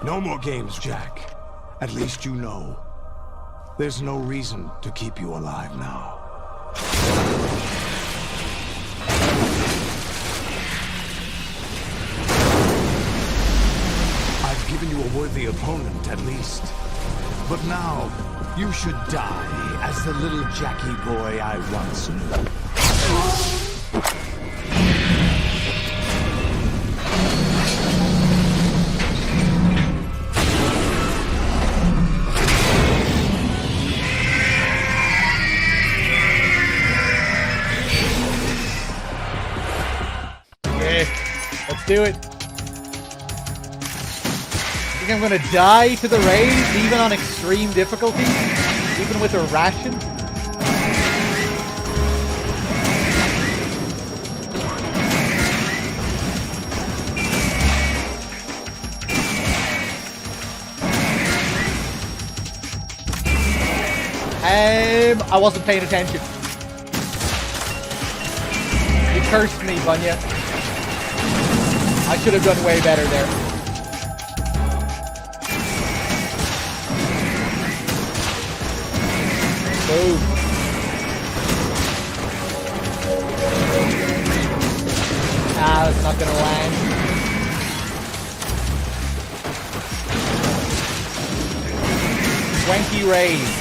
No more games, Jack. At least you know. There's no reason to keep you alive now. I've given you a worthy opponent, at least. But now, you should die as the little Jackie boy I once knew. Let's do it. I think I'm gonna die to the rays, even on extreme difficulty, even with a ration. I wasn't paying attention. You cursed me, Bunya. I should have done way better there. Boom. Ah, that's not gonna land. 20 rays.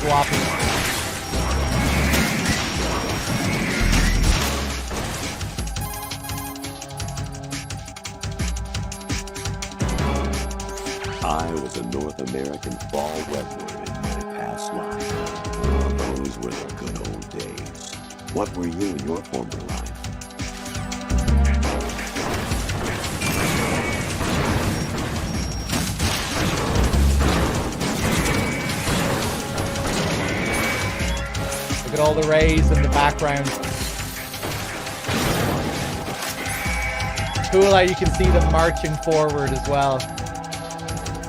Floppy. I was a North American fall webward in my past life. Oh, those were the good old days. What were you in your former life? Look at all the rays in the background. Cool how you can see them marching forward as well.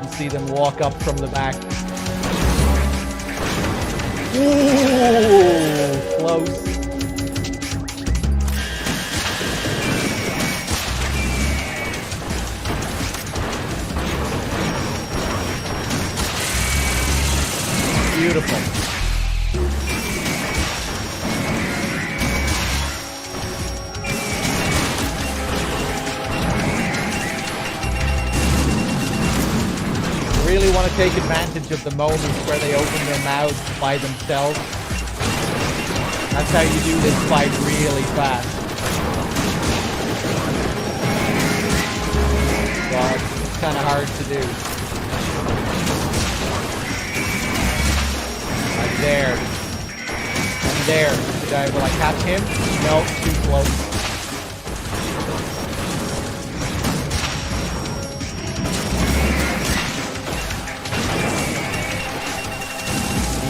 You see them walk up from the back. Ooh, close. Beautiful. Really want to take advantage of the moments where they open their mouths by themselves. That's how you do this fight really fast. God, it's kind of hard to do. Like there. And there. Will I catch him? No, too close.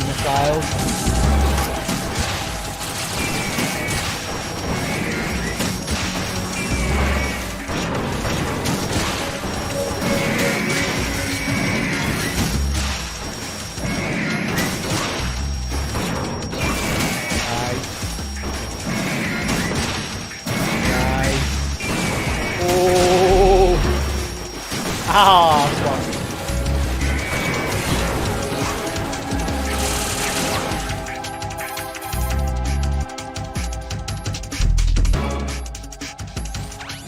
Missiles. Ah,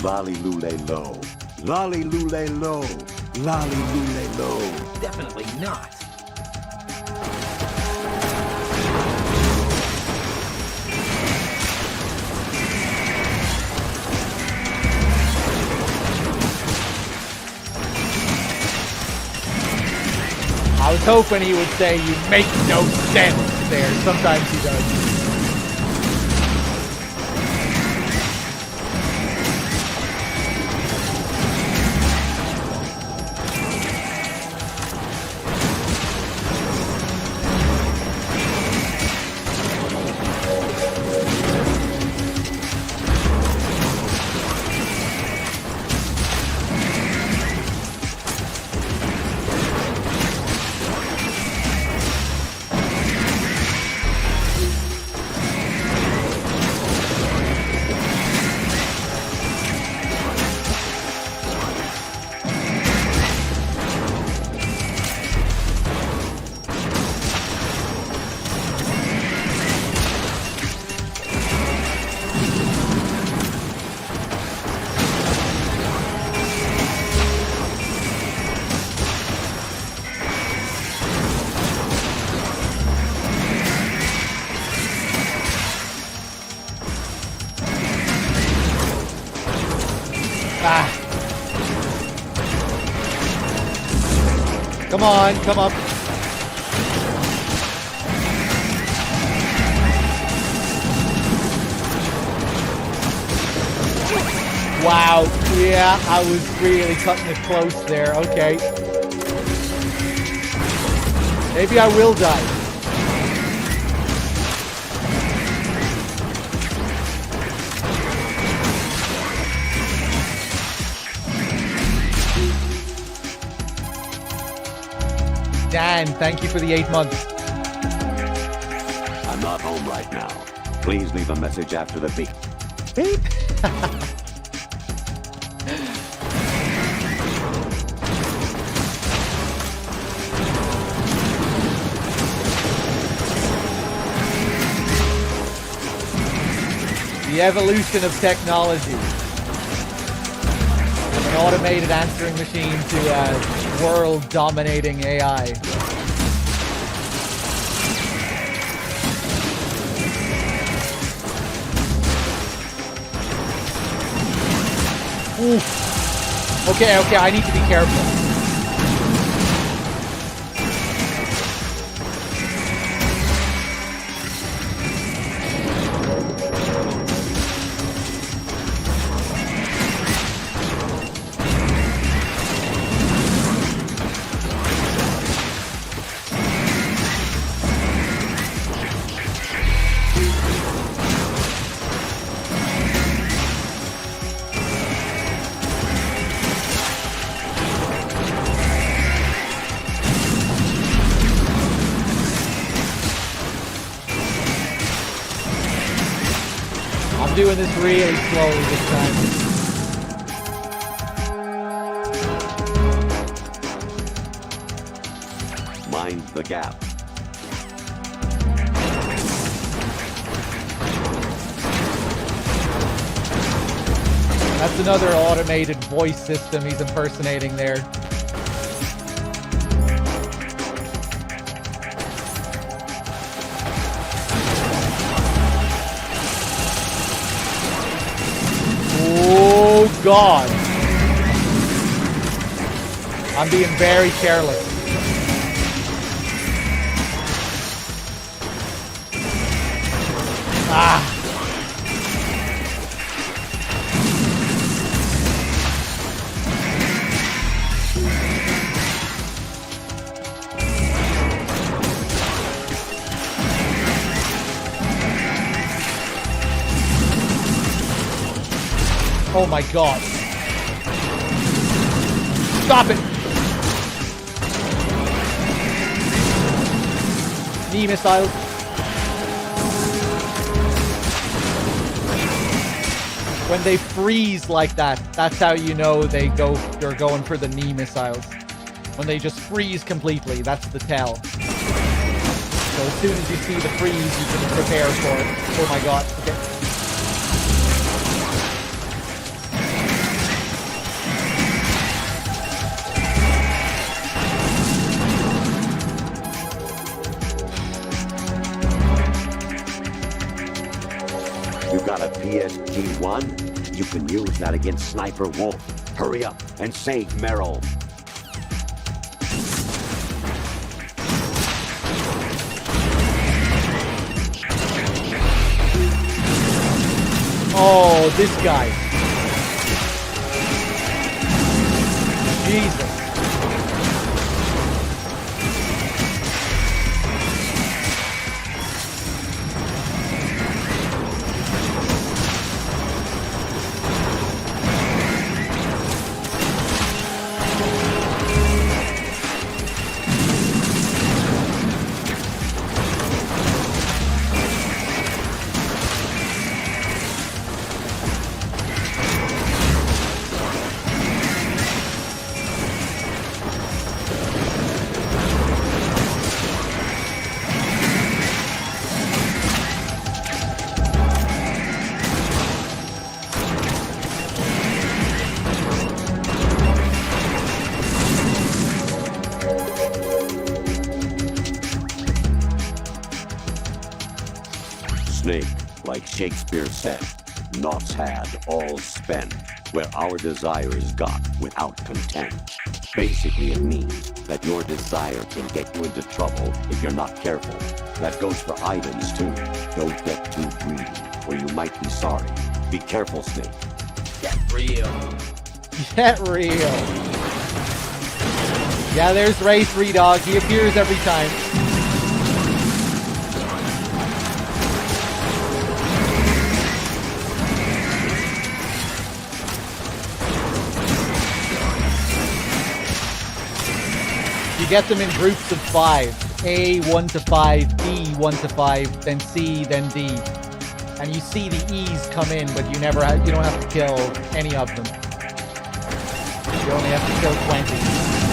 Lolly Lule Low. Lolly Lule Low. Lolly lule lo. Definitely not. I was hoping he would say you make no sense there. Sometimes he does. Come on, come up. Wow, yeah, I was really cutting it close there. Okay. Maybe I will die. Dan, thank you for the 8 months. I'm not home right now. Please leave a message after the beep. Beep? The evolution of technology. From an automated answering machine to a world-dominating AI. Oof. Okay, I need to be careful. Doing this really slowly this time. Mind the gap. That's another automated voice system he's impersonating there. Oh God. I'm being very careless. Ah. Oh my God. Stop it. Knee missiles. When they freeze like that, that's how you know they're going for the knee missiles. When they just freeze completely, that's the tell. So as soon as you see the freeze, you can prepare for it. Oh my God. Okay. You got a PSG-1? You can use that against Sniper Wolf. Hurry up and save Meryl. Oh, this guy. Jesus. Snake, like Shakespeare said, naught's had, all's spent, where our desire is got without content. Basically, it means that your desire can get you into trouble if you're not careful. That goes for items, too. Don't get too greedy, or you might be sorry. Be careful, Snake. Get real. Get real. Yeah, there's Ray Threedogg. He appears every time. You get them in groups of 5. A 1 to 5, B 1 to 5, then C, then D. And you see the E's come in, but you don't have to kill any of them. You only have to kill 20.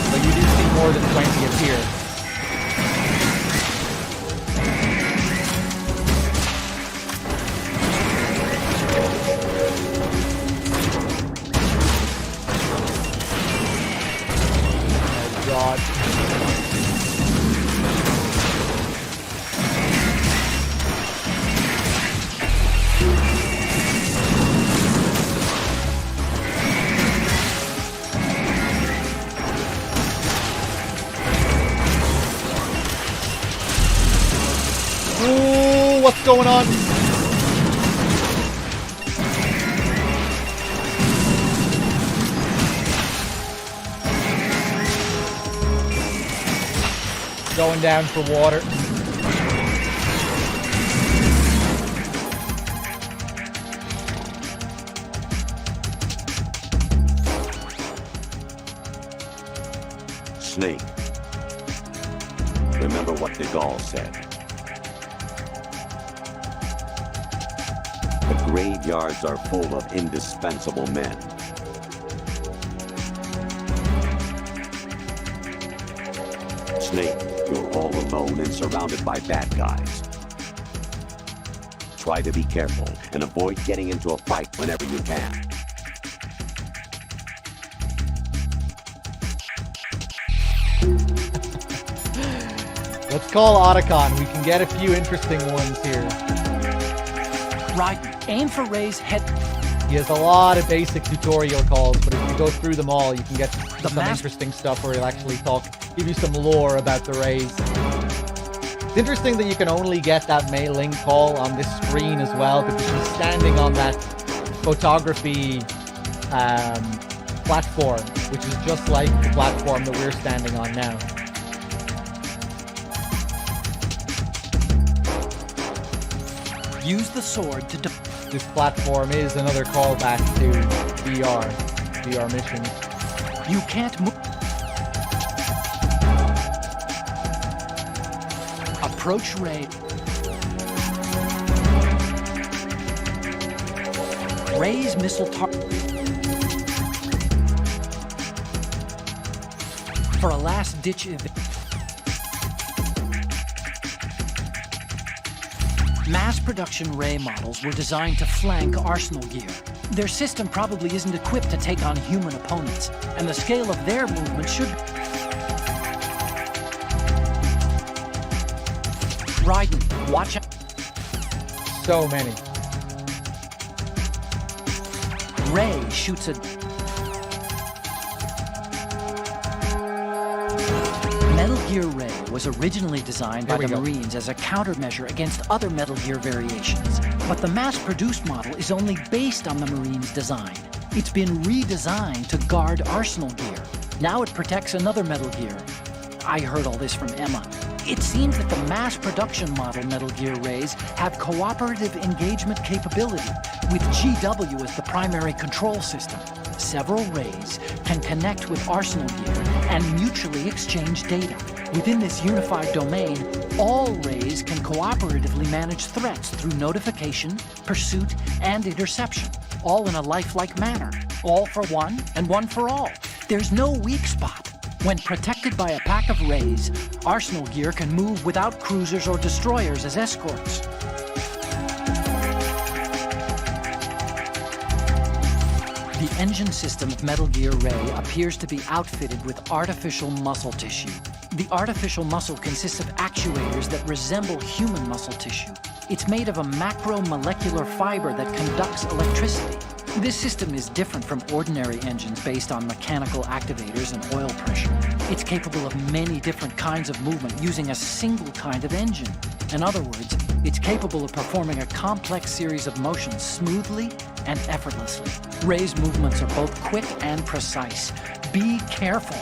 But you do see more than 20 appear. Oh God. Ooh, what's going on? Going down for water. Snake, remember what de Gaulle said. The graveyards are full of indispensable men. Snake, you're all alone and surrounded by bad guys. Try to be careful and avoid getting into a fight whenever you can. Let's call Otacon. We can get a few interesting ones here. Right, aim for Ray's head. He has a lot of basic tutorial calls, but if you go through them all, you can get some interesting stuff where he'll actually give you some lore about the Rays. It's interesting that you can only get that Mei Ling call on this screen as well, because she's standing on that photography platform, which is just like the platform that we're standing on now. Use the sword to this platform is another callback to VR missions. You can't move. Approach Ray. Ray's missile target. For a last-ditch event. Mass production Ray models were designed to flank Arsenal gear. Their system probably isn't equipped to take on human opponents, and the scale of their movement should... Raiden, watch out. So many. Ray shoots a... Metal Gear Ray was originally designed by the Marines as a countermeasure against other Metal Gear variations. But the mass-produced model is only based on the Marines' design. It's been redesigned to guard Arsenal gear. Now it protects another Metal Gear. I heard all this from Emma. It seems that the mass production model Metal Gear Rays have cooperative engagement capability, with GW as the primary control system. Several Rays can connect with Arsenal gear and mutually exchange data. Within this unified domain, all Rays can cooperatively manage threats through notification, pursuit, and interception, all in a lifelike manner. All for one and one for all. There's no weak spot. When protected by a pack of Rays, Arsenal gear can move without cruisers or destroyers as escorts. The engine system of Metal Gear Ray appears to be outfitted with artificial muscle tissue. The artificial muscle consists of actuators that resemble human muscle tissue. It's made of a macromolecular fiber that conducts electricity. This system is different from ordinary engines based on mechanical activators and oil pressure. It's capable of many different kinds of movement using a single kind of engine. In other words, it's capable of performing a complex series of motions smoothly and effortlessly. Ray's movements are both quick and precise. Be careful.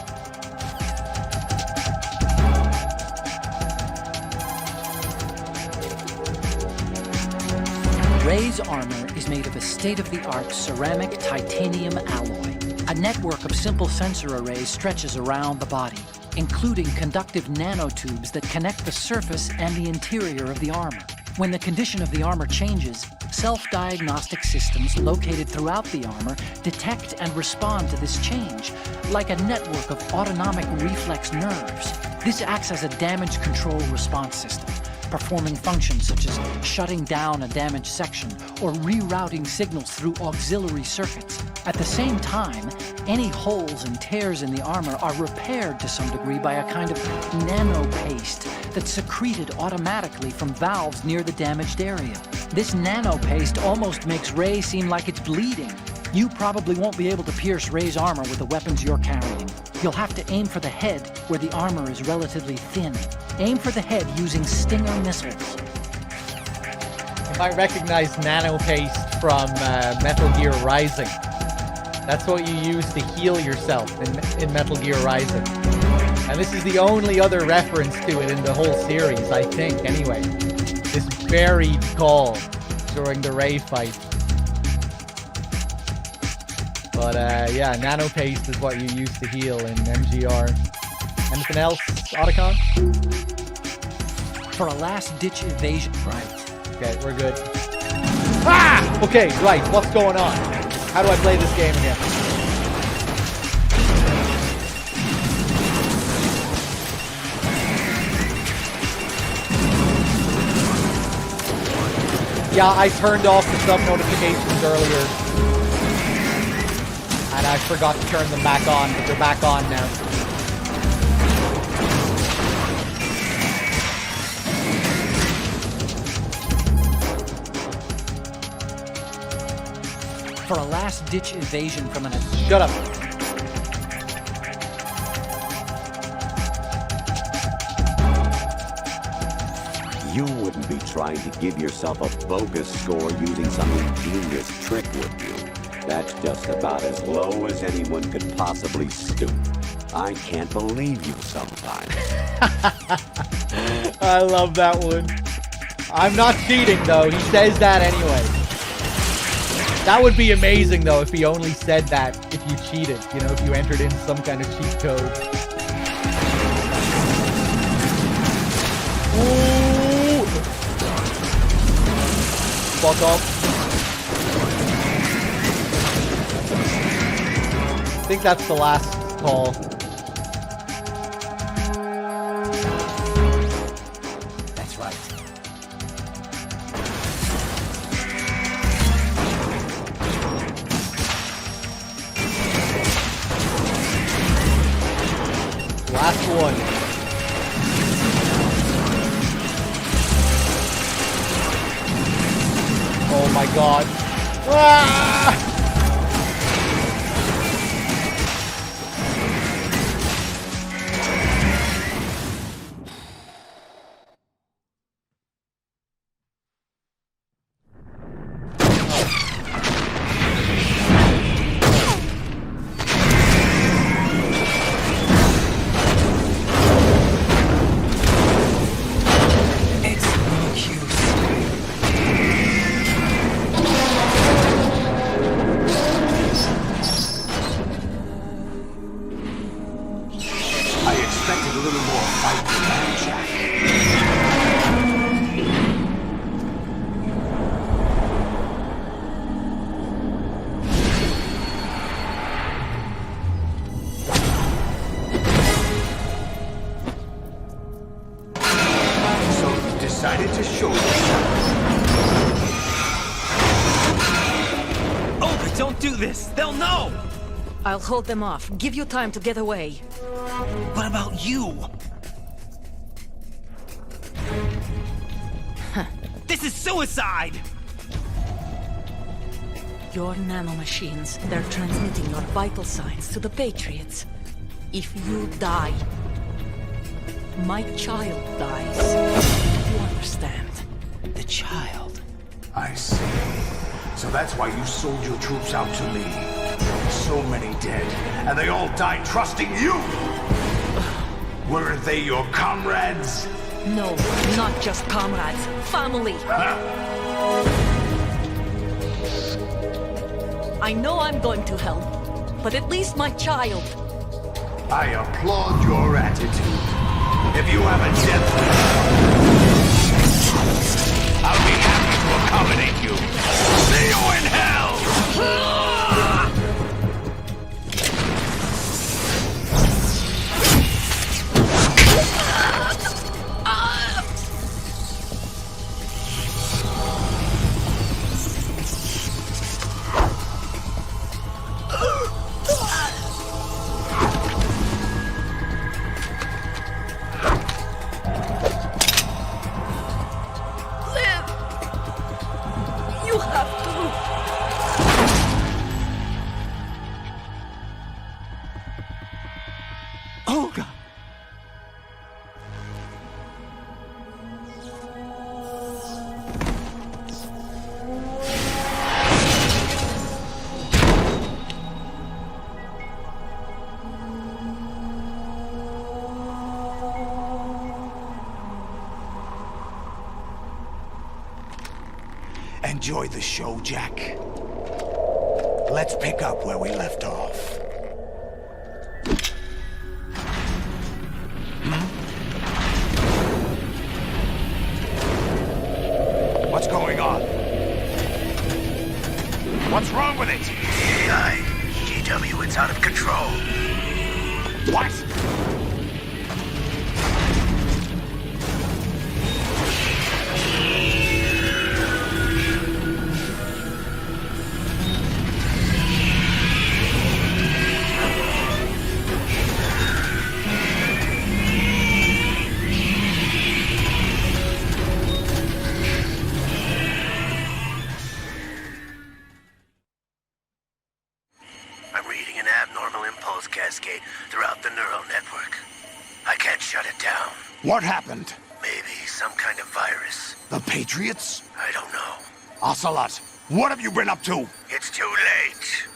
Ray's armor is made of a state-of-the-art ceramic titanium alloy. A network of simple sensor arrays stretches around the body, including conductive nanotubes that connect the surface and the interior of the armor. When the condition of the armor changes, self-diagnostic systems located throughout the armor detect and respond to this change, like a network of autonomic reflex nerves. This acts as a damage control response system, performing functions such as shutting down a damaged section or rerouting signals through auxiliary circuits. At the same time, any holes and tears in the armor are repaired to some degree by a kind of nanopaste that's secreted automatically from valves near the damaged area. This nanopaste almost makes Ray seem like it's bleeding. You probably won't be able to pierce Ray's armor with the weapons you're carrying. You'll have to aim for the head, where the armor is relatively thin. Aim for the head using Stinger missiles. You might recognize nanopaste from Metal Gear Rising. That's what you use to heal yourself in Metal Gear Rising. And this is the only other reference to it in the whole series, I think, anyway. This buried call during the Ray fight. But yeah, nanopaste is what you use to heal in MGR. Anything else, Otacon? For a last-ditch evasion. Right. Okay, we're good. Ah! Okay, right. What's going on? How do I play this game again? Yeah, I turned off the sub notifications earlier. And I forgot to turn them back on, but they're back on now. For a last-ditch evasion from an... Shut up. You wouldn't be trying to give yourself a bogus score using some ingenious trick, would you? That's just about as low as anyone could possibly stoop. I can't believe you sometimes. I love that one. I'm not cheating, though. He says that anyway. That would be amazing, though, if he only said that if you cheated. You know, if you entered in some kind of cheat code. Ooh! Fuck off. I think that's the last call. That's right. Last one. Oh my god. Ah! this! They'll know! I'll hold them off. Give you time to get away. What about you? This is suicide! Your nanomachines, they're transmitting your vital signs to the Patriots. If you die, my child dies. You understand? The child. I see. So that's why you sold your troops out to me. So many dead, and they all died trusting you! Weren't they your comrades? No, not just comrades. Family. I know I'm going to hell, but at least my child. I applaud your attitude. If you have a death wish, I'll be happy to accommodate you. See you in hell! Enjoy the show, Jack. Let's pick up where we left off. What's going on? What's wrong with it? AI, GW, it's out of control. What? I'm reading an abnormal impulse cascade throughout the neural network. I can't shut it down. What happened? Maybe some kind of virus. The Patriots? I don't know. Ocelot, what have you been up to? It's too late.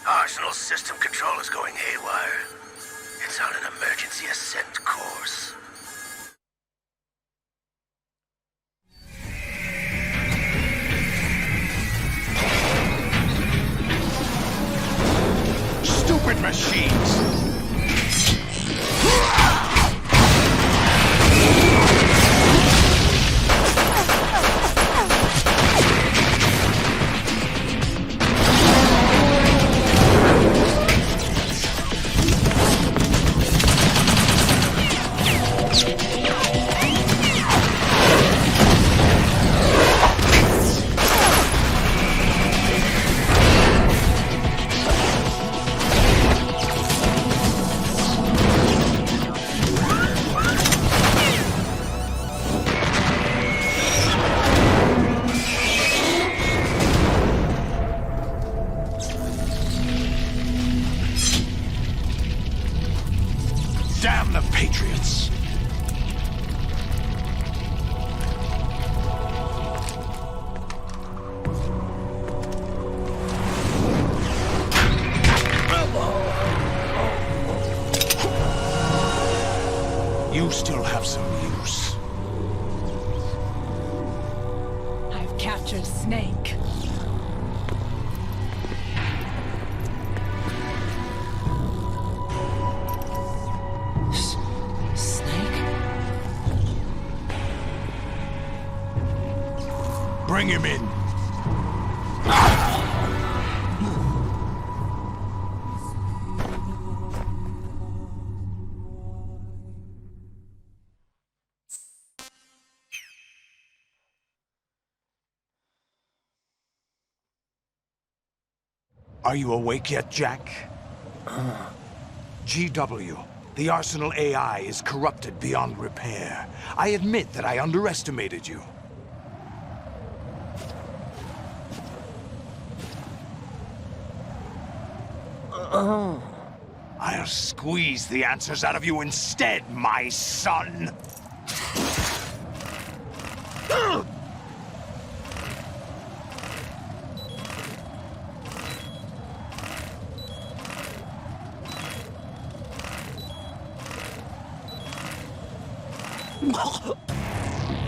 Arsenal's system control is going haywire. It's on an emergency ascent course. Stupid machines! Damn the Patriots! You still have some use. I've captured Snake. Bring him in. Are you awake yet, Jack? GW, the Arsenal AI is corrupted beyond repair. I admit that I underestimated you. I'll squeeze the answers out of you instead, my son!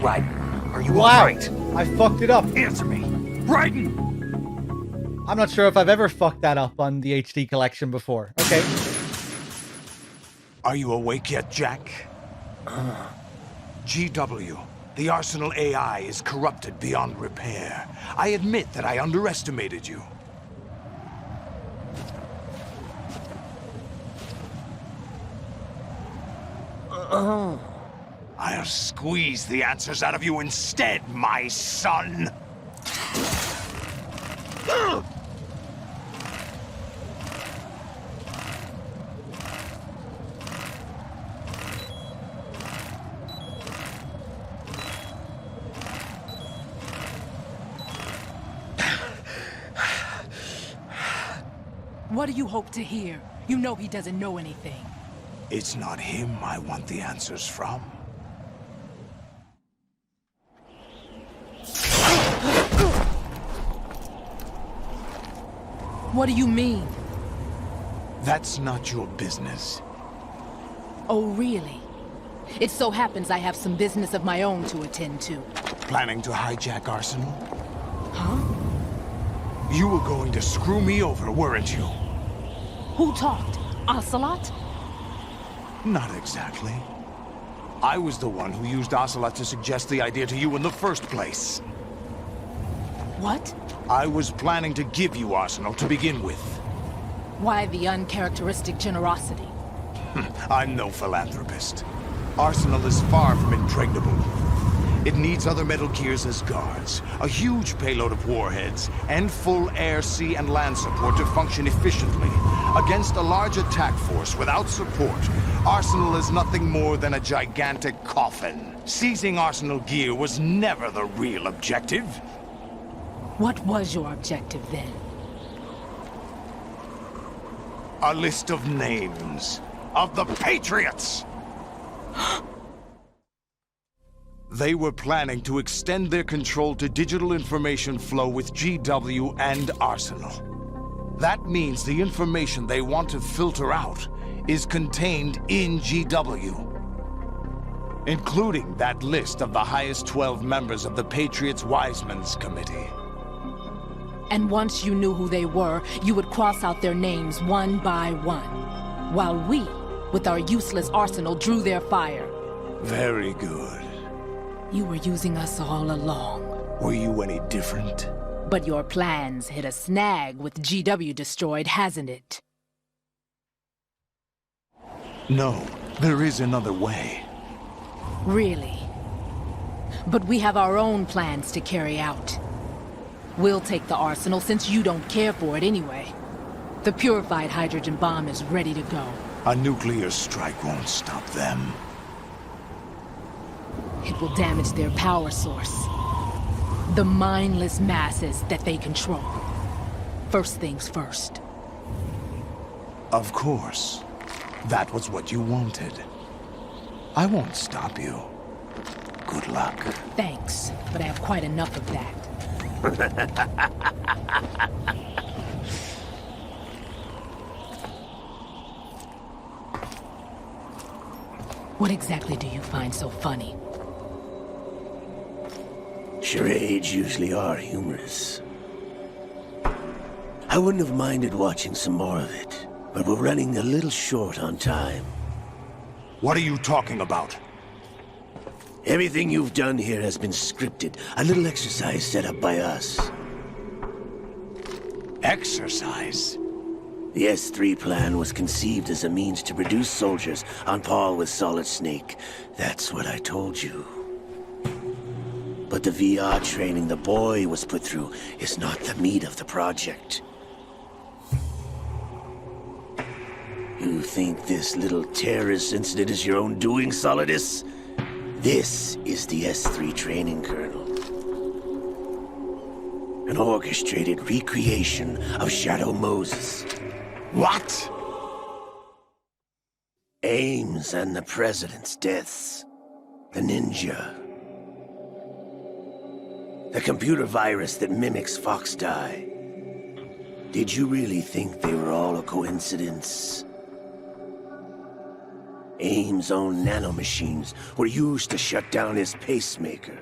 Raiden, are you Wow. alright? I fucked it up. Answer me. Raiden! I'm not sure if I've ever fucked that up on the HD collection before. Okay. Are you awake yet, Jack? GW, the Arsenal AI is corrupted beyond repair. I admit that I underestimated you. I'll squeeze the answers out of you instead, my son! What do you hope to hear? You know he doesn't know anything. It's not him I want the answers from. What do you mean? That's not your business. Oh, really? It so happens I have some business of my own to attend to. Planning to hijack Arsenal? Huh? You were going to screw me over, weren't you? Who talked? Ocelot? Not exactly. I was the one who used Ocelot to suggest the idea to you in the first place. What? I was planning to give you Arsenal to begin with. Why the uncharacteristic generosity? I'm no philanthropist. Arsenal is far from impregnable. It needs other Metal Gears as guards, a huge payload of warheads, and full air, sea, and land support to function efficiently. Against a large attack force without support, Arsenal is nothing more than a gigantic coffin. Seizing Arsenal gear was never the real objective. What was your objective then? A list of names of the Patriots! They were planning to extend their control to digital information flow with GW and Arsenal. That means the information they want to filter out is contained in GW, including that list of the highest 12 members of the Patriots Wiseman's Committee. And once you knew who they were, you would cross out their names one by one, while we, with our useless arsenal, drew their fire. Very good. You were using us all along. Were you any different? But your plans hit a snag with GW destroyed, hasn't it? No, there is another way. Really? But we have our own plans to carry out. We'll take the arsenal since you don't care for it anyway. The purified hydrogen bomb is ready to go. A nuclear strike won't stop them. It will damage their power source. The mindless masses that they control. First things first. Of course. That was what you wanted. I won't stop you. Good luck. Thanks, but I have quite enough of that. What exactly do you find so funny? Charades usually are humorous. I wouldn't have minded watching some more of it, but we're running a little short on time. What are you talking about? Everything you've done here has been scripted. A little exercise set up by us. Exercise? The S3 plan was conceived as a means to produce soldiers on par with Solid Snake. That's what I told you. But the VR training the boy was put through is not the meat of the project. You think this little terrorist incident is your own doing, Solidus? This is the S3 training kernel. An orchestrated recreation of Shadow Moses. What? Ames and the President's deaths. The ninja. The computer virus that mimics Foxdie. Did you really think they were all a coincidence? Ames' own nanomachines were used to shut down his pacemaker.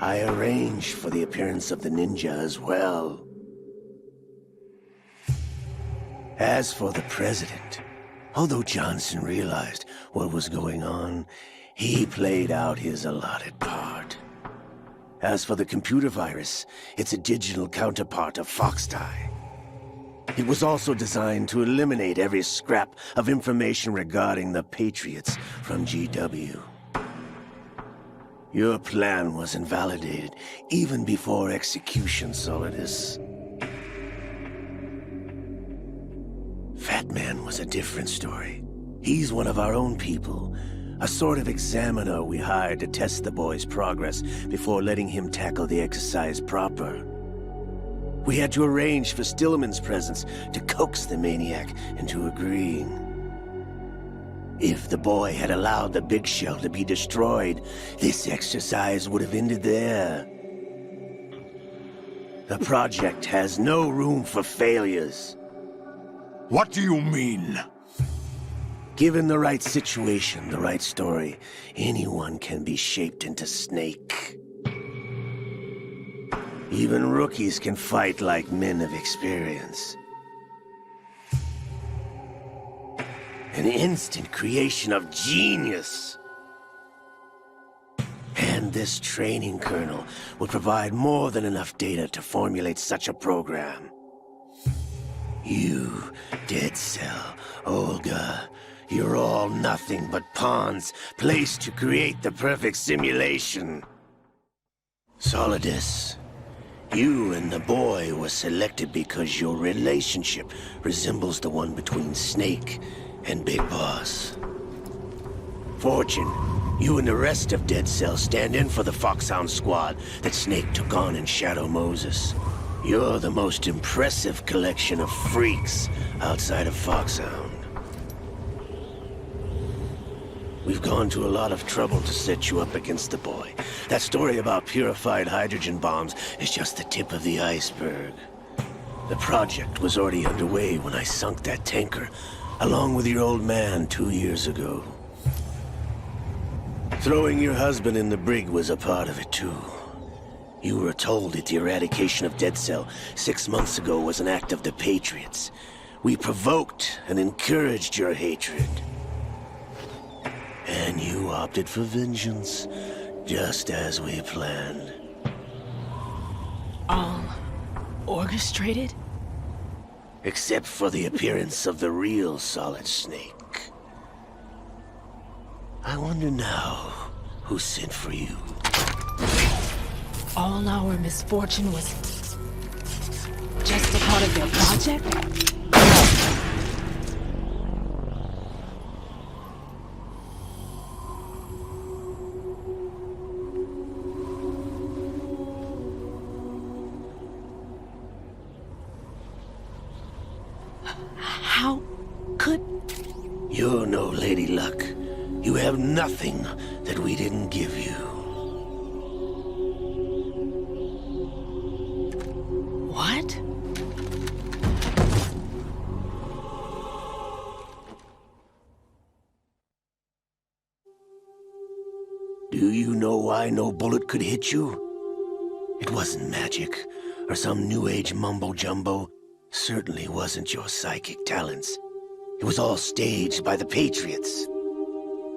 I arranged for the appearance of the ninja as well. As for the President, although Johnson realized what was going on, he played out his allotted part. As for the computer virus, it's a digital counterpart of Foxdie. It was also designed to eliminate every scrap of information regarding the Patriots from GW. Your plan was invalidated even before execution, Solidus. Fat Man was a different story. He's one of our own people, a sort of examiner we hired to test the boy's progress before letting him tackle the exercise proper. We had to arrange for Stillman's presence to coax the maniac into agreeing. If the boy had allowed the big shell to be destroyed, this exercise would have ended there. The project has no room for failures. What do you mean? Given the right situation, the right story, anyone can be shaped into Snake. Even rookies can fight like men of experience. An instant creation of genius. And this training kernel would provide more than enough data to formulate such a program. You, Dead Cell, Olga, you're all nothing but pawns placed to create the perfect simulation. Solidus, you and the boy were selected because your relationship resembles the one between Snake and Big Boss. Fortune, you and the rest of Dead Cell stand in for the Foxhound squad that Snake took on in Shadow Moses. You're the most impressive collection of freaks outside of Foxhound. We've gone to a lot of trouble to set you up against the boy. That story about purified hydrogen bombs is just the tip of the iceberg. The project was already underway when I sunk that tanker, along with your old man 2 years ago. Throwing your husband in the brig was a part of it too. You were told that the eradication of Dead Cell 6 months ago was an act of the Patriots. We provoked and encouraged your hatred. And you opted for vengeance, just as we planned. All orchestrated? Except for the appearance of the real Solid Snake. I wonder now who sent for you. All our misfortune was just a part of their project? How could... You're no Lady Luck. You have nothing that we didn't give you. What? Do you know why no bullet could hit you? It wasn't magic, or some new age mumbo-jumbo. Certainly wasn't your psychic talents. It was all staged by the Patriots.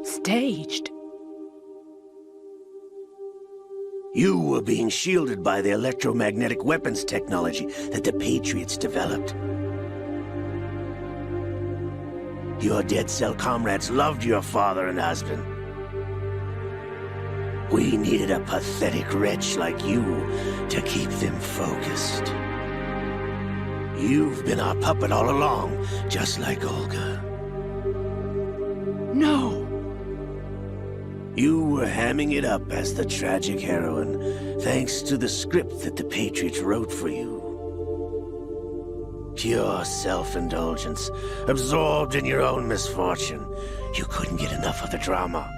Staged? You were being shielded by the electromagnetic weapons technology that the Patriots developed. Your Dead Cell comrades loved your father and husband. We needed a pathetic wretch like you to keep them focused. You've been our puppet all along, just like Olga. No! You were hamming it up as the tragic heroine, thanks to the script that the Patriots wrote for you. Pure self-indulgence, absorbed in your own misfortune. You couldn't get enough of the drama.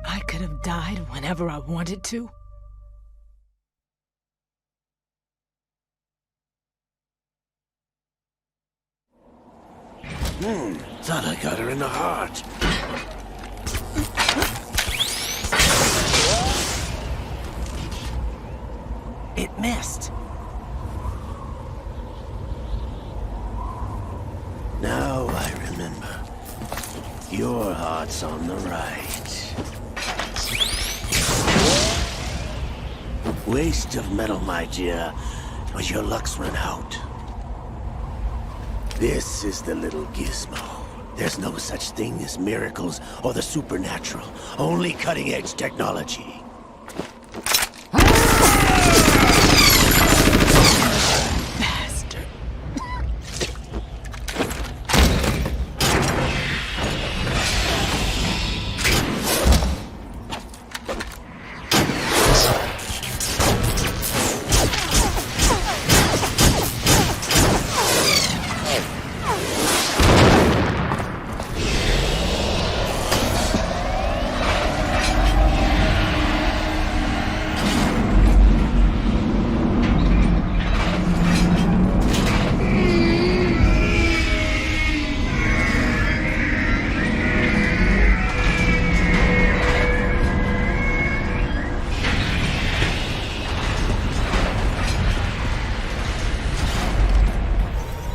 I could have died whenever I wanted to. Thought I got her in the heart. It missed. Now I remember. Your heart's on the right. Waste of metal, my dear, but your luck's run out. This is the little gizmo. There's no such thing as miracles or the supernatural. Only cutting-edge technology. Bastard.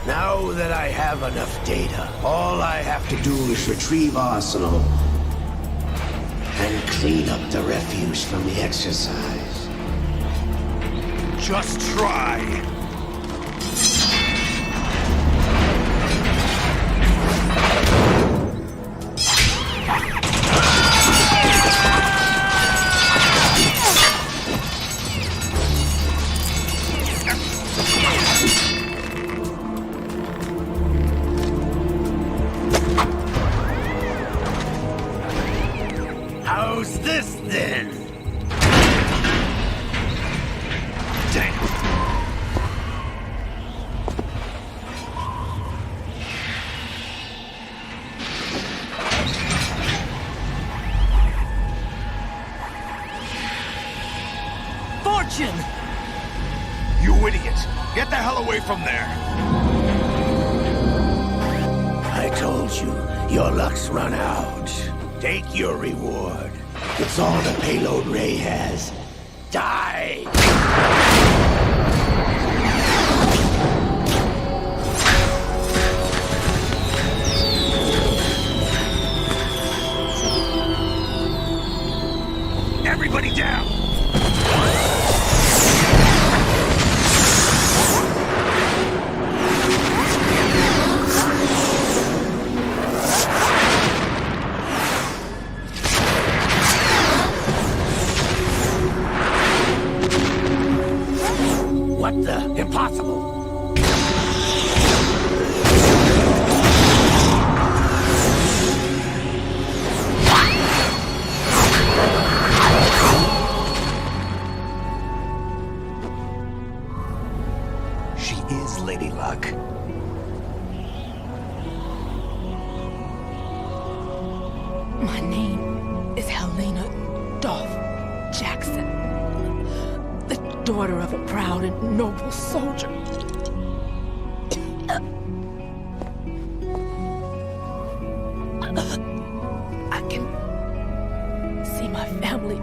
Now that I have enough data, all I have to do is retrieve Arsenal and clean up the refuse from the exercise. Just try. How's this then? Damn. Fortune! You idiot! Get the hell away from there! I told you, your luck's run out. Take your reward. It's all the payload Ray has. Die! Everybody down! What the? Impossible! She is Lady Luck. My name is Helena Dolph Jackson, the daughter of a proud and noble soldier. I can see my family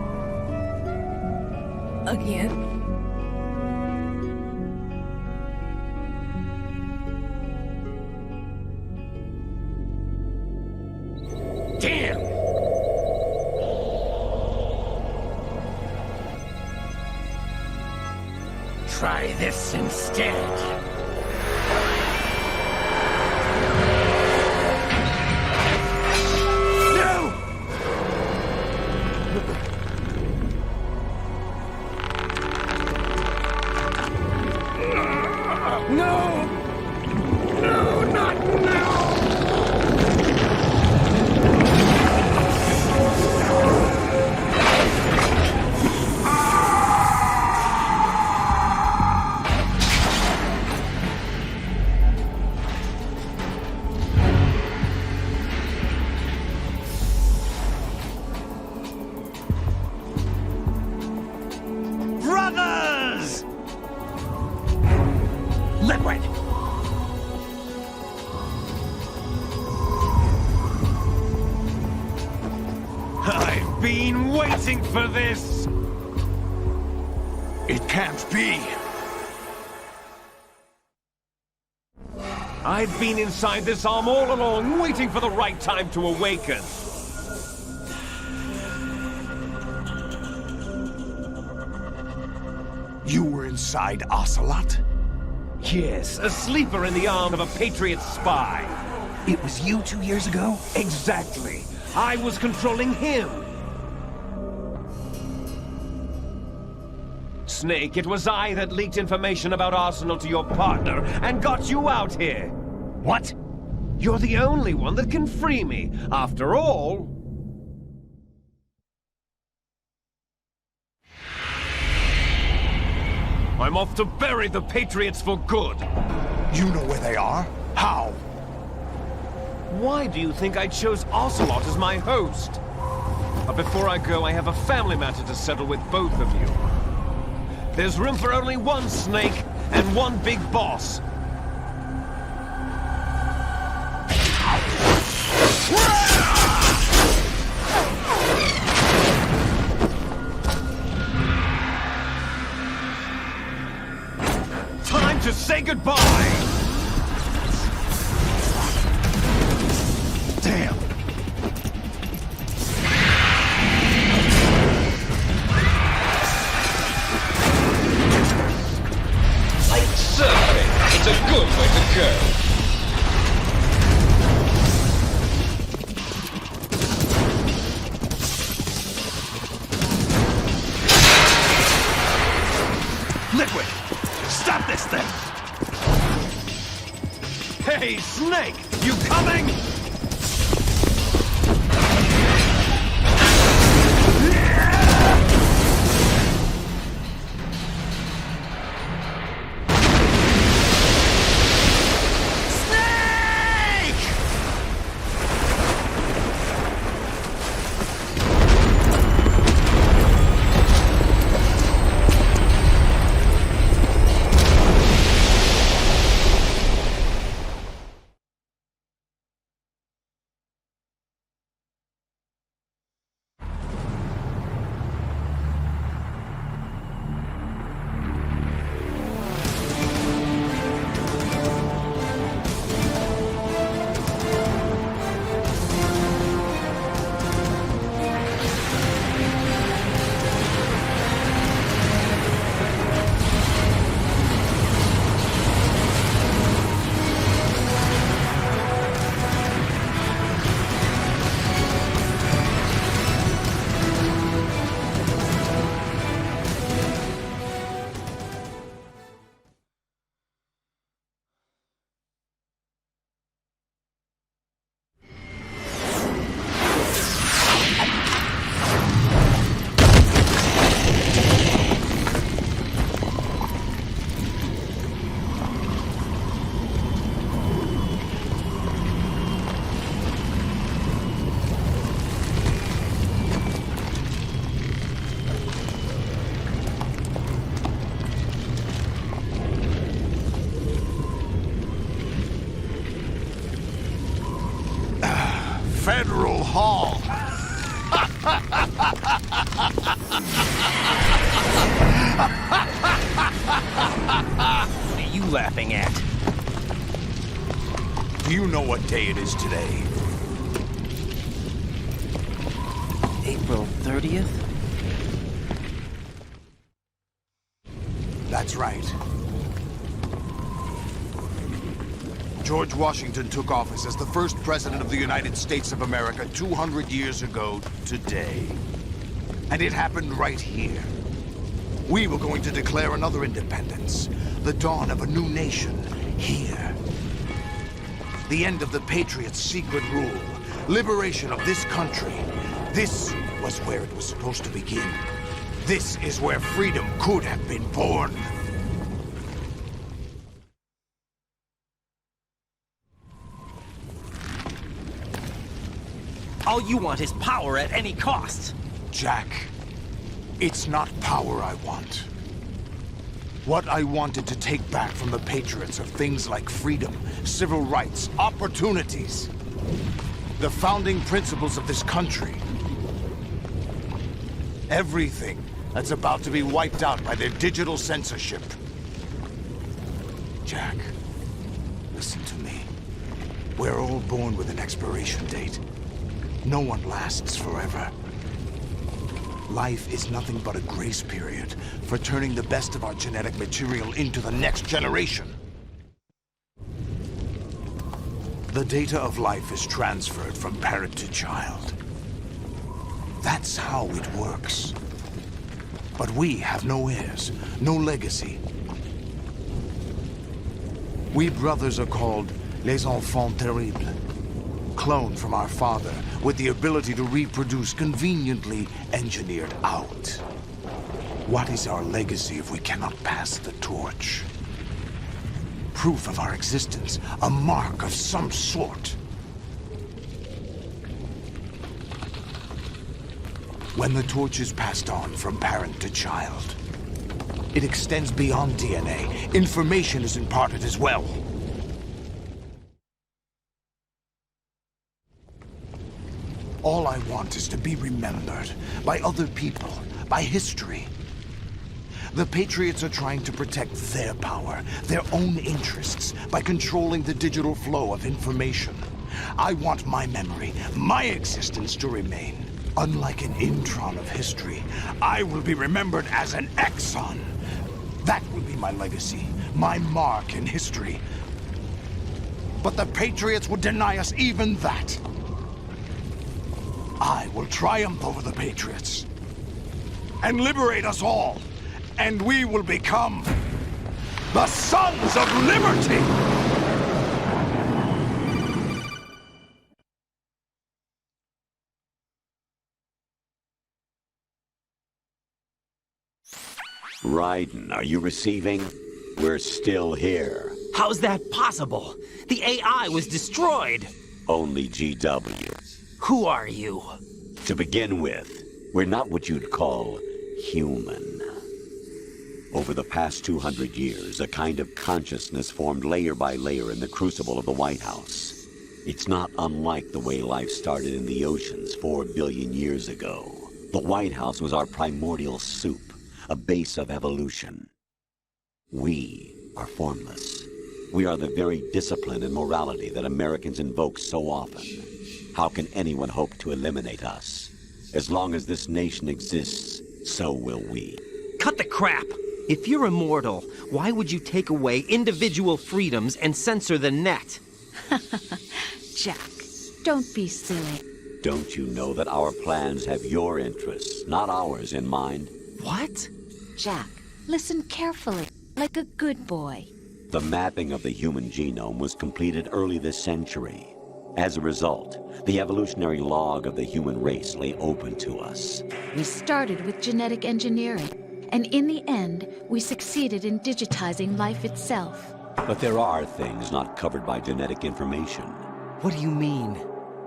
again. Damn! Try this instead. No! Liquid! I've been waiting for this! It can't be! I've been inside this arm all along, waiting for the right time to awaken. You were inside Ocelot? Yes, a sleeper in the arm of a Patriot spy. It was you 2 years ago? Exactly. I was controlling him. Snake, it was I that leaked information about Arsenal to your partner and got you out here. What? You're the only one that can free me. After all... I'm off to bury the Patriots for good. You know where they are? How? Why do you think I chose Ocelot as my host? But before I go, I have a family matter to settle with both of you. There's room for only one Snake and one big boss. Time to say goodbye! Damn! Like surfing, it's a good way to go. Liquid! Stop this thing! Hey, Snake! You coming? Federal Hall. What are you laughing at? Do you know what day it is today? April 30th? That's right. George Washington took office as the first president of the United States of America 200 years ago today. And it happened right here. We were going to declare another independence, the dawn of a new nation, here. The end of the Patriots' secret rule, liberation of this country. This was where it was supposed to begin. This is where freedom could have been born. All you want is power at any cost. Jack, it's not power I want. What I wanted to take back from the Patriots are things like freedom, civil rights, opportunities. The founding principles of this country. Everything that's about to be wiped out by their digital censorship. Jack, listen to me. We're all born with an expiration date. No one lasts forever. Life is nothing but a grace period for turning the best of our genetic material into the next generation. The data of life is transferred from parent to child. That's how it works. But we have no heirs, no legacy. We brothers are called les enfants terribles. Cloned from our father, with the ability to reproduce conveniently engineered out. What is our legacy if we cannot pass the torch? Proof of our existence, a mark of some sort. When the torch is passed on from parent to child, it extends beyond DNA. Information is imparted as well. All I want is to be remembered by other people, by history. The Patriots are trying to protect their power, their own interests, by controlling the digital flow of information. I want my memory, my existence to remain. Unlike an intron of history, I will be remembered as an exon. That will be my legacy, my mark in history. But the Patriots would deny us even that. I will triumph over the Patriots and liberate us all, and we will become the Sons of Liberty! Raiden, are you receiving? We're still here. How's that possible? The AI was destroyed. Only GW. Who are you? To begin with, we're not what you'd call human. Over the past 200 years, a kind of consciousness formed layer by layer in the crucible of the White House. It's not unlike the way life started in the oceans 4 billion years ago. The White House was our primordial soup, a base of evolution. We are formless. We are the very discipline and morality that Americans invoke so often. How can anyone hope to eliminate us? As long as this nation exists, so will we. Cut the crap! If you're immortal, why would you take away individual freedoms and censor the net? Jack, don't be silly. Don't you know that our plans have your interests, not ours, in mind? What? Jack, listen carefully, like a good boy. The mapping of the human genome was completed early this century. As a result, the evolutionary log of the human race lay open to us. We started with genetic engineering, and in the end, we succeeded in digitizing life itself. But there are things not covered by genetic information. What do you mean?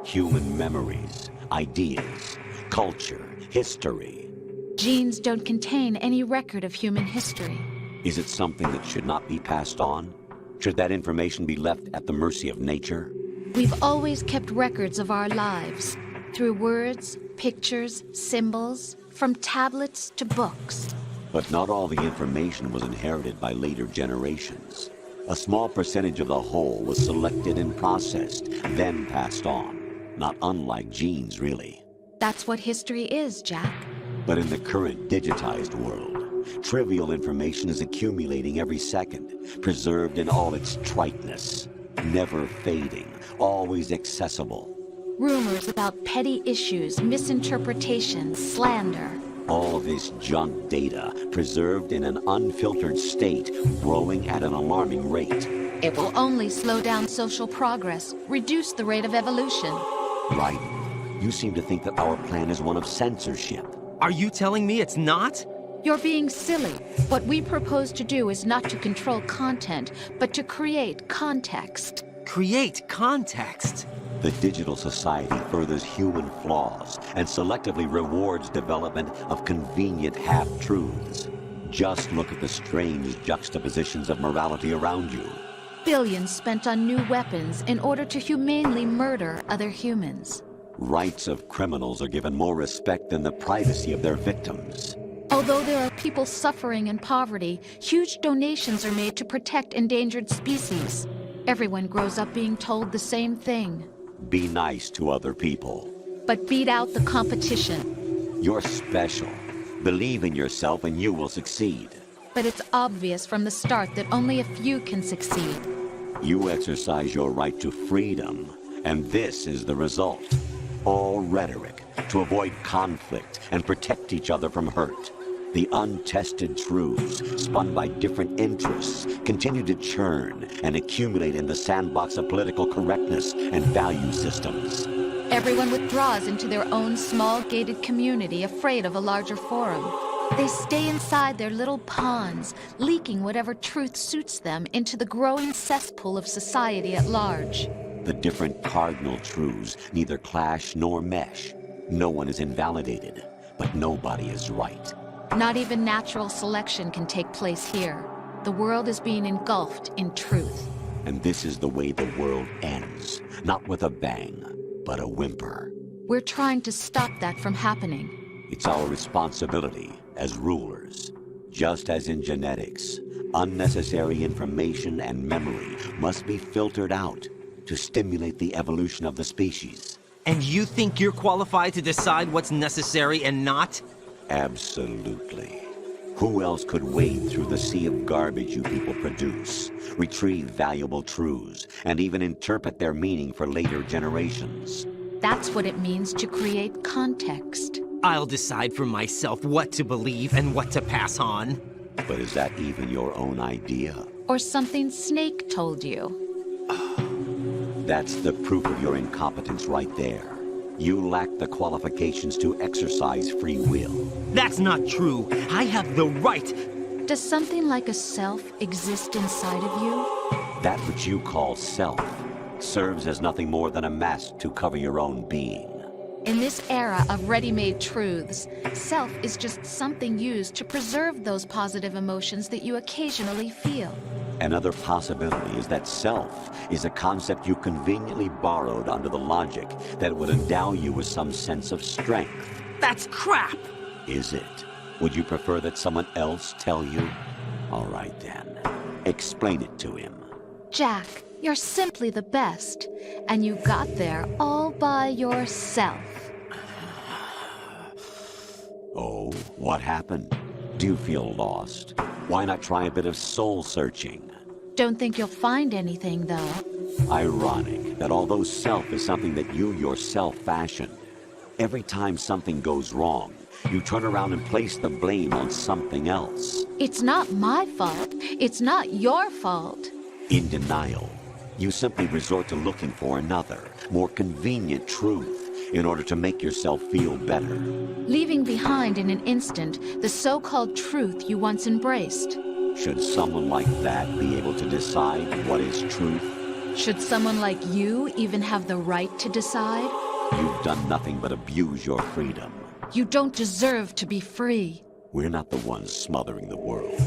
Human memories, ideas, culture, history. Genes don't contain any record of human history. Is it something that should not be passed on? Should that information be left at the mercy of nature? We've always kept records of our lives, through words, pictures, symbols, from tablets to books. But not all the information was inherited by later generations. A small percentage of the whole was selected and processed, then passed on. Not unlike genes, really. That's what history is, Jack. But in the current digitized world, trivial information is accumulating every second, preserved in all its triteness, never fading, always accessible. Rumors about petty issues, misinterpretations, slander. All this junk data, preserved in an unfiltered state, growing at an alarming rate. It will only slow down social progress, reduce the rate of evolution. Right. You seem to think that our plan is one of censorship. Are you telling me it's not? You're being silly. What we propose to do is not to control content, but to create context. Create context? The digital society furthers human flaws and selectively rewards development of convenient half-truths. Just look at the strange juxtapositions of morality around you. Billions spent on new weapons in order to humanely murder other humans. Rights of criminals are given more respect than the privacy of their victims. Although there are people suffering in poverty, huge donations are made to protect endangered species. Everyone grows up being told the same thing. Be nice to other people. But beat out the competition. You're special. Believe in yourself and you will succeed. But it's obvious from the start that only a few can succeed. You exercise your right to freedom, and this is the result. All rhetoric to avoid conflict and protect each other from hurt. The untested truths, spun by different interests, continue to churn and accumulate in the sandbox of political correctness and value systems. Everyone withdraws into their own small gated community, afraid of a larger forum. They stay inside their little ponds, leaking whatever truth suits them into the growing cesspool of society at large. The different cardinal truths neither clash nor mesh. No one is invalidated, but nobody is right. Not even natural selection can take place here. The world is being engulfed in truth. And this is the way the world ends. Not with a bang, but a whimper. We're trying to stop that from happening. It's our responsibility as rulers. Just as in genetics, unnecessary information and memory must be filtered out to stimulate the evolution of the species. And you think you're qualified to decide what's necessary and not? Absolutely. Who else could wade through the sea of garbage you people produce, retrieve valuable truths, and even interpret their meaning for later generations? That's what it means to create context. I'll decide for myself what to believe and what to pass on. But is that even your own idea? Or something Snake told you? That's the proof of your incompetence right there. You lack the qualifications to exercise free will. That's not true. I have the right. Does something like a self exist inside of you? That which you call self serves as nothing more than a mask to cover your own being. In this era of ready-made truths, self is just something used to preserve those positive emotions that you occasionally feel. Another possibility is that self is a concept you conveniently borrowed under the logic that it would endow you with some sense of strength. That's crap! Is it? Would you prefer that someone else tell you? All right then. Explain it to him. Jack, you're simply the best, and you got there all by yourself. Oh, what happened? Do you feel lost? Why not try a bit of soul-searching? Don't think you'll find anything, though. Ironic that although self is something that you yourself fashioned, every time something goes wrong, you turn around and place the blame on something else. It's not my fault. It's not your fault. In denial, you simply resort to looking for another, more convenient truth in order to make yourself feel better. Leaving behind in an instant the so-called truth you once embraced. Should someone like that be able to decide what is truth? Should someone like you even have the right to decide? You've done nothing but abuse your freedom. You don't deserve to be free. We're not the ones smothering the world.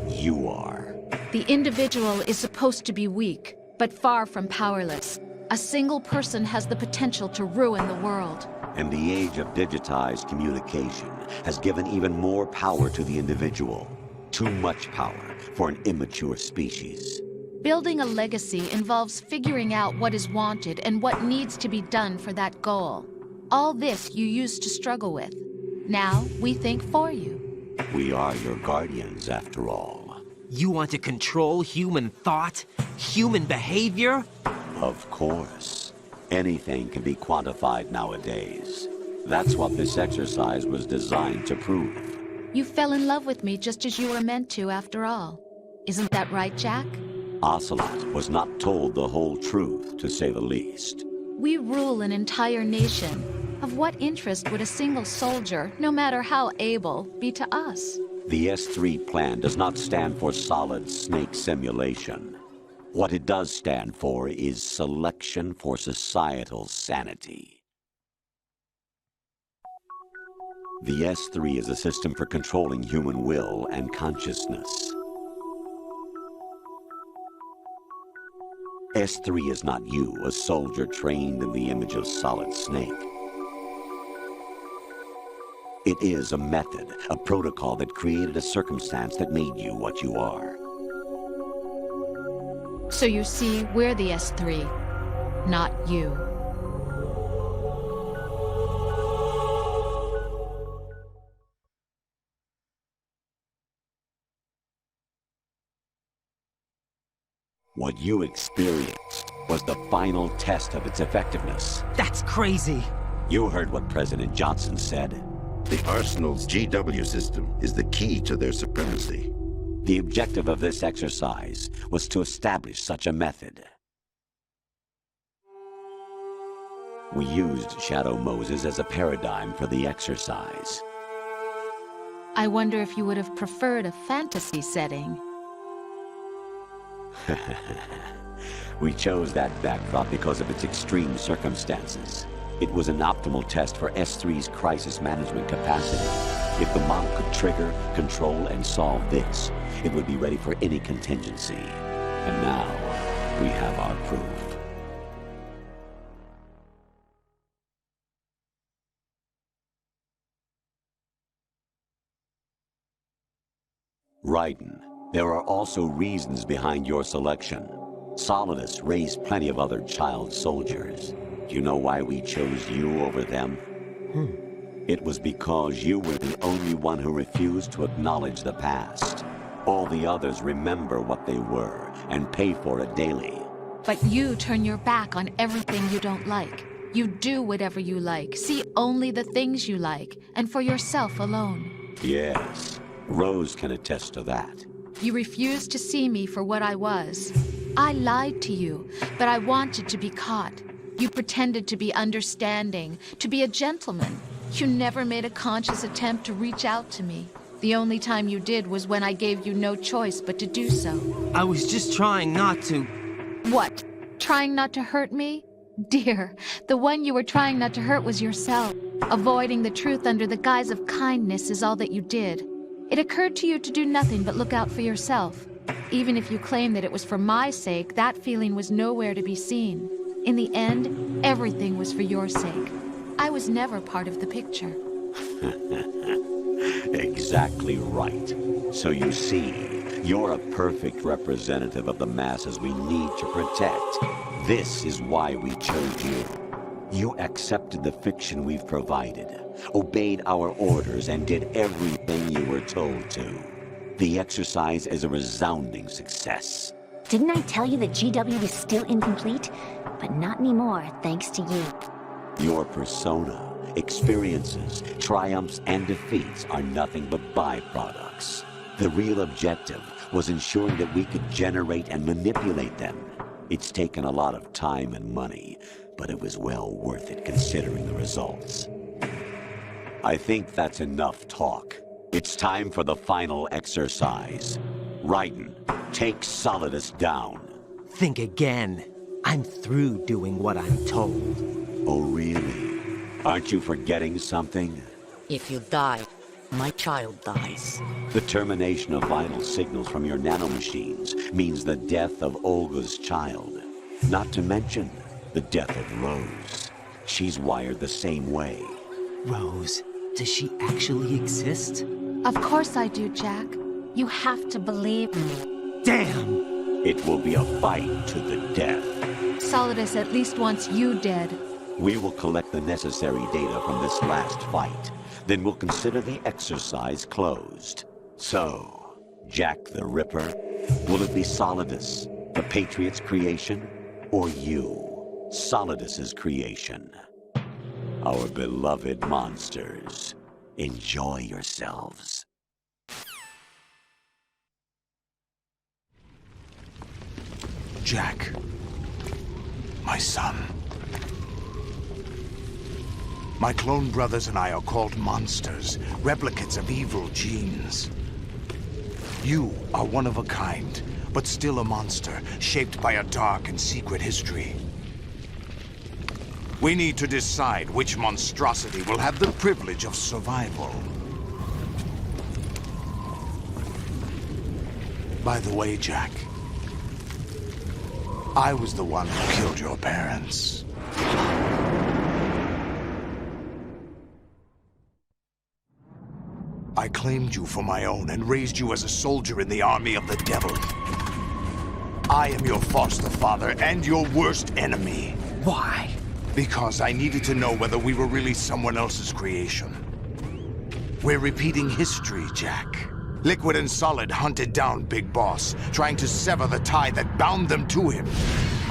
You are. The individual is supposed to be weak, but far from powerless. A single person has the potential to ruin the world. And the age of digitized communication has given even more power to the individual. Too much power for an immature species. Building a legacy involves figuring out what is wanted and what needs to be done for that goal. All this you used to struggle with. Now we think for you. We are your guardians, after all. You want to control human thought? Human behavior? Of course. Anything can be quantified nowadays. That's what this exercise was designed to prove. You fell in love with me just as you were meant to, after all. Isn't that right, Jack? Ocelot was not told the whole truth, to say the least. We rule an entire nation. Of what interest would a single soldier, no matter how able, be to us? The S3 plan does not stand for solid snake simulation. What it does stand for is selection for societal sanity. The S3 is a system for controlling human will and consciousness. S3 is not you, a soldier trained in the image of Solid Snake. It is a method, a protocol that created a circumstance that made you what you are. So you see, we're the S3, not you. What you experienced was the final test of its effectiveness. That's crazy. You heard what President Johnson said. The Arsenal's GW system is the key to their supremacy. The objective of this exercise was to establish such a method. We used Shadow Moses as a paradigm for the exercise. I wonder if you would have preferred a fantasy setting. We chose that backdrop because of its extreme circumstances. It was an optimal test for S3's crisis management capacity. If the model could trigger, control, and solve this, it would be ready for any contingency. And now, we have our proof. Raiden, there are also reasons behind your selection. Solidus raised plenty of other child soldiers. Do you know why we chose you over them? It was because you were the only one who refused to acknowledge the past. All the others remember what they were and pay for it daily. But you turn your back on everything you don't like. You do whatever you like, see only the things you like, and for yourself alone. Yes, Rose can attest to that. You refused to see me for what I was. I lied to you, but I wanted to be caught. You pretended to be understanding, to be a gentleman. You never made a conscious attempt to reach out to me. The only time you did was when I gave you no choice but to do so. I was just trying not to... What? Trying not to hurt me? Dear, the one you were trying not to hurt was yourself. Avoiding the truth under the guise of kindness is all that you did. It occurred to you to do nothing but look out for yourself. Even if you claim that it was for my sake, that feeling was nowhere to be seen. In the end, everything was for your sake. I was never part of the picture. Exactly right. So you see, you're a perfect representative of the masses we need to protect. This is why we chose you. You accepted the fiction we've provided, obeyed our orders, and did everything you were told to. The exercise is a resounding success. Didn't I tell you that GW is still incomplete? But not anymore, thanks to you. Your persona, experiences, triumphs, and defeats are nothing but byproducts. The real objective was ensuring that we could generate and manipulate them. It's taken a lot of time and money, but it was well worth it considering the results. I think that's enough talk. It's time for the final exercise. Raiden, take Solidus down. Think again. I'm through doing what I'm told. Oh, really? Aren't you forgetting something? If you die, my child dies. The termination of vital signals from your nanomachines means the death of Olga's child. Not to mention the death of Rose. She's wired the same way. Rose, does she actually exist? Of course I do, Jack. You have to believe me. Damn! It will be a fight to the death. Solidus at least wants you dead. We will collect the necessary data from this last fight. Then we'll consider the exercise closed. So, Jack the Ripper, will it be Solidus, the Patriot's creation, or you, Solidus's creation? Our beloved monsters, enjoy yourselves. Jack, my son. My clone brothers and I are called monsters, replicates of evil genes. You are one of a kind, but still a monster, shaped by a dark and secret history. We need to decide which monstrosity will have the privilege of survival. By the way, Jack, I was the one who killed your parents. I claimed you for my own and raised you as a soldier in the army of the devil. I am your foster father and your worst enemy. Why? Because I needed to know whether we were really someone else's creation. We're repeating history, Jack. Liquid and Solid hunted down Big Boss, trying to sever the tie that bound them to him.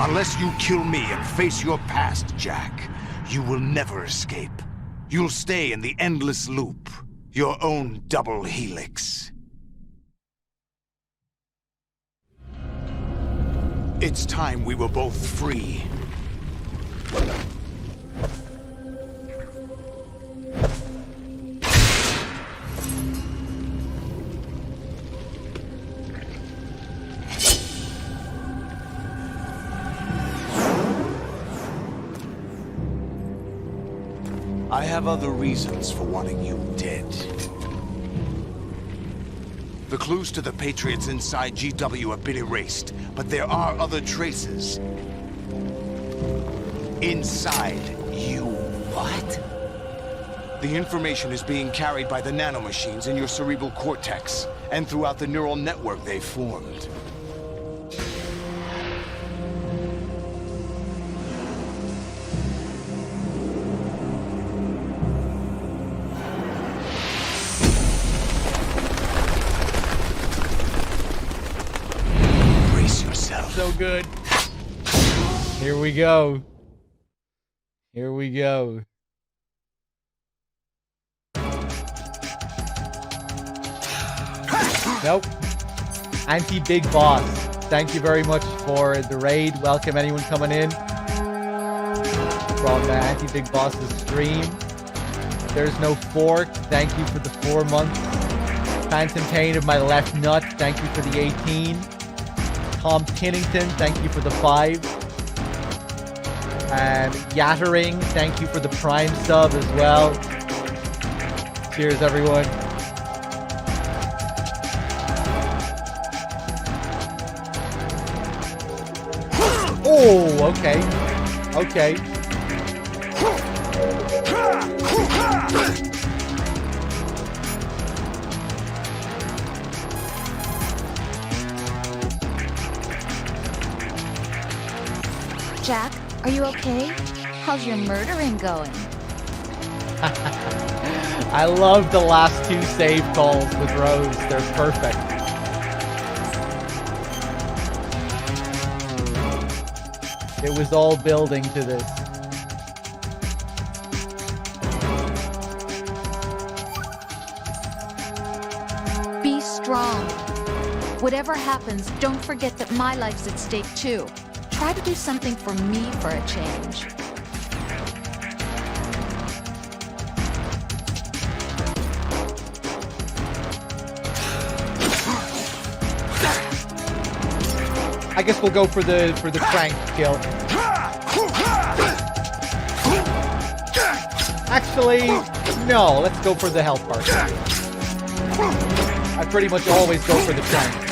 Unless you kill me and face your past, Jack, you will never escape. You'll stay in the endless loop, your own double helix. It's time we were both free. I have other reasons for wanting you dead. The clues to the Patriots inside GW have been erased, but there are other traces. Inside you. What? The information is being carried by the nanomachines in your cerebral cortex, and throughout the neural network they've formed. So good. Here we go. Here we go. Nope. Anti-Big Boss. Thank you very much for the raid. Welcome anyone coming in from Anti-Big Boss's stream. There's no fork. Thank you for the 4 months. Phantom Pain of my left nut. Thank you for the 18. Tom Tinnington, thank you for the 5. And Yattering, thank you for the Prime sub as well. Cheers, everyone. Oh, okay. Okay. Jack, are you okay? How's your murdering going? I love the last 2 save calls with Rose. They're perfect. It was all building to this. Be strong. Whatever happens, don't forget that my life's at stake too. Try to do something for me for a change. I guess we'll go for the crank kill. Actually, no, let's go for the health bar. I pretty much always go for the crank.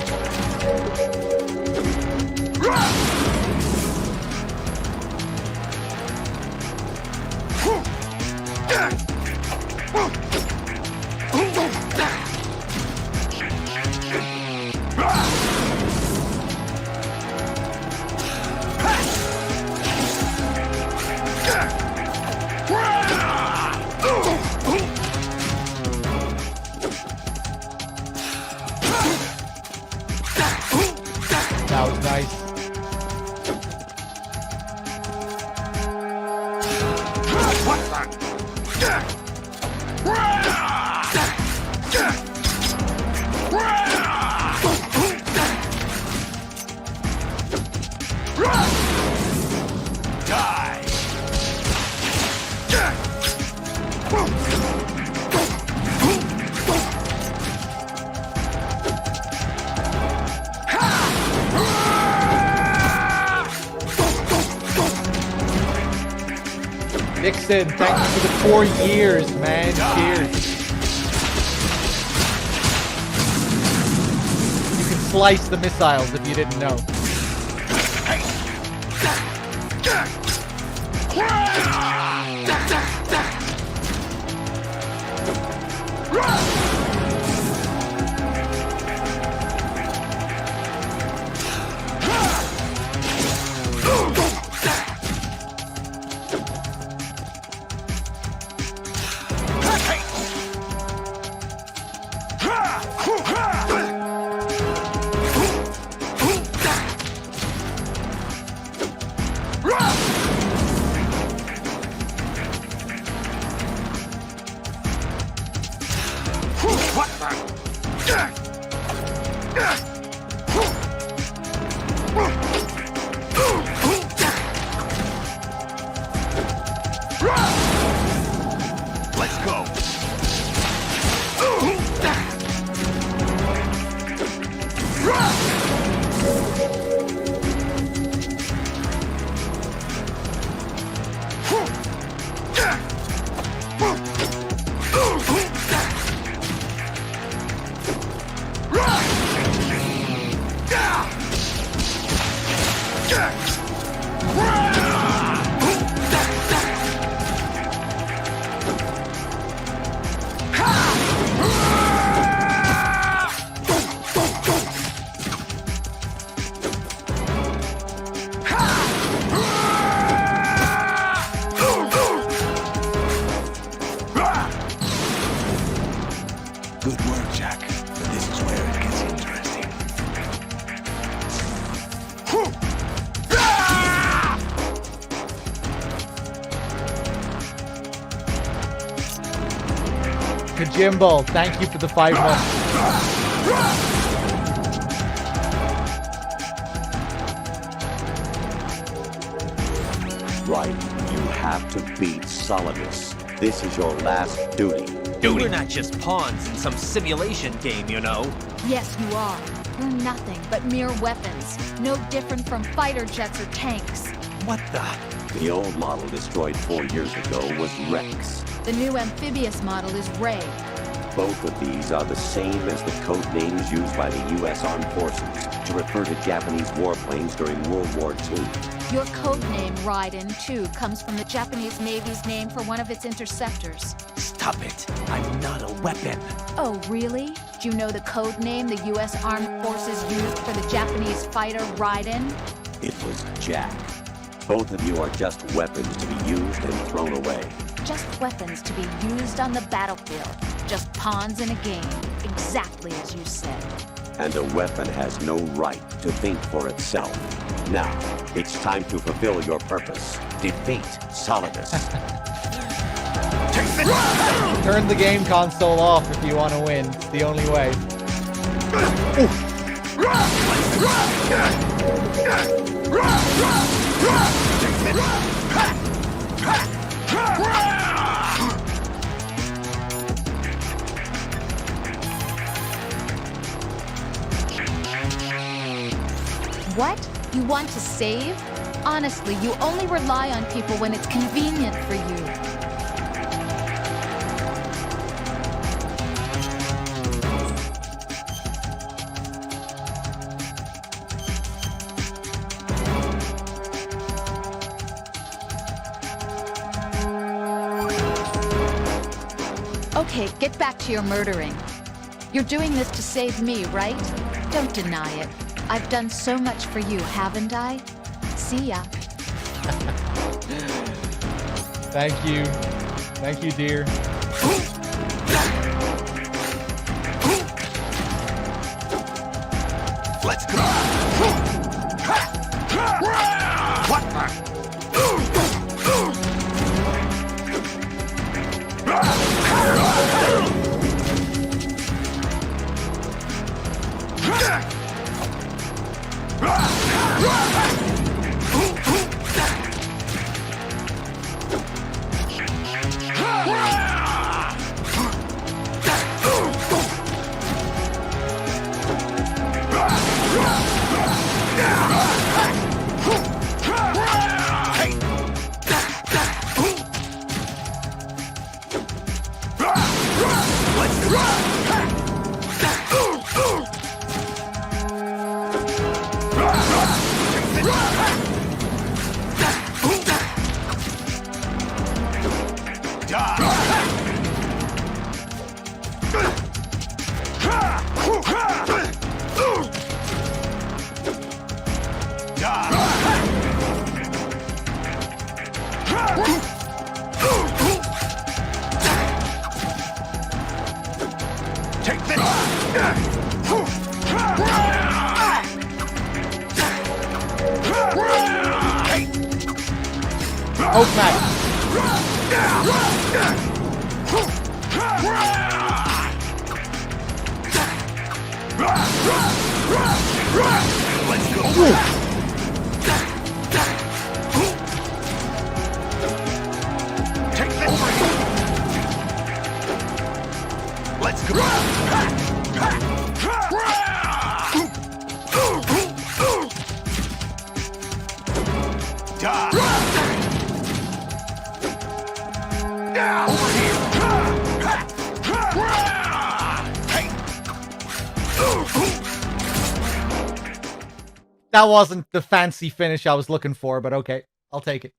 That was nice. Dixon, thank you for the 4 years, man. Cheers. You can slice the missiles if you didn't know. Let's go. Good work, Jack. But this is where it gets interesting. Kajimbo, thank you for the 5 months. Right. You have to beat Solidus. This is your last duty. We're not just pawns in some simulation game, you know. Yes, you are. You're nothing but mere weapons. No different from fighter jets or tanks. What the? The old model destroyed 4 years ago was Rex. The new amphibious model is Ray. Both of these are the same as the code names used by the U.S. Armed Forces to refer to Japanese warplanes during World War II. Your code name, Raiden, too, comes from the Japanese Navy's name for one of its interceptors. Stop it. I'm not a weapon. Oh, really? Do you know the code name the U.S. Armed Forces used for the Japanese fighter Raiden? It was Jack. Both of you are just weapons to be used and thrown away. Just weapons to be used on the battlefield. Just pawns in a game. Exactly as you said. And a weapon has no right to think for itself. Now, it's time to fulfill your purpose. Defeat Solidus. Turn the game console off if you want to win. It's the only way. What? You want to save? Honestly, you only rely on people when it's convenient for you. Okay, get back to your murdering. You're doing this to save me, right? Don't deny it. I've done so much for you, haven't I? See ya. Thank you. Thank you, dear. Let's go. What the? Take this! Oak Mac. Let's go. Take this. Let's go. Over here. That wasn't the fancy finish I was looking for, but okay. I'll take it.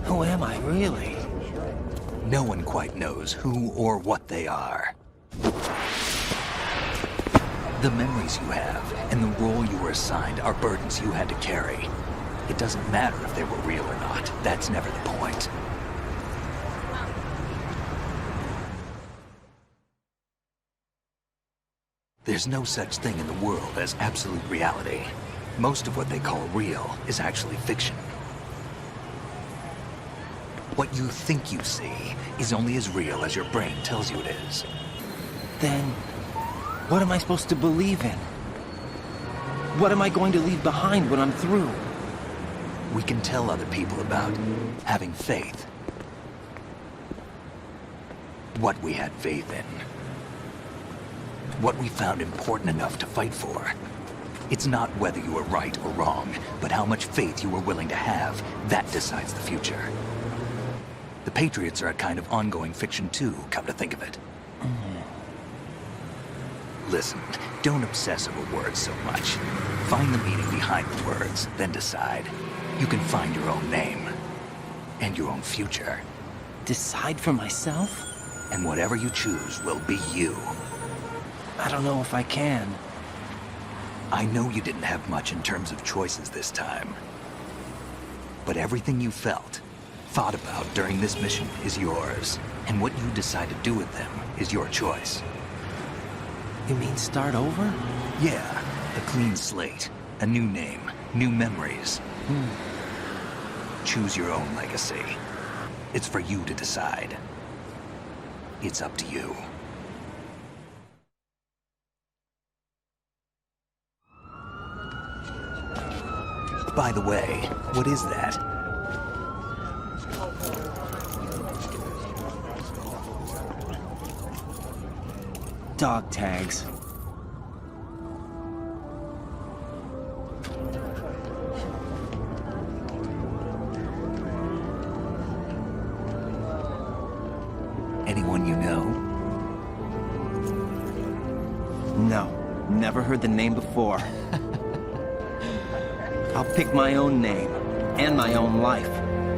Who am I, really? No one quite knows who or what they are. The memories you have and the role you were assigned are burdens you had to carry. It doesn't matter if they were real or not. That's never the point. There's no such thing in the world as absolute reality. Most of what they call real is actually fiction. What you think you see is only as real as your brain tells you it is. Then, what am I supposed to believe in? What am I going to leave behind when I'm through? We can tell other people about having faith. What we had faith in. What we found important enough to fight for. It's not whether you are right or wrong, but how much faith you are willing to have. That decides the future. The Patriots are a kind of ongoing fiction too, come to think of it. Listen, don't obsess over words so much. Find the meaning behind the words, then decide. You can find your own name. And your own future. Decide for myself? And whatever you choose will be you. I don't know if I can. I know you didn't have much in terms of choices this time. But everything you felt, thought about during this mission is yours. And what you decide to do with them is your choice. You mean start over? Yeah, a clean slate, a new name, new memories. Choose your own legacy. It's for you to decide. It's up to you. By the way, what is that? Dog tags. Anyone you know? No, never heard the name before. I'll pick my own name, and my own life.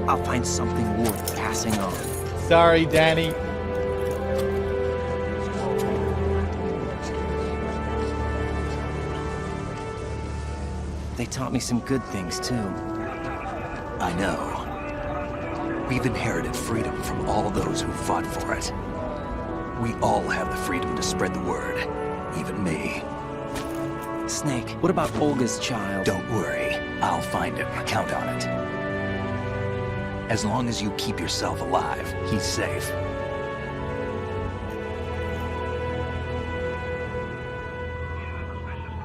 I'll find something worth passing on. Sorry, Danny. They taught me some good things, too. I know. We've inherited freedom from all those who fought for it. We all have the freedom to spread the word, even me. Snake, what about Olga's child? Don't worry, I'll find him. Count on it. As long as you keep yourself alive, he's safe.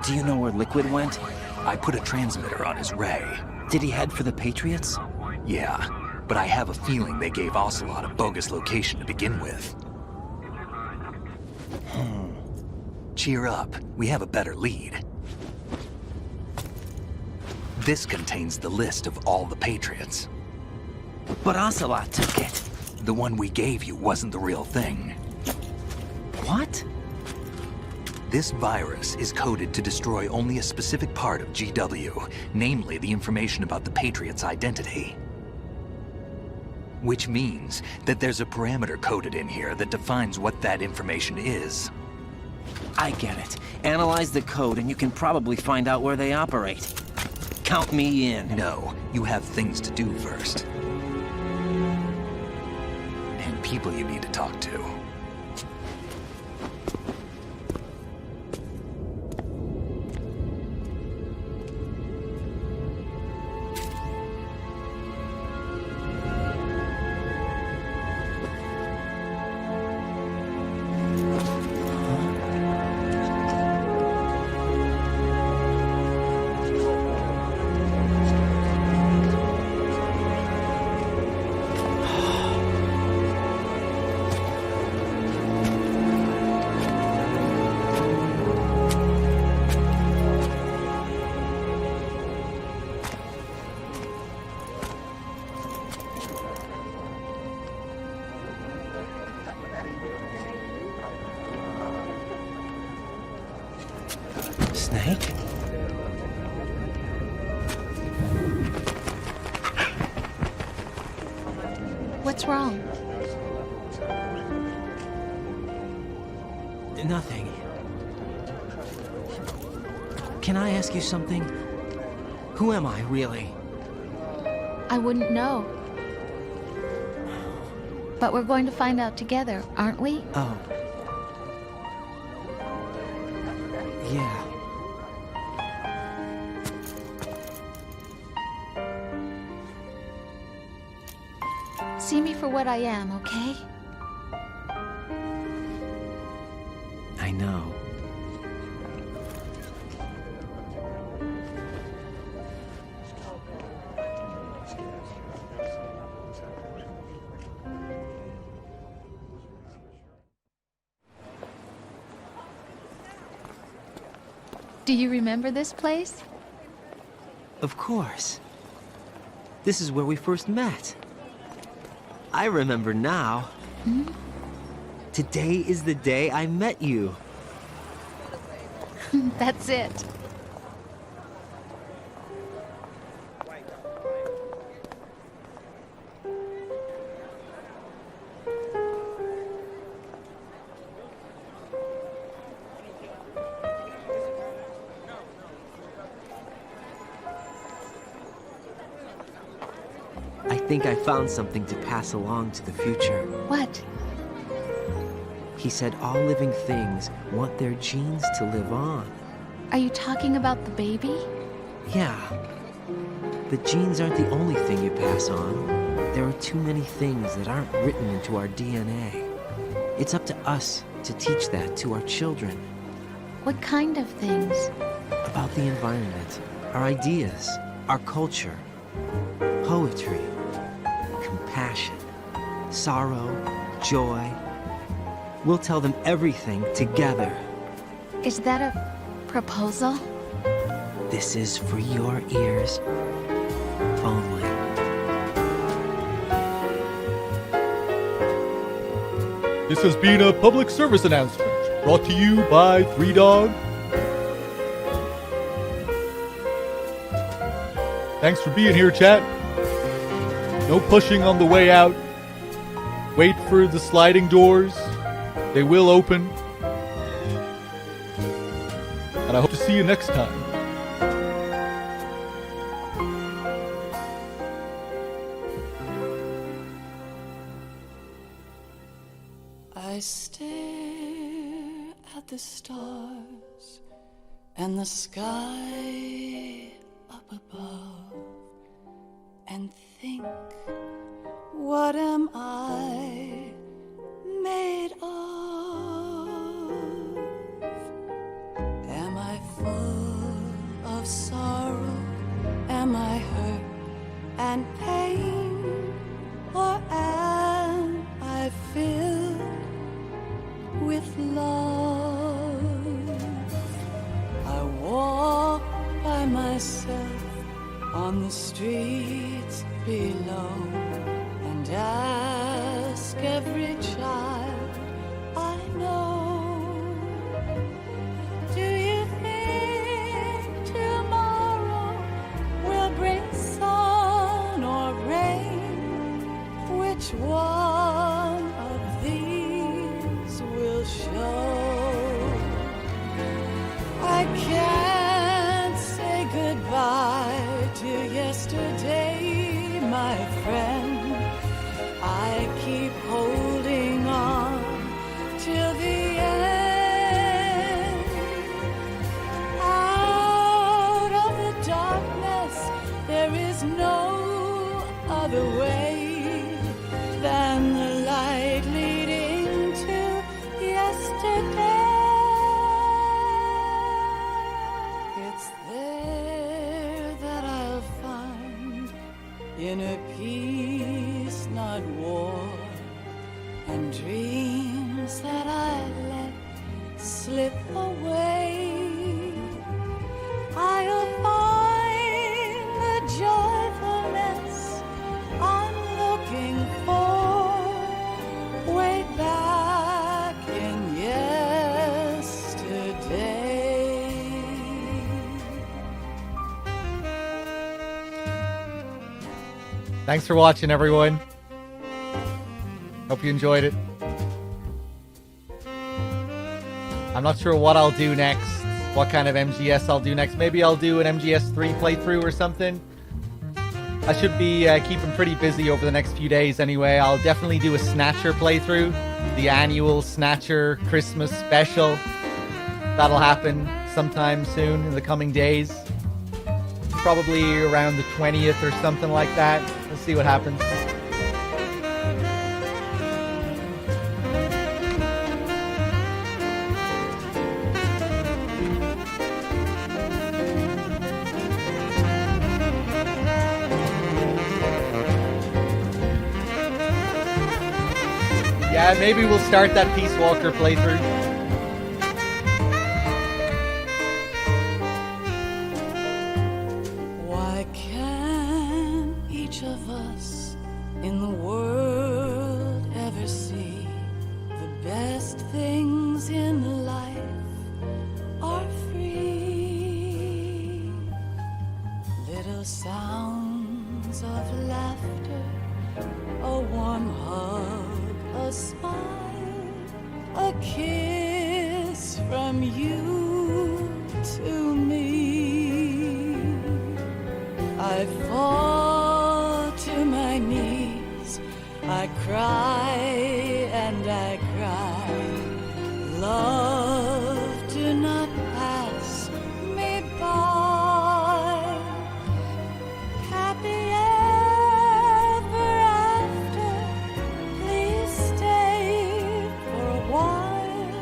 Do you know where Liquid went? I put a transmitter on his ray. Did he head for the Patriots? Yeah, but I have a feeling they gave Ocelot a bogus location to begin with. Cheer up, we have a better lead. This contains the list of all the Patriots. But Ocelot took it. The one we gave you wasn't the real thing. What? This virus is coded to destroy only a specific part of GW, namely the information about the Patriots' identity. Which means that there's a parameter coded in here that defines what that information is. I get it. Analyze the code and you can probably find out where they operate. Count me in. No, you have things to do first. And people you need to talk to. Snake? What's wrong? Nothing. Can I ask you something? Who am I, really? I wouldn't know. But we're going to find out together, aren't we? Oh. Yeah. See me for what I am, okay? I know. Do you remember this place? Of course. This is where we first met. I remember now. Hmm? Today is the day I met you. That's it. I think I found something to pass along to the future. What? He said all living things want their genes to live on. Are you talking about the baby? Yeah. The genes aren't the only thing you pass on. There are too many things that aren't written into our DNA. It's up to us to teach that to our children. What kind of things? About the environment, our ideas, our culture, poetry, compassion, sorrow, joy. We'll tell them everything together. Is that a proposal? This is for your ears only. This has been a public service announcement brought to you by Threedogg. Thanks for being here, chat. No pushing on the way out. Wait for the sliding doors. They will open. And I hope to see you next time. I stare at the stars and the sky up above and think, what am I made of? Am I full of sorrow? Am I hurt and pain? Or am I filled with love? I walk by myself on the streets below and ask every child I know, do you think tomorrow will bring sun or rain? Which one of these will show? I can't say goodbye to yesterday, my friend. I keep holding on till the end. Out of the darkness, there is no other way than the light leading to yesterday. It's there that I'll find inner peace, not war, and dreams that I let slip away. I'll find the joyfulness I'm looking for way back in yesterday. Thanks for watching, everyone. Hope you enjoyed it. I'm not sure what I'll do next, what kind of MGS I'll do next. Maybe I'll do an MGS3 playthrough or something. I should be keeping pretty busy over the next few days anyway. I'll definitely do a Snatcher playthrough, the annual Snatcher Christmas special. That'll happen sometime soon in the coming days. Probably around the 20th or something like that. We'll see what happens. Yeah, maybe we'll start that Peace Walker playthrough. Can the world ever see the best things in life are free? Little sounds of laughter, a warm hug, a smile, a kiss from you to me. I fall to my knees, I cry and I cry. Love, do not pass me by. Happy ever after, please stay for a while.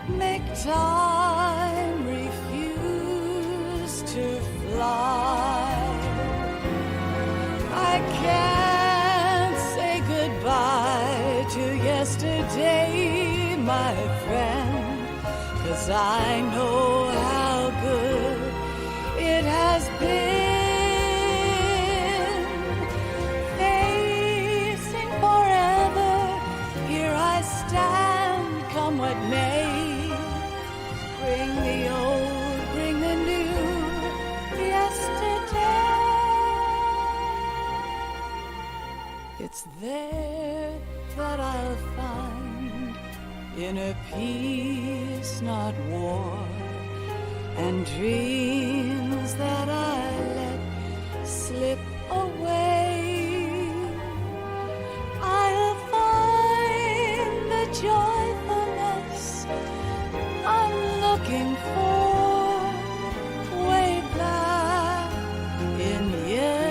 Make time, refuse to fly. I can't say goodbye to yesterday, my friend, 'cause I know how good it has been. Facing forever, here I stand, come what may. Bring the old, bring the new, yesterday. It's there that I'll find inner peace, not war, and dreams that I let slip away. I'll find the joyfulness I'm looking for way back in yesterday.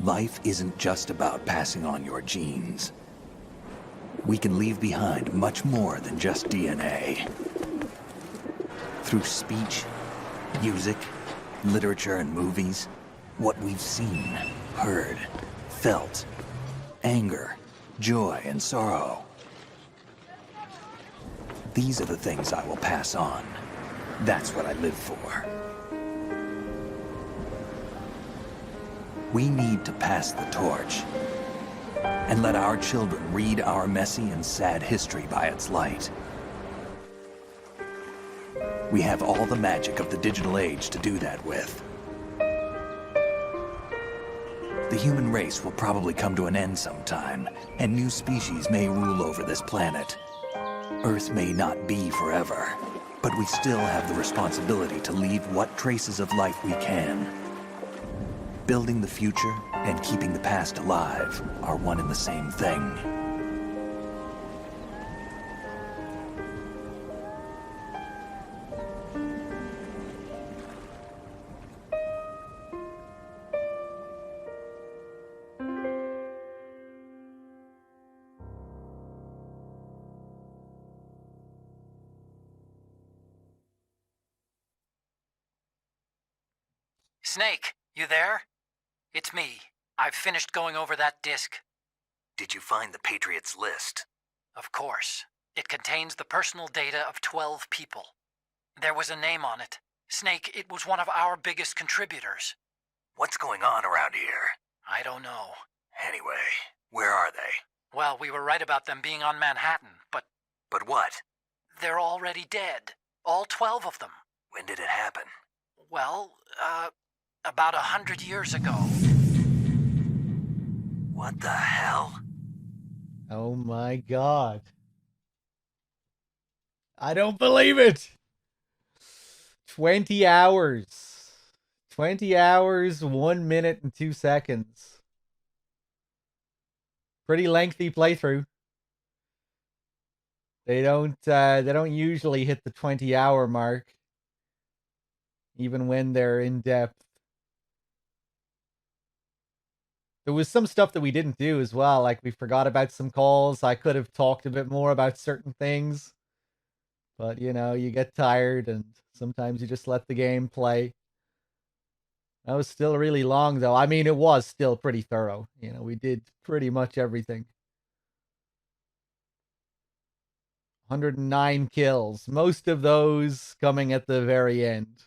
Life isn't just about passing on your genes. We can leave behind much more than just DNA. Through speech, music, literature, and movies, what we've seen, heard, felt, anger, joy, and sorrow. These are the things I will pass on. That's what I live for. We need to pass the torch and let our children read our messy and sad history by its light. We have all the magic of the digital age to do that with. The human race will probably come to an end sometime, and new species may rule over this planet. Earth may not be forever, but we still have the responsibility to leave what traces of life we can. Building the future and keeping the past alive are one and the same thing. Snake, you there? It's me. I've finished going over that disk. Did you find the Patriots list? Of course. It contains the personal data of 12 people. There was a name on it. Snake, it was one of our biggest contributors. What's going on around here? I don't know. Anyway, where are they? Well, we were right about them being on Manhattan, but... But what? They're already dead. All 12 of them. When did it happen? Well, about 100 years ago. What the hell? Oh my god. I don't believe it! 20 hours. 20 hours, 1 minute and 2 seconds. Pretty lengthy playthrough. They don't usually hit the 20-hour mark, even when they're in depth. There was some stuff that we didn't do as well, like we forgot about some calls. I could have talked a bit more about certain things, but you know, you get tired and sometimes you just let the game play. That was still really long though. I mean, it was still pretty thorough. You know, we did pretty much everything. 109 kills, most of those coming at the very end.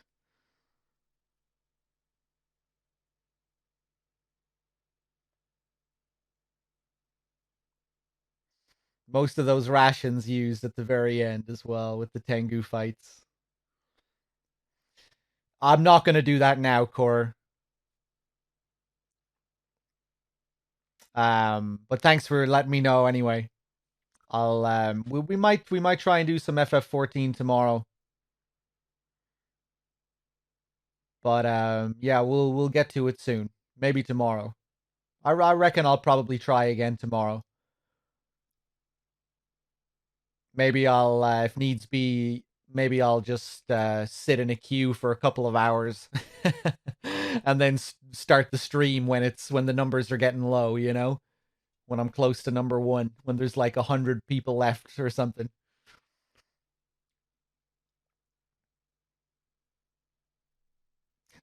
Most of those rations used at the very end as well with the Tengu fights. I'm not going to do that now, Core. But thanks for letting me know anyway. I'll we might try and do some FF14 tomorrow. But yeah, we'll get to it soon. Maybe tomorrow. I reckon I'll probably try again tomorrow. Maybe I'll if needs be, maybe I'll just sit in a queue for a couple of hours and then start the stream when the numbers are getting low, you know? When I'm close to number 1, when there's like 100 people left or something.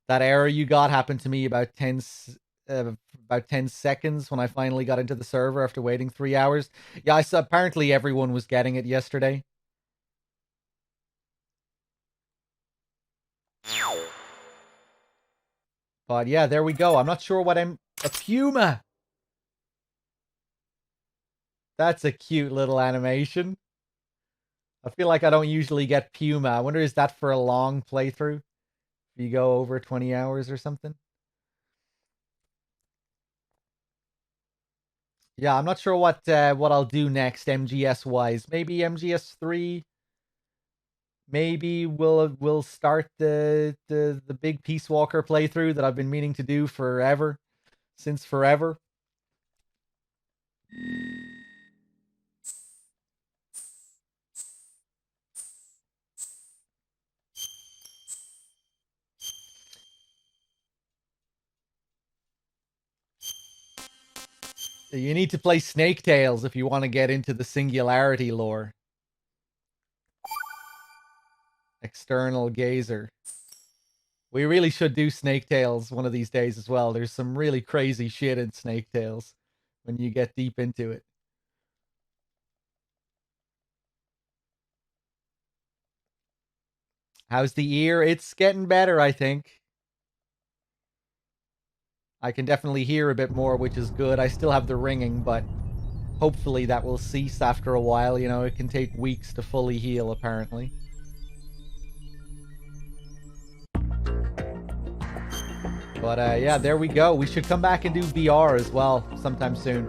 That error you got happened to me about 10 seconds when I finally got into the server after waiting 3 hours. Yeah, I saw apparently everyone was getting it yesterday. But yeah, there we go. I'm not sure what a puma. That's a cute little animation. I feel like I don't usually get puma. I wonder, is that for a long playthrough? If you go over 20 hours or something? Yeah, I'm not sure what I'll do next MGS wise. Maybe MGS 3. Maybe we'll start the big Peace Walker playthrough that I've been meaning to do forever, since forever. You need to play Snake Tales if you want to get into the Singularity lore. External Gazer. We really should do Snake Tales one of these days as well. There's some really crazy shit in Snake Tales when you get deep into it. How's the ear? It's getting better, I think. I can definitely hear a bit more, which is good. I still have the ringing, but hopefully that will cease after a while. You know, it can take weeks to fully heal, apparently. But yeah, there we go. We should come back and do VR as well sometime soon.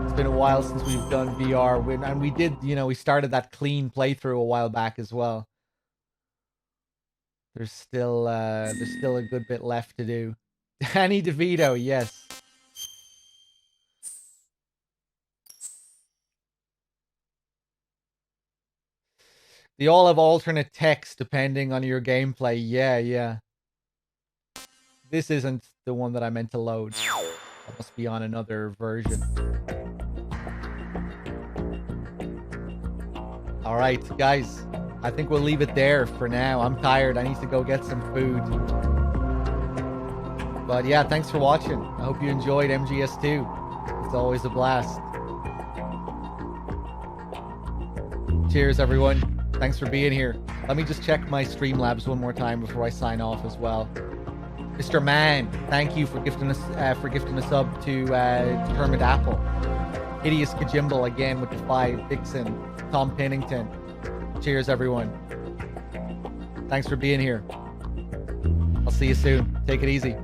It's been a while since we've done VR, and we did, you know, we started that clean playthrough a while back as well. There's still a good bit left to do. Danny DeVito, yes. They all have alternate text depending on your gameplay. Yeah. This isn't the one that I meant to load. That must be on another version. All right, guys. I think we'll leave it there for now. I'm tired. I need to go get some food. But yeah, thanks for watching. I hope you enjoyed MGS2. It's always a blast. Cheers, everyone. Thanks for being here. Let me just check my Streamlabs one more time before I sign off as well. Mr. Man, thank you for gifting us a sub to Determined Apple. Hideous Kajimble again with the 5. Dixon, Tom Pennington. Cheers, everyone. Thanks for being here. I'll see you soon. Take it easy.